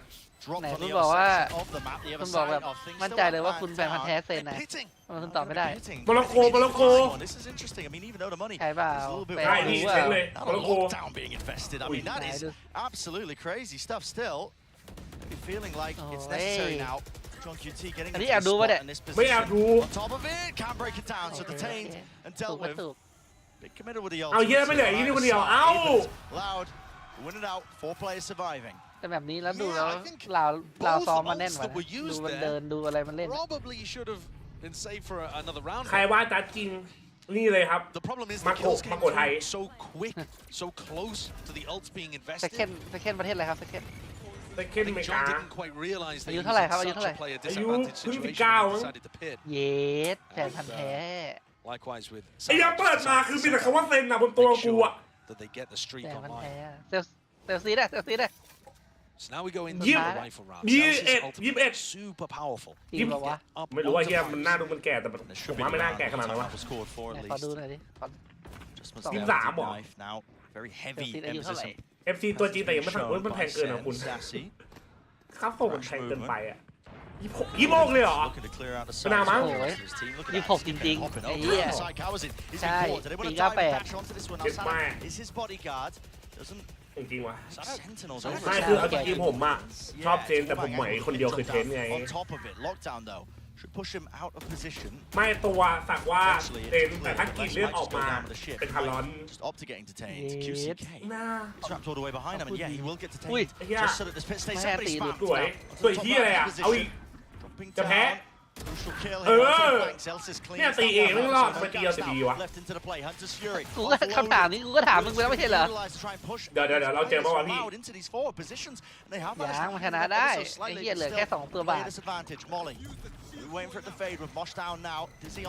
ไหนคุณบอกว่าคุณบอกแบบมั่นใจเลยว่าคุณแฟนพันธุ์แท้เซนไหนคุณตอบไม่ได้โมร็อกโกใช่เปล่าใช่นี่เช็คเลยโมร็อกโกabsolutely crazy stuff still feeling like it's necessary now อันนี้แอบดูป่ะเนี่ย ไม่แอบดู เอาเยอะไม่เหลืออีกนี่คนเดียวเอ้าแต่แบบนี้แล้วดูแล้วเราซ้อมมาแน่นว่ะดูมันเดินดูอะไรมันเล่น ใครว่าจัดจริงนี่เลยครับมาโกไทยเซเคนประเทศอะไรครับเซเคน เคนอเมริกาอายุเท่าไหร่ครับอายุเท่าไหร่อายุเพิ่ง19 เยสแฟนพันธุ์แท้ไอ้ยังเปิดมาคือมีแต่คำว่าเซนนะบนตัวกูอะแฟนพันธุ์แท้เซลซีได้เซลซีได้21ไม่รู้ว่าเฮียมันน่าดูมันแก่แต่ผมว่าไม่น่าแก่ขนาดนั้นวะขอดูหน่อยดิ23หรอ FC ตัวจริงแต่ยังไม่ถึงมันแพงเกินนะคุณครับผมมันแพงเกินไปอ่ะ26เลยเหรอขนาดมั้ง26จริงๆไอ้เหี้ยใช่ปี98เจ็ดแม่จริงๆว่ะไม่คือเอาจริงๆผมอ่ะชอบเซนแต่ผมหมายคนเดียวคือเทนไงไม่ตัวสักว่าเซนแต่ถ้ากินเลือดออกมาเป็นคาร์ลอนน่าอุ้ยไอ้เหี้ยสวยที่อะไรอ่ะเอาอีกจะแพ้เนี่ยตีเองไม่รอดทำไมตีเอาแต่ดีวะกูก็คำถามนี้กูก็ถามมึงไปแล้วไม่ใช่เหรอเดี๋ยวเราเจอเมื่อวานพี่ยังมันชนะได้ไอ้เหี้ยเหลือแค่2ตัวบาท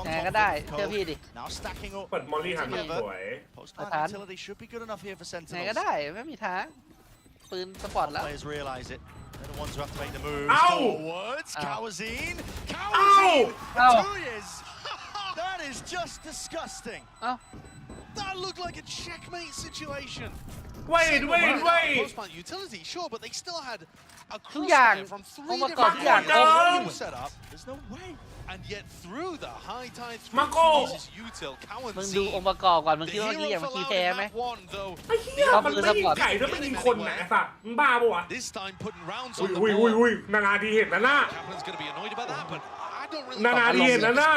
แหนก็ได้เชื่อพี่ดิเปิดมอลลี่หันสวยแหนก็ได้ไม่มีทางปืนสปอร์ตแล้วThey're the ones who have to make the move forwards. Kawazine. That is just disgusting. That looked like a checkmate situation. Wait. Post-plant utility, sure, but they still had a crossfire from 3 different setup. There's no way. And yet through the high tide, util มึงดูองค์ประกอบก่อนมึงคิดว่าเมื่อกี้อย่างเมื่อกี้แพ้ไหมไอ้เหี้ยมันไม่ยิงไก่ด้วยมันยิงคนไหนสัตว์มึงบ้าปะวะอุ้ยนาดีเห็นนะน่ะนาดีเห็นนะน่ะ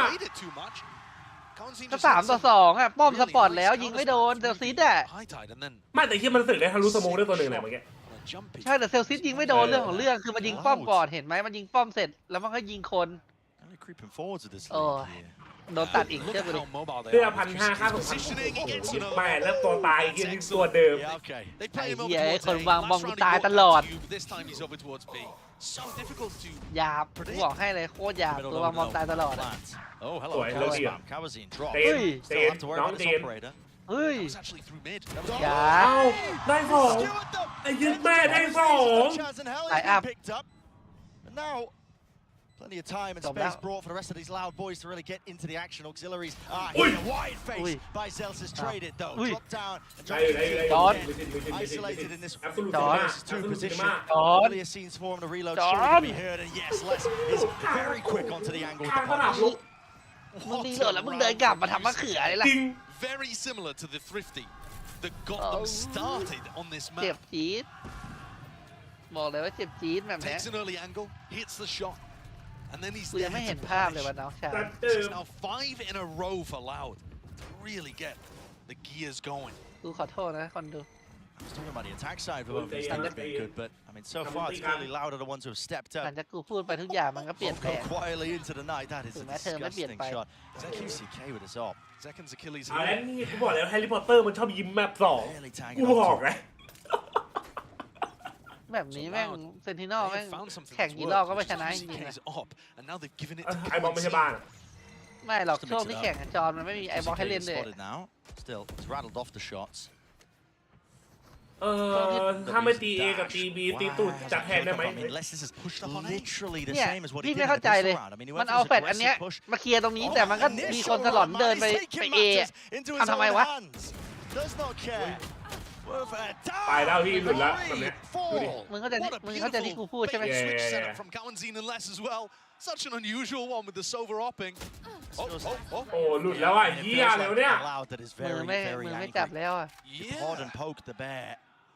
ก็3-2อ่ะป้อมสปอร์ตแล้วยิงไม่โดนเซลซิสอ่ะไม่แต่ที่มันสึกได้ทะลุสโมได้ตัวหนึ่งไหนเมื่อกี้ใช่แต่เซลซิสยิงไม่โดนเรื่องของเรื่องคือมันยิงป้อมก่อนเห็นไหมมันยิงป้อมเสร็จแล้วมันก็ยิงคนโดนตัดอีกเชื่อไปเลยเสื้อ1,500ค่าส่งแม่แล้วตัวตายยิงตัวเดิมไอ้เหี้ยคนวางบอมกูตายตลอดหยาบกูบอกให้เลยโคตรหยาบตัววางบอมตายตลอดสวยเลยดิเต้นน้องเต้นเฮ้ยหยาบได้2ไอ้ยืดแม่ได้2ไลน์อัพPlenty of time and space brought for the rest of these loud boys to really get into the action. Auxiliaries here, wide face by Zelsis traded though. Dropped down and isolated in this versus 2 position. Really a scenes for him to reload. Surely to be heard, and yes, Les is very quick onto the angle with the punish. มึงรีโหลดแล้วมึงเดินกลับมาทำมะเขืออะไรล่ะ Very similar to the Thrifty that got them started on this map. เจ็บจี๊ดบอกเลยว่าเจ็บจี๊ดแบบนี้ Takes an early angle, hits the shot.And then he's ยังไม่เห็นภาพเลยว่าน้องชาย now 5 in a row for Loud to really get the gears going. กูขอโทษนะคนดู I was talking about the attack side for both these teams being good, but I mean so far it's clearly Loud are the ones who have stepped up. หลังจากกูพูดไปทุกอย่างมันก็เปลี่ยนแปลง quietly into the night. That is a disgusting shot. ZQCK with his op. Zekin's Achilles. แล้วนี่กูบอกแล้วแฮร์รี่พอตเตอร์มันชอบยิ้มแมป2กูบอกไงแบบนี้แม่งเซนตินอลแม่งแข่งกี่รอบก็ไม่ชนะจริงๆนะไอบอลไม่ใช่บ้านไม่หรอกช่วงที่แข่งจอนมันไม่มีไอบอลให้เล่นเลยถ้าไม่ตี A กับตี B ตีตูดจัดแทนได้ไหมเนี่ยพี่ไม่เข้าใจเลยมันเอาแฟดอันเนี้ยมาเคลียร์ตรงนี้แต่มันก็มีคนสลอนเดินไป A ทำไมวะไปแล้วพี่หลุดแล้วแบบนี้ดูดิมึงเข้าใจที่กูพูดใช่ไหม Such an unusual one with the Sova opping. โอ้หลุดแล้วอ่ะเหี้ยแล้วเนี่ยมือไม่จับแล้วอ่ะ Hard and poke the bear.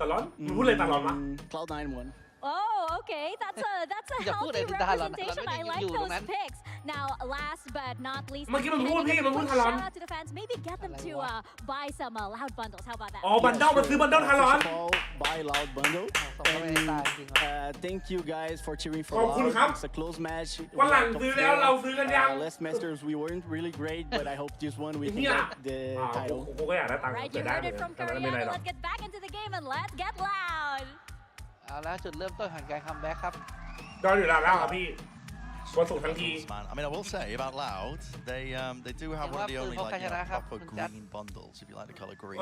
ตลอดมึงพูดเลยตลอดวะ Cloud9 won. Oh, okay. That's a healthy representation. I like those picks. Now, last but not least, shout out to the fans. Maybe get them to buy some loud bundles. How about that? อ๋อบันเดิลมันซื้อบันเดิลทารอน Buy loud bundle. And thank you guys for cheering for ขอบคุณครับ It's a close match. วันหลังซื้อแล้วเราซื้อกันยัง Last Masters we weren't really great, but I hope this one we can เนี่ย get the กูก็อยากได้ตังค์ Right, จะ you ได้ heard เหมือน it กัน from แต่มันไม่ได้ Korean. หรอก Let's get back into the game and let's get loud. เอาละจุดเริ่มต้นของการคัมแบ็กครับ จออยู่แล้วครับพี่วันศุกร์ทั้งที I mean, I will say about Loud, they do have one of the only like proper green bundles, if you like the color green.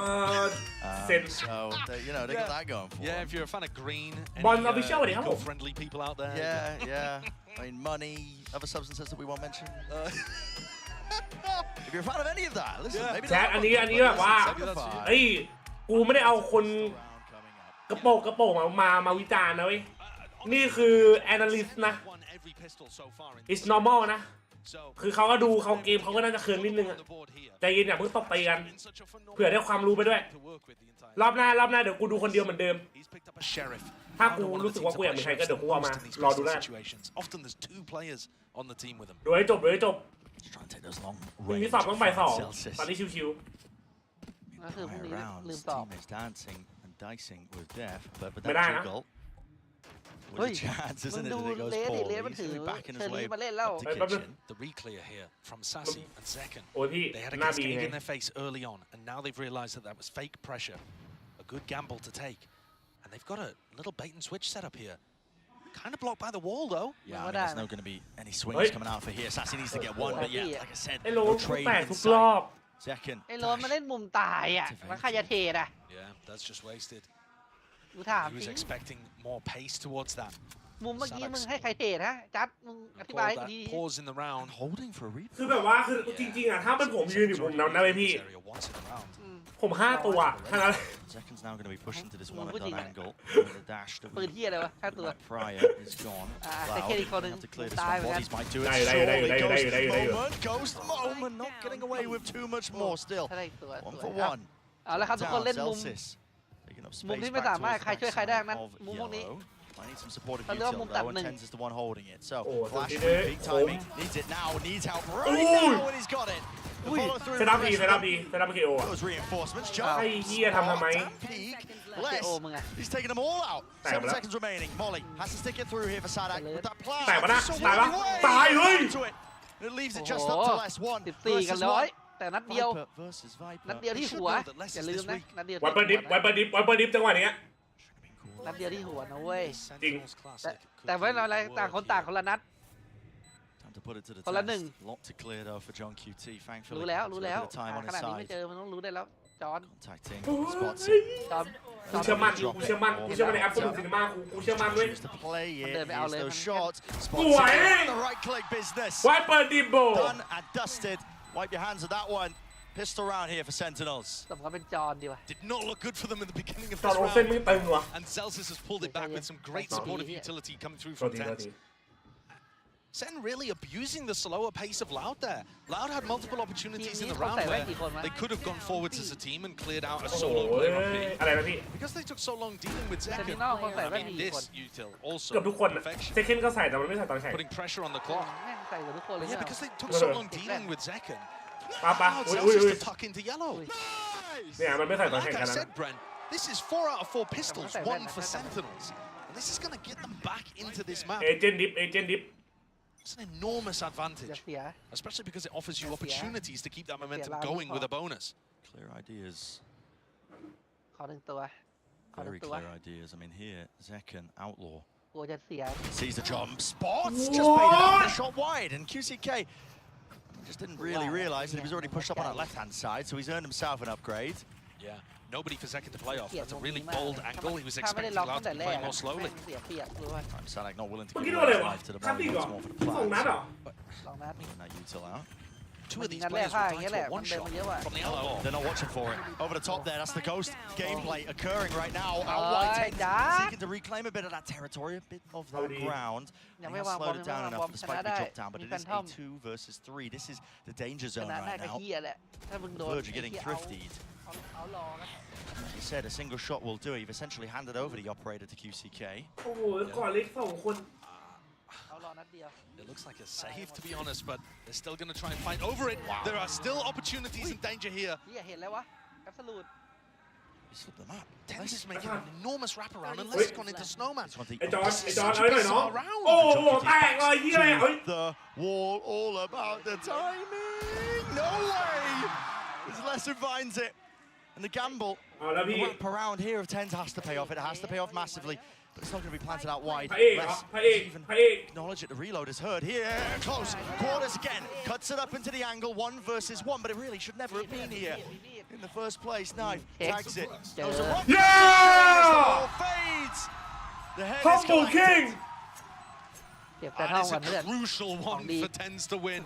So they got that going for them. Yeah, if you're a fan of green, eco-friendly people out there. Yeah. I mean, money, other substances that we won't mention. If you're a fan of any of that, listen, maybe แชทอันนี้แบบว่าเฮ้ยกูไม่ได้เอาคนกระโปงมาวิจารณ์นะเว้ยนี่คือ analyst นะ it's normal นะคือเขาก็ดูเขาเกมเขาก็น่าจะเคืองนิดนึงอะใจเย็นอย่าเพิ่งตบตีกันเผื่อได้ความรู้ไปด้วยรอบหน้าเดี๋ยวกูดูคนเดียวเหมือนเดิมถ้ากูรู้สึกว่ากูอยากมีใครก็เดี๋ยวกูเอามารอดูได้ดูให้จบมีสอบต้องบ่าย2ตอนนี้ชิวๆ ก็คือพรุ่งนี้ลืมตอบ ไม่ได้นะ เฮ้ยมึงดูเลสมันถือเชอรี่มาเล่นแล้ว The reclear here from Sassy and Zekken. They had a cascade in their face early on, and now they've realized that was fake pressure. A good gamble to take. And they've got a little bait and switch set up here. Kind of blocked by the wall, though. Yeah, I mean, there's not going to be any swings coming out for here. Sassy needs to get one, but yeah, like I said, no trade inside. Zekken. ไอ้โรนมาเล่นมุมตายอ่ะแล้วใครจะเทอ่ะ Yeah, that's just wasted. กูถาม He was expecting more pace towards that. มุมเมื่อกี้มึงให้ใครเทนะจัดมึงอธิบายดี Pause in the round, holding for a replay. คือแบบว่าคือจริงๆอ่ะถ้าเป็นผมยืนอยู่มุมนั้นนะพี่ผม5ตัวแค่นั้น Zekken's now going to be pushing to this one at that angle. The dash that ปืนที่อะไรวะ5ตัว Prior is gone. แต่แค่อีกคนนึง to clear this ตาย one. เหมือนกัน Bodies might do it. Surely goes the moment, not getting away with too much more still. 1 for 1. เอาละครับทุกคนเล่นมุมที่ไม่สามารถใครช่วยใครได้นั้นมุมพวกนี้ I need some supportive util though, and Tens is the one holding it. So, flash big timing. Needs it now, needs help right now, and he's got it. The follow through. เซตอัพดีKO อ่ะ Those reinforcements. ไอ้เหี้ยทำไม Less. He's taking them all out. 7 seconds remaining. Molly has to stick it through here for Sadak with that plan. แตกปะนะตายเฮ้ย It leaves it just up to less 1 14กัน100แต่นัดเดียวที่หัวอย่าลืมนะนัดเดียว วันเปิดดิฟจังหวะนี้ นัดเดียวที่หัวนะเว้ย จริง แต่ไม่เป็นไรต่างคนต่างคนละนัดคนละ1รู้แล้วขนาดนี้ไม่เจอมันต้องรู้ได้แล้วจอนกูเชื่อมั่นในแอปสุดซินิมากูเชื่อมั่นด้วยสวยไว้เปิดดิบโบ Done and dusted. Wipe your hands of that one. Pistol round here for Sentinels. สมกับเป็นจอนดีว่ะ Did not look good for them in the beginning of this round. And Celsius has pulled it back with some great supportive utility coming through from Tens. Sen really abusing the slower pace of Loud there. Loud had multiple opportunities in the round where they could have gone forwards as a team and cleared out a solo player on B. Because they took so long dealing with Zekken. I mean, this util also perfection. Putting pressure on the clock. Yeah, because they took so long dealing with Zekken. Celsius to tuck into yellow. Like I said, Brent, this is 4 out of 4 pistols, 1 for Sentinels. And this is going to get them back into this map. Agent dip. It's an enormous advantage, especially because it offers you opportunities to keep that momentum going with a bonus. Clear ideas. ขอ1ตัว Very clear ideas. I mean, here, Zekken, Outlaw. กลัวจะเสีย Sees the jump. Spots! Just made it out. Shot wide. And QCK just didn't really realize that he was already pushed up on that left-hand side, so he's earned himself an upgrade. Yeah, nobody for Zekken to play off. That's a really bold angle. He was expecting Loud to play more slowly. Sadak not willing to give his life to the ball. It's more for the plan. That util out. 2 of these players were tied to a 1 shot from the elbow. They're not watching for it. Over the top there, that's the Ghost gameplay occurring right now. Outright seeking to reclaim a bit of that territory, a bit of that ground. They have slowed it down enough for the spike to drop down, but it is a 2 versus 3. This is the danger zone right now. Verge are getting thriftied. said, a single shot will do it. You've essentially handed over the operator to QCK. โอ้โหก่อนเล็ก2 คน It looks like a save, to be honest, but they're still going to try and fight over it. Wow. There are still opportunities and danger here. เห็นแล้ววะกับสลูด Slip them up. Tennis is making an enormous wraparound unless it's gone into Snowman. ไอ้จอนเอาหน่อยน้องโอ้โหแตกเลยยี่อะไรเฮ้ย The wall, all about the timing. No way. As Lesser finds it. And the gamble, the wrap around here of Tens has to pay off. It has to pay off massively. But it's not going to be planted out wide. Even acknowledge it. The reload is heard here. Close. Quarters again. Cuts it up into the angle. 1 versus 1. But it really should never have been here in the first place. Knife tags it. Yeah! Fades. The head is Humble King. And it's a crucial one for Tens to win.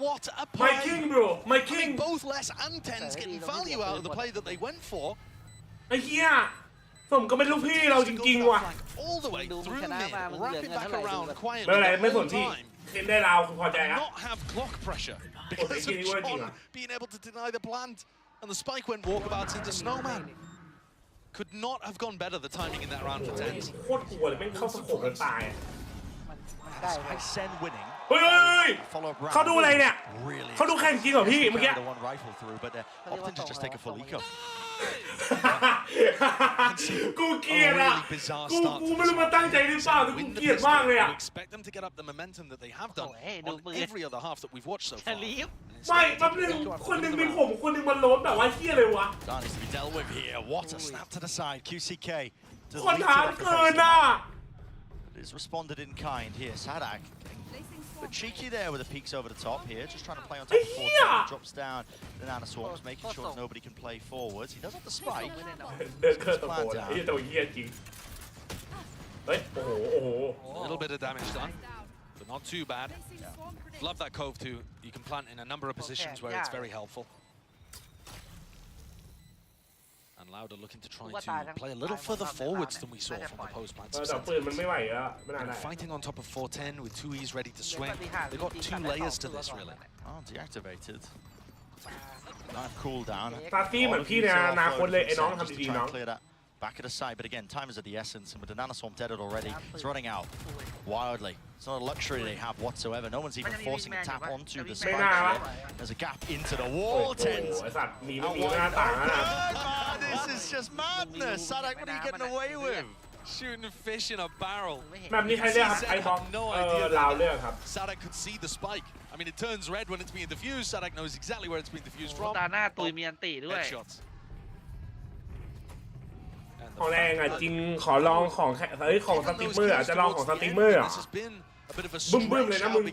What a play! My king, bro. My king. Both Les and Tens getting value out of the play that they went for. ไอ้เหี้ยสมก็เป็นลูกพี่เราจริงๆว่ะ All the way through mid, wrap it back around ไม่ quietly. เป็นไรไม่สนที่เล่นได้เราคือพอใจครับ Not have clock pressure because of John being able to deny the plant, and the spike went walkabouts into Snowman. Could not have gone better, the timing in that round for Tens. โคตรกลัวเลยแม่งเข้าสะโพกแล้วตาย Despite Sen winning. เฮ้ยเขาดูอะไรเนี่ยเขาดูแข่งจริงเหรอพี่เมื่อกี้ The one rifle through, but opting to just take a full eco. กูเกลียดอ่ะกูไม่รู้มาตั้งใจหรือเปล่าแต่กูเกลียดมากเลยอ่ะ Expect them to get up the momentum that they have done on every other half that we've watched so far. ไม่แป๊บนึงคนหนึ่งเป็นผมคนหนึ่งมันล้นแบบว่าเหี้ยเลยวะ That needs to be dealt with here. What a snap to the side. QCK. คนหาเกินอ่ะ Is responded in kind here. Sadak. But cheeky there with the peaks over the top here. Just trying to play on top of 14. Drops down. Banana Swarms, making sure nobody can play forwards. He does have the spike. เดินเครื่องตะโกนไอ้ตัวเหี้ยจริงเฮ้ยโอ้โห A little bit of damage done, but not too bad. Love that cove too. You can plant in a number of positions where it's very helpful. And Lauda looking to try to play a little further forwards than we saw from the post plant. And fighting on top of 410 with 2Es ready to swing. They've got 2 layers to this really. Oh, deactivated. Knife cooldown. ตาตี้เหมือนพี่ในอนาคตเลยไอ้น้องทำดีๆน้อง Back at the side, but again, time is of the essence, and with the Nanoswarm deaded already, it's running out wildly. It's not a luxury they have whatsoever. No one's even forcing a tap onto the spike here. There's a gap into the wall, Tens. This is just madness. Sadak, what are you getting away with? Shooting fish in a barrel. แบบนี้ใครเลือกครับไอ้บอกลาวเลือกครับ Sadak could see the spike. I mean, it turns red when it's being diffused. Sadak knows exactly where it's being diffused from. ตาหน้าตุยมีอันติด้วย Headshots. ของแรงอ่ะจริงขอลองของเฮ้ยของสตรีมเมอร์อ่ะจะลองของสตรีมเมอร์อ่ะบึ้มๆเลยนะมึง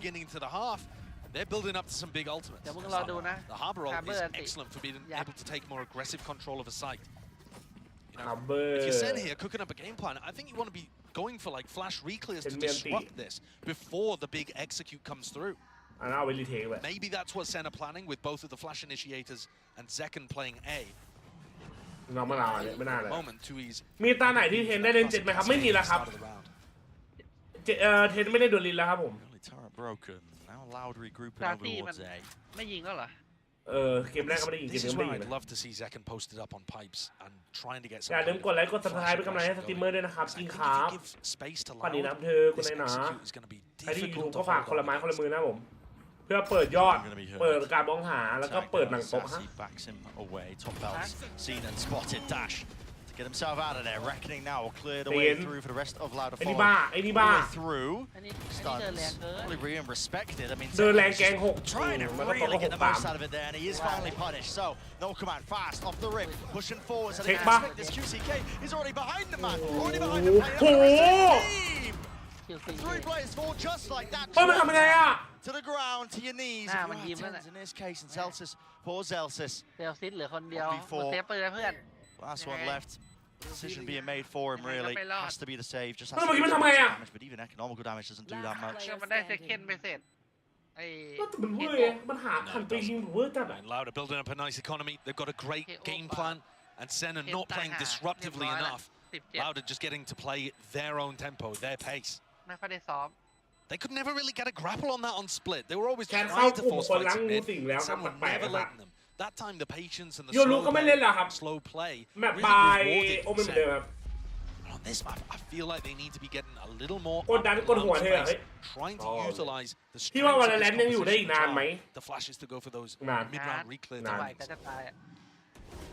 They're building up to some big ultimates. The Harbor ult is excellent for being able to take more aggressive control of a site. If you're SEN here cooking up a game plan, I think you want to be going for like flash reclears to disrupt this before the big execute comes through. Maybe that's what SEN are planning with both of the flash initiators and Zekken playing A. น้องมะนาวเนี่ยไม่น่าเลยมีตาไหนที่เทนได้เล่น7ไหมครับไม่มีแล้วครับเทนไม่ได้โดนลินแล้วครับผม Now loud regrouping over towards A. ไม่ยิงแล้วเหรอเกมแรกก็ไม่ได้ยิงเกมนี้ไม่ได้ยิง I'd love to see Zekken posted up on pipes and trying to get some. อย่าลืมกดไลค์กด subscribe เป็นกำลังใจให้สตรีมเมอร์ด้วยนะครับจริงครับฝันดีนะเธอคุณนายนะใครที่ยูทูบก็ฝากคนละไม้คนละมือนะผมเพื่อเปิดยอดเปิดการมองหาแล้วก็เปิดหนังตบฮะ Get himself out of there. Reckoning now will clear the way through for the rest of Lauda. ไอ้นี่บ้าไอ้นี่บ้า Through. Stuns. Probably being respected. I mean, เดินแรงแกง6 trying to really get the most out of it there, and he is finally punished. So no command, fast off the rip, pushing forward. So they expect this QCK is already behind the man, already behind the player. Three players fall just like that. To the ground, to your knees. In this case, and Celsius for Celsius. เหลือคนเดียวเซฟไปเลยเพื่อน Last one left. Decision being made for him really has to be the save. Just has to be damage, but even economical damage doesn't do that much. มันได้เซคันด์ไปเสร็จ มันหาคันไปยิงเวอร์จัดอ่ะ Lauda building up a nice economy. They've got a great game plan, and SEN are not playing disruptively enough. Lauda just getting to play their own tempo, their pace. ไม่ค่อยได้ซ้อม They could never really get a grapple on that on split. They were always trying to force fights in mid. SEN were never letting them. that time the patience and the โยรุก็ไม่เล่นแล้วครับ slow play แมปบายโอเมนเหมือนเดิมครับ on this map I feel like they need to be getting a little more กดดันกดหัวเธอ trying to utilize the พี่ว่า Valorant ยังอยู่ได้อีกนานไหม the flashes to go for those นาน mid round reclear นาน timings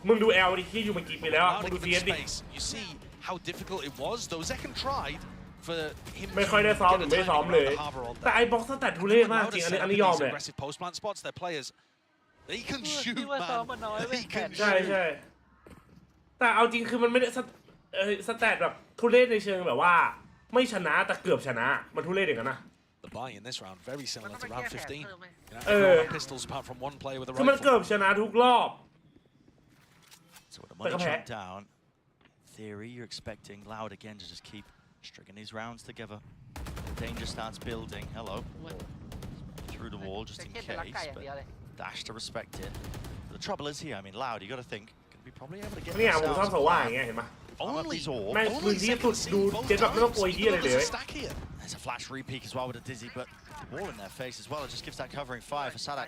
มึงดู L ดิที่อยู่เมื่อกี้ไปแล้วมึงดู CS ดิ you see how difficult it was though Zekken tried for him ไม่ค่อยได้ซ้อมหรือไม่ซ้อมเลยแต่ไอ้บ็อกซ์สแตททุเรศมากจริงอันนี้ยอมเลย aggressive post plant spots their players they can shoot man they can ใช่ใช่แต่เอาจริงคือมันไม่ได้สแตทแบบทุเรศในเชิงแบบว่าไม่ชนะแต่เกือบชนะมันทุเรศอย่างนั้นนะ the buy in this round very similar to round 15 everyone pistols apart from one player with a คือมัน rifle เกือบชนะทุกรอบ So with the money shot down, in theory you're expecting Loud again to just keep stringing these rounds together. The danger starts building. Hello. Through the wall just in case, but Dash to respect it. The trouble is here, I mean Loud, you got to think, going to be probably able to get เนี่ยผมชอบโซว่าอย่างเงี้ยเห็นปะ only แม่งพื้นที่สุดดูเจ็ดแบบไม่ต้องกลัวเหี้ยเลย There's a flash repeat as well with a dizzy, but the wall in their face as well. It just gives that covering fire for Sadak.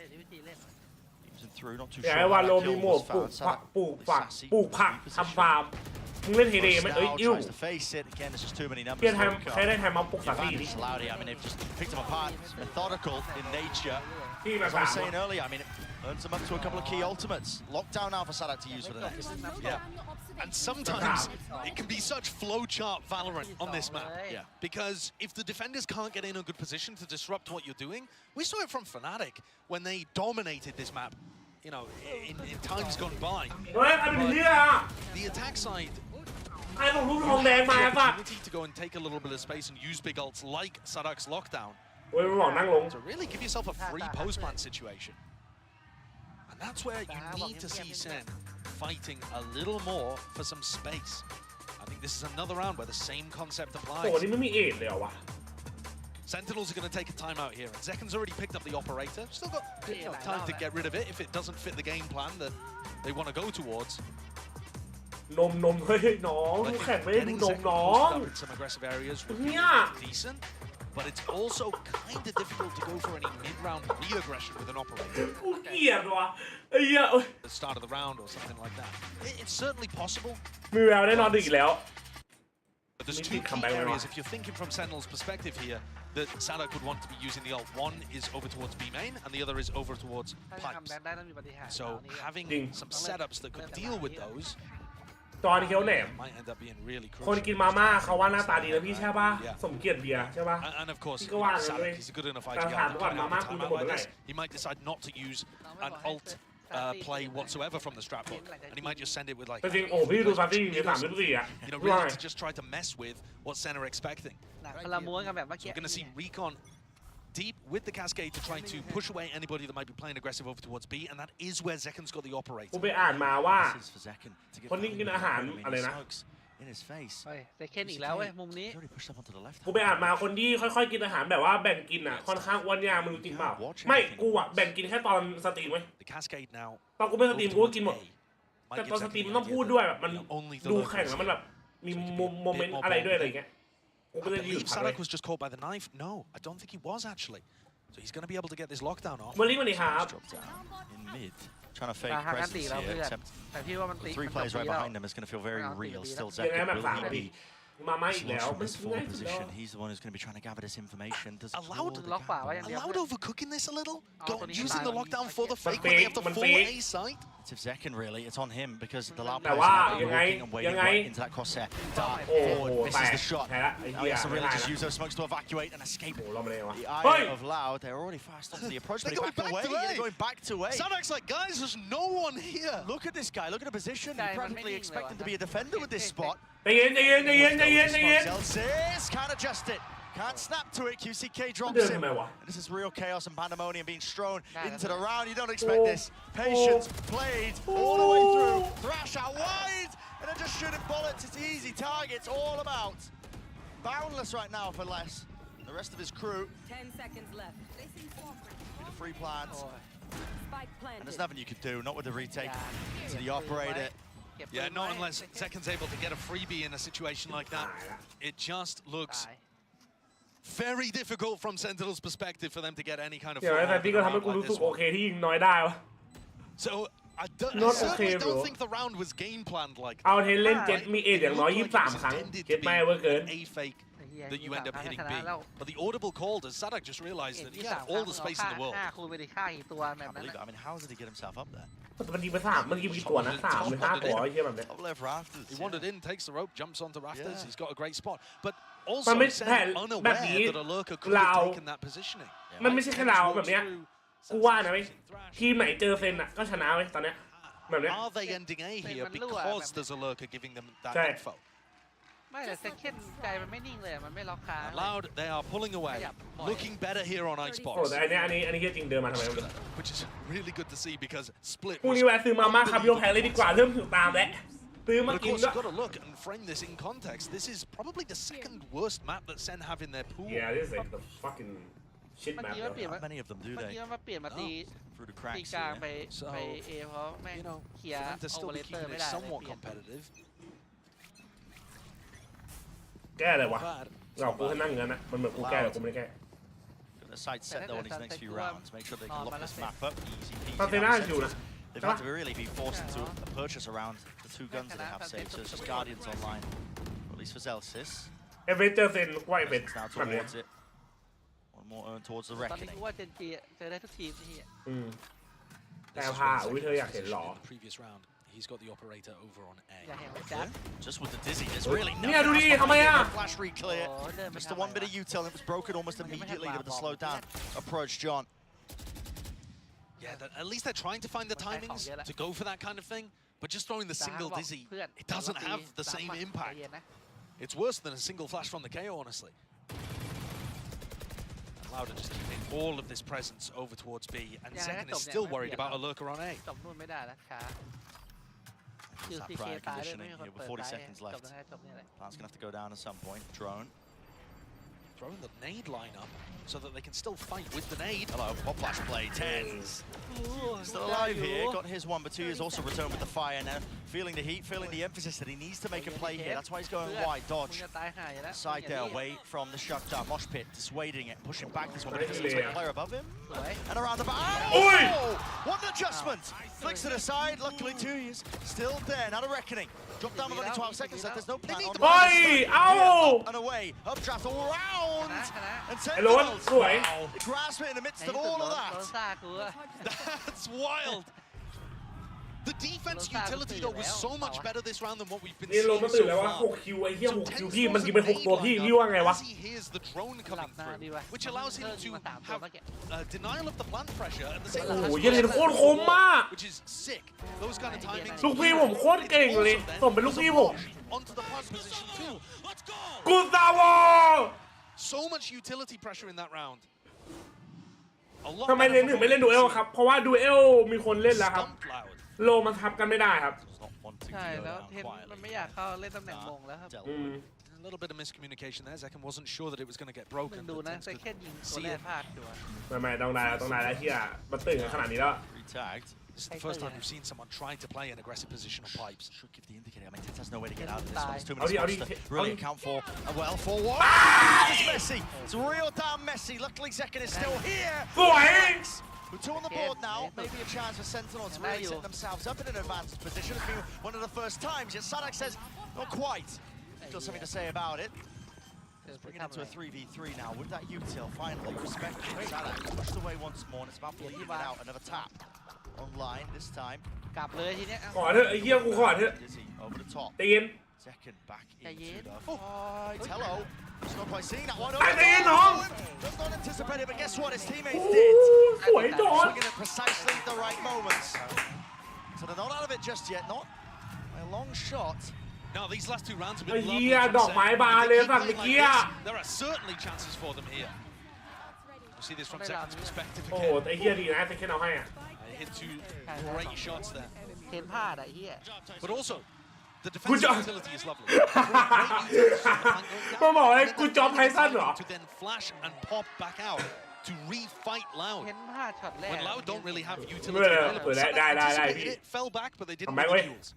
Through, not too แต่ sure ไอ้วา how โล that มี kill หมวก was ปลูก found. ผัก Sadak ปลูก is ผัก sassy, ปลูกผัก good ทำ position. ฟาร์มมึงเล่นเฮเดย์ไหมเอ้ย Now อิ่ว tries to face it again. There's just too many เปลี่ย numbers น to ไทม์ใครได้ overcome. ไทม์มาปลุก The สักทีดิ advantage to Loudy. I mean, they've just picked them apart. It's methodical in nature. ที่มา As I สาม was saying earlier, I mean, it earns them up to a couple of key ultimates. Lockdown now for Sadak to use for the next. Yeah. And sometimes it can be such flowchart Valorant on this map. Yeah. Because if the defenders can't get in a good position to disrupt what you're doing, we saw it from Fnatic when they dominated this map, you know, in times gone by. เฮ้ยไอ้เป็นเหี้ย The attack side ไอ้ผมรู้ทองแดงมา the ป่ะ opportunity to go and take a little bit of space and use big ults like Sadak's lockdown โอ้ยมึงบอกนั่งลง to really give yourself a free post plant situation. And that's where you need to see SEN fighting a little more for some space. I think this is another round where the same concept โอ้ applies. นี่ไม่มีเอทเลยเหรอวะ Sentinels are going to take a timeout here, and Zekken's already picked up the operator. Still got time to get rid of it if it doesn't fit the game plan that they want to go towards. นมเฮ้ยน้องดูแข่งไม่ได้ดูนมน้อง In some aggressive areas would เนี่ be ย decent, but it's also kind of difficult to go for any mid-round re-aggression with an operator. กูเกลียดว่ะไอ้เหี้ย At the start of the round or something like that. It's certainly possible. มีแววแน่นอนอีกแล้ว But there's two key areas, if you're thinking from Sentinel's perspective here, that Sadak would want to be using the ult. One is over towards B main, and the other is over towards pipes. So having some setups that could deal with those จอนเคียวแหนม might end up being really คน crucial. กินมาม่าเขาว่าหน้าตาดีนะพี่ใช่ป่ะ สมเกียรติเบียร์ใช่ป่ะ And of course, พี่ก็ว่างั้นเลย Sadak, he's a good enough แต่ IGL ถาม to ก่อน find มา out ม่า a กูจะ timeout หมด like เมื่อไหร่ this. He might decide not to use an ult play whatsoever from the strap hook, and he might just send it with like. แต่จริงโอ้พี่ดูซาตี้มี3-4อ่ะ You know, really to just try to mess with what Sen are expecting. คนละม้วนกันแบบเมื่อกี้ We're going to see Recon deep with the Cascade to try to push away anybody that might be playing aggressive over towards B, and that is where Zekken's got the operator. กูไปอ่านมาว่า This is for Zekken to get คนที่กินอาหารอะไรนะ in his face. เฮ้ยเซเคนอีกแล้วเว้ยมุมนี้ He's already pushed up onto the left. กูไปอ่านมาคนที่ค่อยๆกินอาหารแบบว่าแบ่งกินอ่ะค่อนข้างอ้วนยากมึงรู้จริงเปล่าไม่กูอ่ะแบ่งกินแค่ตอนสตรีมไว้ The Cascade now. ตอนกูไม่สตรีมกูก็กินหมดแต่ตอนสตรีมมันต้องพูดด้วยแบบมันดูแข่งแล้วมันแบบมีโมเมนต์อะไรด้วยอะไรอย่างเงี้ยกูก็ I เลยยืด believe พักเลย Sadak was just caught by the knife. No, I don't think he was actually. So he's going to be able to get this lockdown off. วันนี้วันนี้ครับ Dropped down in mid. Trying to fake ห่างกัน presence 4แล้ว here, เพื่อน except แต่พี่ว่ามัน the ตี three players right แล้ว behind him is going to feel very real. Still ยังไง Zekken แบบ will 3 นาที be มาไม่อีกแล้ว from มัน this ง่าย forward สุดแล้ว position. He's the one who's going to be trying to gather this information. Does Allowed draw the ล็อก gap ขวาไว้อย่างเดียว Allowed overcooking this a little? Oh, Using the lockdown for the fake Man when they have the fake, full man fake. A site? It's if Zekken really, it's on him because the loud แต่ players ว่า are ยังไง walking and waiting ยังไง right into that crosshair. Dart โอ้โห forward, แต misses ก the shot. แพ้ละไอ้ Now เหี้ he ย has to ไม่ really ได้ just ละ use those smokes to evacuate and escape. โอ้เราไม่ได้วะ The เฮ้ย eye of Loud, they're already fast onto the approach, but They're he going backed back away. to A. They're going back to A. Sadak's like, guys, there's no one here. Look at this guy, look at the position. Guy, You practically man, expect him to be a defender with this spot. ใจเย็นใจเย็นใจเย็นใจเย็นใจเย็น Celsius can't adjust it. Can't snap to it. QCK drops Doesn't him. matter. And this is real chaos and pandemonium being strewn into the round. You don't expect this. Patience played all the way through. Thrash out wide. And they're just shooting bullets. It's easy targets all about. Boundless right now for Les. The rest of his crew. 10 seconds left. The free plants. Spike planted. And there's nothing you could do. Not with the retake to the operator. Yeah, not unless Zekken's able to get a freebie in a situation like that. It just looks very difficult from Sentinel's perspective for them to get any kind of เดี๋ยวไอ้แต่พี่ก็ทำให้กูรู้สึกโอเคที่ยิงน้อยได้วะ So not okay bro เอาเทนเล่นเจ็ตมีเออย่างน้อย23 ครั้งเจ็ตไม่เวอร์เกิน that you end up hitting B. But the audible call, does Sadak just realize that he had all the space in the world? คูณไปดิฆ่ากี่ตัวแบบนั้น I mean, how did he get himself up there? มันยิงไป3มันยิงกี่ตัวนะ3หรือ5ตัวไอ้เหี้ยแบบนี้ Top left rafters. He wandered in, takes the rope, jumps onto rafters. He's got a great spot. But มัน also ไม่ Sen แผนแบบ unaware นี้ that a lurker could have taken that positioning. มันไม่ใช่แค่เราแบบเนี้ยกูว่านะเว้ยทีมไหนเจอเซนอ่ะก็ชนะเว้ยตอนเนี้ยแบบเนี้ย Are they ending A here because there's a lurker giving them that info? ไม่แต่เซคเคนใจมันไม่นิ่งเลยมันไม่ล็อกค้าง Loud, they are pulling away, looking better here on Icebox. โอ้แต่อันนี้จริงเดินมาทำไม Which is really good to see because Split. พรุ่งนี้แวะซื้อมาม่าครับโยแพงเลยดีกว่าเริ่มถึงตามแล้วซื้อมา But of กิน course, ก็ you've got to look and frame this in context. This is probably the second worst map that Sen have in their pool. Yeah, this is like the fucking shit map. Many of them do เมื่อ they? กี้มันมาเปลี่ยนมาตี Through the ตี cracks กลาง here. ไปเอเพราะแม่งเคลียร์ And to โอ still เวอ be ร์เตอ keeping ร์ไม่ it ได้ somewhat competitive. แก้เลยวะเรากูให้นั่งงั้นนะมันเหมือนกูแก้แต่กูไม่แก้ Gonna side set though in his next few rounds. Make sure they can lock this map up. Easy peasy. ตอนเซน่าอยู่นะ They've had to really be forced into a purchase around the 2 guns that they have saved. So it's just Guardians online, or at least for Zelsis. เอเวเจอร์เซนกูว่าเอเว Now แบบนี้ towards it. One more earn towards the ตอนนี้ reckoning. กูว่าเจนจีเจอได้ทุกทีมนี่ แต่พาอุ้ยเธออยากเห็นหรอ Previous round, he's got the operator over on A. Just with the dizzy, there's really no. เนี่ยดูดิทำไมอ่ะ Flash re-clear. Just the one bit of util, it was broken almost immediately. They would have slowed down. Approach John. Yeah, at least they're trying to find the timings to go for that kind of thing. But just throwing the single dizzy, it doesn't have the same impact. It's worse than a single flash from the KO, honestly. Louder just keeping all of this presence over towards B, and Second is still worried about a lurker on A. จบนู่นไม่ได้แล้วช้า That prior conditioning here with 40 seconds left. Plan's gonna have to go down at some point. Drone. Throwing the nade line up so that they can still fight with the nade. Hello, pop flash play, Tens. Still alive here, got his 1, but 2 years also returned with the fire now. Feeling the heat, feeling the emphasis that he needs to make a play here. That's why he's going wide, dodge. Side there, away from the shutdown. Mosh pit, dissuading it, pushing back this one, but it doesn't take a player above him. And around the back. Oh! What an adjustment! Flicks it aside, luckily 2 years still there, not a reckoning. Drop down with only 12 seconds left, there's no plan on the Ow! and away, updraft all round! And grasp it in the midst of all of that. That's wild! The defense utility though was so much better this round than what we've been นี่ seeing ลงมาตื่น so แล้วว่า far. 6 คิวไอ้เหี้ย6 คิวพี่มันยิงไป6 ตัวพี่ว่าไงวะ As he hears the drone coming through, which allows him to have denial of the plant pressure at the same โอ้ time. โหยังเห็นโคตรคมมาก Which is sick. Those kind of timings. ลูกพี่ผมโคตรเก่งเลยส่งเป็นลูกพี่ผม Onto the plant position too. Let's go. กูซาโว So much utility pressure in that round. ทำไมเลนถึงไม่เล่นดูเอลครับเพราะว่าดูเอลมีคนเล่นแล้วครับโลมันทับกันไม่ได้ครับ ใช่แล้วเทนมันไม่อยากเข้าเล่นตำแหน่งมงแล้วครับ A little bit of miscommunication there. Zekan wasn't sure that it was going to get broken. ดูนะเซคเคนยิงตัวแรกพลาดตัว ไม่ต้องได้แล้วที่อ่ะมันตื่นกันขนาดนี้แล้ว This is the first time we've seen someone try to play an aggressive position on pipes. Should give the indicator. I mean, Tits has no way to get out of this one. There's too many spots to really account for. Well, for what? It's messy. It's real damn messy. Luckily, Zekan is still here. With 2 on the board now, maybe a chance for Sentinel to really set themselves up in an advanced position. It's been one of the first times. Yet Sadak says, not quite. Still something to say about it. Let's bring it into a 3v3 now. With that util, finally, respect Sadak pushed away once more, and it's about bleeding it out. Another tap. Online this time. กลับเลยทีเนี้ย ขอเถอะไอ้เหี้ยกูขอเถอะ Over the top. ใจเย็น Second back into the fight. Hello. It's not quite seeing that one. Does not anticipate it, but guess what? His teammates did. Swinging at precisely the right moments. So they're not out of it just yet. Not a long shot. No, these last 2 rounds have ไอ้ been เหี้ยดอกไม้บานเลยสั่งเมื่อกี้ There are certainly chances for them here. We'll see this from Zekan's perspective โอ้โห again. ไอ้เหี้ยดีนะแต่แค่เอาให้อ่ะ Hit 2 great shots there. เทนพลาดไอ้เหี้ย But also, the defensive utility is lovely. มาบอกไอ้กูจอมไทสันเหรอ To then flash and pop back out to re-fight Loud. เทนพลาดช็อตแรก When Loud don't really have utility available. Sadak anticipated it, fell back, but they didn't make the duels.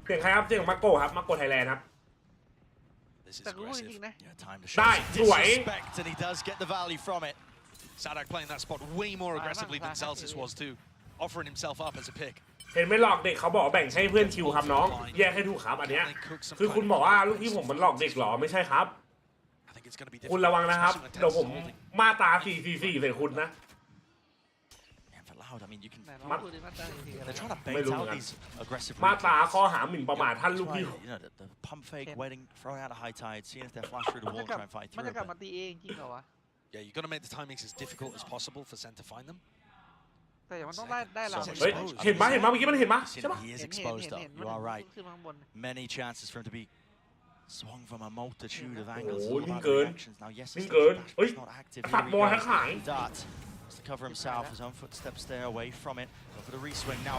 เสียงใครครับเสียงมาโกครับมาโกไทยแลนด์ครับ This is แต่กูพูดจ aggressive. ริงๆนะ Time to ได้ show สวย disrespect, and he does get the value from it. Sadak playing that spot way more aggressively than Zelsis was too. offering himself up as a pick. เห็นไม่หลอกเด็กเขาบอกแบ่งให้เพื่อนคิวครับน้องแยกให้ถูกครับอันเนี้ยคือคุณบอกว่าลูกพี่ผมมันหลอกเด็กหรอไม่ใช่ครับคุณระวังนะครับเดี๋ยวผมมาตรา444ใส่คุณนะ I mean, you can. ไม่รู้เหมือนกันมาตราข้อหาหมิ่นประมาทท่านลูกพี่ The pump fake, waiting, throwing out a high tide, seeing if they flash through the wall, try and fight through. มันจะกลับมาตีเองจริงเหรอวะ Yeah, you got to make the timings as difficult as possible for Sen to find them. แต่มันต้องได้เรา เฮ้ยเห็นปะเมื่อกี้มันเห็นปะใช่ปะ He is exposed though. You are right. Many chances for him to be swung from a multitude of angles. โอ้ยนิ่งเกินนิ่งเกินเฮ้ยตัดบอลทั้งขาย To cover himself, his own footsteps there away from it. Over the reswing now.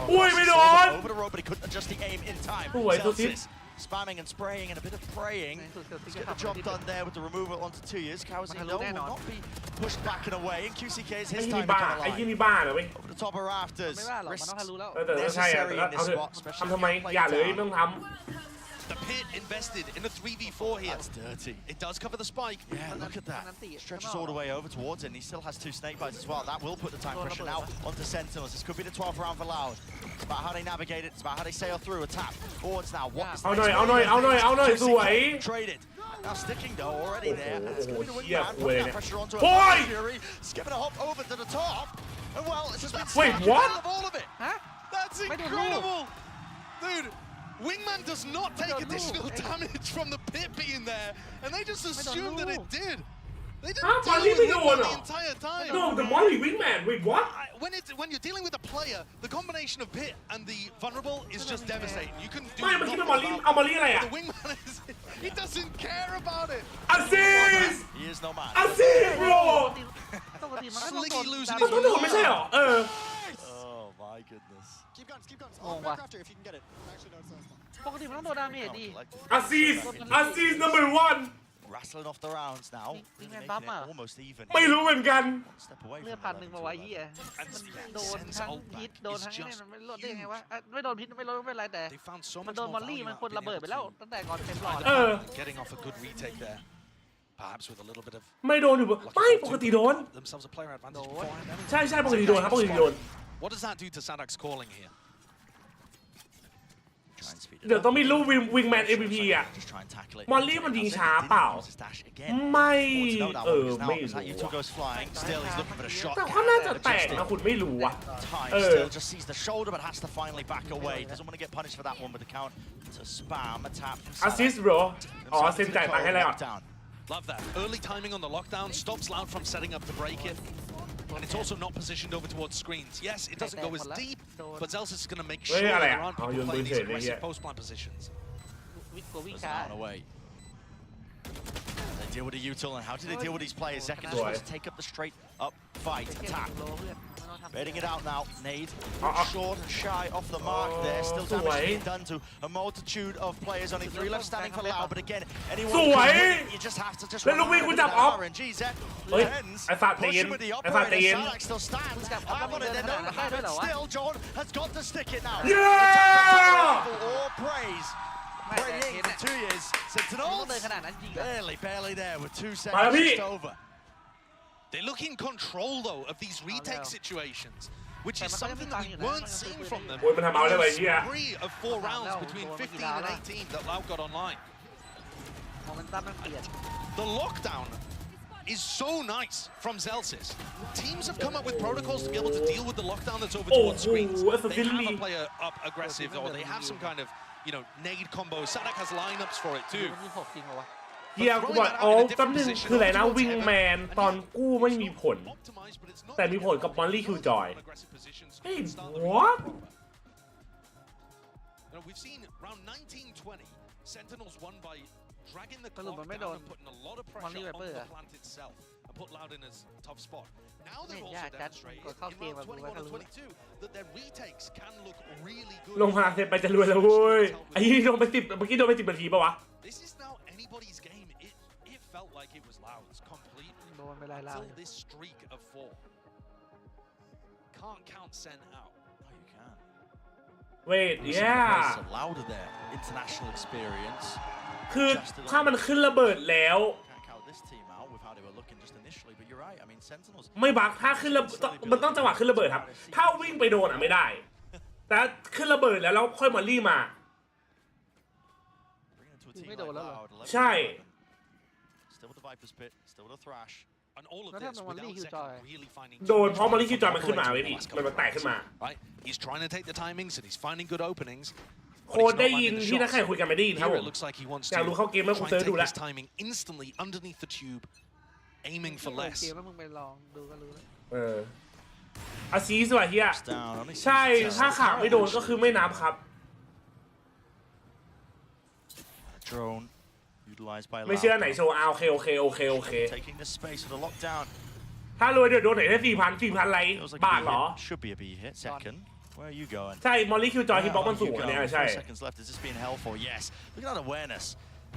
Over the rope, but he couldn't adjust the aim in time. Celsius spamming and spraying and a bit of praying. Let's get the job done there with the removal onto 2 years. Kawazino will not be pushed back and away. And QCK is his time to come alive. Over the top of rafters. Risks necessary in this spot, especially if you play down. The pit invested in a 3v4 here. That's dirty. It does cover the spike. Yeah, look at that. Stretches all the way over towards it, and he still has 2 snake bites as well. That will put the time pressure now onto Sentinels. This could be the 12th round for Loud. It's about how they navigate it. It's about how they sail through. A tap forwards now. What is the traded. Now sticking though already there. That's going to be the wingman. Put that pressure onto a Fury. Skipping a hop over to the top. And well, it's just been wait, what? All of it. Huh? That's incredible, dude. Wingman does not take additional damage from the pit being there, and they just assumed that it did. They didn't deal with Wingman the entire time. No, the Molly Wingman. Wait, what? When you're dealing with a player, the combination of pit and the vulnerable is just devastating. You can do nothing. The Wingman is, he doesn't care about it. Assist! He is no man. Assist, bro! Sliggy losing his life. Oh my goodness. Keep guns. I'll back after if you can get it. Actually, no, it's not. ปกติมันต้องโดนดาเมจดิ Assist number 1 Rattling off the rounds now. Almost even. ไม่รู้เหมือนกัน เลือด1,000มาไว้เหี้ยโดนทั้งพิษโดนทั้งนี่มันไม่ลดได้ไงวะไม่โดนพิษไม่ลดไม่เป็นไรแต่มันโดนมอลลี่มันคนระเบิดไปแล้วตั้งแต่ก่อนเต็มหลอด Getting off a good retake there. Perhaps with a little bit of ไม่โดนอยู่ไม่ปกติโดน themselves a player advantage beforehand. ใช่ปกติโดนครับปกติโดน What does that do to Sadak's calling here? เดี๋ยวต้องมีรูปวิงแมน MVP อ่ะมอลลี่มันยิงช้าเปล่าไม่ไม่รู้แต่ว่าน่าจะแตกนะคุณไม่รู้อ่ะjust sees the shoulder but has to finally back away doesn't want to get punished for that one with the count to spam a tap assist bro อ๋อเซ็นจ่ายตังค์ให้แล้ว Love that early timing on the lockdown stops Loud from setting up to break it. And it's also not positioned over towards screens. Yes, it doesn't go as deep, but Zelsis is going to make sure there aren't people playing these aggressive post-plant positions. Away. They deal with the util, and how do they deal with these players? Second just wants to take up the straight up fight, attack. Baiting it out now, Nade. Short and shy off the mark there. Still damage being done to a multitude of players. Only 3 left standing for Loud, but again, anyone can hit, you just have to just run RNG. Zed pushing with the operator. Sadak still stands. I want it, they don't have it still. John has got to stick it now. Yeah! All praise. Praying for 2 years. Sentinels barely there with 2 seconds just over. They look in control, though, of these retake situations, which is something that we weren't seeing from them. In 3 of 4 rounds between 15 and 18 that Loud got online. The lockdown is so nice from Zelsis. Teams have come up with protocols to be able to deal with the lockdown that's over towards screens. They have a player up aggressive, or they have some kind of, nade combo. Sadak has lineups for it, too. เฮียกูบอกอ๋อแป๊บนึงคืออะไรนะวิงแมนตอนกู้ไม่มีผลแต่มีผลกับมอลลี่คิวจอยเฮ้ย what We've seen round 19-20 Sentinels won by dragging the clock down and putting a lot of pressure on the plant itself and put Loud in a tough spot. Now they've also demonstrated in round 21 and 22 that their retakes can look really good. ลงพลังเสร็จไปจะรวยแล้วเว้ยไอ้นี่โดนไป10เมื่อกี้โดนไป10 นาทีป่ะวะ This is now anybody's game. It felt like it was Loud's completely until this streak of 4. Can't count Sen out. No, you can. Wait, yeah. Louder there. International experience. คือถ้ามันขึ้นระเบิดแล้ว ไม่บักถ้าขึ้นระมันต้องจังหวะขึ้นระเบิดครับถ้าวิ่งไปโดนไม่ได้แต่ขึ้นระเบิดแล้วค่อยมารีมาไม่โดนแล้วหรอใช่แล้วถ้ามันรีคิวจอยโดนเพราะมันรีคิวจอยมันขึ้นมาเว้ยพี่มันแตกขึ้นมาโค้ดได้ยินที่นักแข่งคุยกันไม่ได้ยินครับผมอยากรู้เข้าเกมแล้วคุณเซิร์ชดูแล้วaiming for less เกมแล้วมึงไปลองดูก็รู้แล้วอาซีสว่ะเฮียใช่ถ้าขาไม่โดนก็คือไม่นับครับไม่เชื่อไหนโชว์โอเคถ้ารวยเดี๋ยวโดนไหนได้4,000ไรบาทเหรอใช่มอลลี่คิวจอยที่บล็อกมันสูงอันนี้ใช่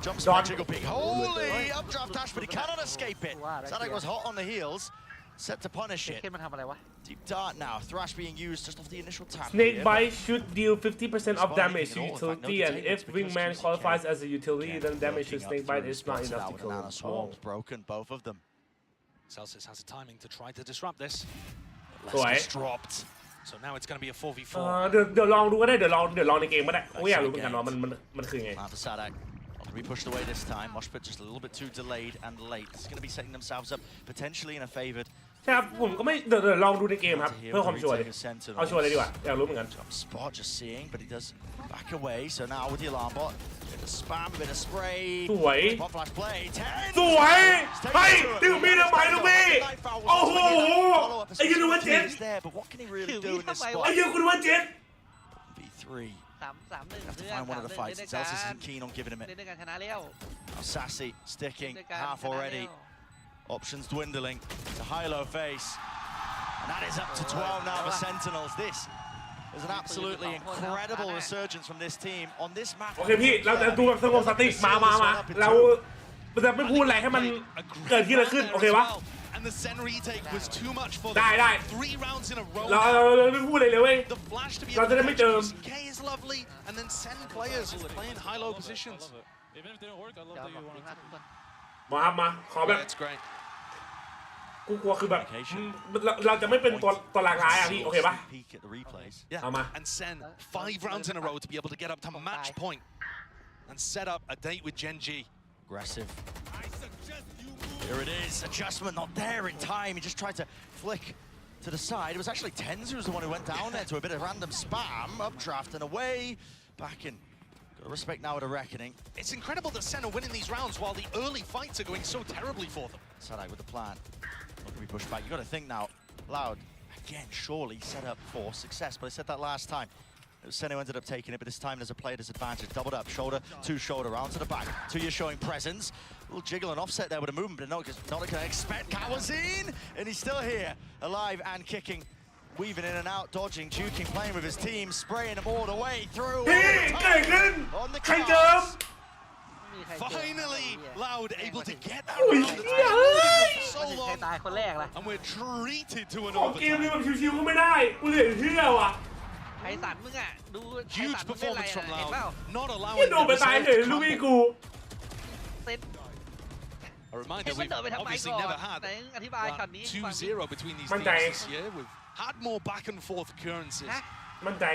Jump spot, jiggle peek. Holy updraft dash, but he cannot escape it. Zadak was hot on the heels, set to punish it. Deep dart now. Thrash being used just off the initial tap. Snake bite should deal 50% of damage to utility, and if Wingman qualifies as a utility, then damage to Snake bite is not enough to kill him. Swarms broken, both of them. Celsius has the timing to try to disrupt this. Less dropped. So now it's going to be a 4v4. เดี๋ยวลองดูก็ได้เดี๋ยวลองในเกมก็ได้ไม่อยากรู้เหมือนกันว่ามันคือไงWe pushed away this time. Moshpit just a little bit too delayed and late. It's going to be setting themselves up potentially in a favored. ใช่ครับผมก็ไม่เดี๋ยวลองดูในเกมครับเพื่อความชัวร์เลยเอาชัวร์เลยดีกว่าอยากรู้เหมือนกัน Spot just seeing, but he does back away. So now with the alarm bot, bit of spam, a bit of spray. สวย Spot flash play. สวยเฮ้ยดึงมีทำไมลูกพี่โอ้โหไอ้ยูนิเวอร์เจ็ต But what can he really do in this spot? ไอ้ยูนิเวอร์เจ็ต V3. 3-1 Have to find one of the fights. Celsius isn't keen on giving him it. Sassy sticking half already. Options dwindling. It's a high-low face. And that is up to 12 now for Sentinels. This is an absolutely incredible resurgence from this team on this map. โอเคพี่เราจะดูแบบสงบสติมาเราจะไม่พูดอะไรให้มันเกิดที่อะไรขึ้นโอเควะAnd the SEN retake was too much for them. ได้ 3 rounds in a row. เราไม่พูดอะไรเลยเว้ยเราจะได้ไม่เจอ K is lovely, and then SEN players playing high-low positions. มาขอแบบ That's great. กูกลัวคือแบบเราจะไม่เป็นตัวหลากหลายอ่ะพี่โอเคปะ เอามา And SEN 5 rounds in a row to be able to get up to match point and set up a date with GENG. Aggressive. Here it is. Adjustment not there in time. He just tried to flick to the side. It was actually Tenz who was the one who went down there to a bit of random spam. Updraft and away. Back in. Got to respect now at a reckoning. It's incredible that SEN are winning these rounds while the early fights are going so terribly for them. Sadak with the plan. Not going to be pushed back. You got to think now. Loud. Again, surely set up for success. But I said that last time. It was SEN who ended up taking it, but this time there's a player disadvantage. Doubled up, shoulder to shoulder, round to the back. Tuya showing presence. A little jiggle and offset there with a movement, but not going to expect Kawazin. And he's still here, alive and kicking. Weaving in and out, dodging, juking, playing with his team, spraying them all the way through. On the cars. Finally, Loud able to get that so long. And we're treated to an เกมนี้มันชิวๆก็ไม่ได้กูเหลือเชื่อว่ะ Huge performance from Loud. Not allowing โดนไปตายเลยลูกพี่กู A reminder, we've obviously never had 2-0 between these teams this year. We've had more back and forth occurrences. มั่นใจ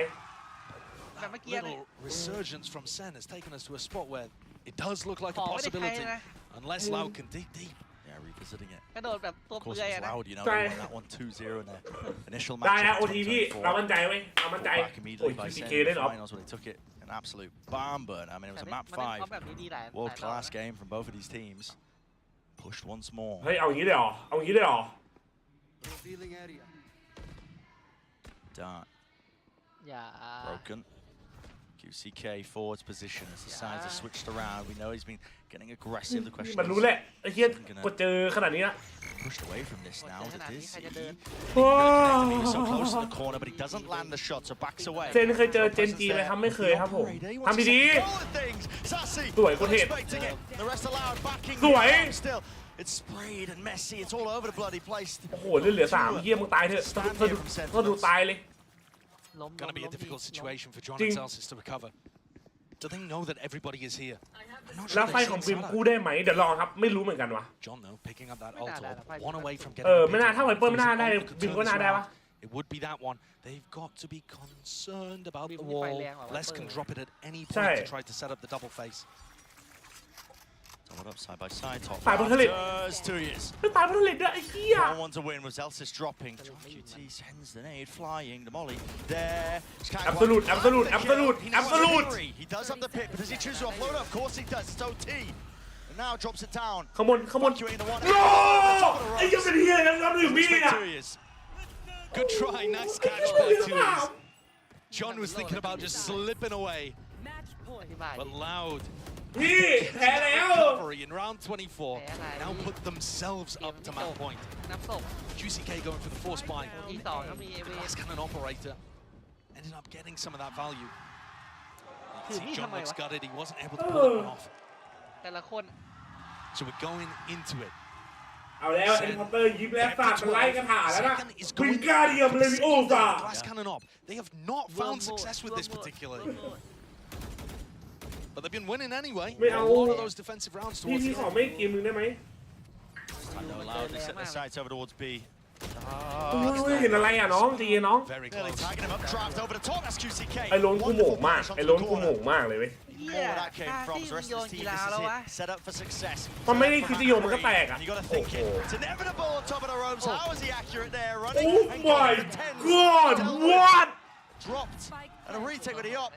Little resurgence from SEN has taken us to a spot where it does look like a possibility, unless Loud can dig deep. Yeah, revisiting it. กระโดดแบบตัว Of เปลื course, อย it's นะ Loud, you know, they won that one 2-0 in their initial ได้ match. นะโอทีพี่เรามั่นใจเว้ยเรามั่นใจ Back โอ้ย immediately by พี SEN เค in ได้ the หรอ finals when they took it an absolute barn burn. I mean, it was a map 5 world-class game from both of these teams. Pushed once more. เฮ้ยเอาอย่างนี้เลยเหรอเอาอย่างนี้เลยเหรอ Dart. อย่า Broken. QCK forwards position as the sides are switched around. We know he's been getting aggressive. The question มันรู้แหละไอ้เหี้ยกดเจอขนาดนี้นะ pushed away from this now. It is. Wow. He was so close to the corner, but he doesn't land the shot, so backs away. เจนเคยเจอเจนจีไหมครับไม่เคยครับผมทำดีๆสวยกูเทศสวย It's sprayed and messy. It's all over the bloody place. โอ้โหเหลือ3เยี่ยมมึงตายเถอะก็ดูตายเลย Going to be a difficult situation for John and Celsius to recover. Do they know that everybody is here? แล้วไฟของบิมกู้ได้ไหมเดี๋ยวลองครับไม่รู้เหมือนกันวะ John though picking up that ult, one away from ไม่น่าถ้าไวเปอร์ไม่น่าได้บิมก็น่าได้วะ It would be that one. They've got to be concerned about the wall. Les can drop it at any point to try to set up the double face. Doubled up side by side. Top ตายบนทะเล 2 years. ตายบนทะเลด้วยไอ้เหี้ย 1-1 to win was Elsis dropping. QT sends the nade flying. The molly there. Absolute. He does have the pick, but does he choose to offload it? Of course he does. It's OT. And now drops it down. Come on. No! ไอ้ยังเป็นเหี้ยยังอยู่มีอ่ะ Good try, nice catch by Tuyas. John was thinking about just slipping away, but Loud. นี่แพ้แล้ว Recovery in round 24. Now put themselves up to match point. QCK going for the force buy. Glass cannon operator ended up getting some of that value. See, John looks gutted. He wasn't able to pull that one off. แต่ละคน So we're going into it. เอาแล้วเฮลิคอปเตอร์ยิ้มแล้วสาดมันไล่กระถาแล้วนะวิงการเดียมเลวิโอซา Glass cannon op. They have not found success with this particularly. But they've been winning anyway. A lot of those defensive rounds towards พี่ขอไม่เกมนึงได้ไหม Loud, they set their sights over towards B. เห็นอะไรอ่ะน้องดีน้อง Very close. Tagging him up, draft over the top. That's QCK. ไอ้ล้นกูโหม่งมากเลยเว้ย More where that came from. So the rest of this team, this is it. Set up for success. มันไม่ได้คิดจะโยนมันก็แตกอ่ะ You got to think it. It's inevitable on top of the ropes. How is he accurate there? Running. Oh my god! What? Dropped. And a retake with the op.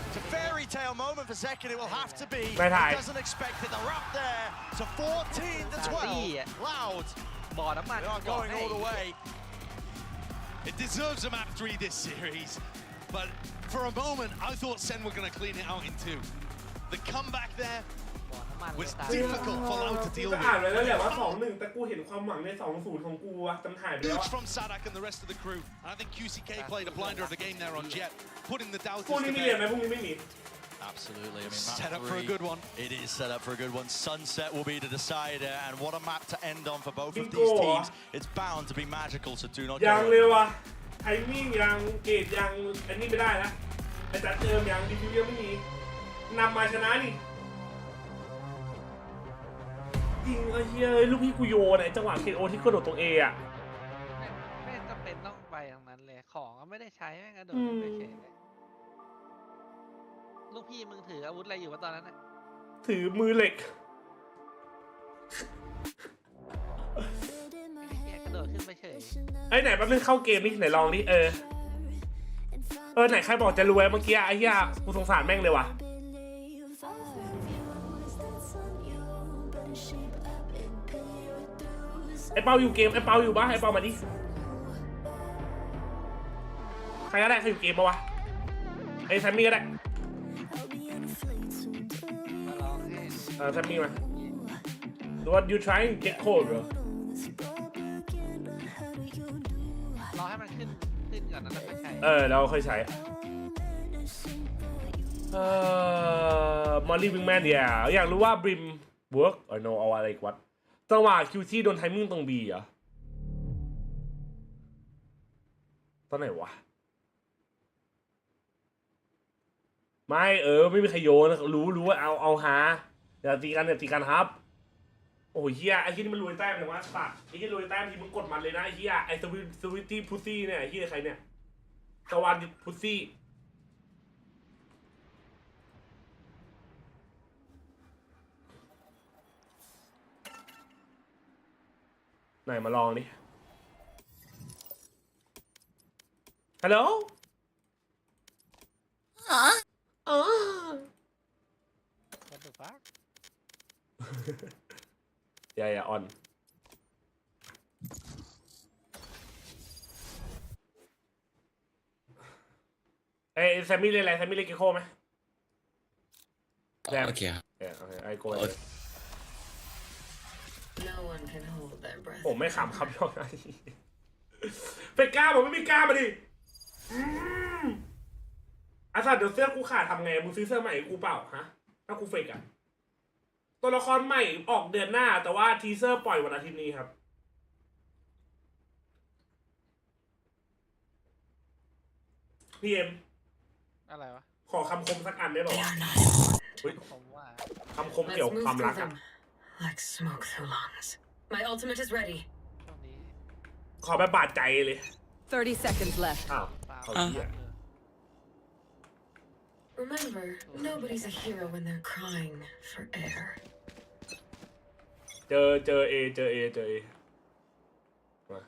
It's a fairy tale moment for Zekin. It will have to be. He doesn't expect it. The wrap there. So 14 to 12. Loud. บ่อน้ำมัน They are going all the way. It deserves a map 3 this series. But for a moment, I thought SEN were going to clean it out in 2. The comeback there was difficult for Loud to deal with. อ่านไปแล้วแหละว่า 2-1 แต่กูเห็นความหวังใน 2-0 ของกูอะจำหายไปแล้ว Huge from Sadak and the rest of the crew. I think QCK played a blinder of the game there on Jet, putting the doubters พวกนี้ to มีเรียนไหม bed. พวกนี้ไม่มี Absolutely. I mean, Set up for a good one. It is set up for a good one. Sunset will be the decider, and what a map to end on for both of these teams. It's bound to be magical, so do not ยัง go. เลยว่ะไทมิ่งยังเกรดยังอันนี้ไม่ได้นะไอ้จัดเติมยังดีฟิวยังไม่มีนำมาชนะนี่จริงไอ้เหี้ยลูกพี่กูโยนไอ้จังหวะ KO ที่กระโดดตรง A อ่ะ ไม่จำเป็นต้องไปทางนั้นเลยของก็ไม่ได้ใช้แม่งกระโดดไปเฉยลูกพี่มึงถืออาวุธอะไรอยู่วะตอนนั้นน่ะ ถือมือเหล็ก กระโดดขึ้นไปเฉย ไอ้ไหนแป๊บนึงเข้าเกมนี่ไหนลองดิไหนใครบอกจะรวยเมื่อกี้ไอ้เหี้ยกูสงสารแม่งเลยว่ะไอ้เปาอยู่เกมไอ้เปาอยู่บ้าไอ้เปามาดิใครก็ได้ใครอยู่เกมปะวะไอ้แซมมี่ก็ได้แซมมี่มา What you trying get cold bro รอให้มันขึ้นก่อนนะแล้วค่อยใช้ เราค่อยใช้มอลลี่วิงแมนอยากรู้ว่าบริมเวิร์กโนเอาอะไรกวัดจังหวะคิวที่โดนไทมิ่งตรงบีเหรอตอนไหนวะไม่ไม่มีใครโยนรู้ว่าเอาหาอย่าตีกันครับโอ้ยเฮียไอ้ที่นี่มันรวยแต้มเลยวะสัตว์ไอ้ที่รวยแต้มที่มึงกดมันเลยนะไอ้เฮียไอ้สวิตตี้พุซซี่เนี่ยไอ้เฮียใครเนี่ยสวรรค์พุซซี่ไหนมาลองดิฮัลโหลWhat the fuck อย่าออนแซมมี่เล่นอะไรแซมมี่เล่นเกโคไหมโอเคครับไอโก้ผมไม่ขำครับช่องนี้เป็นกล้าผมไม่มีกล้ามาดิอาซาเดี๋ยวเสื้อกูขาดทำไงมึงซื้อเสื้อใหม่กูเปล่าฮะถ้ากูเฟกอะตัวละครใหม่ออกเดือนหน้าแต่ว่าทีเซอร์ปล่อยวันอาทิตย์นี้ครับพี่เอ็ม อะไรวะ ขอคำคมสักอันได้ป่าวคำคมเกี่ยวกับความรักอะ Like smoke through lungs. My ultimate is ready. ขอแบบบาดใจเลย 30 seconds left. อ้าวเขาเหี้ย Remember, nobody's a hero when they're crying for air. เจอเอมา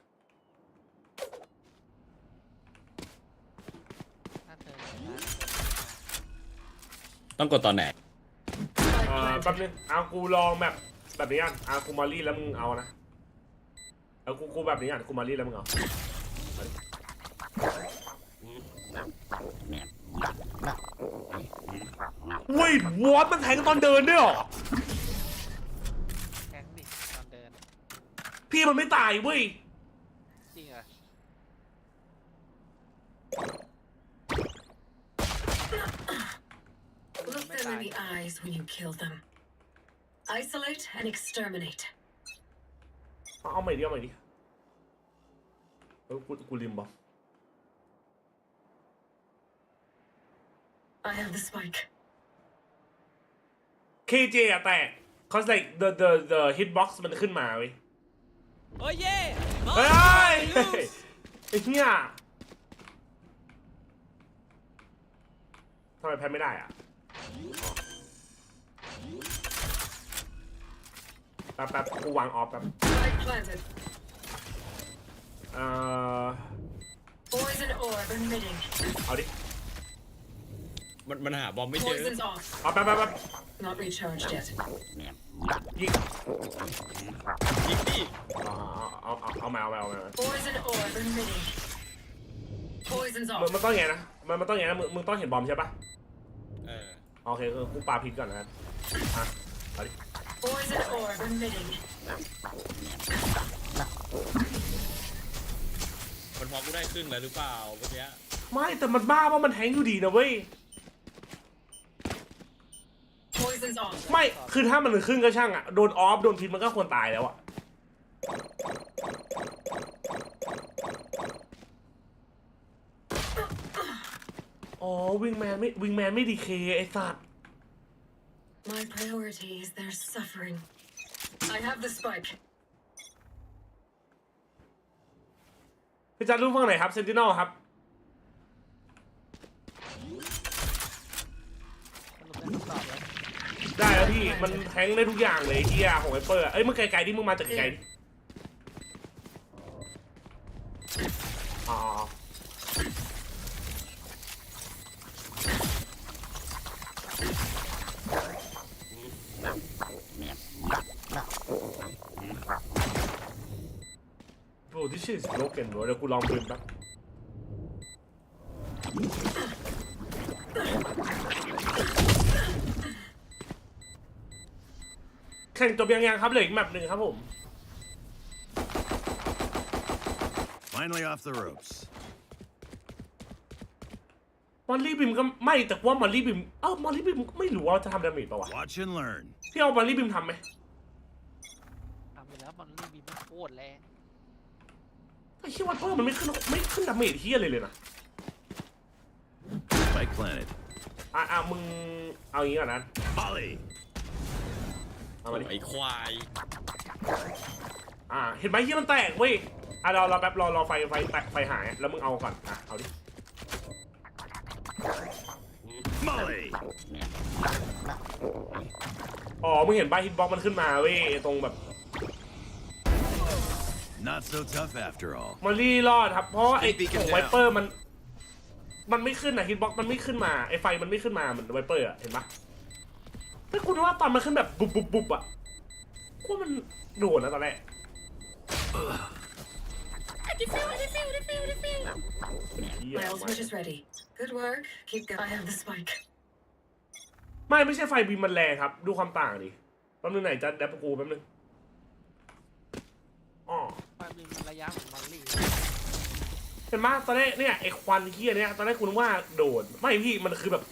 ต้องกดตอนไหนแป๊บนึงเอากูลองแบบนี้กันเอากูมารีแล้วมึงเอานะเอากูแบบนี้กันกูมารีแล้วมึงเอาเว้ยวอตมันแทงตอนเดินด้วยหรอแทงดิตอนเดินพี่มันไม่ตายเว้ยจริงอ่ะLook them in the eyes when you kill them. Isolate and exterminate. เอาใหม่ดิกูลืมบอก I have the spike. KJ อะแต่ cause like the hitbox มันขึ้นมาเว้ยโอ้ยเย่ เฮ้ยไอ้เหี้ยทำไมแพ้ไม่ได้อ่ะแป๊บกูวางออฟแป๊บPoison orb emitting. เอาดิมันหาบอมไม่เจอ Poison's off. เอาแป๊บ Not recharged yet. ยิง ดิ เอามา Poison orb emitting. Poison's มึ off. งต้องไงนะมันต้องไงนะมึงต้องเห็นบอมใช่ปะโอเคกูปาพิษก่อนนะเอาดิ Poison orb emitting. มันพอกูได้ครึ่งแล้วหรือเปล่าเมื่อกี้ไม่แต่มันบ้าว่ามันแทงอยู่ดีนะเว้ย Poison's off. ไม่คือถ้ามันครึ่งก็ช่างอ่ะโดนออฟโดนพิษมันก็ควรตายแล้วอ่ะอ๋อวิงแมนไม่ดีเคไอ้สัตว์ My priority is their suffering. I have the spike. พี่จัดรูปฝั่งไหนครับเซนตินอลครับได้แล้วพี่มันแทงได้ทุกอย่างเลยเฮียของไอเปอร์เอ้ยมึงไกลๆดิมึงมาจากไกลดิอ๋อโอ้ this shit is broken เดี๋ยวกูลองปืนแป๊บแข่งจบยังครับเหลืออีกแมปหนึ่งครับผม Finally off the ropes. มอลลี่บิมก็ไม่แต่ว่ามอลลี่บิมมอลลี่บิมไม่รู้ว่าจะทำดาเมจป่าวะ Watch and learn. พี่เอามอลลี่บิมทำไหม ทำไปแล้วมันรีบโคตรแรงไอ้เชี่ยวันเปอร์มันไม่ขึ้นดาเมจเฮียเลยนะ Spike planted. มึงเอาอย่างนี้ก่อนนะ Ollie. เอามาดิ ไอ้ควาย เห็นไหมเฮียมันแตกเว้ยเราแป๊บรอไฟหายแล้วมึงเอาก่อนเอาดิ Molly. อ๋อมึงเห็นใบฮิตบ็อกมันขึ้นมาเว้ยตรงแบบ Not so tough after all. มอลลี่รอดครับเพราะไอ้ของไวเปอร์มันไม่ขึ้นนะฮิตบ็อกมันไม่ขึ้นมาไอ้ไฟมันไม่ขึ้นมาเหมือนไวเปอร์เห็นปะแต่คุณว่าตอนมันขึ้นแบบบุบอ่ะกูมันโดนนะตอนแรกMy ultimate is ready. Good work. Keep going. I have the spike. ไม่ใช่ไฟบีมมันแรงครับดูความต่างดิแป๊บนึงไหนจะแดปกูแป๊บนึงไฟบีมมันระยะของมอลลี่เห็นไหมตอนแรกเนี่ยไอ้ควันเฮียเนี่ยตอนแรกคุณว่าโดนไม่พี่มันคือแบบ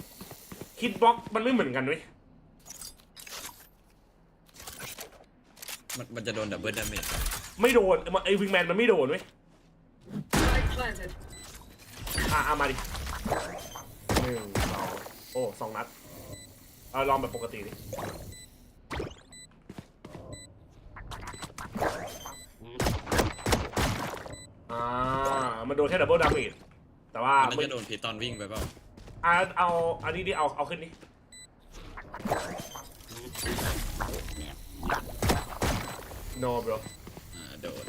ฮิตบ็อกมันไม่เหมือนกันเว้ยมันจะโดนดับเบิลดาเมจไม่โดนไอ้วิงแมนมันไม่โดนเว้ยมาดิ1 2 อ้2 นัดลองแบบปกติดิมันโดนแค่ดับเบิลดาเมจแต่ว่ามันจะโดนผีตอนวิ่งไปเปล่าเอาอันนี้ดิเอาขึ้นดิno bro โดน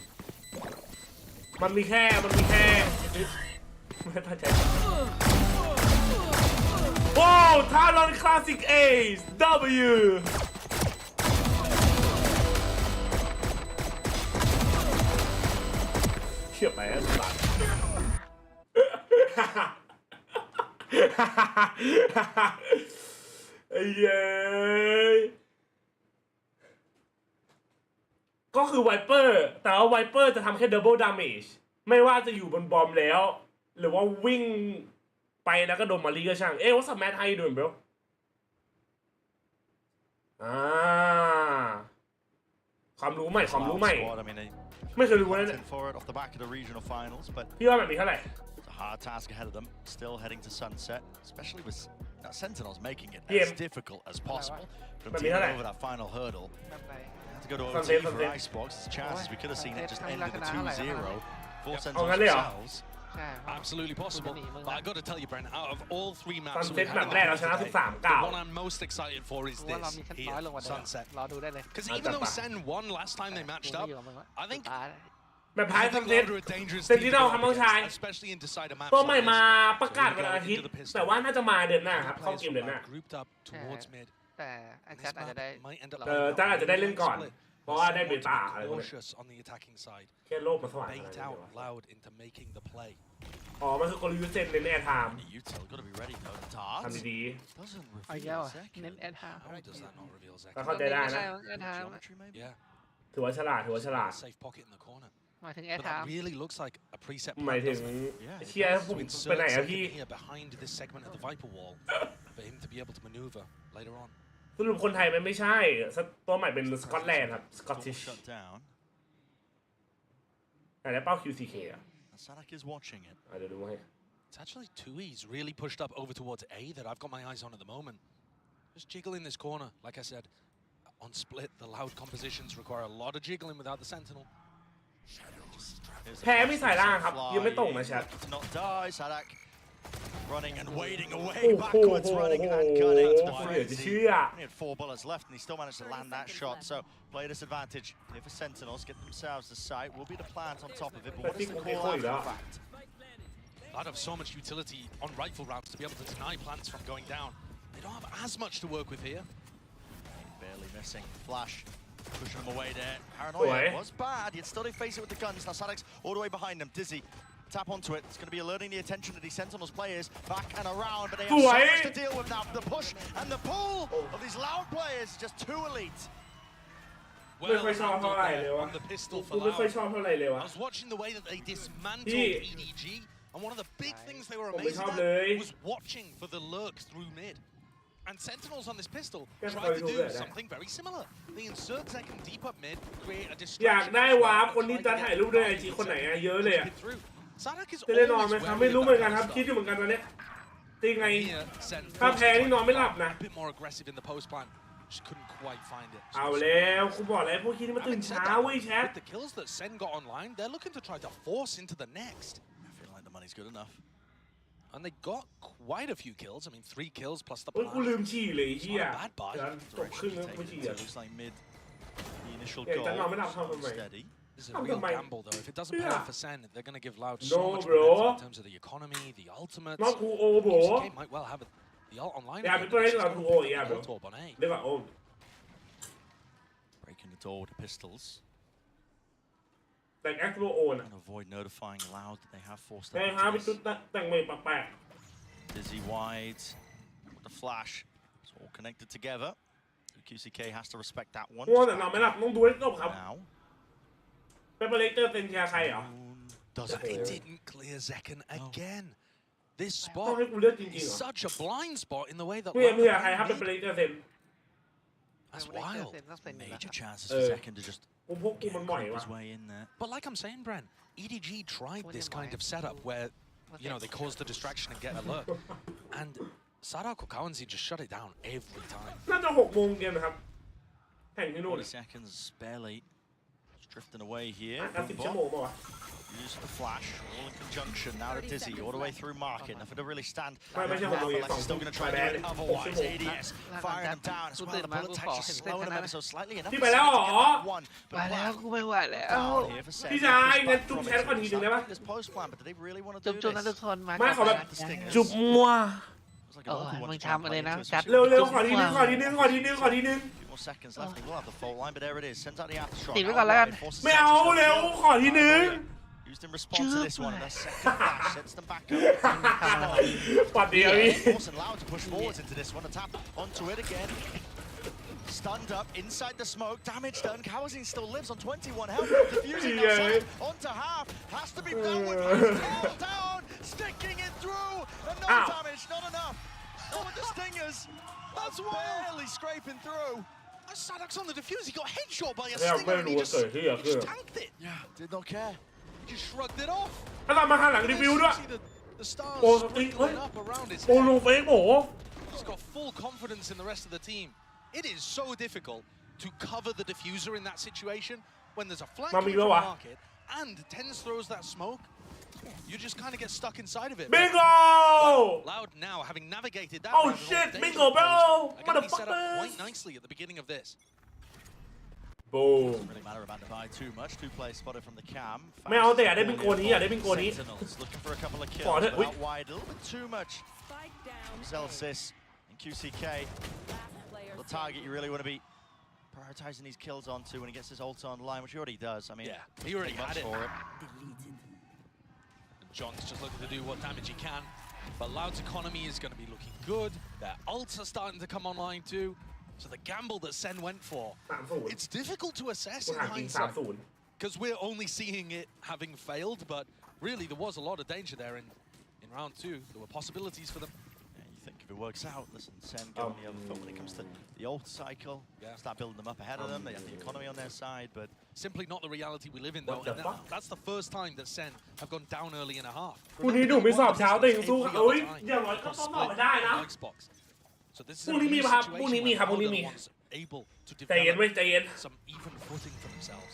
มันมีแค่ไม่เข้าใจโอ้ทารอนคลาสสิกเอซ W เชื่อไปแล้วสัตว์ไอ้เย้ก็คือไวเปอร์แต่ว่าไวเปอร์จะทำแค่ดับเบิลดาเมจไม่ว่าจะอยู่บนบอมแล้วหรือว่าวิ่งไปแล้วก็โดนมารีก็ช่างว่าสแมทไฮโดนเบลความรู้ใหม่ไม่เคยรู้เลยเนี่ยพี่ว่าแบบนี้เท่าไหร่ Hard task ahead of them, still heading to sunset, especially with Sentinels making it as difficult as possible. From dealing over that final hurdle, had to go to OT for Icebox. There's chances we could have seen it just end with a 2-0 for Sentinels themselves. Absolutely possible. But I got to tell you, Brent, out of all 3 maps Sunset we had, the one I'm most excited for is this here, Sunset. Because even though Sen won last time they matched up, I think. แบบพายซันเซ็ตเซนติโนครับน้องชายตัวใหม่มาประกาศวันอาทิตย์แต่ว่าน่าจะมาเดือนหน้าครับเข้าเกมเดือนหน้าแต่อาจารย์อาจจะได้จ้าอาจจะได้เล่นก่อนเพราะว่าได้เบต้าอะไรพวกนี้แค่โลกมาสว่างมันคือกลยุทธ์เซนในแอร์ไทม์ทำดีๆไอ้เจ้าเน้นแอร์ไทม์ก็เข้าใจได้นะถือว่าฉลาดหมายถึงแอร์ไทม์หมายถึงเชียร์ผมไปไหนอะพี่สรุปคนไทยมันไม่ใช่ตัวใหม่เป็นสกอตแลนด์ครับสกอตติชแต่ได้เป้า QCK อะเดี๋ยวดูให้ It's actually 2E's really pushed up over towards A that I've got my eyes on at the moment. Just jiggle in this corner, like I said. On split, the loud compositions require a lot of jiggling without the Sentinel. แพ้ไม่ใส่ล่างครับยังไม่ตรงนะแชท Running and wading away backwards, running and cutting twice. He had 4 bullets left and he still managed to land that shot. So play disadvantage. If the Sentinels get themselves the site, will be the plant on top of it. But what is the call after the fact? I'd have so much utility on rifle routes to be able to deny plants from going down. They don't have as much to work with here. Barely missing. Flash. Pushing them away there. Paranoia was bad. Yet still they face it with the guns. Now Sadek's all the way behind them. Dizzy. Tap onto it. It's going to be alerting the attention of these Sentinels players back and around. But they have so much to deal with now. The push and the pull of these loud players. Just too elite. Well, on the pistol for loud. I was watching the way that they dismantled EDG. And one of the big things they were amazing at was watching for the lurks through mid. And Sentinels on this pistol tried to do something very similar. They insert second deep up mid, create a distraction. อยากได้วาร์ปคนที่จะถ่ายรูปด้วยไอจีคนไหนอะเยอะเลยอะจะได้นอนไหมครับไม่รู้เหมือนกันครับคิดอยู่เหมือนกันตอนนี้ตีไงถ้าแพ้นี่นอนไม่หลับนะ เอาแล้วคุณบอกแล้วพวกคิดนี่มาตื่นเช้าเว้ยแชท The kills that Sen got online, they're looking to try to force into the next. I feel like the money's good enough. And they got quite a few kills. I mean, 3 kills plus the กูลืมฉี่เลยเฮีย bad buy. จบครึ่งแล้วกูฉี่อะ Looks like mid. The initial จะนอนไม่หลับทำทำไม This is a real gamble, though. If it doesn't pay off for Sen, they're going to give Loud so much momentum in terms of the economy, the ultimates. Not too old, bro. They might well have the ult online. Yeah, but they're not too old, yeah, bro. They're not old. Breaking the door with the pistols. Like actual old. And avoid notifying Loud that they have forced. แต่หาไปชุดแต่งใหม่แปลก Dizzy wide. With the flash. It's all connected together. QCK has to respect that one. ๆง่วงแต่นอนไม่หลับต้องดูให้จบครับ Now. เปเปอร์เล็กเจอเซนเทียใครเหรอ They didn't clear Zekken again. This spot is such a blind spot in the way that. เพื่อใครครับเปเปอร์เล็กเจอเซน That's wild. Major chances for Zekken to just get his way in there. But like I'm saying, Brent, EDG tried this kind of setup where, you know, they cause the distraction and get alert. And Sadak or Kawanzi just shut it down every time. น่าจะ6 โมงเย็นนะครับแข่งที่นู่น 40 seconds barely. Just drifting away here. 10 ชั่วโมงป่ะวะ Use the flash, all in conjunction. Now to Dizzy, all the way through market. Nothing to really stand. ไม่ใช่6 โมงเย็น Still going to try to do it otherwise. ADS firing them down as well. The bullet tech just slowing them ever so slightly enough. พี่ไปแล้วเหรอ ไปแล้วกูไม่ไหวแล้ว พี่ชายงั้นจุ๊บแชทก่อนทีนึงได้ปะ จุ๊บจุ๊บนะทุกคนมา ไม่ขอแบบจุ๊บมัว มึงทำอะไรนะจัด เร็วๆขอทีนึง Seconds left. They will have the fault line, but there it is. Sends out the aftershock. ติดไว้ก่อนแล้วกัน ไม่เอาเร็วขอทีนึง Used in response to this one, and their second flash sets them back up. ปัดเดียวพี่ Forcing Loud to push forwards into this one. A tap onto it again. Stunned up inside the smoke. Damage done. Kawazin still lives on 21 health. Diffusing outside onto half. Has to be dealt with. Fall down. Sticking it through. And no damage. Not enough. Oh, with the stingers. That's barely scraping through. Sadak's on the defuse. He got headshot by a stinger and he just tanked it. Yeah, did not care. He just shrugged it off. แล้วเรามาหันหลังรีวิวด้วย The stars โปรสติเฮ้ย up around his โปร head. ลงเฟกโห He's got full confidence in the rest of the team. It is so difficult to cover the diffuser in that situation when there's a flank from the market and TenZ throws that smoke. You just kind of get stuck inside of it. Bingo! Loud now, having navigated that. Oh shit! Bingo, bro! Again, he set up quite nicely at the beginning of this. Boom. Doesn't really matter about divide too much. 2 players spotted from the cam. ไม่เอาแต่อยากได้บิงโกนี้อยากได้บิงโกนี้ Sentinels looking for a couple of kills, ขอเถอะ but out wide, a little bit too much. Zelsis and QCK. The target you really want to be prioritizing these kills onto when he gets his ult online, which he already does. I mean, yeah, he already had it. For it. John's just looking to do what damage he can, but Loud's economy is going to be looking good. Their ults are starting to come online too. So the gamble that SEN went for, it's difficult to assess in hindsight because we're only seeing it having failed, but really there was a lot of danger there in round 2. There were possibilities for them. Yeah, you think if it works out, listen, SEN go on the other foot when it comes to the ult cycle. Start building them up ahead of them. They have the economy on their side, but simply not the reality we live in though. And that's the first time that SEN have gone down early in a half. พรุ่งนี้หนูไม่สอบเช้าแต่ยังสู้เอ้ยอย่างน้อยก็ต้องสอบไปได้นะ So this is พรุ่งนี้มีครับพรุ่งนี้มีครับพรุ่งนี้มี able to ใจเย็นเว้ยใจเย็น some even footing for themselves.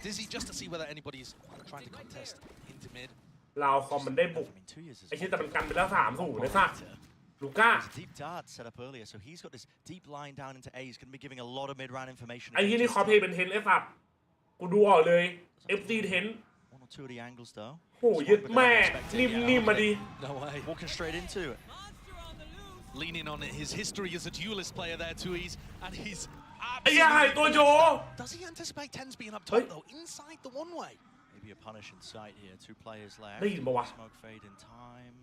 Dizzy just to see whether anybody's trying to contest into mid. เราคอมมันได้บุกไอ้ชิ้นแต่มันกันไปแล้ว3-0เลยสัตว์ลูก้า deep dart set up earlier, so he's got this deep line down into A. He's going to be giving a lot of mid-round information. ไอ้ที่นี่คอเพย์เป็น10ไอ้สัตว์กูดูออกเลย FC 10 1 or 2 of the angles though. โหยึดแม่นิ่มมาดี No way. Walking straight into it. Leaning on his history as a duelist player there too, and he's ไอ้ยังไงตัวโจ Does he anticipate TenZ being up top though, inside the one way? Maybe a punish in sight here. 2 players left. ได้ยินปะวะ Smoke fade in time.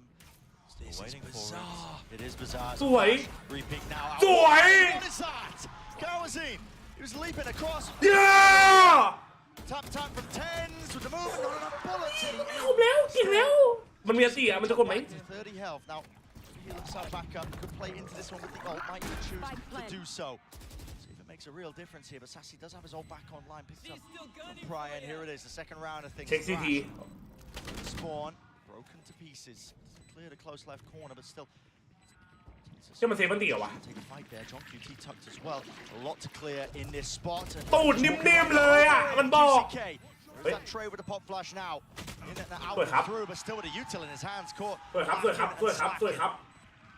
Still This waiting is for bizarre. it. It is bizarre. สวย Repeat now. สวย What is that? Kawazin. He was leaping across. Yeah! Tap from TenZ with the movement. Not enough bullets. ครบแล้วจริงแล้วมันมีอันสี่อ่ะมันจะกดไหม 30 health. Now, heal himself back up. Could play into this one with the ult. Might even choose to do so. See if it makes a real difference here. But Sassy does have his ult back online. Picked up from Prior. And here it is. The second round of things. Check CT. Spawn. Broken to pieces. Clear the close left corner, but still. ใช่มันเซฟมันตีเหรอวะ Take a fight there. John QT tucked as well. A lot to clear in this spot. ตูดนิ่มๆเลยอ่ะมันบอก There's that tray with the pop flash now. In and out through, but still with a util in his hands. Caught. สวยครับ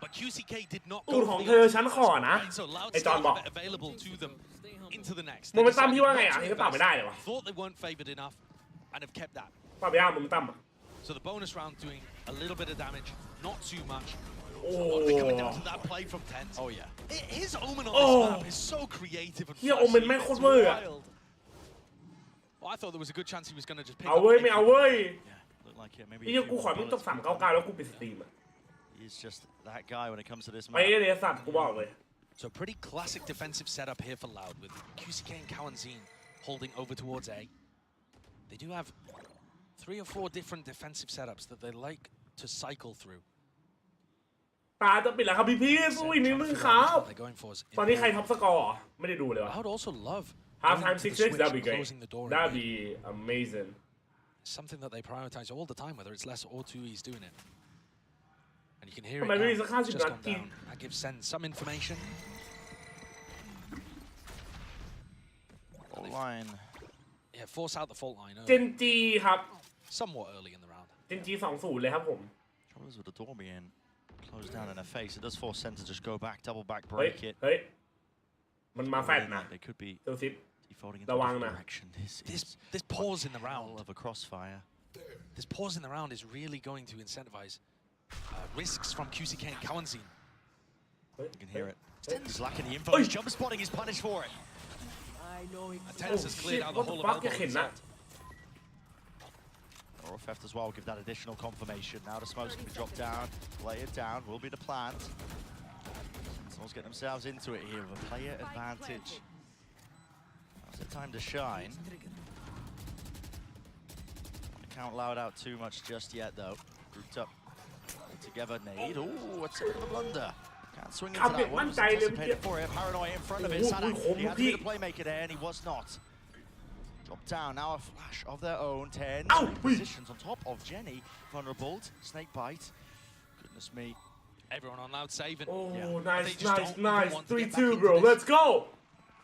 But QCK did not ตูด go ของ for เธอฉันขอนะ so Loud ไอจอนบอก still available to them into the next. โมเมนตัมพี่ว่าไงอ่ะนี่ก็ปรับไม่ได้เลยวะ Thought they weren't favored enough and have kept that. ปรับไม่ได้โมเมนตัมอ่ะ So the bonus round doing a little bit of damage, not too much. Oh. Coming down to that play from TenZ. Oh yeah. His Omen on this map is so creative and เฮียโอเมนแม่งโคตรเวอร์อ่ะ Well, I thought there was a good chance he was going to just pick เอาเว้ยไม่เอาเว้ย Looked like it. Maybe. ไอ้เหี้ยกูขอมึงตก399แล้วกูปิดสตรีมอ่ะ He's just that guy when it comes to this ไป map. เลยสัตว์กูบอกเลย So pretty classic defensive setup here for Loud with QCK and Kawazin holding over towards A. They do have 3 or 4 different defensive setups that they like to cycle through. ตาจะปิดแล้วครับพี่สู้อีกนิดนึงครับตอนนี้ใครท็อปสกอร์ไม่ได้ดูเลยวะ I would also love half time 6-6 that'd be great that'd be amazing something that they prioritize all the time whether it's Les or 2E's doing it and And you can hear ทำไม it ไม่ now. มีสัก50 Just นัด gone จริง down. That gives SEN some information. Fault line. Yeah, force out the fault line เจ early. นจีครับ Somewhat early in the round. เจนจี2-0เลยครับผม Trouble is with the door being closed down in her face. It does force SEN to just go back, double back, เฮ้ย break it. เฮ้ยมันมาแฟดนะ They could be เซลซิป defaulting into aระวัง different นะ direction. This This pause in the round. of a crossfire. This pause in the round is really going to incentivize risks from QCK and Kawanzin. You can hear it. Sten's lacking the info. He's jump spotting. He's punished for it. Tennis has cleared out the whole of elbow himself. Or Theft as well will give that additional confirmation. Now the smoke's going to be dropped down. Lay it down. Will be the plant. Sentinels get themselves into it here with a player advantage. Now's the time to shine. Not count loud out too much just yet though. Grouped up together. Nade. Ooh, it's a bit of a blunder. Can't swing into that one. Was anticipated for it. Paranoia in front of it. Sadak, he had to be the playmaker there, and he was not. Drop down. Now a flash of their own. 10 positions on top of Jenny. Vulnerable. Snake bite. Goodness me. Everyone on loud saving. Oh, Yeah. nice, They just nice, don't even nice. want to get 3-2, back into bro. this. Let's go.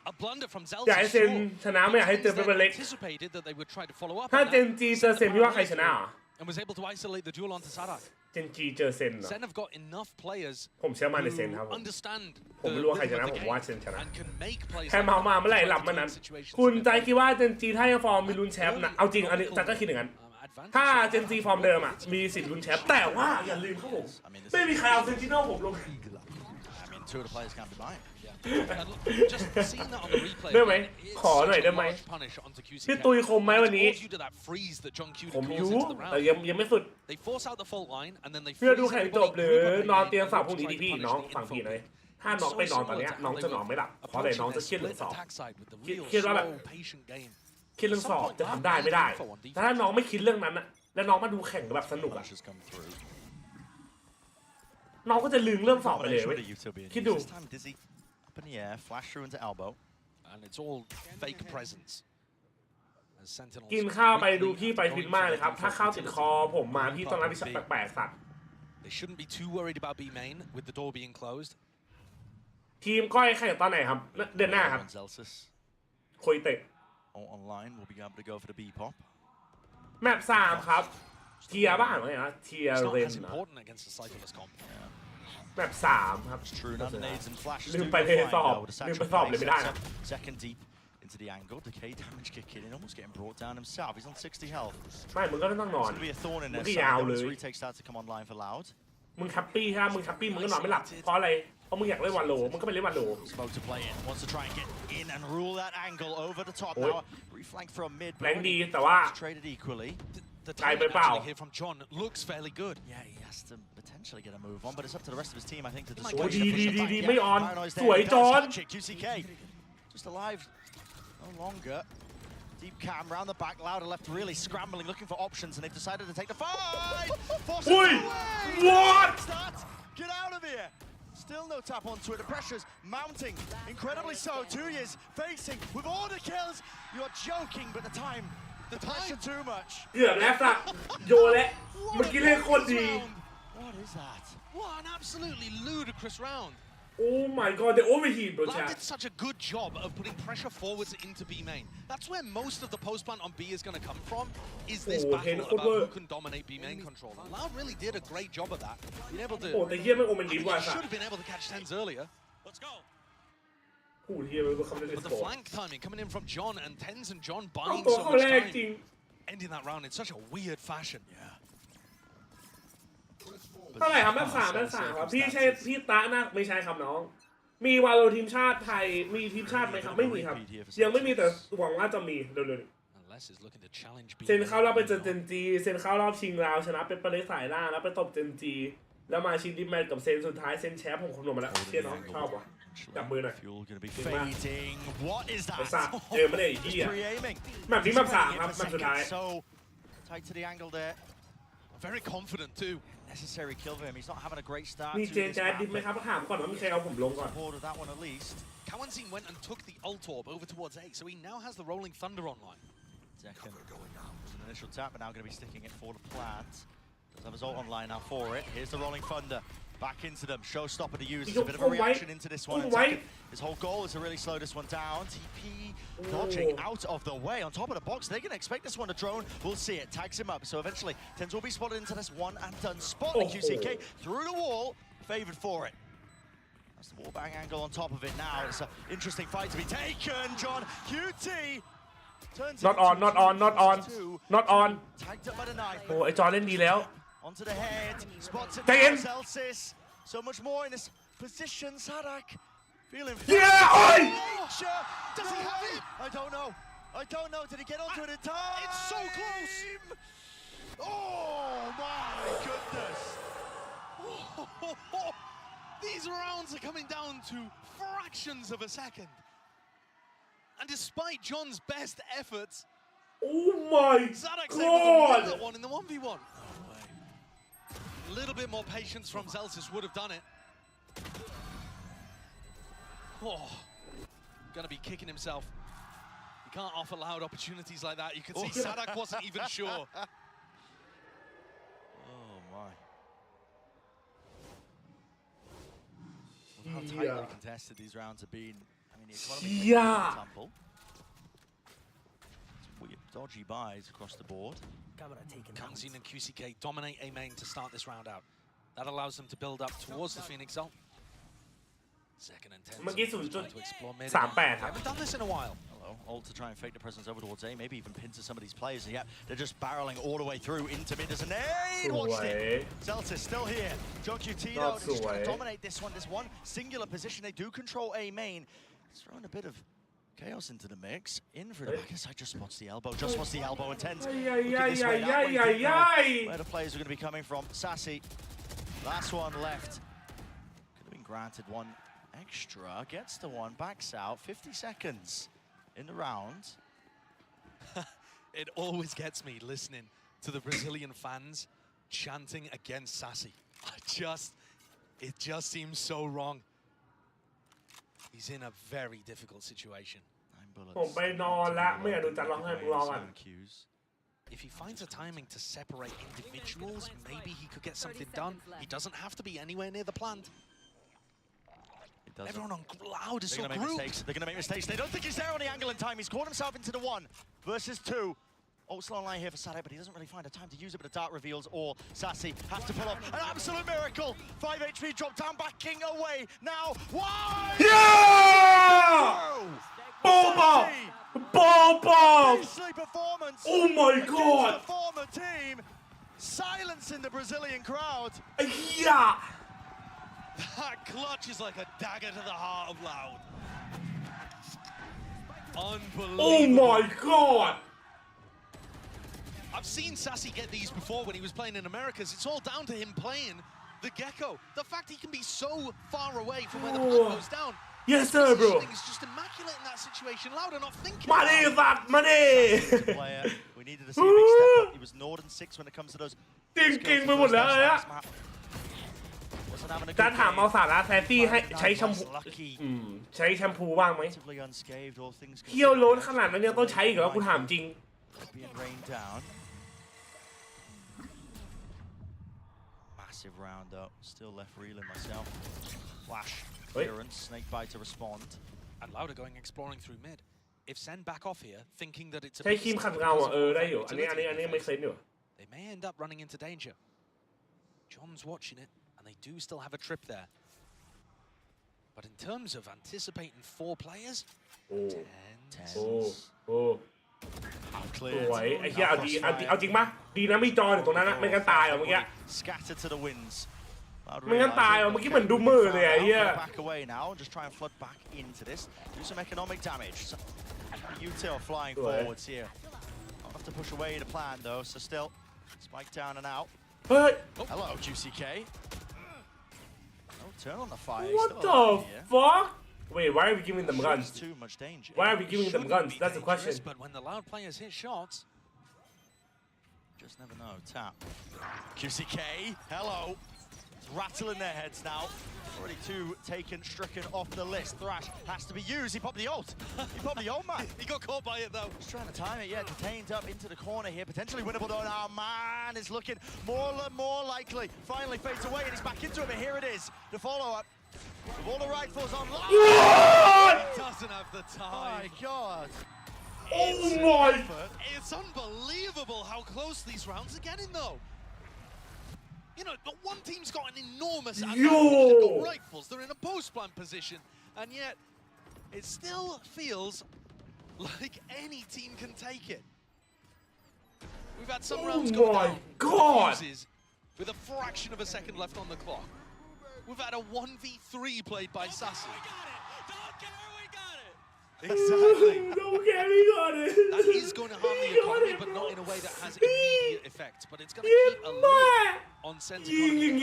A blunder from อยากให้ Zelda. เซนชนะไม่อยากให้เจอเปเปอร์เล็ก Anticipated that they would try to follow up. ถ้า on เจน that. จีเจอเซนพี่ว่าใครชนะอ่ะ And was able to isolate the duel onto Sadak. เจนจีเจอเซนเหรอ SEN have got enough players ผมเชื่อมั่นในเซนครับ who ผม understand ผม the ไม่รู้ว่าใครช rhythm นะ of ผ the มว่า game เซนชนะ and can make plays แค่เมามาเมื่อไหร่หลับเมื่อนั้น คุณใจคิดว่าเจนจีถ้ายังฟอร์มมีลุ้นแชมป์นะเอาจริงอันนี้จักก็คิดอย่างนั้น ถ้าเจนจีฟอร์มเดิมอ่ะมีสิทธิ์ลุ้นแชมป์แต่ว่าอย่าลืมครับผมไม่มีใครเอาเซนติโน่ผมลง I mean, two of the players can't be mine. Just seeing that on the replay. ได้ไหม it's ขอหน่อย such a ได้ไหม large punish onto QCK. พี่ตุยคมไหมวันนี้ It forced you to that freeze that John Q ผม calls ยู into the แต่ round. ยังไม่สุด They force out the fault line and then they เพื่อ freeze ดูแข่งจ everybody, บหรือ group up นอน again เตียง and สาว look พรุ่ง to นี้ try ดี to พี่ punish น้อง the ฟังพี่ info เลย game. ถ้าน้องไปนอนตอนเนี้ยน้องจะนอนไม่หลับเพราะอะไรน้องจะเครียดเรื่องสอบ Attack side with the real คิดว่าแบบ slow, patient game. คิดเรื่องสอบจะทำได้ไม่ได้แต่ถ้าน้องไม่คิดเรื่องนั้นอะแล้วน้องมาดูแข่งแบบสนุกอะ Punishes come through. น้องก็จะลืมเรื่องสอบไปเลย Combination เว้ย with the Utopian. คิดดู This time Dizzy up in the air, flash through into elbow. And it's all fake presence. As Sentinels กินข้าวไปดู quickly พี่ไปฟินมากเลยครับ ถ้าข้าวติดคอผมมาพี่ต้องรับผิดชอบแปลกๆสัตว์ They shouldn't be too worried about B main with the door being closed. ทีมก้อยแข่งตอนไหนครับเดือนหน้าครับ Zelsis คุยเตะ all online will be able to go for the B pop. แมป3ครับเทียบ้างเหรอเนี่ยเทีย It's เร not น as นะ important against the Cyclist comp. แมป3ครับ It's true. Now the nades and flashes ลืม do ไป go เลย flying สอบ though with a ลืมไป satchel สอบเลย play. ไม่ได้ Sets นะ up second deep into the angle. Decay damage kicking in, almost getting brought down himself. He's on 60 health. ไม่มึงก็ต้องนอน It's going to be a thorn in มึง their ก็ side ยาว though เล as ย retake starts to come online for Loud. มึงแฮปปี้ใช่ไหมมึงแฮปปี้มึงก็นอนไม่หลับเพราะอะไรเพราะมึงอยากเล่นวันโลมึงก็ไปเล่นวันโล Smoke to play in. Wants to try and get in and rule that angle over the top. Oi. Now reflank from mid. แรงดีแต่ว่า It's traded equally. The ไกลไป timing เปล่า actually here from John looks fairly good. Yeah, he has to potentially get a move on, but it's up to the rest of his team, I think, to โอ้ destroy ดี him. ดีไม่ออน Paranoid's ส there. วย He จ does อน touch it. QCK just alive no longer. Deep cam round the back. Loud are left really scrambling, looking for options, and they've decided to take the fight. Force it Oi! away. What? Start. Get out of here. Still no tap onto it. The pressure's mounting. Incredibly so. 2 years facing with all the kills. You're joking, but the time. The pressure too much. เกือบแล้วสักโยและเมื่อกี้เล่นโคตรดี What is that? What an absolutely ludicrous round. Oh my god they overheat bro Loud chat did such a good job of putting pressure forwards into B main. That's where most of the post plant on B is going to come from, is this Oh, battle Hen about Football. who can dominate B main control. And Loud really did a great job of that. Being able to... โอ้แต่เฮียไม่โอเมนดี I กว่า mean, สั they ต should ว์ have been able to catch tens earlier. Let's go. ผู้เฮียไม่รู้คำนี้ But the flank timing coming in from John and Tens and John เอา buying ตัว so เข้า much แรกจริง time, ending that round in such a weird fashion. Yeah. เท่าไหร่ครับแม่3ครับพี่ใช่พี่ตาหน้าไม่ใช่ครับน้องมีวาโลทีมชาติไทยมีทีมชาติไหมครับไม่มีครับยังไม่มีแต่หวังว่าจะมีเร็วๆ Unless is looking to challenge B เซนเข้ารอบไปเจอเจนจีเซนเข้ารอบชิงราวชนะเป็นประเด็นสายล่างแล้วไปตบเจนจีแล้วมาชิงดิแมตกับเซนสุดท้ายเซนแชมป์ผมคำนวณมาแล้วเชี่ยน้องชอบว่ะจับมือหน่อย Fuel going to be fading. What is ไอ้สัต that? ว์เจอไม่ได้อีกที่อ่ะ Pre-aiming. แมปนี้แมป3ครับแมปสุดท้าย So tight to the angle there. Very confident too. Necessary kill for him. He's not having a great start. มี to เจน this แจ๊ดดิบไหม map, ครับถามก่อนว่ามีใครเอาผมลงก่อน but support of that one at least. Kawanzin went and took the ult orb over towards A, so he now has the rolling thunder online. Second. An initial tap, but now going to be sticking it for the plant. Does have his ult online now for it. Here's the rolling thunder. Back into them. Showstopper to use. There's a bit of a reaction into this one. His whole goal is to really slow this one down. TP dodging out of the way. On top of the box, they're going to expect this one to drone. We'll see it. Tags him up. So eventually, Tens will be spotted into this one and done. Spot the QCK through the wall. Favored for it. That's the wall bang angle on top of it now. It's an interesting fight to be taken. John QT. not on Tagged up by the knife. โอ้ไอจอเล่นดีแล้ว Onto the head. Spots it Damn. now. Celsius. So much more in this position. Sadak feeling. Does he have it? I don't know. I don't know. Did he get onto it in time? It's so close. Oh my goodness. These rounds are coming down to fractions of a second. And despite John's best efforts, oh my Zadak's able to win that one in the 1v1. A little bit more patience from Celsius would have done it. Oh, gonna be kicking himself. He can't offer loud opportunities like that. You can see Sadak wasn't even sure. Oh my. How tightly contested these rounds have been. I mean, the economy tumble. Some weird dodgy buys across the board. Kangzin and QCK dominate A main to start this round out. That allows them to build up towards the Phoenix zone. Second and 10. เมื่อกี้ to explore mid. 0.38 ครับ Haven't done this in a while. Hello, ult to try and fake the presence over towards A, maybe even pin to some of these players. And yet they're just barreling all the way through into mid. There's a nade. Watched it. Celsius still here. John QT though, just trying to dominate this one. This one singular position. They do control A main. It's throwing a bit of chaos into the mix. In for the back side, just spots the elbow. Just spots the elbow and Tens. Where the players are going to be coming from. Sassy. Last one left. Could have been granted one extra. Gets the one. Backs out. 50 seconds in the round. It always gets me listening to the Brazilian fans chanting against Sassy. It just seems so wrong. He's in a very difficult situation. ผมไปนอนละไม่อยากดูจัดร้องไห้มึงรอก่อน If he finds a timing to separate individuals, maybe he could get something done. He doesn't have to be anywhere near the plant. Everyone on Loud is so grouped. They're going to make mistakes. They don't think he's there on the angle in time. He's caught himself into the 1 versus 2. Also online here for Sadak, but he doesn't really find a time to use it, but the dart reveals all. Sassy has to pull off an absolute miracle. 5 HP drop down, backing away. Now, why? Yeah! Ball! Performance. Oh my god! The former team silencing the Brazilian crowd. Yeah! That clutch is like a dagger to the heart of Loud. Unbelievable. Oh my god! I've seen Sassy get these before when he was playing in Americas. It's all down to him playing the Gecko. The fact he can be so far away from where the plant goes down. Yes, sir, bro. It's just immaculate in that situation. Loud enough thinking. Money! Player. We needed to see a big step up. He was Nord and 6 when it comes to those. เก่งไปหมดแล้วเนี่ยการถามเอาสาระแซซี่ให้ใช้แชมพูใช้แชมพูบ้างไหมเที่ยวโล้นขนาดนั้นยังต้องใช้อีกเหรอกูถามจริง Massive round though, still left reeling myself. Flash clearance, snake bite to respond. And Lauda going exploring through mid. If SEN back off here, thinking that it's a ใช้ครีมขัดเงาได้อยู่อันนี้ไม่เซนอยู่ They may end up running into danger. John's watching it, and they do still have a trip there. But in terms of anticipating 4 players, สวยไอ้เหี้ยเอาจริงปะดีนะมีจออยู่ตรงนั้นนะไม่งั้นตายเหรอเมื่อกี้ Scattered to the winds. ไม่งั้นตายเหรอเมื่อกี้เหมือนดูมือเลยไอ้เหี้ย Back away now and just try and flood back into this. Do some economic damage. Util flying forwards here. I'll have to push away the plan though, so still spike down and out. Hello, QCK. No turn on the fire. What the fuck? Wait, why are we giving them guns? Too much danger. Why are we giving them guns? That's the question. But when the Loud players hit shots, just never know. Tap. QCK. Hello. rattling their heads now. Already two taken, stricken off the list. Thrash has to be used. He popped the ult. He popped the ult, man. He got caught by it, though. He's trying to time it, yeah. Detained up into the corner here. Potentially winnable, though. Now, man, it's looking more likely. Finally fades away, and he's back into it, but here it is. The follow-up. With all the rifles online. He doesn't have the time. My God. Oh my! It's unbelievable how close these rounds are getting, though. You know, the one team's got an enormous advantage. They've got rifles, they're in a post-plant position, and yet it still feels like any team can take it. We've had some rounds go down to with a fraction of a second left on the clock. We've had a 1v3 played by Sassy. Exactly. That is going to harm the economy, but not in a way that has immediate effect. But it's going to keep a lid on SEN's economy.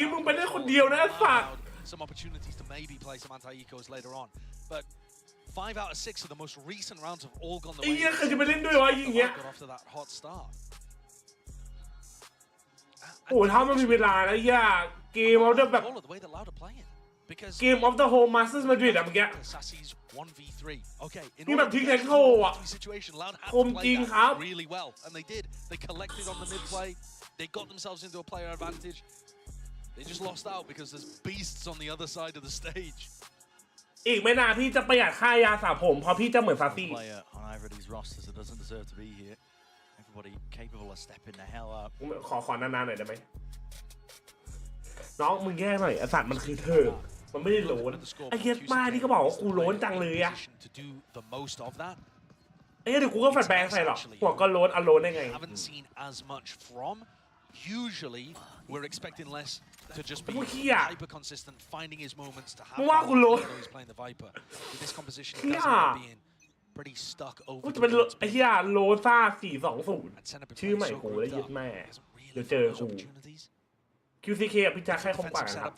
Some opportunities to maybe play some anti-ecos later on. But 5 out of 6 of the most recent rounds have all gone the way. Got off to that hot start. โอ้ถ้ามันมีเวลาแล้วย่าเกมเอาแบบ เกม of the whole Masters Madrid อะเมื่อกี้นี่แบบทิ้งแท็กโทอ่ะคมจริงครับ Really well, and they did. They collected on the mid play. They got themselves into a player advantage. They just lost out because there's beasts on the other side of the stage. อีกไม่นานพี่จะประหยัดค่ายาสระผมเพราะพี่จะเหมือนซาซี่ Everybody capable of stepping the hell up. ขอนานๆหน่อยได้ไหมน้องมึงแย่หน่อยไอ้สัตว์มันคือเธอมันไม่ได้โหลนไอ้เหี้ยมานี่ก็บอกว่ากูโหลนจังเลยอะไอ้เหี้ยเดี๋ยวกูก็แฟลชแบงค์ใส่หรอกหัวก็โหลนเอาโหลนได้ไง Usually, we're expecting less to just be hyper consistent, finding his moments to have. He's playing the Viper. With this composition, he does end up being pretty stuck over. จะเป็นไอ้เหี้ยโลซ่า420ชื่อใหม่กูเลยยึดแม่เดี๋ยวเจอกู QCK กับพี่จักรให้คมกว่านะครับ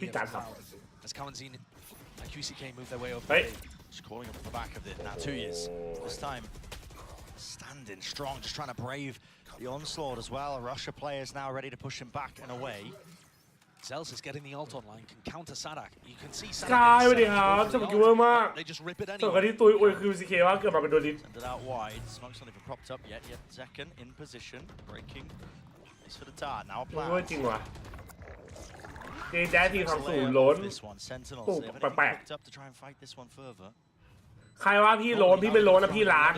พี่จักรครับ As Kawanzin and QCK move their way over. Just calling up the back of it now. 2 years. This time, standing strong, just trying to brave the onslaught as well. Russia players now ready to push him back and away. Zelz is getting the ult online, can counter Sadak. You can see Sadak. สกายสวัสดีครับสวัสดีเวอร์มาก They just rip it ส่วนกันที่ตุ้ยอวย QCK ว่าเกือบมาเป็นโดนดิ Send it out wide. Smoke's not even propped up yet. Yet Zekken in position, breaking. It's for the dart now. จริงว่ะJJazทีทำสูนล้นปุ๊บแปลกๆใครว่าพี่โลนพี่ไม่โลนนะพี่ล้าน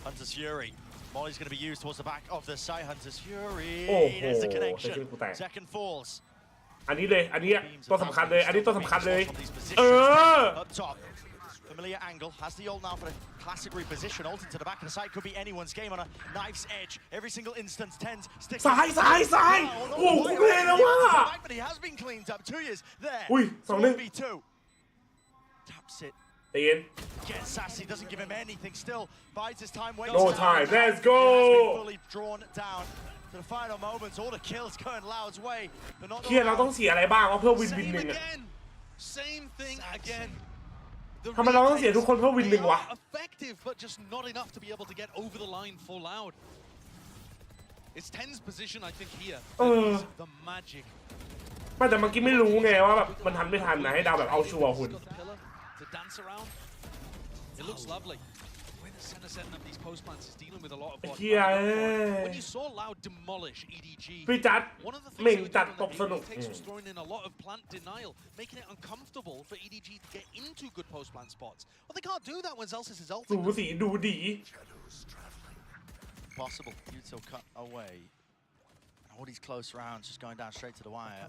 Hunter's Fury. Molly's going to be used towards the back of the site. Hunter's Fury. โอ้โห There's the connection. Second falls. อันนี้เลยอันนี้ตัวสำคัญเลยอันนี้ตัวสำคัญเลยUp top. Familiar angle. Has the ult now for a classic reposition. Ult into the back of the site. Could be anyone's game on a knife's edge. Every single instance. Tens. ซ้ายโอ้กูเลยนะว่า But he has been cleaned up. 2 years there. อุ้ย2-1 Taps it. เตียน Gets sassy, doesn't give him anything. Still bides his time. No time. Let's go. Fully drawn down to the final moments. All the kills going Loud's way, but not. เฮียเราต้องเสียอะไรบ้างเพื่อวินหนึ่งอะ Same thing again. ทำไมเราต้องเสียทุกคนเพื่อวินหนึ่งวะ Effective, but just not enough to be able to get over the line for Loud. It's Ten's position, I think here. The magic. ไม่แต่เมื่อกี้ไม่รู้ไงว่าแบบมันทันไม่ทันนะให้ดาวแบบเอาชัวร์หุ่น To dance around. It looks lovely. SEN of these post plants is dealing with a lot of what. When you saw Loud demolish EDG, one of the things he was throwing in a lot of plant denial, making it uncomfortable for EDG to get into good post plant spots. Well, they can't do that when Zelsis is ulting. ดูดี Possible. Util cut away. All these close rounds just going down straight to the wire.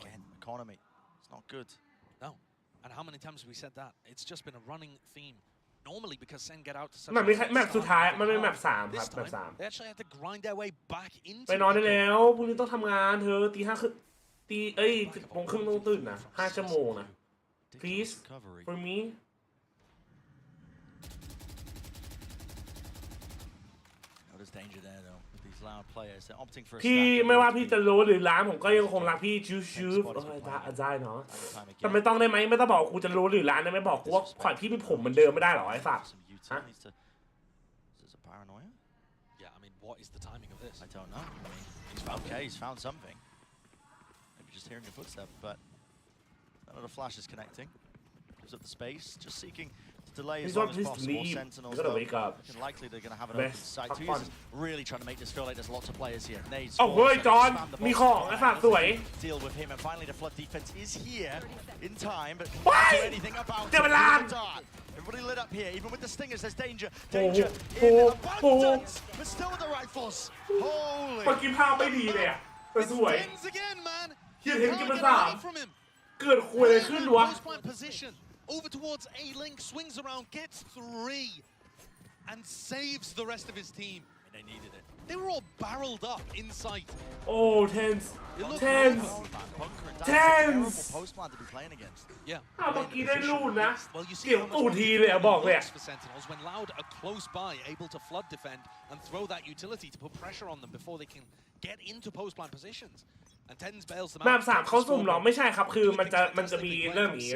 Again, economy. It's not good. No. And how many times have we said that? It's just been a running theme. Normally, because SEN get out to such แมปสุดท้ายมันเป็นแมป3ครับแมป3 They actually had to grind their way back into. ไปนอนได้แล้วพรุ่งนี้ต้องทำงานเธอตี 5 คือตี10 โมงครึ่งต้องตื่นนะ5 ชั่วโมงนะ please for me There's danger there though. These loud players, they're opting for a พี่ไม่ว่าพี่จะรู้หรือล้านผมก็ยังคงรักพี่ชูได้เนาะแต่ไม่ต้องได้ไหมไม่ต้องบอกกูจะรู้หรือล้านได้ไหมบอกกูว่าขอพี่เป็นผมเหมือนเดิมไม่ได้หรอไอ้สัตว์ Is this a paranoia? Yeah, I mean, what is the timing of this? I don't know. I mean, he's found something. just hearing a footstep, but another flash is connecting. Gives up the space, just seeking to delay as long as possible. Sentinels, though, looking likely they're going to have an open sight. Two users really trying to make this feel like there's lots of players here. Nades. Oh, ฮ้ยจอนมีของไอ้สัตว์สวย Deal with him, and finally the flood defense is here in time, but can't do anything about it. Everybody lit up here, even with the stingers. There's danger in abundance, but still with the rifles. Holy! เมื่อกี้ภาพไม่ดีเลยอะแต่สวยเฮียเห็นกินมา3เกิดคุยอะไรขึ้นวะ Over towards A-Link, swings around, gets 3, and saves the rest of his team. They needed it. They were all barreled up inside. Oh, tense. Postman to be playing against. Yeah. เมื่อกี้ได้ลูนนะเกี่ยวตูทีเลยอะบอกเลยอะ For Sentinels, when Loud are close by, able to flood defend and throw that utility to put pressure on them before they can get into post-plan positions. And Tens bails them out. แมป3เขาสุ่มหรอไม่ใช่ครับคือมันจะมีเริ่มอย่างนี้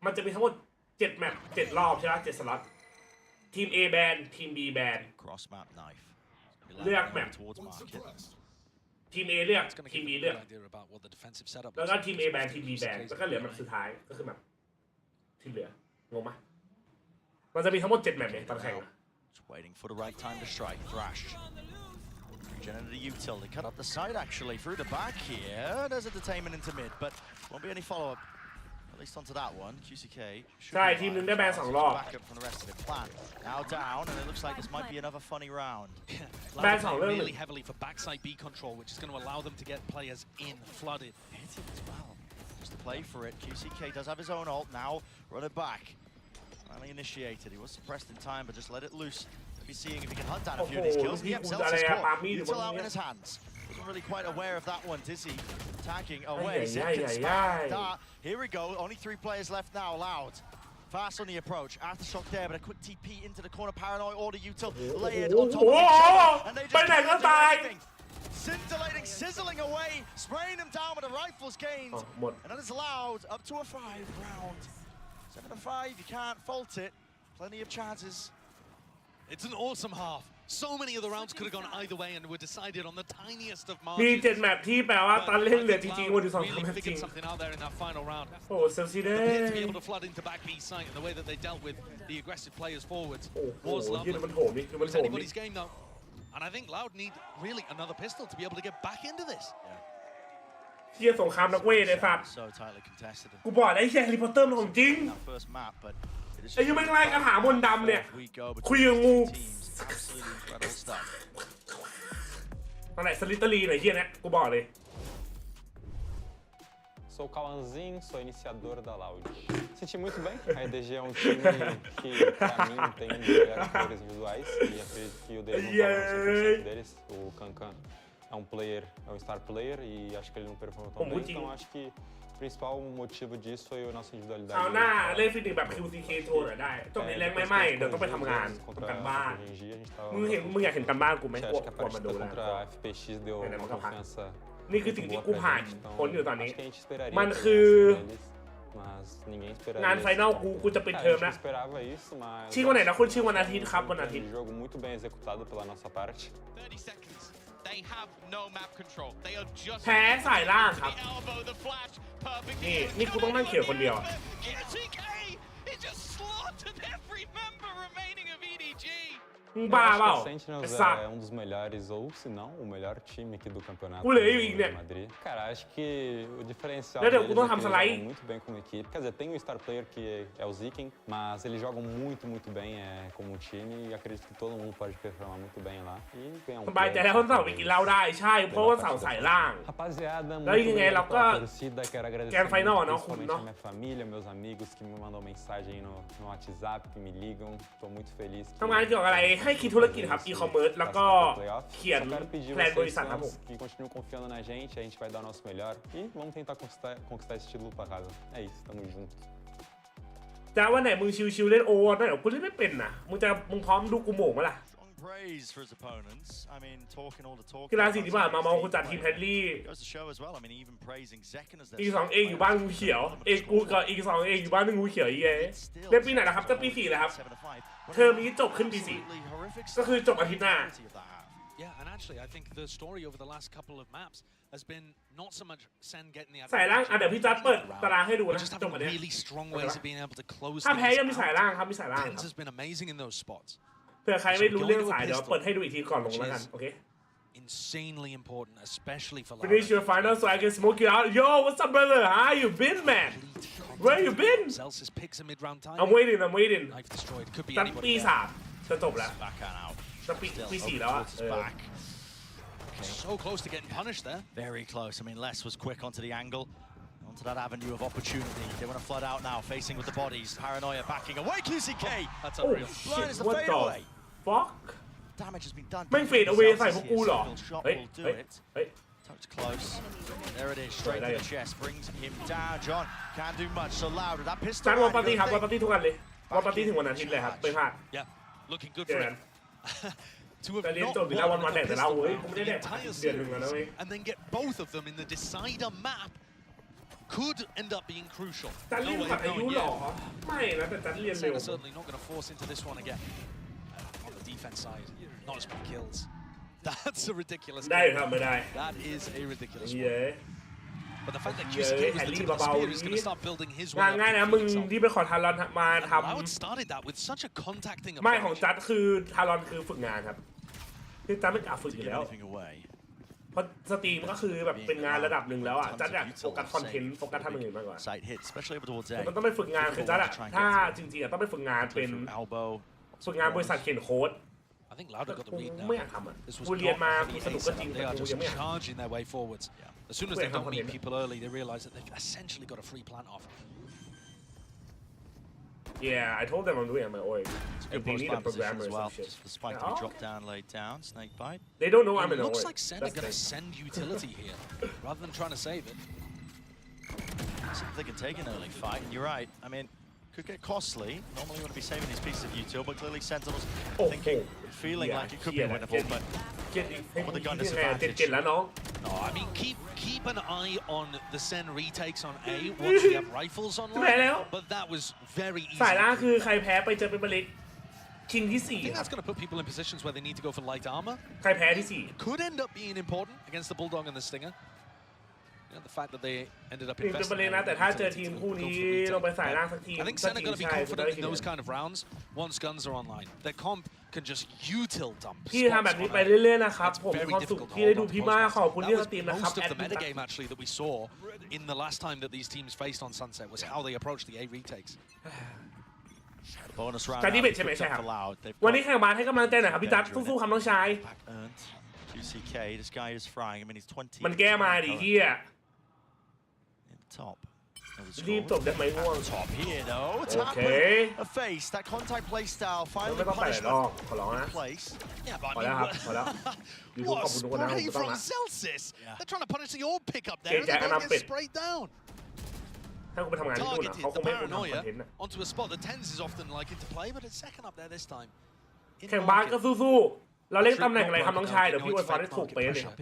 มันจะมีทั้งหมด7แมป7รอบใช่ไหม7สล็อตทีม A แบนทีม B แบน Cross map knife. เลือกแมปทีม A เลือกทีม B เลือกแล้วก็ทีม A แบนทีม B แบนแล้วก็เหลือแมปสุดท้ายก็คือแมปที่เหลืองงไหมมันจะมีทั้งหมด7แมปเนี่ยตอนแข่ง Just waiting for the right time to strike. Thrash. Regenerated the util. They cut up the side actually through the back here. There's a detainment into mid, but won't be any follow-up. At least onto that one. QCK. ใช่ทีมนึงได้แบน2รอบ Back up from the rest of it. Plan now down, and it looks like this might be another funny round. แบน2เรื่อง really heavily for backside B control, which is going to allow them to get players in flooded. Hitting as well. Just to play for it. QCK does have his own ult now. Run it back. Finally initiated. He was suppressed in time, but just let it loose. Maybe seeing if he can hunt down a few of these kills. He himself is caught. Util out in his hands. Wasn't really quite aware of that one, Dizzy. Tagging away. Here we go. Only 3 players left now. Loud. Fast on the approach. Aftershock there, but a quick TP into the corner. Paranoid order Util layered on top of each other. And they just can't do anything. Scintillating, sizzling away. Spraying them down with the rifles gained. And that is Loud up to a 5 round. 7-5. You can't fault it. Plenty of chances. It's an awesome half. So many of the rounds could have gone either way and were decided on the tiniest of มี margins. 7แมปที่แปลว่าตอนเล่นเหลือจริงๆวันที่2 Really แมปจริง figured something out there in that final round. โอ้เซลซีเด้ Appeared to be able to flood into back B site and the way that they dealt with the aggressive players forwards โอ้โห was ยืน lovely. มันโหมนี่คือมัน It's โหมนี่ anybody's game though. And I think Loud need really another pistol to be able to get back into this. เฮียสงครามนักเวทไอ้สัตว์ So tightly contested. กูบอกไอ้เฮียแฮร์รี่พอตเตอร์มันของจริง That first map, but ไอ้ยังไม่ไล่กระถามนต์ดำเนี่ยคุยกับงู Absolutely incredible stuff. ตอนไหนสลิตเตอรีหน่อยเฮียเนี่ยกูบอกเลย Sou o Kalanzin, sou iniciador da Loud. Senti muito bem. A EDG é um time que, pra mim, tem melhores jogadores visuais e acredito que o deles não tá 100% deles. O Kankan é um player, é um star player e acho que ele não performa tão bem. Então acho que o principal motivo disso foi a nossa individualidade. เอาหน้าเล่นฟินิกแบบ QCK โทรหน่อยได้จบในแรงไม่เดี๋ยวต้องไปทำงานกันบ้านมึงอยากเห็นกันบ้านกูไหมกลัวมาดูแล้ว contra a FPX deu uma confiança. นี่คือสิ่งที่กูผ่านพ้นอยู่ตอนนี้มันคืองานไฟนอลกูจะปิดเทอมแล้วชื่อวันไหนนะคุณชื่อวันอาทิตย์ครับวันอาทิตย์ Jogo muito bem executado pela nossa parte. They have no map control. They are just แพ้สายล่างครับนี่กูต้องนั่งเขียวคนเดียว He just slaughtered every member remaining of EDG. มึงบ้าเปล่า Sentinels é um dos melhores, ou se não, o melhor time aqui do campeonato. Madrid. Cara, acho que o diferencial deles é que eles jogam muito bem como equipe. Quer dizer, tem o star player que é o Ziken, mas eles jogam muito bem como um time e acredito que todo mundo pode performar muito bem lá e ganhar um สบายใจแล้วคนเสาร์ไปกินเหล้าได้ใช่เพราะว่าเสาร์สายล่าง Rapaziada, แล้วยังไงเราก็ torcida, quero agradecer แกนไฟนอลเนาะคุณ principalmente เนาะ a minha família, meus amigos que me mandam mensagem no WhatsApp, que me ligam. Tô muito feliz. ทำงานเกี่ยวกับอะไรให้คิดธุรกิจครับอีคอมเมิร์ซแล้วก็เขียนแพลนบริษัทครับผม que continuem confiando na gente, a gente vai dar o nosso melhor e vamos tentar conquistar esse título pra casa. É isso, tamo junto. จ้าวันไหนมึงชิวๆเล่นโอวันไหนกูเล่นไม่เป็นนะมึงพร้อมดูกูโหม่งมั้ยล่ะ Praise for his opponents. I mean, talking all the talk. กีฬาสีที่ผ่านมามองกูจัดทีมแพดลี่ Goes to show as well. I mean, even praising Zekken as their อีก2เองอยู่บ้านงูเขียวเองกูกับอีก2เองอยู่บ้านงูเขียวอีกไงเล่นปีไหนนะครับจะปี4แล้วครับเทอมนี้จบขึ้นปี4ก็คือจบอาทิตย์หน้า Yeah, and actually, I think the story over the last couple of maps has been not so much SEN getting the สายล่างเดี๋ยวพี่จัดเปิดตารางให้ดูนะ just จบ having มาเนี่ย really strong ways of being able to close ถ้า things แพ้ยังมีสาย out. ล่างครับมีสายล่าง TenZ has been amazing in those spots. เผื่อใครไม่รู้เรื่องสายเดี๋ยวเปิดให้ดูอีกทีก่อนลงแล้วกันโอเค Insanely important, especially for Finish your final so I can smoke you out. Yo, what's up, brother? How you been, man? Where you been? Celsius picks a mid-round time. I'm waiting. Knife destroyed. Could be ตั้ง anybody ปี there. 3จะจบแล้วตั้งปี4แล้วอะ So close to getting punished there. Very close. I mean, Les was quick onto the angle, onto that avenue of opportunity. They want to flood out now, facing with the bodies. Paranoia backing away. QCK. That's Oh unreal. shit! Is the What fadeaway. the fuck? Damage has been done. แม่ง fade away ใส่พวกกูเหรอ Shot เฮ้ย will do เฮ้ย it. เฮ้ย Touch close. There it is. Straight to the chest. Brings him down. John can't do much. So loud. That pistol. จัดวันปาร์ตี้ครับวันปาร์ตี้ทุกวันเลยวันปาร์ตี้ถึงวันอาทิตย์เลยครับไม่พลาด Yeah, looking good เจ for อกัน him. To แต่ have เรียน not จบอยู่แล้ว won วัน a แดกแต่เรา pistol เฮ้ย round กู for ไม่ได้ the แดก entire เดือนหนึ่งแล้วนะเว้ย series, and then get both of them in the decider map could end up being crucial. จัดเรียน No way ขัด of อายุ knowing หรอ yet. ไม่นะแต่จัดเรียน SEN เร็ว are certainly not going to force into this one again. On the defense side, not as many kills. That's a ridiculous ได้ game. ครับไม่ได้ That is a ridiculous เย้ one. But the fact that QCK was the tip of the spear is going to start building his way ง่าย up นะ to มึง defeat ที่ไปขอทารอนมาท I would started that with such a contacting ำไม่ของ approach. จัดคือทารอนคือฝึกงานครับคือจัดไม่กล้าฝึกอยู่แล้ว Anything away. เพราะสตรีมก็คือแบบเป็นงานระดับหนึ่งแล้วอ่ะจัดอยากโฟกัสคอนเทนต์โฟกัสทำอย่างอื่นมากกว่า Sight hit, especially over towards A. มันต้องไปฝึกงานคือจัดอะถ้าจริงๆอะต้องไปฝึกงานเป็น Elbow. ฝึกงานบริษัทเขียนโค้ด I think Lauda got the read ไม่ now. อยากทำอ่ะ This was กูเรียน not มา heavy กูสนุก A ก็จริง setup. แต่ They are กู just ยังไม่อยาก charging their way forwards. As soon as they don't meet people early, they realize that they've essentially got a free plant off. Yeah I told them I'm doing it on my own Good if they need a post-plant position programmer as or well. some shit Just for the spike to be dropped down, laid down, snake bite. they don't know I'm in It a looks oil like SEN are that's going to the send utility here rather than trying to save it. See if they can take an early fight. And you're right. I mean, could get costly. Normally you want to be saving these pieces of util, but clearly Sentinel's thinking, feeling like it could be winnable, but เจ็ดอีก with the gun ยังไงเจ็ด disadvantage. แล้วน้อง No, I mean, keep an eye on the SEN retakes on A once we have rifles แพ้ online. แล้ว But that was very easy. สายล่างคือใครแพ้ไปเจอเป็นบริกคิงที่ I 4 think ครับ that's going to put people in positions where they need to go for light armor. ใครแพ้ที่ Could end up being important against the Bulldog and the Stinger. You know, the fact that they ended up 4ทีมเป็นบ investing ริก their นะแต่ถ้าเจอ utility ทีม to คู่ go นี้ for ลงไป retake. สายล่างสักทีม I think สัก SEN are ทีม going to be ใช่ confident in those kind of rounds once guns are online. Their comp can just util dump. พี่ทำแบบนี้ไปเรื่อยๆนะครับผมมีความสุขที่ได้ดูพี่มากขอบคุณที่สตรีมนะครับ Most of the metagame actually that we saw in the last time that these teams faced on Sunset was how they approached the A retakes. Bonus round. จัดที่เบ็ดใช่ไหมใช่ครับวันนี้แข่งบาสให้กำลังใจหน่อยครับพี่จัดสู้ๆครับน้องชาย Back earned. QCK, this guy is frying. I mean, he's 20. มันแก้มาดิเฮีย In the top. รีบจบได้ไหมง่วง Top here, though. โอ Tap เค a face. That contact play style. ไม่ Finally ต้องไปหลายรอบ punishment ขอร้องนะ in place. Yeah, but พอ I แล้ว mean, ครับพอแล้วยูทูบ what ข a อบคุณทุกคนนะผม spray ไม่ต้อง from นะ Celsius! They're trying to punish the orb pickup there, and JJaz they both นำเป็ด get sprayed down. ถ้ากูไปทำงานที่นู่น Targeted เขาค the งไม่ให้กูทำคอน paranoia เทนต์นะ onto a spot that TenZ is often liking to play, but it's second up there this time. In แข่งบาสก็ market. สู้ๆเราเล่นตำแหน่งอะไรครับน้องชายเดี๋ยวพี่อวยพรให้ถูกเป๊ะเลยครับ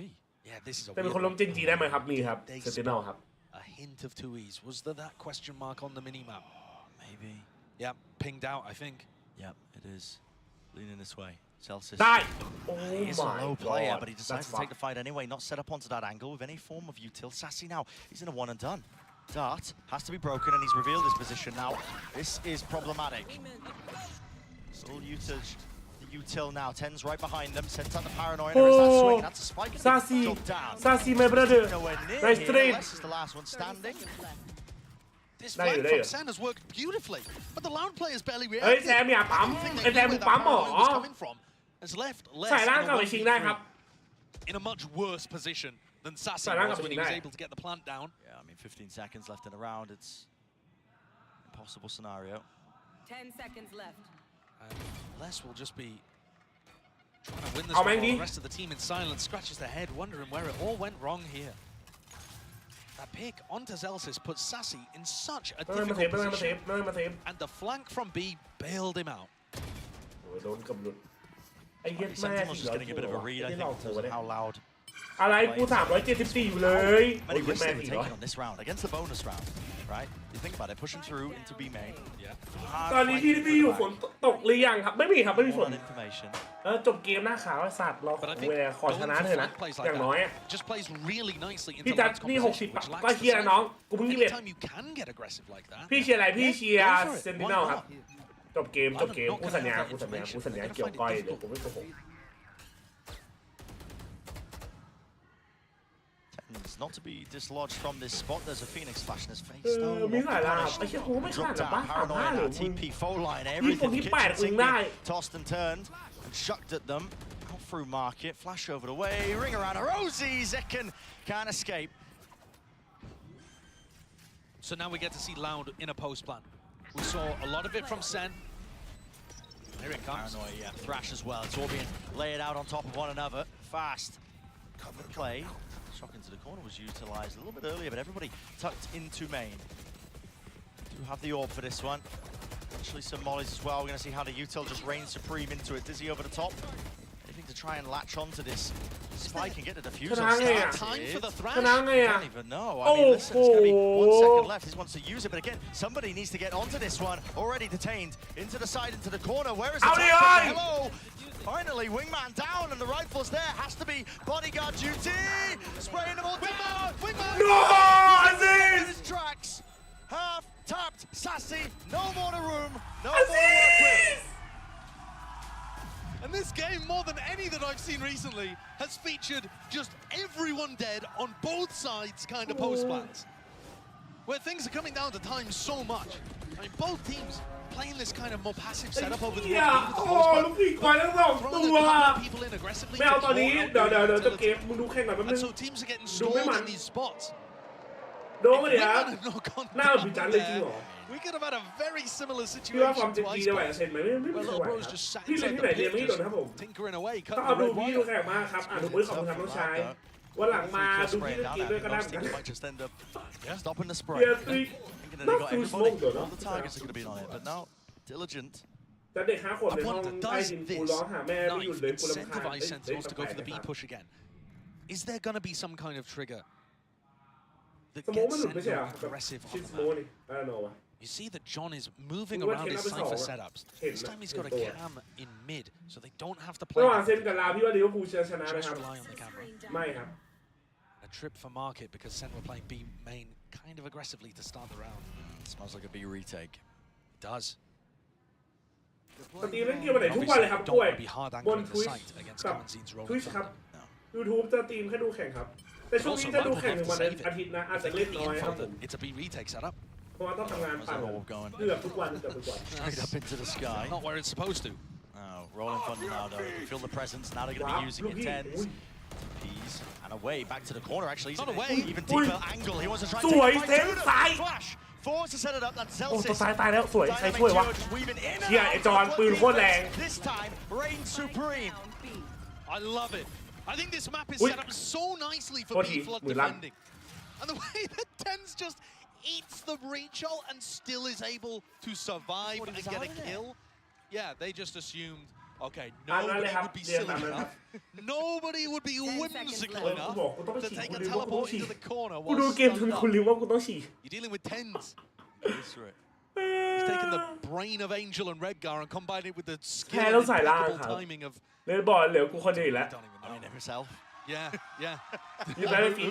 Yeah, this is a จะเป็น weird คนล้ม one. เจนจีได้ไหมครับมีครับเซนติเนลครับ A hint of 2Es. Was there that question mark on the minimap? Maybe. Yeah, pinged out, I think. Yep, it is. Leaning this way. Celsius. ได้โอ้ He's a my low player, god but he decides that's to take fucked the fight anyway, not set up onto that angle with any form of util. Sassy now, he's in a one and done. Dart has to be broken, and he's revealed his position now. This is problematic. Still util now. Ten's right behind them. Sends out the paranoia. There is that swing. That's a spike. Sassy Dropped down. Sassy my brother Nowhere near nice here. trade Les is the last one standing. This There you flank go. from SEN has worked beautifully, but the Loud players barely เฮ้ย reacted. แซมอย่าปั๊ม I think ไอ้ they แซม knew มึ where ง that ปั๊มเหรอ paranoia was coming from. Has left Les สายล่าง in กลับ a ไปชิงได้ครับ 1v3 in a much worse position than Sassy สายล่างกลับ was ไป when ชิ he ง was ได้ able to get the plant down. Yeah, I mean, 15 seconds left in the round. It's an impossible scenario. 10 seconds left. And Les will just be trying to win this How one while many? the rest of the team in silence scratches their head, wondering where it all went wrong here. That pick onto Celsius puts Sassy in such a ไม่ต้องมาเซฟ difficult ไม่ต้องมาเซฟ position, ไม่ต้องมาเซฟ and the flank from B bailed him out. โอ้ยโดนกำหนดไอ้เหี้ย็ดแม่ Sentinel's just getting a bit of a read, I think, in terms of how loud. อะไรกู374อยู่เลย Many โอ้ย risks แม่ they were 400 taking on this round against the bonus round, right? You think about it, pushing through into B main. Yeah. ตอนนี้ที่พี่อยู่ฝนตก ตกหรือยังครับไม่มีครับไม่มีฝนจบเกมหน้าขาวไอ้สัตว์เราเวลาขอชนะเถอะนะอย่างน้อยพี่จัดนี่60ก็เชียร์น้องกูเพิ่ง21พี่เชียร์อะไรพี่เชียร์เซนติเนลครับจบเกมกูสัญญาเกี่ยวก้อยเดี๋ยวกูไม่โกหกNot to be dislodged from this spot. There's a Phoenix flash in his face. มีหลายลาบไอ้เชี่ยกูไม่ขาดหรอบ้า35หรือ TP phone line. Everything tossed and turned and shucked at them. Out through market. Flash over the way. Ring around a Rosie. Zekken can't escape. So now we get to see Loud in a post plan. We saw a lot of it from Sen. Here it comes. Paranoia, yeah. Thrash as well. Torbian lay it out on top of one another. Fast. Cover play. Shock into the corner was utilized a little bit earlier, but everybody tucked into main. Do have the orb for this one. Actually some mollies as well. We're going to see how the util just reigns supreme into it. Dizzy over the top. Anything to try and latch onto this spike and get the diffuser. Time for the thrash? I don't even know. I mean, listen, it's going to be 1 second left. He wants to use it, but again, somebody needs to get onto this one. Already detained. Into the side, into the corner. Where is the time? Hello! Finally, wingman down, and the rifle's there. Has to be bodyguard duty. Spraying them all down. Wingman. No, Aziz. His tracks. Half tapped. Sassy. No more to room. No more to work with. And this game, more than any that I've seen recently, has featured just everyone dead on both sides kind of post plans, where things are coming down to time so much. I mean, both teams playing this kind of more passive setup over the people in aggressively. And so teams are getting stalled in these spots. We could have had a very similar situation twice. Where little bro's just sat inside the pit, just tinkering away, cutting the red wire. วันหลังมาดูที่เกมด้วยก็ได้เหมือนกัน Stopping the spray. Not too small though, All the targets are going to be on it, but now diligent. แต่เด็ก5 คนในห้องใต้ดินกูร้องหาแม่ไม่หยุดเลยกูรำคาญ Incentivize Sentinels to go for the B push again. Is there going to be some kind of trigger that gets Sentinel aggressive on the map? You see that John is moving around his Cypher setups. This time he's got a cam in mid, so they don't have to play. ระหว่างเซนกับลาพี่ว่าลิเวอร์พูลจะชนะไหมครับ Just rely on the camera. ไม่ครับ A trip for market because Sen were playing B main kind of aggressively to start the round. Smells like a B retake. It does. สตรีมเล่นเกมวันไหนทุกวันเลยครับป่วยบน Twitch กับ Twitch ครับ YouTube จะสตรีมแค่ดูแข่งครับแต่ช่วงนี้จะดูแข่งวันอาทิตย์นะอาจจะเล่นน้อยครับผม It's a B retake setup. เพราะว่าต้องทำงานปั่นเกือบทุกวัน Straight up into the sky. Not where it's supposed to. Oh, rolling thunder now though. You can feel the presence. Now they're going to be using intense. Peas and away back to the corner. Actually, not away. Even deeper angle. He wants to try and take a flash. Force to set it up. That's Celsius. โอ้ตัวซ้ายตายแล้วสวยใครช่วยวะเชี่ยไอจอนปืนโคตรแรง This time, reign supreme. I love it. I think this map is set up so nicely for B flood defending, and the way that Tens just eats the breach ult and still is able to survive and get a kill. Yeah, they just assumed, okay, nobody would be silly enough. Nobody would be whimsical enough to take a teleport into the corner. กูดูเกมจนคุณลืมว่ากูต้องฉี่ You're dealing with Tens. He's taken the brain of Angel and Redgar and combined it with the skill and impeccable timing of. เล่นบอลเหลือกูคนเดียวอีกแล้ว I mean, himself. Yeah. You better feel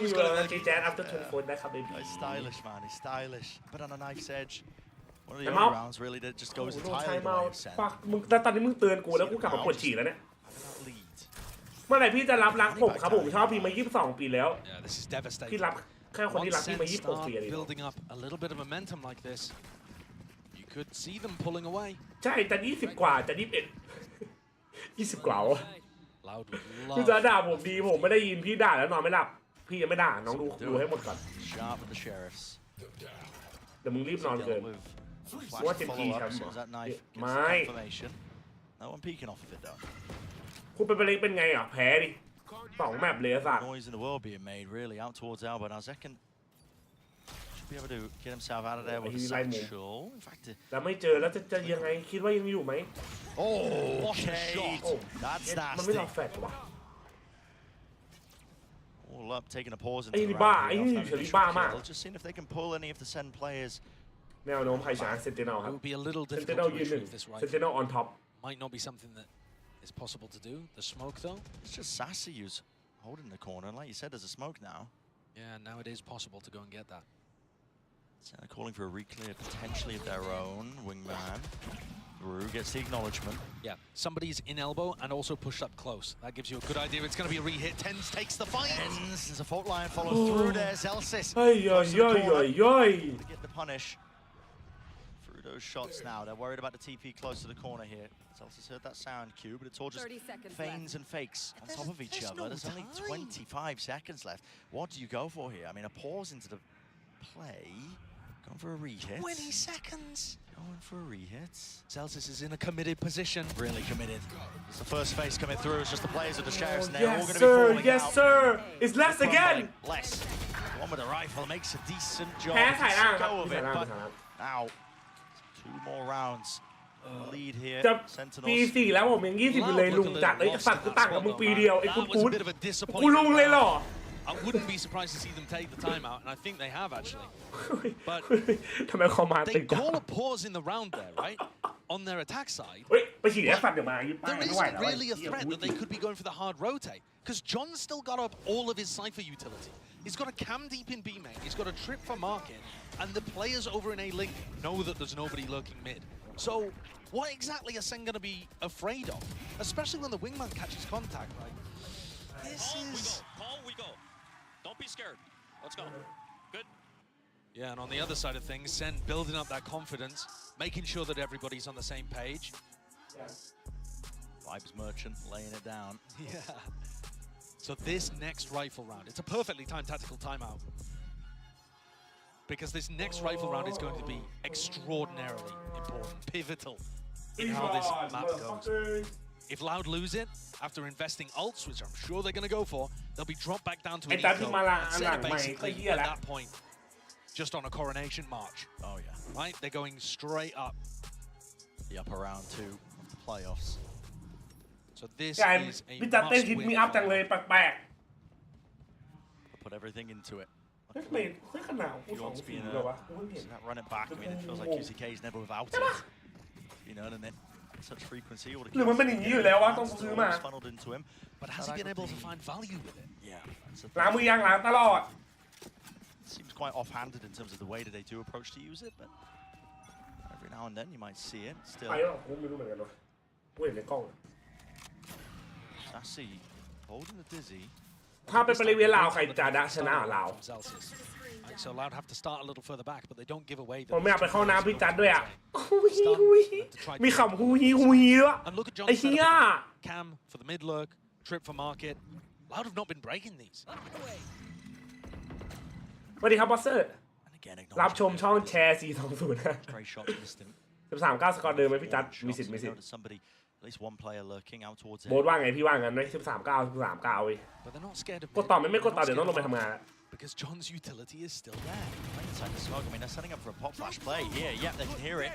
JJaz after 24 ได้ครับ baby. He's stylish, man. He's stylish. But on a knife's edge. One of the only rounds really that just goes entirely the way of Sen. มึงตอนนี้มึงเตือนกูแล้วกูกลับมาปวดฉี่แล้วเนี่ยเมื่อไหร่พี่จะรับรักผมครับผมชอบพี่มา22 ปีแล้ว This is devastating. พี่รับแค่คนที่รักพี่มา26 ปี building up a little bit of momentum like this. You could see them pulling away. ใช่จะ20 กว่าจะ21 20 กว่าคือจะด่าผมดีผมไม่ได้ยินพี่ด่าแล้วนอนไม่หลับพี่ยังไม่ด่าน้องดูให้หมดก่อนเดี๋ยวมึงรีบนอนเกินว่าเต็มที่ครับไม่คุณเป็นไปเล็กเป็นไงอ่ะแพ้ดิ2 แมปเลยสัตว์ Be able to get himself out of there with a satchel. In fact, แล้วไม่เจอแล้วจะยังไงคิดว่ายังอยู่ไหม Okay, that's nasty. มันไม่รอแฟลชวะ All up, taking a pause. ไอ้นี่บ้าไอ้นี่เฉลี่ยบ้ามาก Just seeing if they can pull any of the Sen players แนวโน้มใครชนะเซนติเนลครับ It would be a little เซนติ difficult เนล to ยืนหนึ่ง retrieve this เซนติ rifle. เนล on top Might not be something that is possible to do. The smoke though. It's just Sassy who's holding the corner. And like you said, there's a smoke now. Yeah, now it is possible to go and get that. So they're calling for a reclear potentially of their own. Wingman. Rue gets the acknowledgement. Yeah, somebody's in elbow and also pushed up close. That gives you a good idea. It's going to be a re-hit. Tens takes the fight. Tens, there's a fault line follow through there. Zelsis. Get the punish. Through those shots now. They're worried about the TP close to the corner here. Zelsis heard that sound cue, but it's all just feigns and fakes on top of each other. There's only 25 seconds left. What do you go for here? I mean, a pause into the play. Going for a re-hit. 20 seconds. Going for a re-hit. Celsius is in a committed position. Really committed. It's the first face coming through. It's just the players of the sheriffs, and they're all going to be falling out. Yes, sir. It's less again. Less. The one with the rifle makes a decent job. แพ้ถ่ายล่างครับ Go of ถ่าย it, ล่าง but ถ่ายล่าง now 2 more rounds. Lead here. จะปี Sentinels. 4แล้วผมยัง20อยู่เลยลุงจัดไอ้สัตว์กูต่างกับมึงปีเดียวไอ้กู That กู was a bit of a กู disappointment. ลุงเลยเหรอ I wouldn't be surprised to see them take the timeout, and I think they have actually. But ทำไมเขามาติ they ดจัง call a pause in the round there, right? On their attack side. เฮ้ยไปฉีดแอฟฟันเดี๋ยวมายิบ There ไม่ไหว isn't แล้ว really a threat that they could be going for the hard rotate, because John's still got up all of his Cypher utility. He's got a cam deep in B main, he's got a trip for market, and the players over in A link know that there's nobody lurking mid. So what exactly are SEN going to be afraid of? Especially when the wingman catches contact, like, this is... We go. Don't be scared. Let's go. Good. Yeah, and on the other side of things, SEN building up that confidence, making sure that everybody's on the same page. Vibes Merchant laying it down. Yeah. So this next rifle round, it's a perfectly timed tactical timeout. Because this next rifle round is going to be extraordinarily important, pivotal in how this map goes. If Loud lose it, after investing ults, which I'm sure they're going to go for, they'll be dropped back down to an eco. And SEN are basically at that point just on a coronation march. Oh yeah. Right? They're going straight up. The upper round 2 of the playoffs. So this ใช่ is a พี่จัดเต้นฮิต must มี win. อัพจังเลยแปลก Put everything into it. ๆเฮ้ยทำไมเฮ้ยขนาดกูสองสีเลยวะกูเพิ่งเห็น Run it back. I mean, it feels like QCK is never without it. Been earning it at such frequency. All the หรือมันเป็นอย่างนี้อยู่แล้ววะต้องซื้อมา funneled into him. But has he been able to find value with it? Yeah. ล้างมือยังล้างตลอด Seems quite offhanded in terms of the way that they do approach to use it, but every now and then you might see it. Still. ไปหรอกูไม่รู้เหมือนกันวะกูเห็นในกล้อง Sassy holding the dizzy. ถ้าเป็นบริเวณลาวใครจะชนะลาว Celsius. Right, so Loud have to start a little further back, but they don't give away. ผมไม่อยากไปเข้าน้ำพี่จัดด้วยอ่ะฮูฮีฮูฮีมีคำฮูฮีฮูฮีด้วย And look at ไอ้ John's เหี้ย setup. Cam for the mid lurk, trip for market. Loud have not been breaking these. สวัสดีครับบอสเซอร์ And again, รับชมช่องแชร์420นะ Great shot missed him. 13-9 สกอร์เดิมไหมพี่จัดมีสิทธิ์ Somebody, at least one player lurking out towards it. โบสว่าไงพี่ว่างั้นไหม13-9 13-9เว้ย But they're not scared of กดต่อไม่กดต่อเดี๋ยวต้องลงไปทำงาน because John's utility is still there. Inside the smoke. I mean, they're setting up for a pop flash play here. Yep, they can hear it.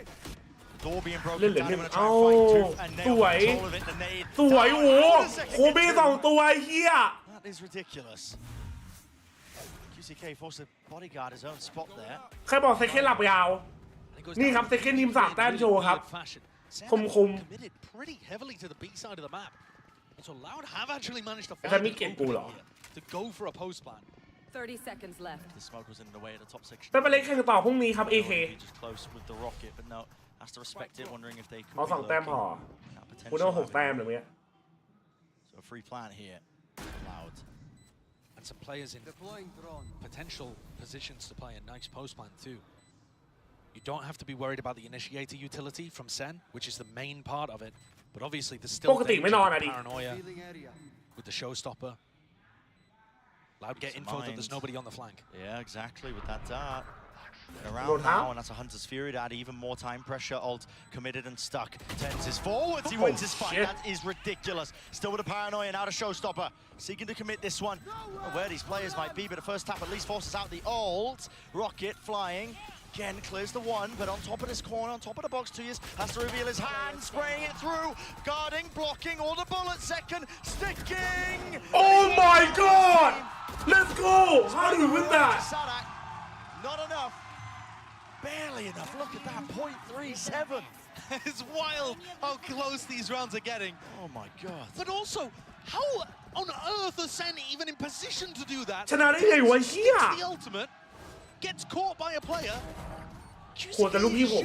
The door being เล่น broken เหลือ down. หนึ่ง They're เอ้า going to try and fight tooth and ส nail วย control of it. The nade. สวยโอ้โหโคเบ้2ตัวไอ้เหี้ย That is ridiculous. QCK forced to bodyguard his own spot there. ใครบอกเซคเคนหลับยาว นี่ครับเซคเคนทีม3 แต้มโชว์ครับ คม Committed pretty heavily to the B side of the map. So Loud have actually managed to แต่ find มี an เก็บกูเหรอ opening here to go for a post plan. 30 seconds left. The smoke was in the way of the top section. ไปเล่นแข่งต่อพรุ่งนี้ครับ AK Just close with the rocket, but no, has to respect it. Wondering if they could เอา be 2 แต้มพอ lurking. Now กูต้อง potential 6 แต้มหรือไง So a free plant here. Loud. And some players in potential positions to play a nice post plan too. You don't have to be worried about the initiator utility from SEN, which is the main part of it. But obviously there's still ปกติไม่นอน danger อ่ะ of ดิ paranoia with the showstopper. Loud get info that there's nobody on the flank. Yeah, exactly, with that dart. Around now, and that's a Hunter's Fury to add even more time pressure. Ult committed and stuck. Tens is forwards. He wins his fight. That is ridiculous. Still with a paranoia and out of showstopper. Seeking to commit this one. Where these players might be, but the first tap at least forces out the ult. Rocket flying. Again, clears the one, but on top of this corner, on top of the box, 2 years, has to reveal his hand, spraying it through, guarding, blocking, all the bullets, second, sticking! Oh my god! Let's go! How do you win that? Sadak, not enough. barely enough. Look at that, 0.37. It's wild how close these rounds are getting. Oh my god. But also, how on earth are SEN even in position to do that? ชนะได้ไงวะเฮีย The ultimate gets caught by a player. โหแต่ลูกพี่ผม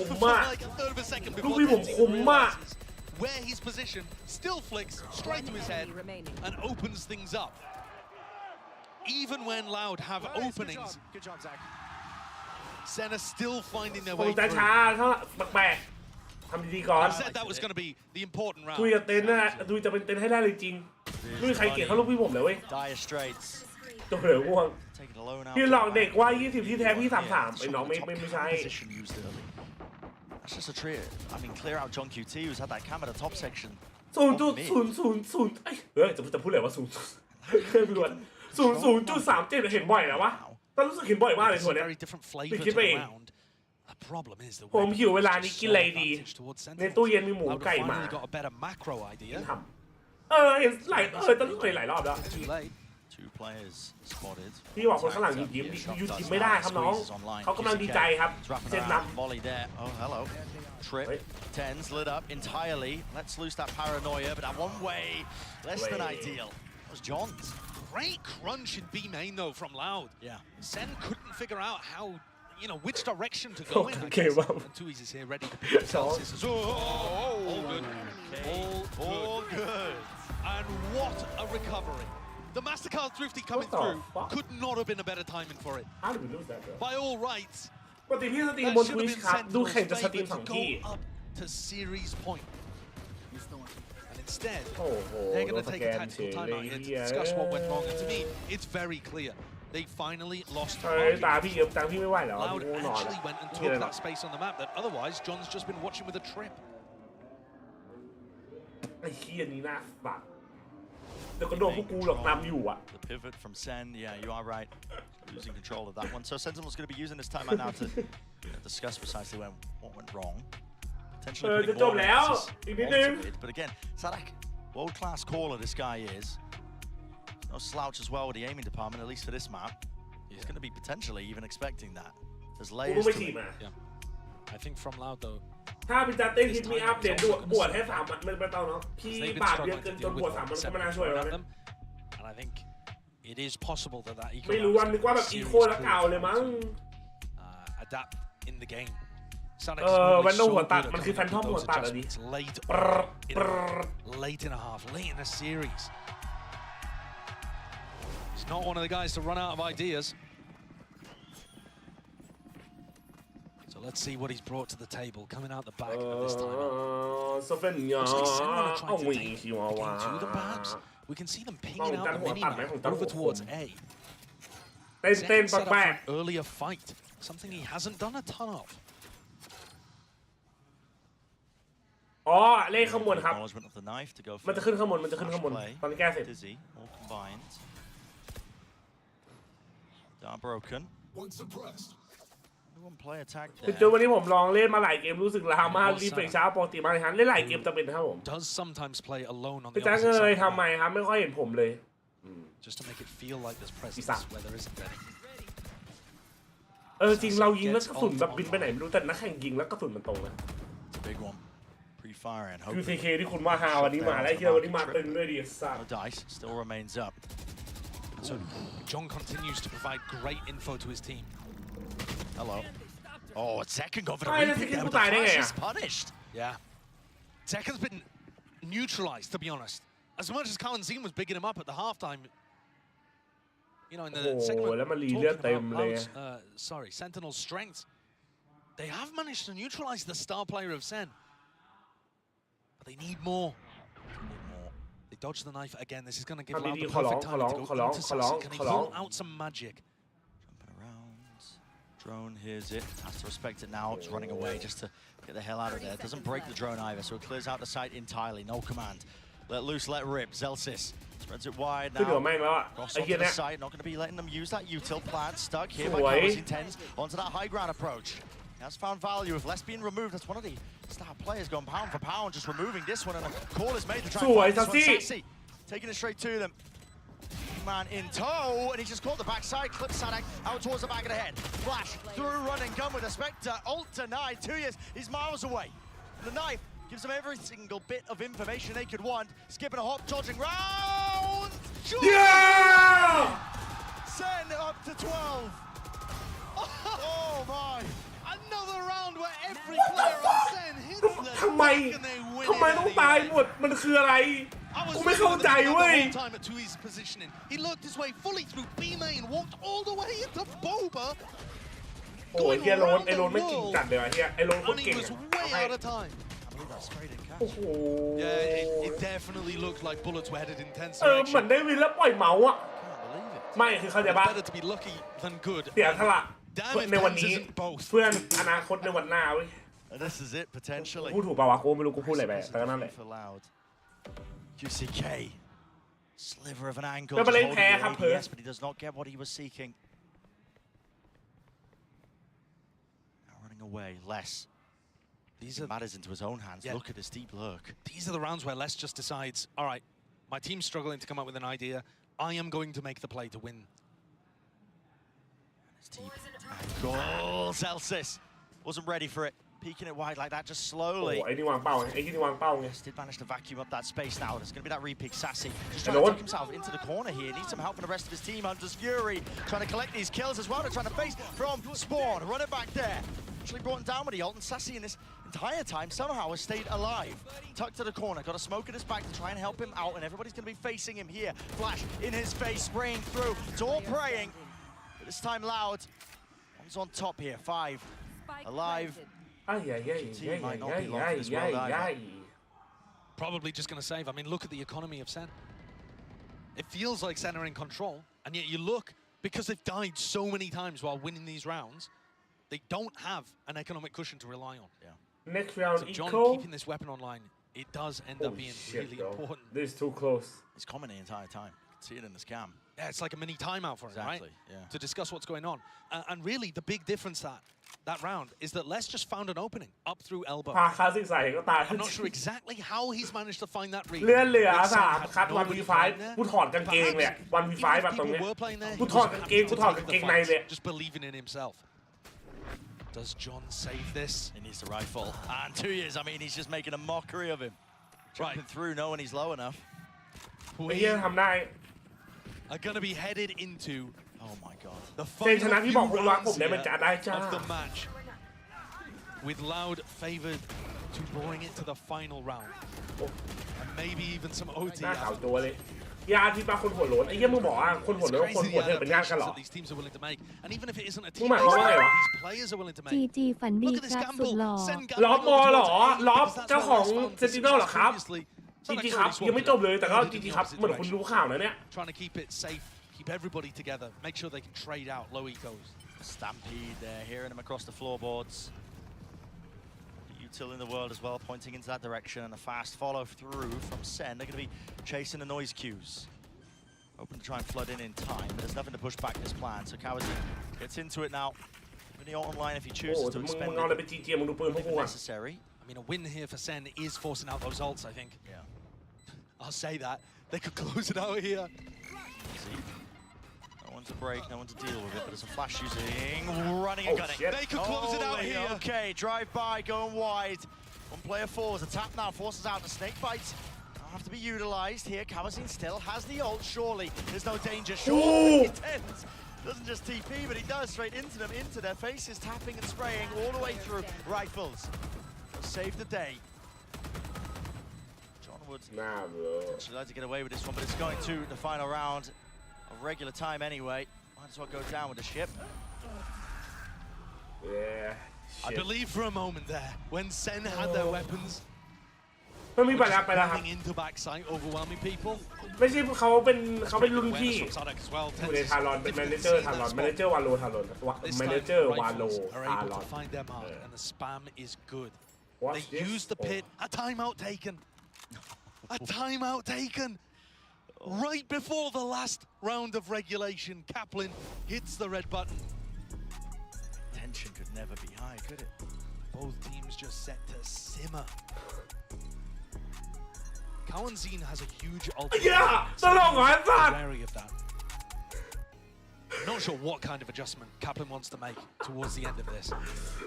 คมมาก Like a third of a second ลูก before พี่ผมคมมาก where he's positioned, still flicks straight to his head and opens things up. Even when Loud have openings, Good job, Zach. SEN are still finding their ผม way จะ through. ช้าเท่าแปลกๆทำดีๆก่อน I said that was going to be the important คุย round. กับเต็นท์นะคุยจะเป็นเต็นท์ให้ได้เลยจริงไม่มีใครเก่งเท่าลูกพี่ผมเลยเว้ย Dire Straits. ตัวเหลือง่วง Taking a low now. พี่หลอกเด็กว่า20ที่แท้พี่33ไอ้น้องไม่ใช่ Position used early. That's just a trio. I mean, clear out John QT, who's had that cam at the top section. 0.000เฮ้ยจะพูดอะไรวะ0ไม่รู้0.37เห็นบ่อยแล้ววะตอนรู้สึกเห็นบ่อยมากเลย It's ทัว a ร์เนี้ย very different flavour to คิดไป the เอง round. The problem is the ผมหิวเวลานี้กินอะไรดี ในตู้เย็นมีหมู Loud ไก่หมา finally got a better macro idea. ทำเห็นตอนนี้เคยหลายรอบแล้ว Too late. Two players spotted. พี่บอกคนข้างหลังหยุดยิ้มไม่ได้ครับน้องเขากำลังดีใจครับ Wrapping เส้น around นำ volley there. Oh, hello. Trip. Tens lit up entirely. Let's loose that paranoia, but that one way less than ideal. That was John's. Great crunch in B main though from Loud. Yeah. SEN couldn't figure out how, which direction to go in. Okay, well. And Tuiz is here ready to pick himself. All good. All good. And what a recovery. The MasterCard Thrifty coming through could not have been a better timing for it. How did we lose that bro By all rights, ปกติพี่สตรีม that บน should have Twitch been ครับดู Sentinel's แข่งจะสตรีม favour 2 to ที่ go up to series point. And instead, โอ้โห they're โด going น to ส take แก a นเฉ tactical ย time เล out ย here to discuss what went wrong. And to me, it's very clear. They finally lost เฮ้ย argument. ตาพี่เยิ้มตังพี่ไม่ไหวแล้ว Loud พี่ง่วงนอน actually went and took that space on the map that otherwise John's just been watching with a trip. ไอ้เหี้ยนี้น่าสัตว์เดี๋ยวก็โดนพวกกูหลอกนำอยู่อ่ะ The pivot from Sen, yeah, you are right. Losing control of that one. So Sentinel's going to be using this timeout now to discuss precisely what went wrong. Potentially putting more emphasis onto it. But again, Sadak, world-class caller this guy is. No slouch as well with the aiming department, at least for this map. He's going to be potentially even expecting that. There's layers to it. Yeah. I think from Loud though. ถ้าเป็นจัดเต้นฮิตมีอัพเดตบวชให้3 วันไม่ต้องเนาะพี่บาปเยอะเกินจนบวช3 วันก็ไม่น่าช่วยแล้วนะ And I think it is possible that eco ไม่รู้ว่านึกว่าแบบอีโคแล้วเก่าเลยมั้ง adapt in the game. วันโนหัวตัดมันคือแฟนทอมหัวตัดอ่ะดิ Late in a half, late in a series. He's not one of the guys to run out of ideas. So let's see what he's brought to the table, coming out the back of this time. Looks like SEN want to try to take the game to them, perhaps. We can see them pinging out the mini-map over towards A. Sen set up for an earlier fight, something he hasn't done a ton of. อ๋อเลขข้างบนครับ Acknowledgement of the knife to go for มันจะขึ้นข้างบนตอนนี้แก้เสร็จ Dizzy, all combined. Dart broken. One play attack คือ there. วันนี้ผมลองเล่นมาหลายเกมรู้สึกล้ามากรีเฟรชช้าปกติมาเลยครับเล่นหลายเกมจะเป็นครับผม Does sometimes play alone on พี่ the แจ๊ค opposite เลย side. ทำไมครับไม่ค่อยเห็นผมเลย Just to make it feel like there's presence where there isn't any. จริงเรายิงแล้วกระสุนแบบบินไปไหนไม่รู้แต่นักแข่งยิงแล้วกระสุนมันตรงนะ Big one. Pre-fire and QCK ที่คุณมาหาวันนี้มาแล้วที่วันนี้มาตึงด้วยดิสัตว์ Dice still remains up. So John continues to provide great info to his team. Hello. Oh, Tekken got for the Hey, repeat there, but the flash is punished. Yeah. Tekken's been neutralized, to be honest. As much as Colin Zine was bigging him up at the halftime, in the segment, talking about Loud's, Sentinel's strengths, they have managed to neutralize the star player of SEN. But they need more. They dodge the knife again. This is going to give Loud the perfect time to go into Sassy. Can he pull out some magic? Jumping around. Drone hears it. Has to respect it now. It's running away just to get the hell out of there. Doesn't break the drone either, so it clears out the site entirely. No command. Let loose, let rip. Zelsis spreads it wide now. Cross onto the site. Not going to be letting them use that util plant. Stuck here by Carlos Intens onto that high ground approach. He has found value. If less being removed, that's one of the star players going pound for pound, just removing this one, and a call is made to try and find this one. Sassy taking it straight to them. man in tow, and he just caught the backside, clips Sadak out towards the back of the head. Flash through, run and gun with a Spectre, ult denied, 2 years, he's miles away. The knife gives them every single bit of information they could want. Skipping a hop, dodging round. Yeah! Send up to 12. Oh my. Another round where every player on SEN hits the ทำไมต้องตายหมดมันคืออะไรกูไม่เข้าใจเว้ย He looked his way fully through B main, walked all the way into Boba. โอ้ยเฮียโรนไอโรนไม่จริงจัดเลยวะเฮียไอโรนโคตรเก่ง Way out of time. โอ้โห Yeah, it definitely looked like bullets were headed in tense เหมือนได้วินแล้วปล่อยเมาส์อะไม่คือเข้าใจปะ Better to be lucky than good. เสียสละในวันนี้เพื่อนอนาคตในวันหน้าเว้ย This is it potentially. พูดถูกป่าวะกูไม่รู้กูพูดอะไรไปแต่ก็นั่นแหละ QCK sliver of an angle ก็ just มาเล่น holding แพ้ the ครับเพื่อน ADS, but he does not get what he was seeking. Now running away, less. These are matters into his own hands. Look at his deep lurk. These are the rounds where Les just decides, all right, my team's struggling to come up with an idea. I am going to make the play to win. His deep angle. Celsius wasn't ready for it. Peeking it wide like that, just slowly. ไอ้นี่วางเป้าไอ้ที่วางเป้าไง Did manage to vacuum up that space now. There's going to be that repeat. Sassy just trying to take himself into the corner here. Needs some help from the rest of his team. Hunter's Fury trying to collect these kills as well. They're trying to face from spawn. Run it back there. Actually brought him down with the ult, and Sassy in this entire time somehow has stayed alive. Tucked to the corner, got a smoke at his back to try and help him out, and everybody's going to be facing him here. Flash in his face, spraying through. It's all praying. But this time Loud. One's on top here. 5 alive. Probably just going to save. I mean, look at the economy of SEN. It feels like SEN are in control, and yet you look, because they've died so many times while winning these rounds, they don't have an economic cushion to rely on. Yeah. Next round so John equal. Keeping this weapon online, it does end up being really important. This is too close. He's commenting the entire time. You can see it in the scam. Yeah, it's like a mini timeout for him, right? Yeah. To discuss what's going on. And really, the big difference that round is that Les just found an opening up through elbow. I'm not sure exactly how he's managed to find that read. เลื่อนเหลือ3คัด 1v5 กูถอดกางเกงเลย 1v5 แบบตรงนี้กูถอดกางเกงในเลย Just believing in himself. Does John save this? He needs to rifle. And 2 years, I mean, he's just making a mockery of him. Jumping through knowing he's low enough. We are going to be headed into oh my god. The final few rounds of the match. With Loud favored to boring it to the final round. And maybe even some OT. ญาติที่มาคนหัวโล้นไอ้เหี้ยมึงบอกว่าคนหัวโล้นคนหัวเธอเป็นญาติกันเหรอ มึงหมายความว่าไงวะ GG ฝันดีครับสุดหล่อ ล็อบมอเหรอล็อบเจ้าของเซนติเนลเหรอครับ GG ครับยังไม่จบเลยแต่ก็ GG ครับเหมือนคุณรู้ข่าวนะเนี่ย Trying to keep it safe, keep everybody together, make sure they can trade out low ecos. Stampede there, hearing him across the floorboards. Util in the world as well, pointing into that direction, and a fast follow through from SEN. They're going to be chasing the noise cues. Hoping to try and flood in time, but there's nothing to push back this plan. So Kawazi gets into it now. Really online if he chooses to expend it. Necessary. I mean, a win here for SEN is forcing out those ults, I think. Yeah. I'll say that. They could close it out here. Easy. No one to break, no one to deal with it, but there's a flash using, running and gunning. They could close it out here. Okay, drive by, going wide. One player falls, a tap now forces out the snake bite. Have to be utilized here. Kawazin still has the ult, surely. There's no danger, surely. He tends. Doesn't just TP, but he does straight into them, into their faces, tapping and spraying all the way through rifles. Save the day. John Woods should like to get away with this one, but it's going to the final round of regular time anyway. Might as well go down with the ship. Yeah. I believe for a moment there, when SEN had their weapons, มันมีไปแล้วครับ into backside, overwhelming people. ไม่ใช่เขาเป็นรุ่นพี่อยู่ในทารอนเป็นแมเนเจอร์ทารอนแมเนเจอร์วาโลทารอนแมเนเจอร์วาโลทารอน Find their mark, and the spam is good. They use the pit. A timeout taken. A timeout taken. Right before the last round of regulation, Kaplan hits the red button. Tension could never be high, could it? Both teams just set to simmer. Kawanzin has a huge ultimate. Yeah! So wary of that. Not sure what kind of adjustment Kaplan wants to make towards the end of this.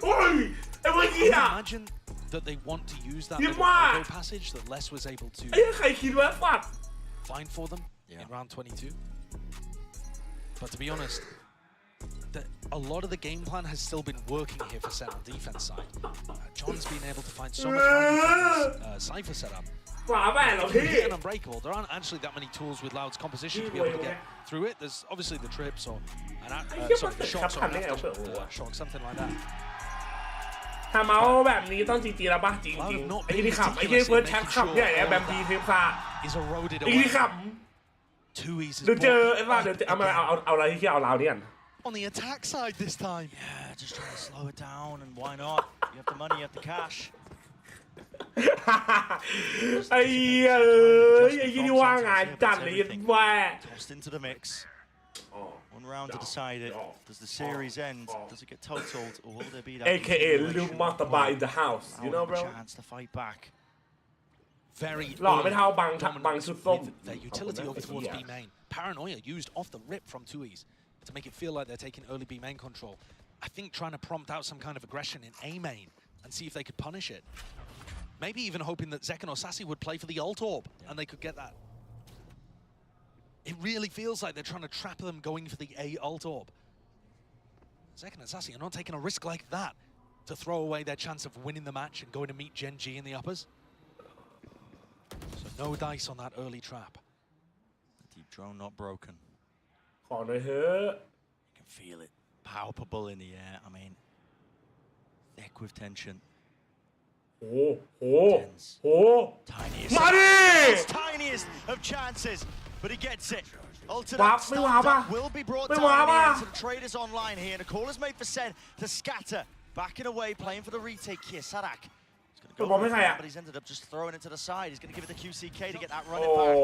Imagine that they want to use that little auto passage that Les was able to find for them in round 22. But to be honest, a lot of the game plan has still been working here for SEN on defense side. John's been able to find so much value from his Cypher setup. Hit and unbreakable. There aren't actually that many tools with Loud's composition to be able to get through it. There's obviously the trips or the shots or shock, something like that. ถ้าเมาส์แบบนี้ต้องจริงๆแล้วป่ะจริงๆไอ้ที่ขับไอ้ที่เฟิร์สแชมป์ขับใหญ่แบบบีเทมซ่าไอ้ที่ขับเดี๋ยวเจอไอ้ว่าเดี๋ยวเอาอะไรที่เอาเราเนี่ย On the attack side this time. Yeah, just trying to slow it down, and why not? You have the money, you have the cash. ไอ้ที่ว่างานจัดเลยแม่ Tossed into the mix. One round to decide it. Does the series end? Does it get totaled, or will there be that? AKA Lil Mataba in the house, you know, bro. Chance to fight back. Very. หล่อไม่เท่าบังชุดส้ม Their utility over towards B main. Paranoia used off the rip from 2Es to make it feel like they're taking early B main control. I think trying to prompt out some kind of aggression in A main and see if they could punish it. Maybe even hoping that Zekken or Sassy would play for the ult orb and they could get that. It really feels like they're trying to trap them going for the A ult orb. Zekken and Sassy are not taking a risk like that to throw away their chance of winning the match and going to meet Gen G in the uppers. So no dice on that early trap. The deep drone not broken. ขอหน่อยเถอะ You can feel it palpable in the air. I mean, thick with tension. โอ้tiniest of chances, but he gets it. Ultimate will be brought down here, so the trade is online here, and a call is made for SEN to scatter, backing away, playing for the retake here. Sadak. He's going to go for it, but he's ended up just throwing it to the side. He's going to give it the QCK to get that running back.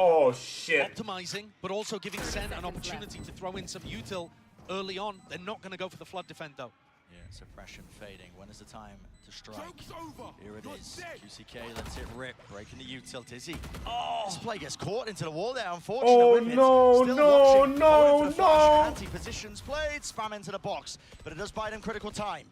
Oh shit. Optimizing, but also giving SEN an opportunity to throw in some util early on. They're not going to go for the flood defend though. Yeah, suppression fading. When is the time to strike? Here it is. QCK lets it rip, breaking the util. Dizzy. Oh! This play gets caught into the wall there, unfortunately. Oh no. Anti-positions played, spam into the box, but it does buy them critical time.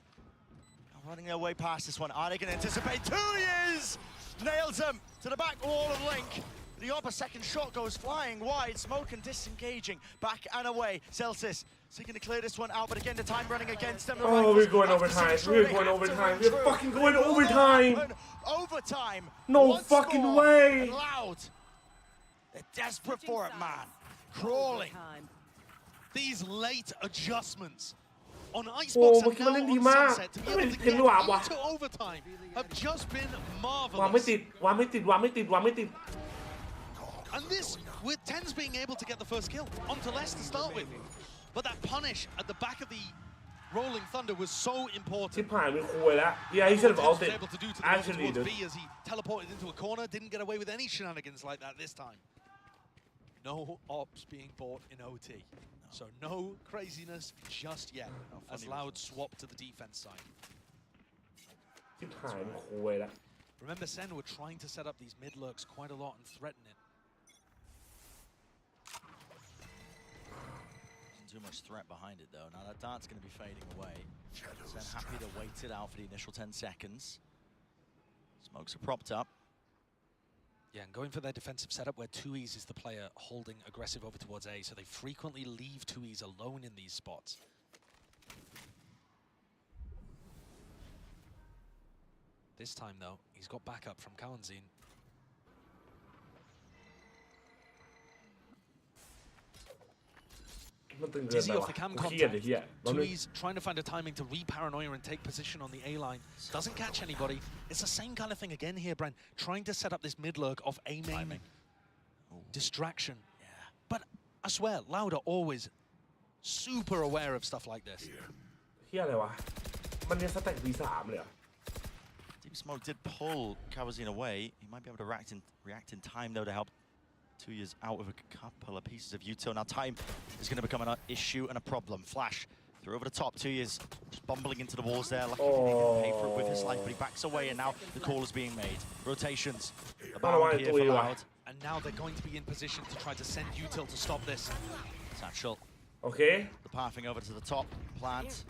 Now running their way past this one. Are they going to anticipate? 2 years! Nails them to the back wall of Link. The upper second shot goes flying wide. Smoke and disengaging. Back and away. Celsius seeking to clear this one out, but again the time running against them. Oh, we're going overtime. We're fucking going overtime. Overtime. No fucking way. Loud. They're desperate for it, man. Crawling. These late adjustments on Icebox and now on Sunset to be able to get into overtime have just been marvelous. วางไม่ติด And this with Tens being able to get the first kill onto Les to start with. But that punish at the back of the Rolling Thunder was so important. ที่ผ่านไปคุยแล้ว Yeah, he should have ulted. Able to do to Actually, towards B as he teleported into a corner, didn't get away with any shenanigans like that this time. No ops being bought in OT. So no craziness just yet as Loud swapped to the defense side. ที่ผ่านไปคุยแล้ว Remember, SEN were trying to set up these mid lurks quite a lot and threaten it. Too much threat behind it though. Now that dart's going to be fading away. SEN happy to wait it out for the initial 10 seconds. Smokes are propped up. Yeah, and going for their defensive setup where 2Es is the player holding aggressive over towards A, so they frequently leave 2Es alone in these spots. This time though, he's got backup from Kalanzin. Dizzy off the cam contact. 2Es trying to find a timing to re-paranoia and take position on the A line. Doesn't catch anybody. It's the same kind of thing again here, Bren. Trying to set up this mid lurk off A main. Distraction. Yeah. But I swear, Loud are always super aware of stuff like this. เฮียอะไรวะมันเนี่ยสแต็ก V3 เลยเหรอ Deep Smoke did pull Kawazin away. He might be able to react in time though to help 2Es out of a couple of pieces of util. Now time is going to become an issue and a problem. Flash through over the top. 2Es just bumbling into the walls there. Lucky he didn't pay for it with his life, but he backs away and now the call is being made. Rotations. Abound here for Loud. And now they're going to be in position to try to send util to stop this. Satchel Okay. The pathing over to the top plant.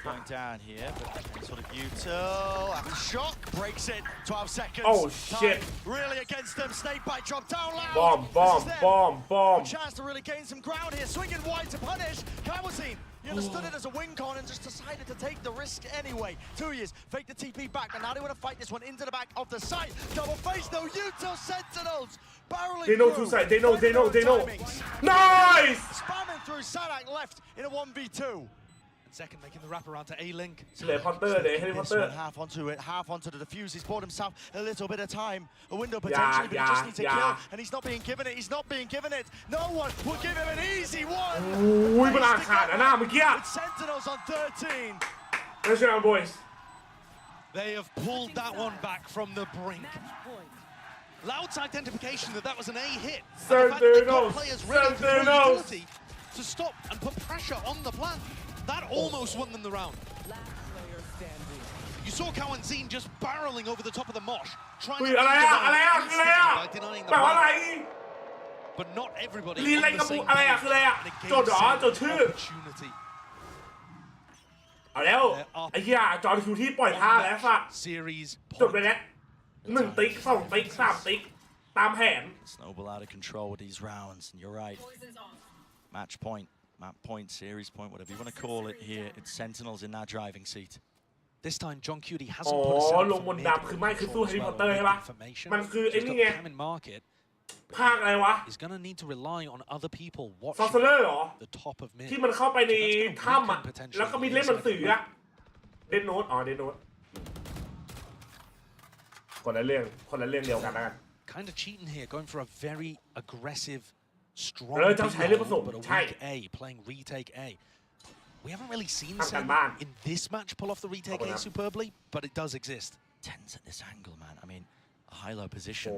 Going down here, but sort of util. After shock, breaks it. 12 seconds. Oh shit! Time really against them. Snake bite drop down loud. Bomb. A chance to really gain some ground here. Swinging wide to punish. Kamazine, he understood it as a wing con and just decided to take the risk anyway. 2 years, fake the TP back, and now they want to fight this one into the back of the site. Double face, no util Sentinels. Barreling They know through. two sides. They know. Nice! Spamming through Sadak left in a 1v2. Second making the wrap around to A-Link. This one half onto it, half onto the defuse. He's bought himself a little bit of time, a window potentially, but he just needs to kill, and he's not being given it. He's not being given it. No one will give him an easy one. อุ้ยมันอาขาดนะหน้าเมื่อกี้ With Sentinels on 13. Let's go, boys. They have pulled that one back from the brink. Loud's identification that was an A hit. Sentinels. To stop and put pressure on the plant. That almost won them the round. You saw Kawanzine just barreling over the top of the mosh, trying to by denying the plant. But not everybody on the same page, and it gave Sen opportunity. เอาแล้วไอ้เหี้ยจอร์คิวที่ปล่อยท่าแล้วสัตว์ Series จบไปแล้ว1 ติ๊ก 2 ติ๊ก 3 ติ๊กตามแผน Snowball out of control with these rounds, and you're right. Match point, map point, series point, whatever you want to call it here. It's Sentinels in that driving seat. This time, John Cutie hasn't put a set ลงบนดำคือไม่คือสู้แฮร์รี่พอตเตอร์ใช่ปะมันคือไอ้นี่ไงภาคอะไรวะ is going to need to rely on other people ซอสเลอร์เหรอ the top of mid ที่มันเข้าไปในถ้ำอ่ะแล้วก็มีเล่นหนังสืออ่ะเดนโนตเดนโนตคนละเรื่องเดียวกันแล้วกัน kind of cheating here, going for a very aggressive, strong B, but a weak A, playing retake A. We haven't really seen Sen in this match pull off the retake A superbly, but it does exist. Tense at this angle, man. I mean, a high-low position.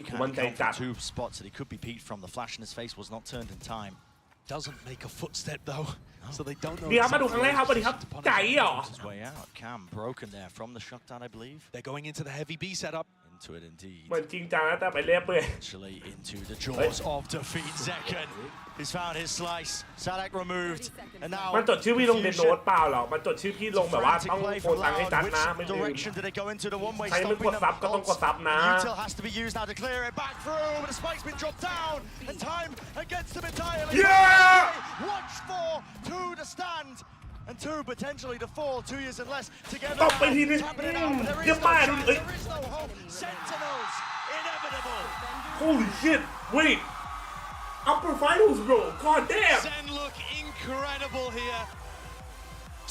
Can't count for 2 spots that he could be peaked from. The flash in his face was not turned in time. Doesn't make a footstep though, so they don't know. เดี๋ยวมาดูครั้งแรกครับสวัสดีครับใจเหรอ His way out. Cam broken there from the shutdown, I believe. They're going into the heavy B setup. Into it indeed. เหมือนจริงจังนะแต่ไปเรื่อยเปื่อย Actually into the jaws of defeat. Zekken. He's found his slice. Sadak removed, and now มันจดชื่อพี่ลงเดนโนตเปล่าหรอมันจดชื่อพี่ลงแบบว่าต้องโอนตังค์ให้จัดนะไม่ลืม direction did it go into the one-way ใครไม่กดซับก็ต้องกดซับนะ Util has to be used now to clear it back through, but the spike's been dropped down, and time against them entirely. Watch for 2 to stand, and 2 potentially to fall. 2 years and less together. ตบไปทีนึง Tapping it out, but there เยี่ย is ม no มาก chance. เลย There is no hope. Sentinels inevitable. Holy shit wait upper finals bro god damn Sen look incredible here,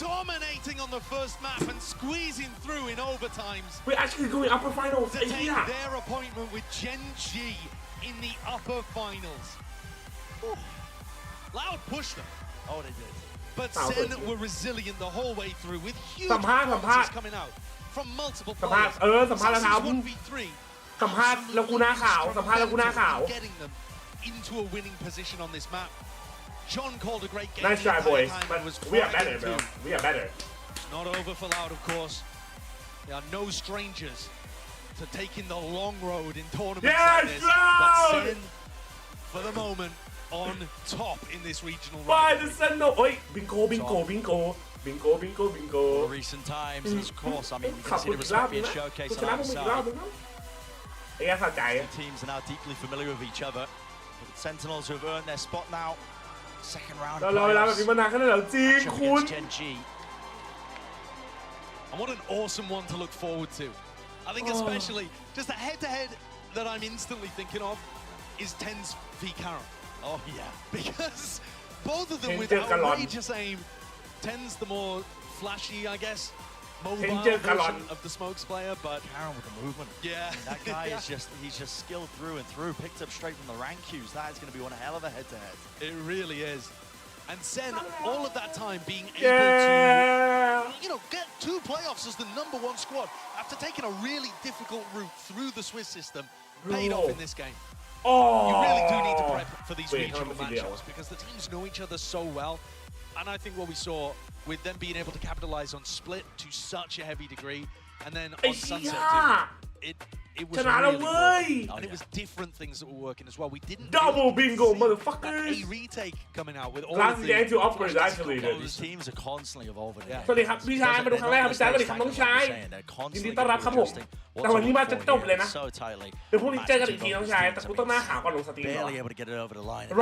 dominating on the first map and squeezing through in overtimes. we're actually going upper finals To take their appointment with GENG in the upper finals. Loud pushed them. Oh, they did. But Sen were resilient the whole way through with huge สัมภาษณ์ performances coming out from multiple สัมภาษ players. ณ์สัมภาษณ์แล้วครับ 1v3 สัมภาษณ์แล้วกูหน้าขาวสัมภาษณ์แล้วกูหน้าขาว getting them into a winning position on this map. John called a great game. Nice try boys Time but was we are better quiet bro too. we are better Not over for Loud, of course. They are no strangers to taking the long road in tournaments like this. But Sen, for the moment, on top in this regional by rivalry. the Sentinel เฮ้ยบิงโก For recent times, of course, I mean, you can see the respect being showcased on either side. ไอ้แย่สะใจ Teams are now deeply familiar with each other. But the Sentinels who have earned their spot now. Second round. เราเวลาแบบนี้มานานขนาดไหนจริงคุณ GENG. And what an awesome one to look forward to. I think especially just a head-to-head that I'm instantly thinking of is Tens v Karen. Oh yeah. Because both of them with outrageous aim. Tens the more flashy, I guess, mobile version of the Smokes player, but Karen with the movement. Yeah. That guy is he's just skilled through and through, picked up straight from the rank queues. That is going to be one hell of a head-to-head. It really is. And Sen, all of that time being able to, get 2 playoffs as the #1 squad after taking a really difficult route through the Swiss system, paid off in this game. You really do need to prep for these regional matchups because the teams know each other so well. And I think what we saw with them being able to capitalize on Split to such a heavy degree, and then on Sunset too, it was ชนะแล้วเว้ย and it was different things that were working as well. We didn't double bingo motherfuckers. A retake coming out with all last of game to the upgrade actually. Those teams are constantly evolving. สวัสดีครับพี่ชายมาดูครั้งแรกครับพี่ชายสวัสดีครับน้องชายยินดีต้อนรับครับผมแต่วันนี้มาจะจบเลยนะเดี๋ยวพรุ่งนี้เจอกันอีกทีน้องชายแต่กูต้องหน้าขาวก่อนลงสตรีมก่อน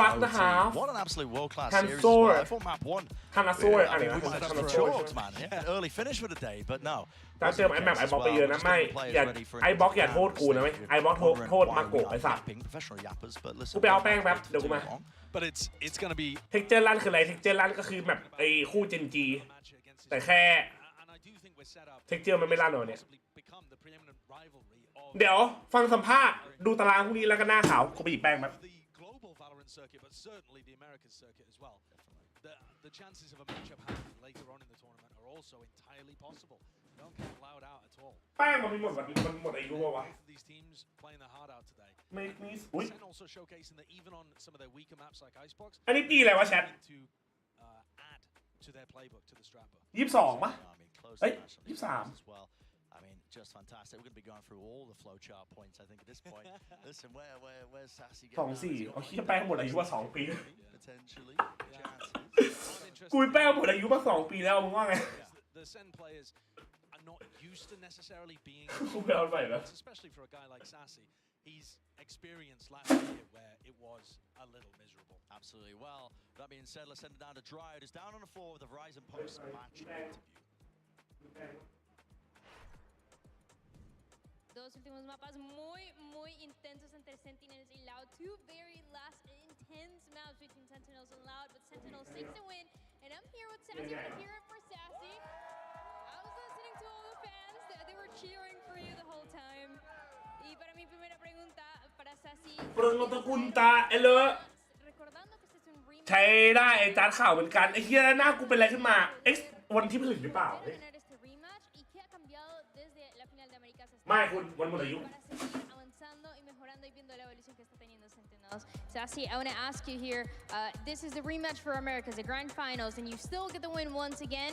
Rock the half What an absolute world-class Han series. Sor I thought map one. Hanasor I mean, we might have some chalks, man. Yeah, early finish for the day, but no. การเจอไอ้แมปไอ้บล็อกไปเยอะนะไม่อย่าไอ้บล็อกอย่าโทษกูนะเว้ยไอ้บล็อกโทษมาโกะไอ้สัตว์กูไปเอาแป้งแป๊บเดี๋ยวกูมา But it's going to be เทคเจอร์ลั่นคืออะไรเทคเจอร์ลั่นก็คือแบบไอ้คู่เจนจีแต่แค่เทคเจอร์มันไม่ลั่นหรอเนี่ยเดี๋ยวฟังสัมภาษณ์ดูตารางพวกนี้แล้วก็หน้าขาวกูไปหยิบแป้งมา circuit, but certainly the American circuit as well. The chances of a matchup happening later on in the tournament are also entirely possible. Don't count loud out at all. แป้งมันมีหมดวันมันหมดอายุวะ These teams playing their heart out today. Make me sweet. SEN also showcasing that even on some of their weaker maps like Icebox. อันนี้ปีอะไรวะแชท to add to their playbook to the strapper. 22ป่ะเอ้ย23 I mean, just fantastic. We're going to be going through all the flowchart points, I think, at this point. Listen, where's Sassy getting 24เอาขี้แป้งหมดอายุมา2 ปี potentially? กูแป้งหมดอายุมา2 ปีแล้วมึงว่าไง The SEN players are not used to necessarily being, กูไปเอาไปแล้ว especially for a guy like Sassy. He's experienced last year where it was a little miserable. Absolutely. Well, that being said, let's send it down to Dryad, who's down on the floor with the Verizon post-match interview. Dos últimos mapas muy intensos entre Sentinels y Loud. Two very last intense maps between Sentinels and Loud, but Sentinels takes the win. And I'm here with Sassy. I'm gonna hear it for Sassy. I was listening to all the fans. They were cheering for you the whole time. Y para mi primera pregunta para Sassy. Pregunta, Recordando que este es un remake. ใช้ได้ไอ้จานข่าวเหมือนกันไอ้เหี้ยหน้ากูเป็นอะไรขึ้นมาวันที่ผลิตหรือเปล่าไม่คุณวันหมดอายุ Sassy, I want to ask you here, this is the rematch for Americas, the grand finals, and you still get the win once again.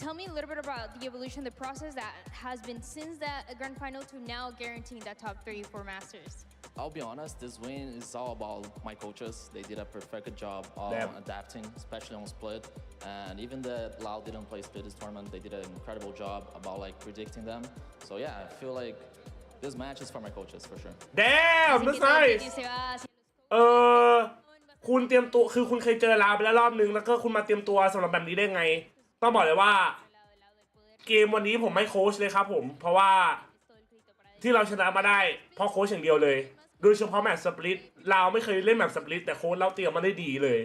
Tell me a little bit about the evolution, the process that has been since that grand final to now guaranteeing that top 3 for Masters. I'll be honest, this win is all about my coaches. They did a perfect job on adapting, especially on split. And even the Loud didn't play split this tournament, they did an incredible job about like predicting them. So yeah, I feel like this match is for my coaches for sure. Damn, that's nice. คุณเตรียมตัวคือคุณเคยเจอลาวไปแล้วรอบนึงแล้วก็คุณมาเตรียมตัวสำหรับแบบนี้ได้ไงต้องบอกเลยว่าเกมวันนี้ผมไม่โค้ชเลยครับผมเพราะว่าที่เราชนะมาได้เพราะโค้ชอย่างเดียวเลยโดยเฉพาะแมตช์สปลิตเราไม่เคยเล่นแมตช์สปลิตแต่โค้ชเราเตรียมมาได้ดีเลย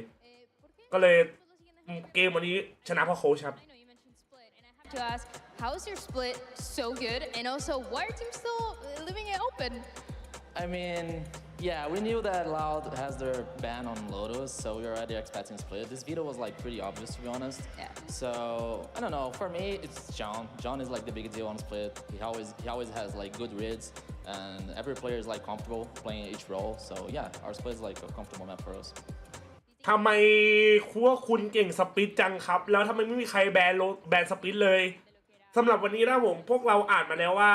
ก็เลยเกมวันนี้ชนะเพราะโค้ชครับ To ask, how is your split so good, and also why are teams still leaving it open? I mean, yeah, we knew that Loud has their ban on Lotus, so we were already expecting split. This veto was like pretty obvious to be honest. Yeah. So I don't know. For me, it's John. John is like the big deal on split. He always has like good reads, and every player is like comfortable playing each role. So yeah, our split is like a comfortable map for us. ทำไมคุณเก่งสปิดจังครับแล้วทำไมไม่มีใครแบนสปิดเลยสำหรับวันนี้นะผมพวกเราอ่านมาแล้วว่า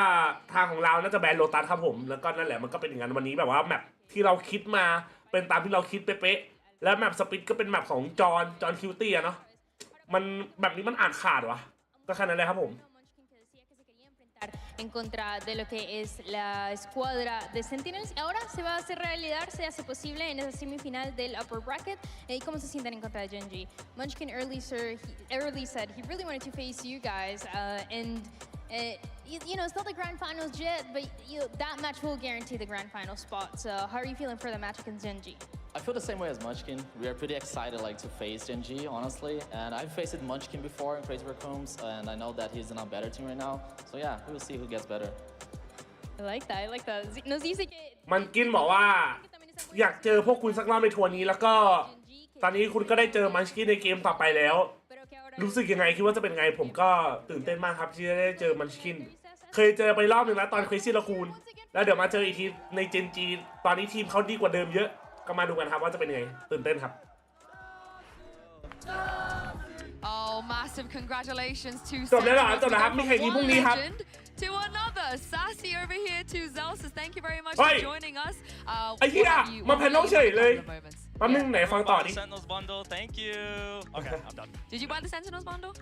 ทางของเราน่าจะแบนโลตัสครับผมแล้วก็นั่นแหละมันก็เป็นอย่างนั้นวันนี้แบบว่าแมปที่เราคิดมาเป็นตามที่เราคิดเป๊ะๆแล้วแมปสปิดก็เป็นแมปของจอห์นคิวตี้อะเนาะมันแบบนี้มันอ่านขาดวะก็แค่นั้นเลยครับผมEn contra de lo que es la escuadra de Sentinels. Ahora se va a hacer realidad, se hace posible en esa semifinal del upper bracket. ¿Y cómo se sienten en contra de GENG? Munchkin early said he really wanted to face you guys, and you know, it's not the grand finals yet, but that match will guarantee the grand final spot. So how are you feeling for the match against GENG? I feel the same way as Munchkin. We are pretty excited like to face GENG, honestly. And I've faced Munchkin before in Crazy Raccoons, and I know that he's in a better team right now. So yeah, we'll see who gets better. I like that. I like that. Nos dice que มันกินบอกว่าอยากเจอพวกคุณสักรอบในทัวร์นี้แล้วก็ตอนนี้คุณก็ได้เจอมันกินในเกมต่อไปแล้วรู้สึกยังไงคิดว่าจะเป็นไงผมก็ตื่นเต้นมากครับที่ได้เจอมันกินเคยเจอไปรอบนึงแล้วตอนเครซี่ละคูณแล้วเดี๋ยวมาเจออีกทีในเจนจีตอนนี้ทีมเขาดีกว่าเดิมเยอะก็มาดูกันครับว่าจะเป็นไงตื่นเต้นครับ Oh, massive congratulations to จบแล้วเหรอจบแล้วครับมีใครทีพรุ่งนี้ครับ to another sassy over here to Zelsis. Thank you very much for joining us. ไอ้เหี้ยมาแพนนกเฉยเลยแป๊บนึงไหนฟังต่อดิ Sentinels bundle, thank you. Okay, I'm done. Did you buy the Sentinels bundle?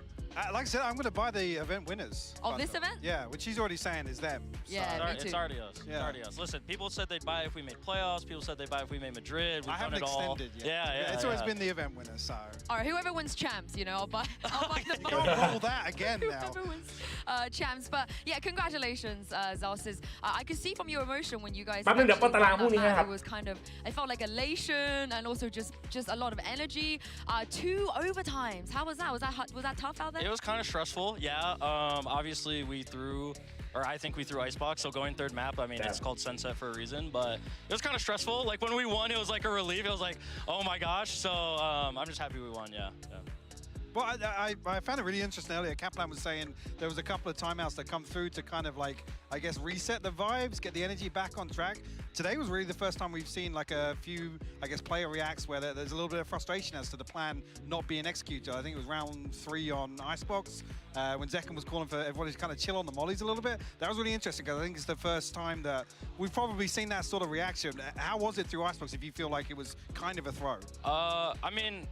Like I said, I'm going to buy the event winners. Of this event? Yeah, which he's already saying is them. Yeah, me too. It's already us. It's already us. Listen, people said they'd buy if we made playoffs. People said they'd buy if we made Madrid. We've I haven't done it all. extended yet. Yeah. It's always been the event winners, so. All right, whoever wins champs, you know, I'll buy the You can't roll that again now. Whoever wins champs. But yeah, congratulations, Zelsis. I could see from your emotion when you guys. แป๊บนึงเดี๋ยวเปิดตารางพรุ่งนี้ให้ครับ It was kind of, I felt like elation and also just a lot of energy. 2 overtimes. How was that? Was that tough out there? It was kind of stressful. Yeah. Obviously I think we threw Icebox, so going third map, I mean, it's called Sunset for a reason, but it was kind of stressful. Like when we won, it was like a relief. It was like, oh my gosh. So I'm just happy we won. Yeah. Well, I found it really interesting earlier. Kaplan was saying there was a couple of timeouts that come through to kind of like, I guess, reset the vibes, get the energy back on track. Today was really the first time we've seen like a few, I guess, player reacts where there's a little bit of frustration as to the plan not being executed. I think it was round 3 on Icebox when Zekken was calling for everybody to kind of chill on the mollies a little bit. That was really interesting because I think it's the first time that we've probably seen that sort of reaction. How was it through Icebox if you feel like it was kind of a throw? I mean,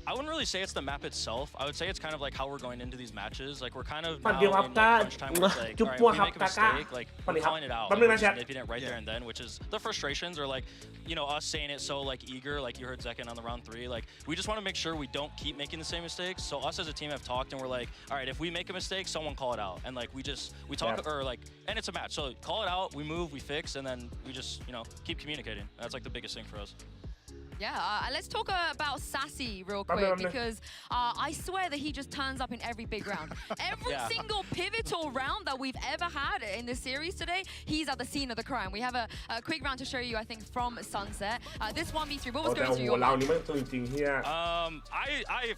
I wouldn't really say it's the map itself. I would say it's kind of like how we're going into these matches. Like we're kind of now in like crunch time where it's like, all right, we make a mistake, like we're calling it out. Like, we're significant right there and then, which is the frustrations or like, you know, us saying it so like eager, like you heard Zekken on the round 3. Like we just want to make sure we don't keep making the same mistakes. So us as a team have talked and we're like, all right, if we make a mistake, someone call it out. And like we talk or like, and it's a match. So call it out, we move, we fix, and then we just, you know, keep communicating. That's like the biggest thing for us. Yeah, let's talk about Sassy real quick because I swear that he just turns up in every big round. Every single pivotal round that we've ever had in this series today, he's at the scene of the crime. We have a quick round to show you, I think, from Sunset. This 1v3, what was going through your mind? I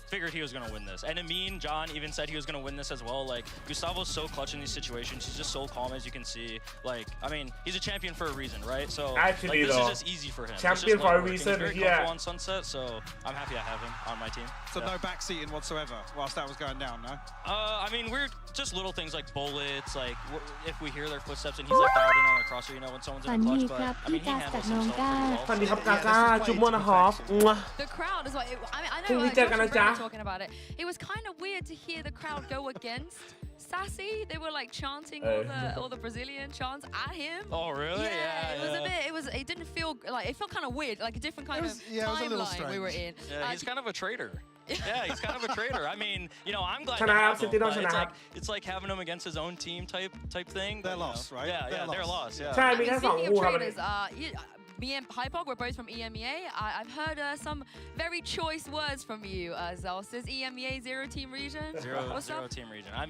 figured he was going to win this. And Amin, John even said he was going to win this as well. Like, Gustavo's so clutch in these situations. He's just so calm, as you can see. Like, I mean, he's a champion for a reason, right? So, actually, like, this is just easy for him. Champion for a reason, on Sunset, so I'm happy I have him on my team. So no backseating whatsoever whilst that was going down, no? I mean, we're just little things like bullets, like if we hear their footsteps and he's like dialed in on the crosser, you know, when someone's in a clutch, but I mean, he handles himself pretty well. The crowd is what, I know Josh and Brett were talking about it. It was kind of weird to hear the crowd go against Sassy. They were like chanting all the Brazilian chants at him. Oh really? Yeah, it didn't feel like, it felt kind of weird, like a different kind of timeline we were in. Yeah, he's kind of a traitor. Yeah, he's kind of a traitor. I mean, you know, I'm glad it's like having him against his own team type thing. They're lost, right? Yeah, they're lost. Yeah. Speaking of traitors, me and Hypog, we're both from EMEA. I've heard some very choice words from you, Zelsis. EMEA 0 team region. Zero team region. I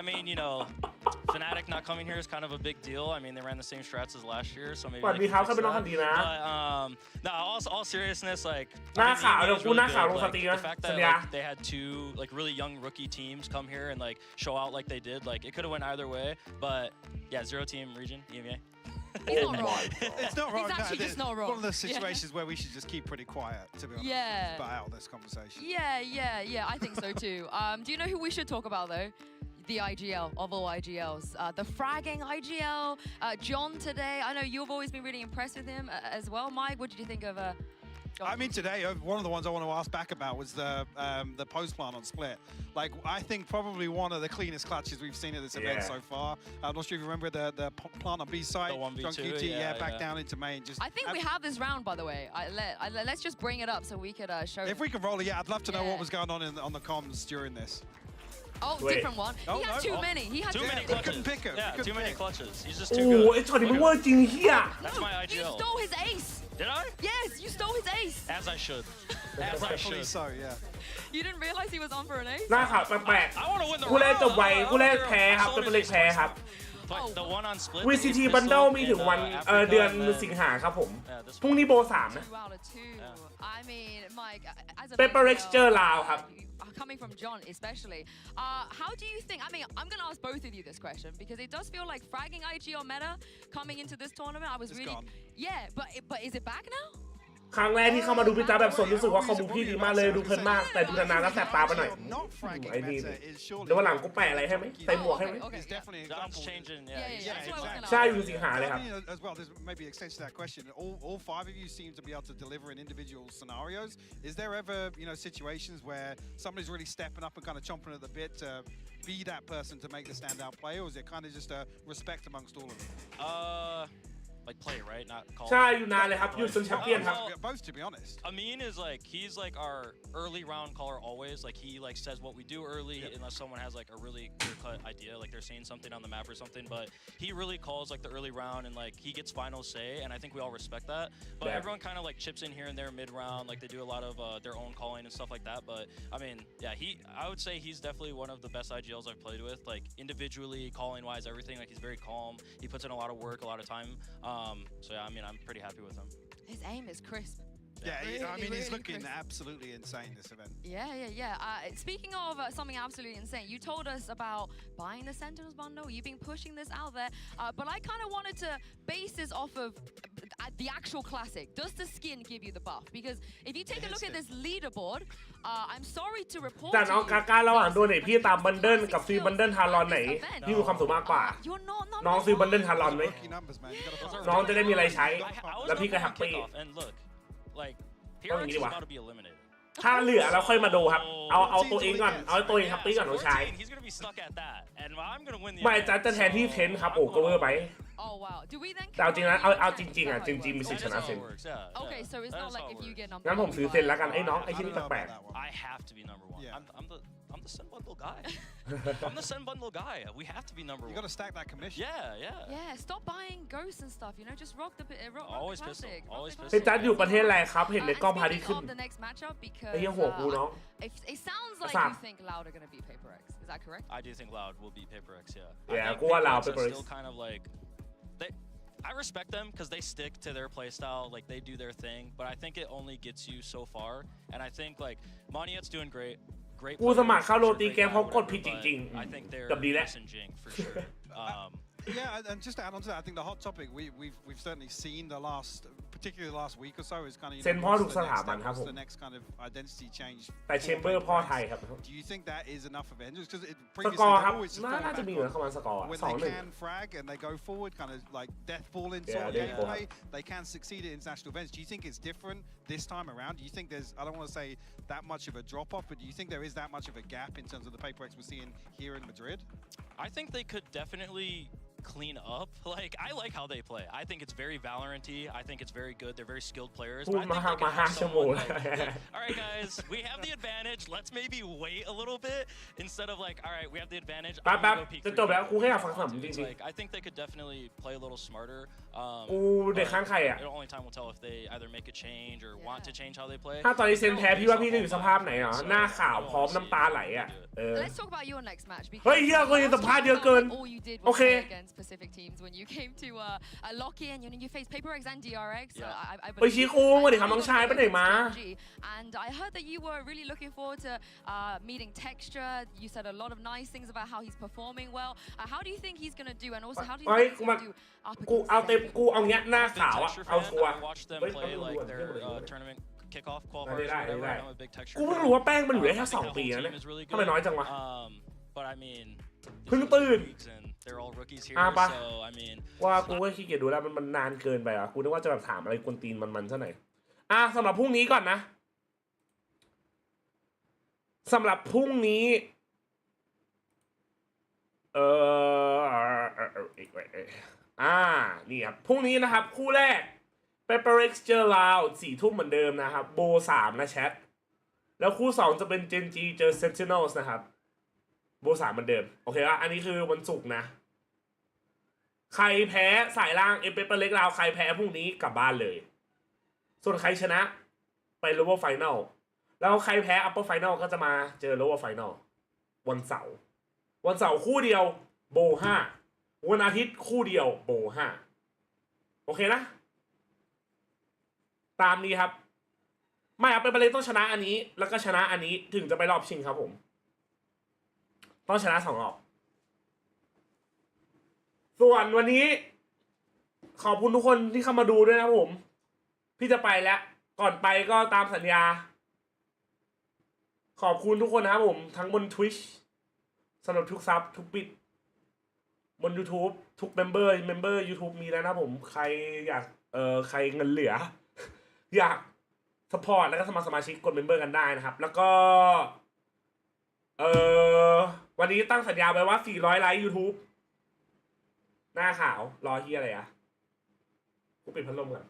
mean, you know, Fnatic not coming here is kind of a big deal. I mean, they ran the same strats as last year, so maybe. But no, all seriousness, like the fact that like, they had 2 like really young rookie teams come here and like show out like they did, like it could have went either way. But yeah, 0 team region, EMEA. He's not wrong. It's not wrong. He's actually just not wrong. One of those situations where we should just keep pretty quiet, to be honest. Yeah. But out this conversation. Yeah, I think so too. Do you know who we should talk about though? The IGL, of all IGLs. The fragging IGL, John today. I know you've always been really impressed with him as well. Mike, what did you think of John? I mean, today, one of the ones I want to ask back about was the post plant on Split. Like, I think probably one of the cleanest clutches we've seen at this event so far. I'm not sure if you remember the plant on B side. The 1v2, back down into main. I think we have this round, by the way. Let's just bring it up so we could show. If we can roll it, I'd love to know what was going on the comms during this. Oh, different one. He had too many. He had too many clutches. He couldn't pick him. Yeah, too many clutches. He's just too good. It's That's my IGL. You stole his ace. Did I? Yes, you stole his ace. As I should. As I should. So, yeah. You didn't realize he was on for an ace? หน้าข่าวแปลก I want to win the ๆกูเล่นจบไว round. กูเล่นแพ้ครับตัวเล็กแพ้ครับ The one on Split. VCT Bundle มีถึงวันเดือนสิงหาครับผมพรุ่งนี้โบ3นะ I mean, Mike, as a PRX เจอลาวครับ coming from John especially, how do you think, I mean, I'm going to ask both of you this question because it does feel like fragging IGL meta coming into this tournament, I was really, gone. yeah, but is it back now? ครั้งแรกที่เข้ามาดูพี่จ้าแบบสดรู้สึกว่าคอมมูพี่ดีมากเลยดูเพลินมากแต่ดูนานๆแล้วแสบตาไปหน่อยไอ้นี่เดี๋ยววันหลังกูแปะอะไรให้ไหมใส่หมวกให้ไหมใช่อยู่สิงหาเลยครับ As well, there's maybe an extension to that question. All five of you seem to be able to deliver in individual scenarios. Is there ever, situations where somebody's really stepping up and kind of chomping at the bit to be that person to make the standout play, or is it kind of just a respect amongst all of them? Like play, right? Not call. ใช่อยู่นานเลยครับอยู่จนแชมเปี้ยนครับ Both, to be honest. Amin is like he's like our early round caller always. Like he like says what we do early, unless someone has like a really clear-cut idea, like they're saying something on the map or something. But he really calls like the early round, and like he gets final say, and I think we all respect that. But everyone kind of like chips in here and there mid-round, like they do a lot of their own calling and stuff like that. But I mean, yeah, I would say he's definitely one of the best IGLs I've played with. Like individually, calling-wise, everything. Like he's very calm. He puts in a lot of work, a lot of time. So yeah, I mean, I'm pretty happy with him. His aim is crisp. Yeah, really, I mean, he's really looking crisp. absolutely insane this event. Yeah. Speaking of something absolutely insane, you told us about buying the Sentinels bundle. You've been pushing this out there, but I kind of wanted to base this off of the actual classic. Does the skin give you the buff? Because if you take a look at this leaderboard, I'm sorry to report. แต่น้องการะหว่างโดนไหนพี่ตามบันเดิลกับซื้อบันเดิลฮารอนไหนพี่มีความสุขมากกว่าน้องซื้อบันเดิลฮารอนไหมน้องจะได้มีอะไรใช้แล้วพี่ก็แฮปปี้ Like PRX is about to be eliminated. ถ้าเหลือเราค่อยมาดูครับเอาตัวเองก่อนเอาตัวเองแฮปปี้ก่อนน้องชายไม่จะแทนที่เทนครับโอ้ก็เวอร์ไปแต่เอาจริงนะเอาจริงๆอ่ะจริงๆมีสิทธิ์ชนะเซนงั้นผมซื้อเซนแล้วกันไอ้น้องไอ้ที่นี่แปลก I'm the Sen bundle guy. I'm the Sen bundle guy. We have to be number 1. You got to stack that commission. Yeah. Stop buying ghosts and stuff. Just rock the always classic. Always pistol. พี่จัดอยู่ประเทศอะไรครับเห็นในกล้องพาที่ขึ้น ไอ้เหี้ยหัวกูน้อง It sounds like you think Loud are gonna be PRX. Is that correct? I do think Loud will be PRX. Yeah, กูว่า Loud PRX. Still kind of like I respect them because they stick to their playstyle, like they do their thing. But I think it only gets you so far. And I think like Moniet's doing great. กูสมัครเข้าโรตีแกมเพราะกดผิดจริงๆกับดีแล้ว Yeah, and just to add on to that, I think the hot topic we've certainly seen particularly the last week or so is kind of what's the next kind of identity change. แต่เชมเบอร์พ่อไทยครับ Do you think that is enough of it? Because previously they've always just fallen น่าจะมีเหมือนประมาณสกอร์ when they can frag and they go forward, kind of like death falling sort of gameplay, they can succeed at international events. Do you think it's different this time around? Do you think there's, I don't want to say that much of a drop off, but do you think there is that much of a gap in terms of the PRX we're seeing here in Madrid? I think they could definitely clean up. Like, I like how they play. I think it's very Valorant-y. I think it's very good. They're very skilled players. But I think they can have someone like, all right, guys, we have the advantage. Let's maybe wait a little bit instead of like, all right, we have the advantage. I think they could definitely play a little smarter. The only time will tell if they either make a change or want to change how they play. ถ้าตอนนี้เซนแพ้พี่ว่าพี่จะอยู่สภาพไหนอ่ะหน้าขาวพร้อมน้ำตาไหลอ่ะ Let's talk about your next match. เฮ้ยเฮียกูยังสัมภาษณ์เยอะเกิน All you did โอ was เค play against Pacific teams when you came to Locky and you faced PRX and DRX. ไปชี้โค้งมาดิครับน้องชายไปไหนมา And I heard that you were really looking forward to meeting Texture. You said a lot of nice things about how he's performing well. How do you think he's gonna do? And also, how do you think he's gonna do up กู against เอาเต็มกูเอาเงี้ยหน้าขาวอ่ะเอาชัวร์ Watch them play like their tournament kickoff qualifiers. ได้ I'm a big Texture. กูเพิ่งรู้ว่าแป้งมันอยู่ได้แค่2 ปีนะเนี่ยทำไมน้อยจังวะ But I mean, เพิ่งตื่น they're all rookies here. So I mean, ว่ากูก็ขี้เกียจดูแล้วมันนานเกินไปอ่ะกูนึกว่าจะแบบถามอะไรกวนตีนมันซะหน่อยสำหรับพรุ่งนี้ก่อนนะสำหรับพรุ่งนี้นี่ครับพรุ่งนี้นะครับคู่แรก PRX เจอลาว 4 ทุ่มเหมือนเดิมนะครับโบ 3นะแชทแล้วคู่2จะเป็น GENG เจอ Sentinels นะครับโบ 3เหมือนเดิมโอเคป่ะอันนี้คือวันศุกร์นะใครแพ้สายล่างPRX ลาวใครแพ้พรุ่งนี้กลับบ้านเลยส่วนใครชนะไป Lower Final แล้วใครแพ้ Upper Final ก็จะมาเจอ Lower Final วันเสาร์คู่เดียวโบ 5วันอาทิตย์คู่เดียวโบ 5โอเคนะตามนี้ครับไม่ครับเป็นประเด็นต้องชนะอันนี้แล้วก็ชนะอันนี้ถึงจะไปรอบชิงครับผมต้องชนะ2 รอบส่วนวันนี้ขอบคุณทุกคนที่เข้ามาดูด้วยนะครับผมพี่จะไปแล้ว ก่อนไปก็ตามสัญญาขอบคุณทุกคนนะครับผมทั้งบน Twitch สำหรับทุกซับทุกปิดบน YouTube ทุกเมมเบอร์ YouTube มีแล้วนะผมใครอยากใครเงินเหลือ อยากสปอร์ตแล้วก็สมัครสมาชิกกดเมมเบอร์กันได้นะครับแล้วก็วันนี้ตั้งสัญญาไว้ว่า400ไลค์ YouTube หน้าขาวรอที่อะไรอ่ะกูปิดพัดลมก่อน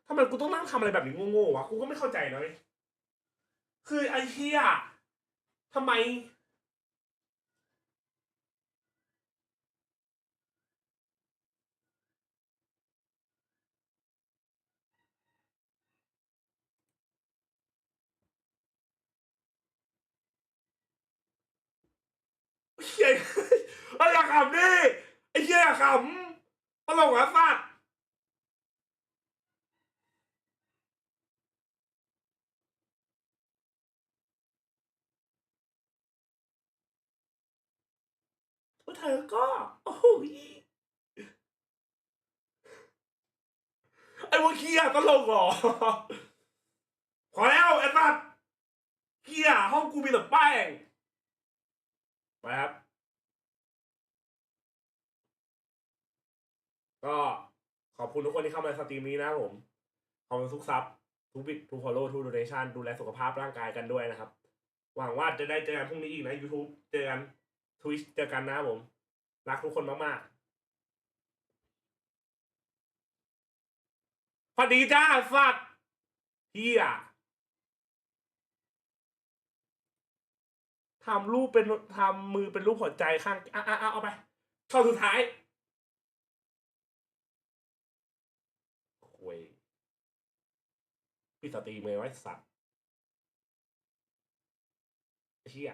ทำไมกูต้องนั่งทำอะไรแบบนี้โง่ๆวะกูก็ไม่เข้าใจนะคือไอ้เหี้ยทำไมเหี้ยอย่าขำดิไอ้เหี้ยอย่าขำตลกอ่ะสัตว์เธอก็โอ้โหไอ้พวกเหี้ยตลกเหรอพอแล้วไอ้สัตว์เหี้ยห้องกูมีแต่แป้งไปครับก็ขอบคุณทุกคนที่เข้ามาสตรีมนี้นะครับผมขอบคุณทุกซับทุกบิตทุกฟอลโล่ทุกโดเนชั่นดูแลสุขภาพร่างกายกันด้วยนะครับหวังว่าจะได้เจอกันพรุ่งนี้อีกนะ YouTube เจอกัน Twitch เจอกันนะครับผมรักทุกคนมากๆพอดีจ้าสัตว์เฮียทำรูปเป็นทำมือเป็นรูปหัวใจข้างเอาไปเข้าสุดท้ายโว้ยปิดสตรีมเลยไว้สัตว์เฮีย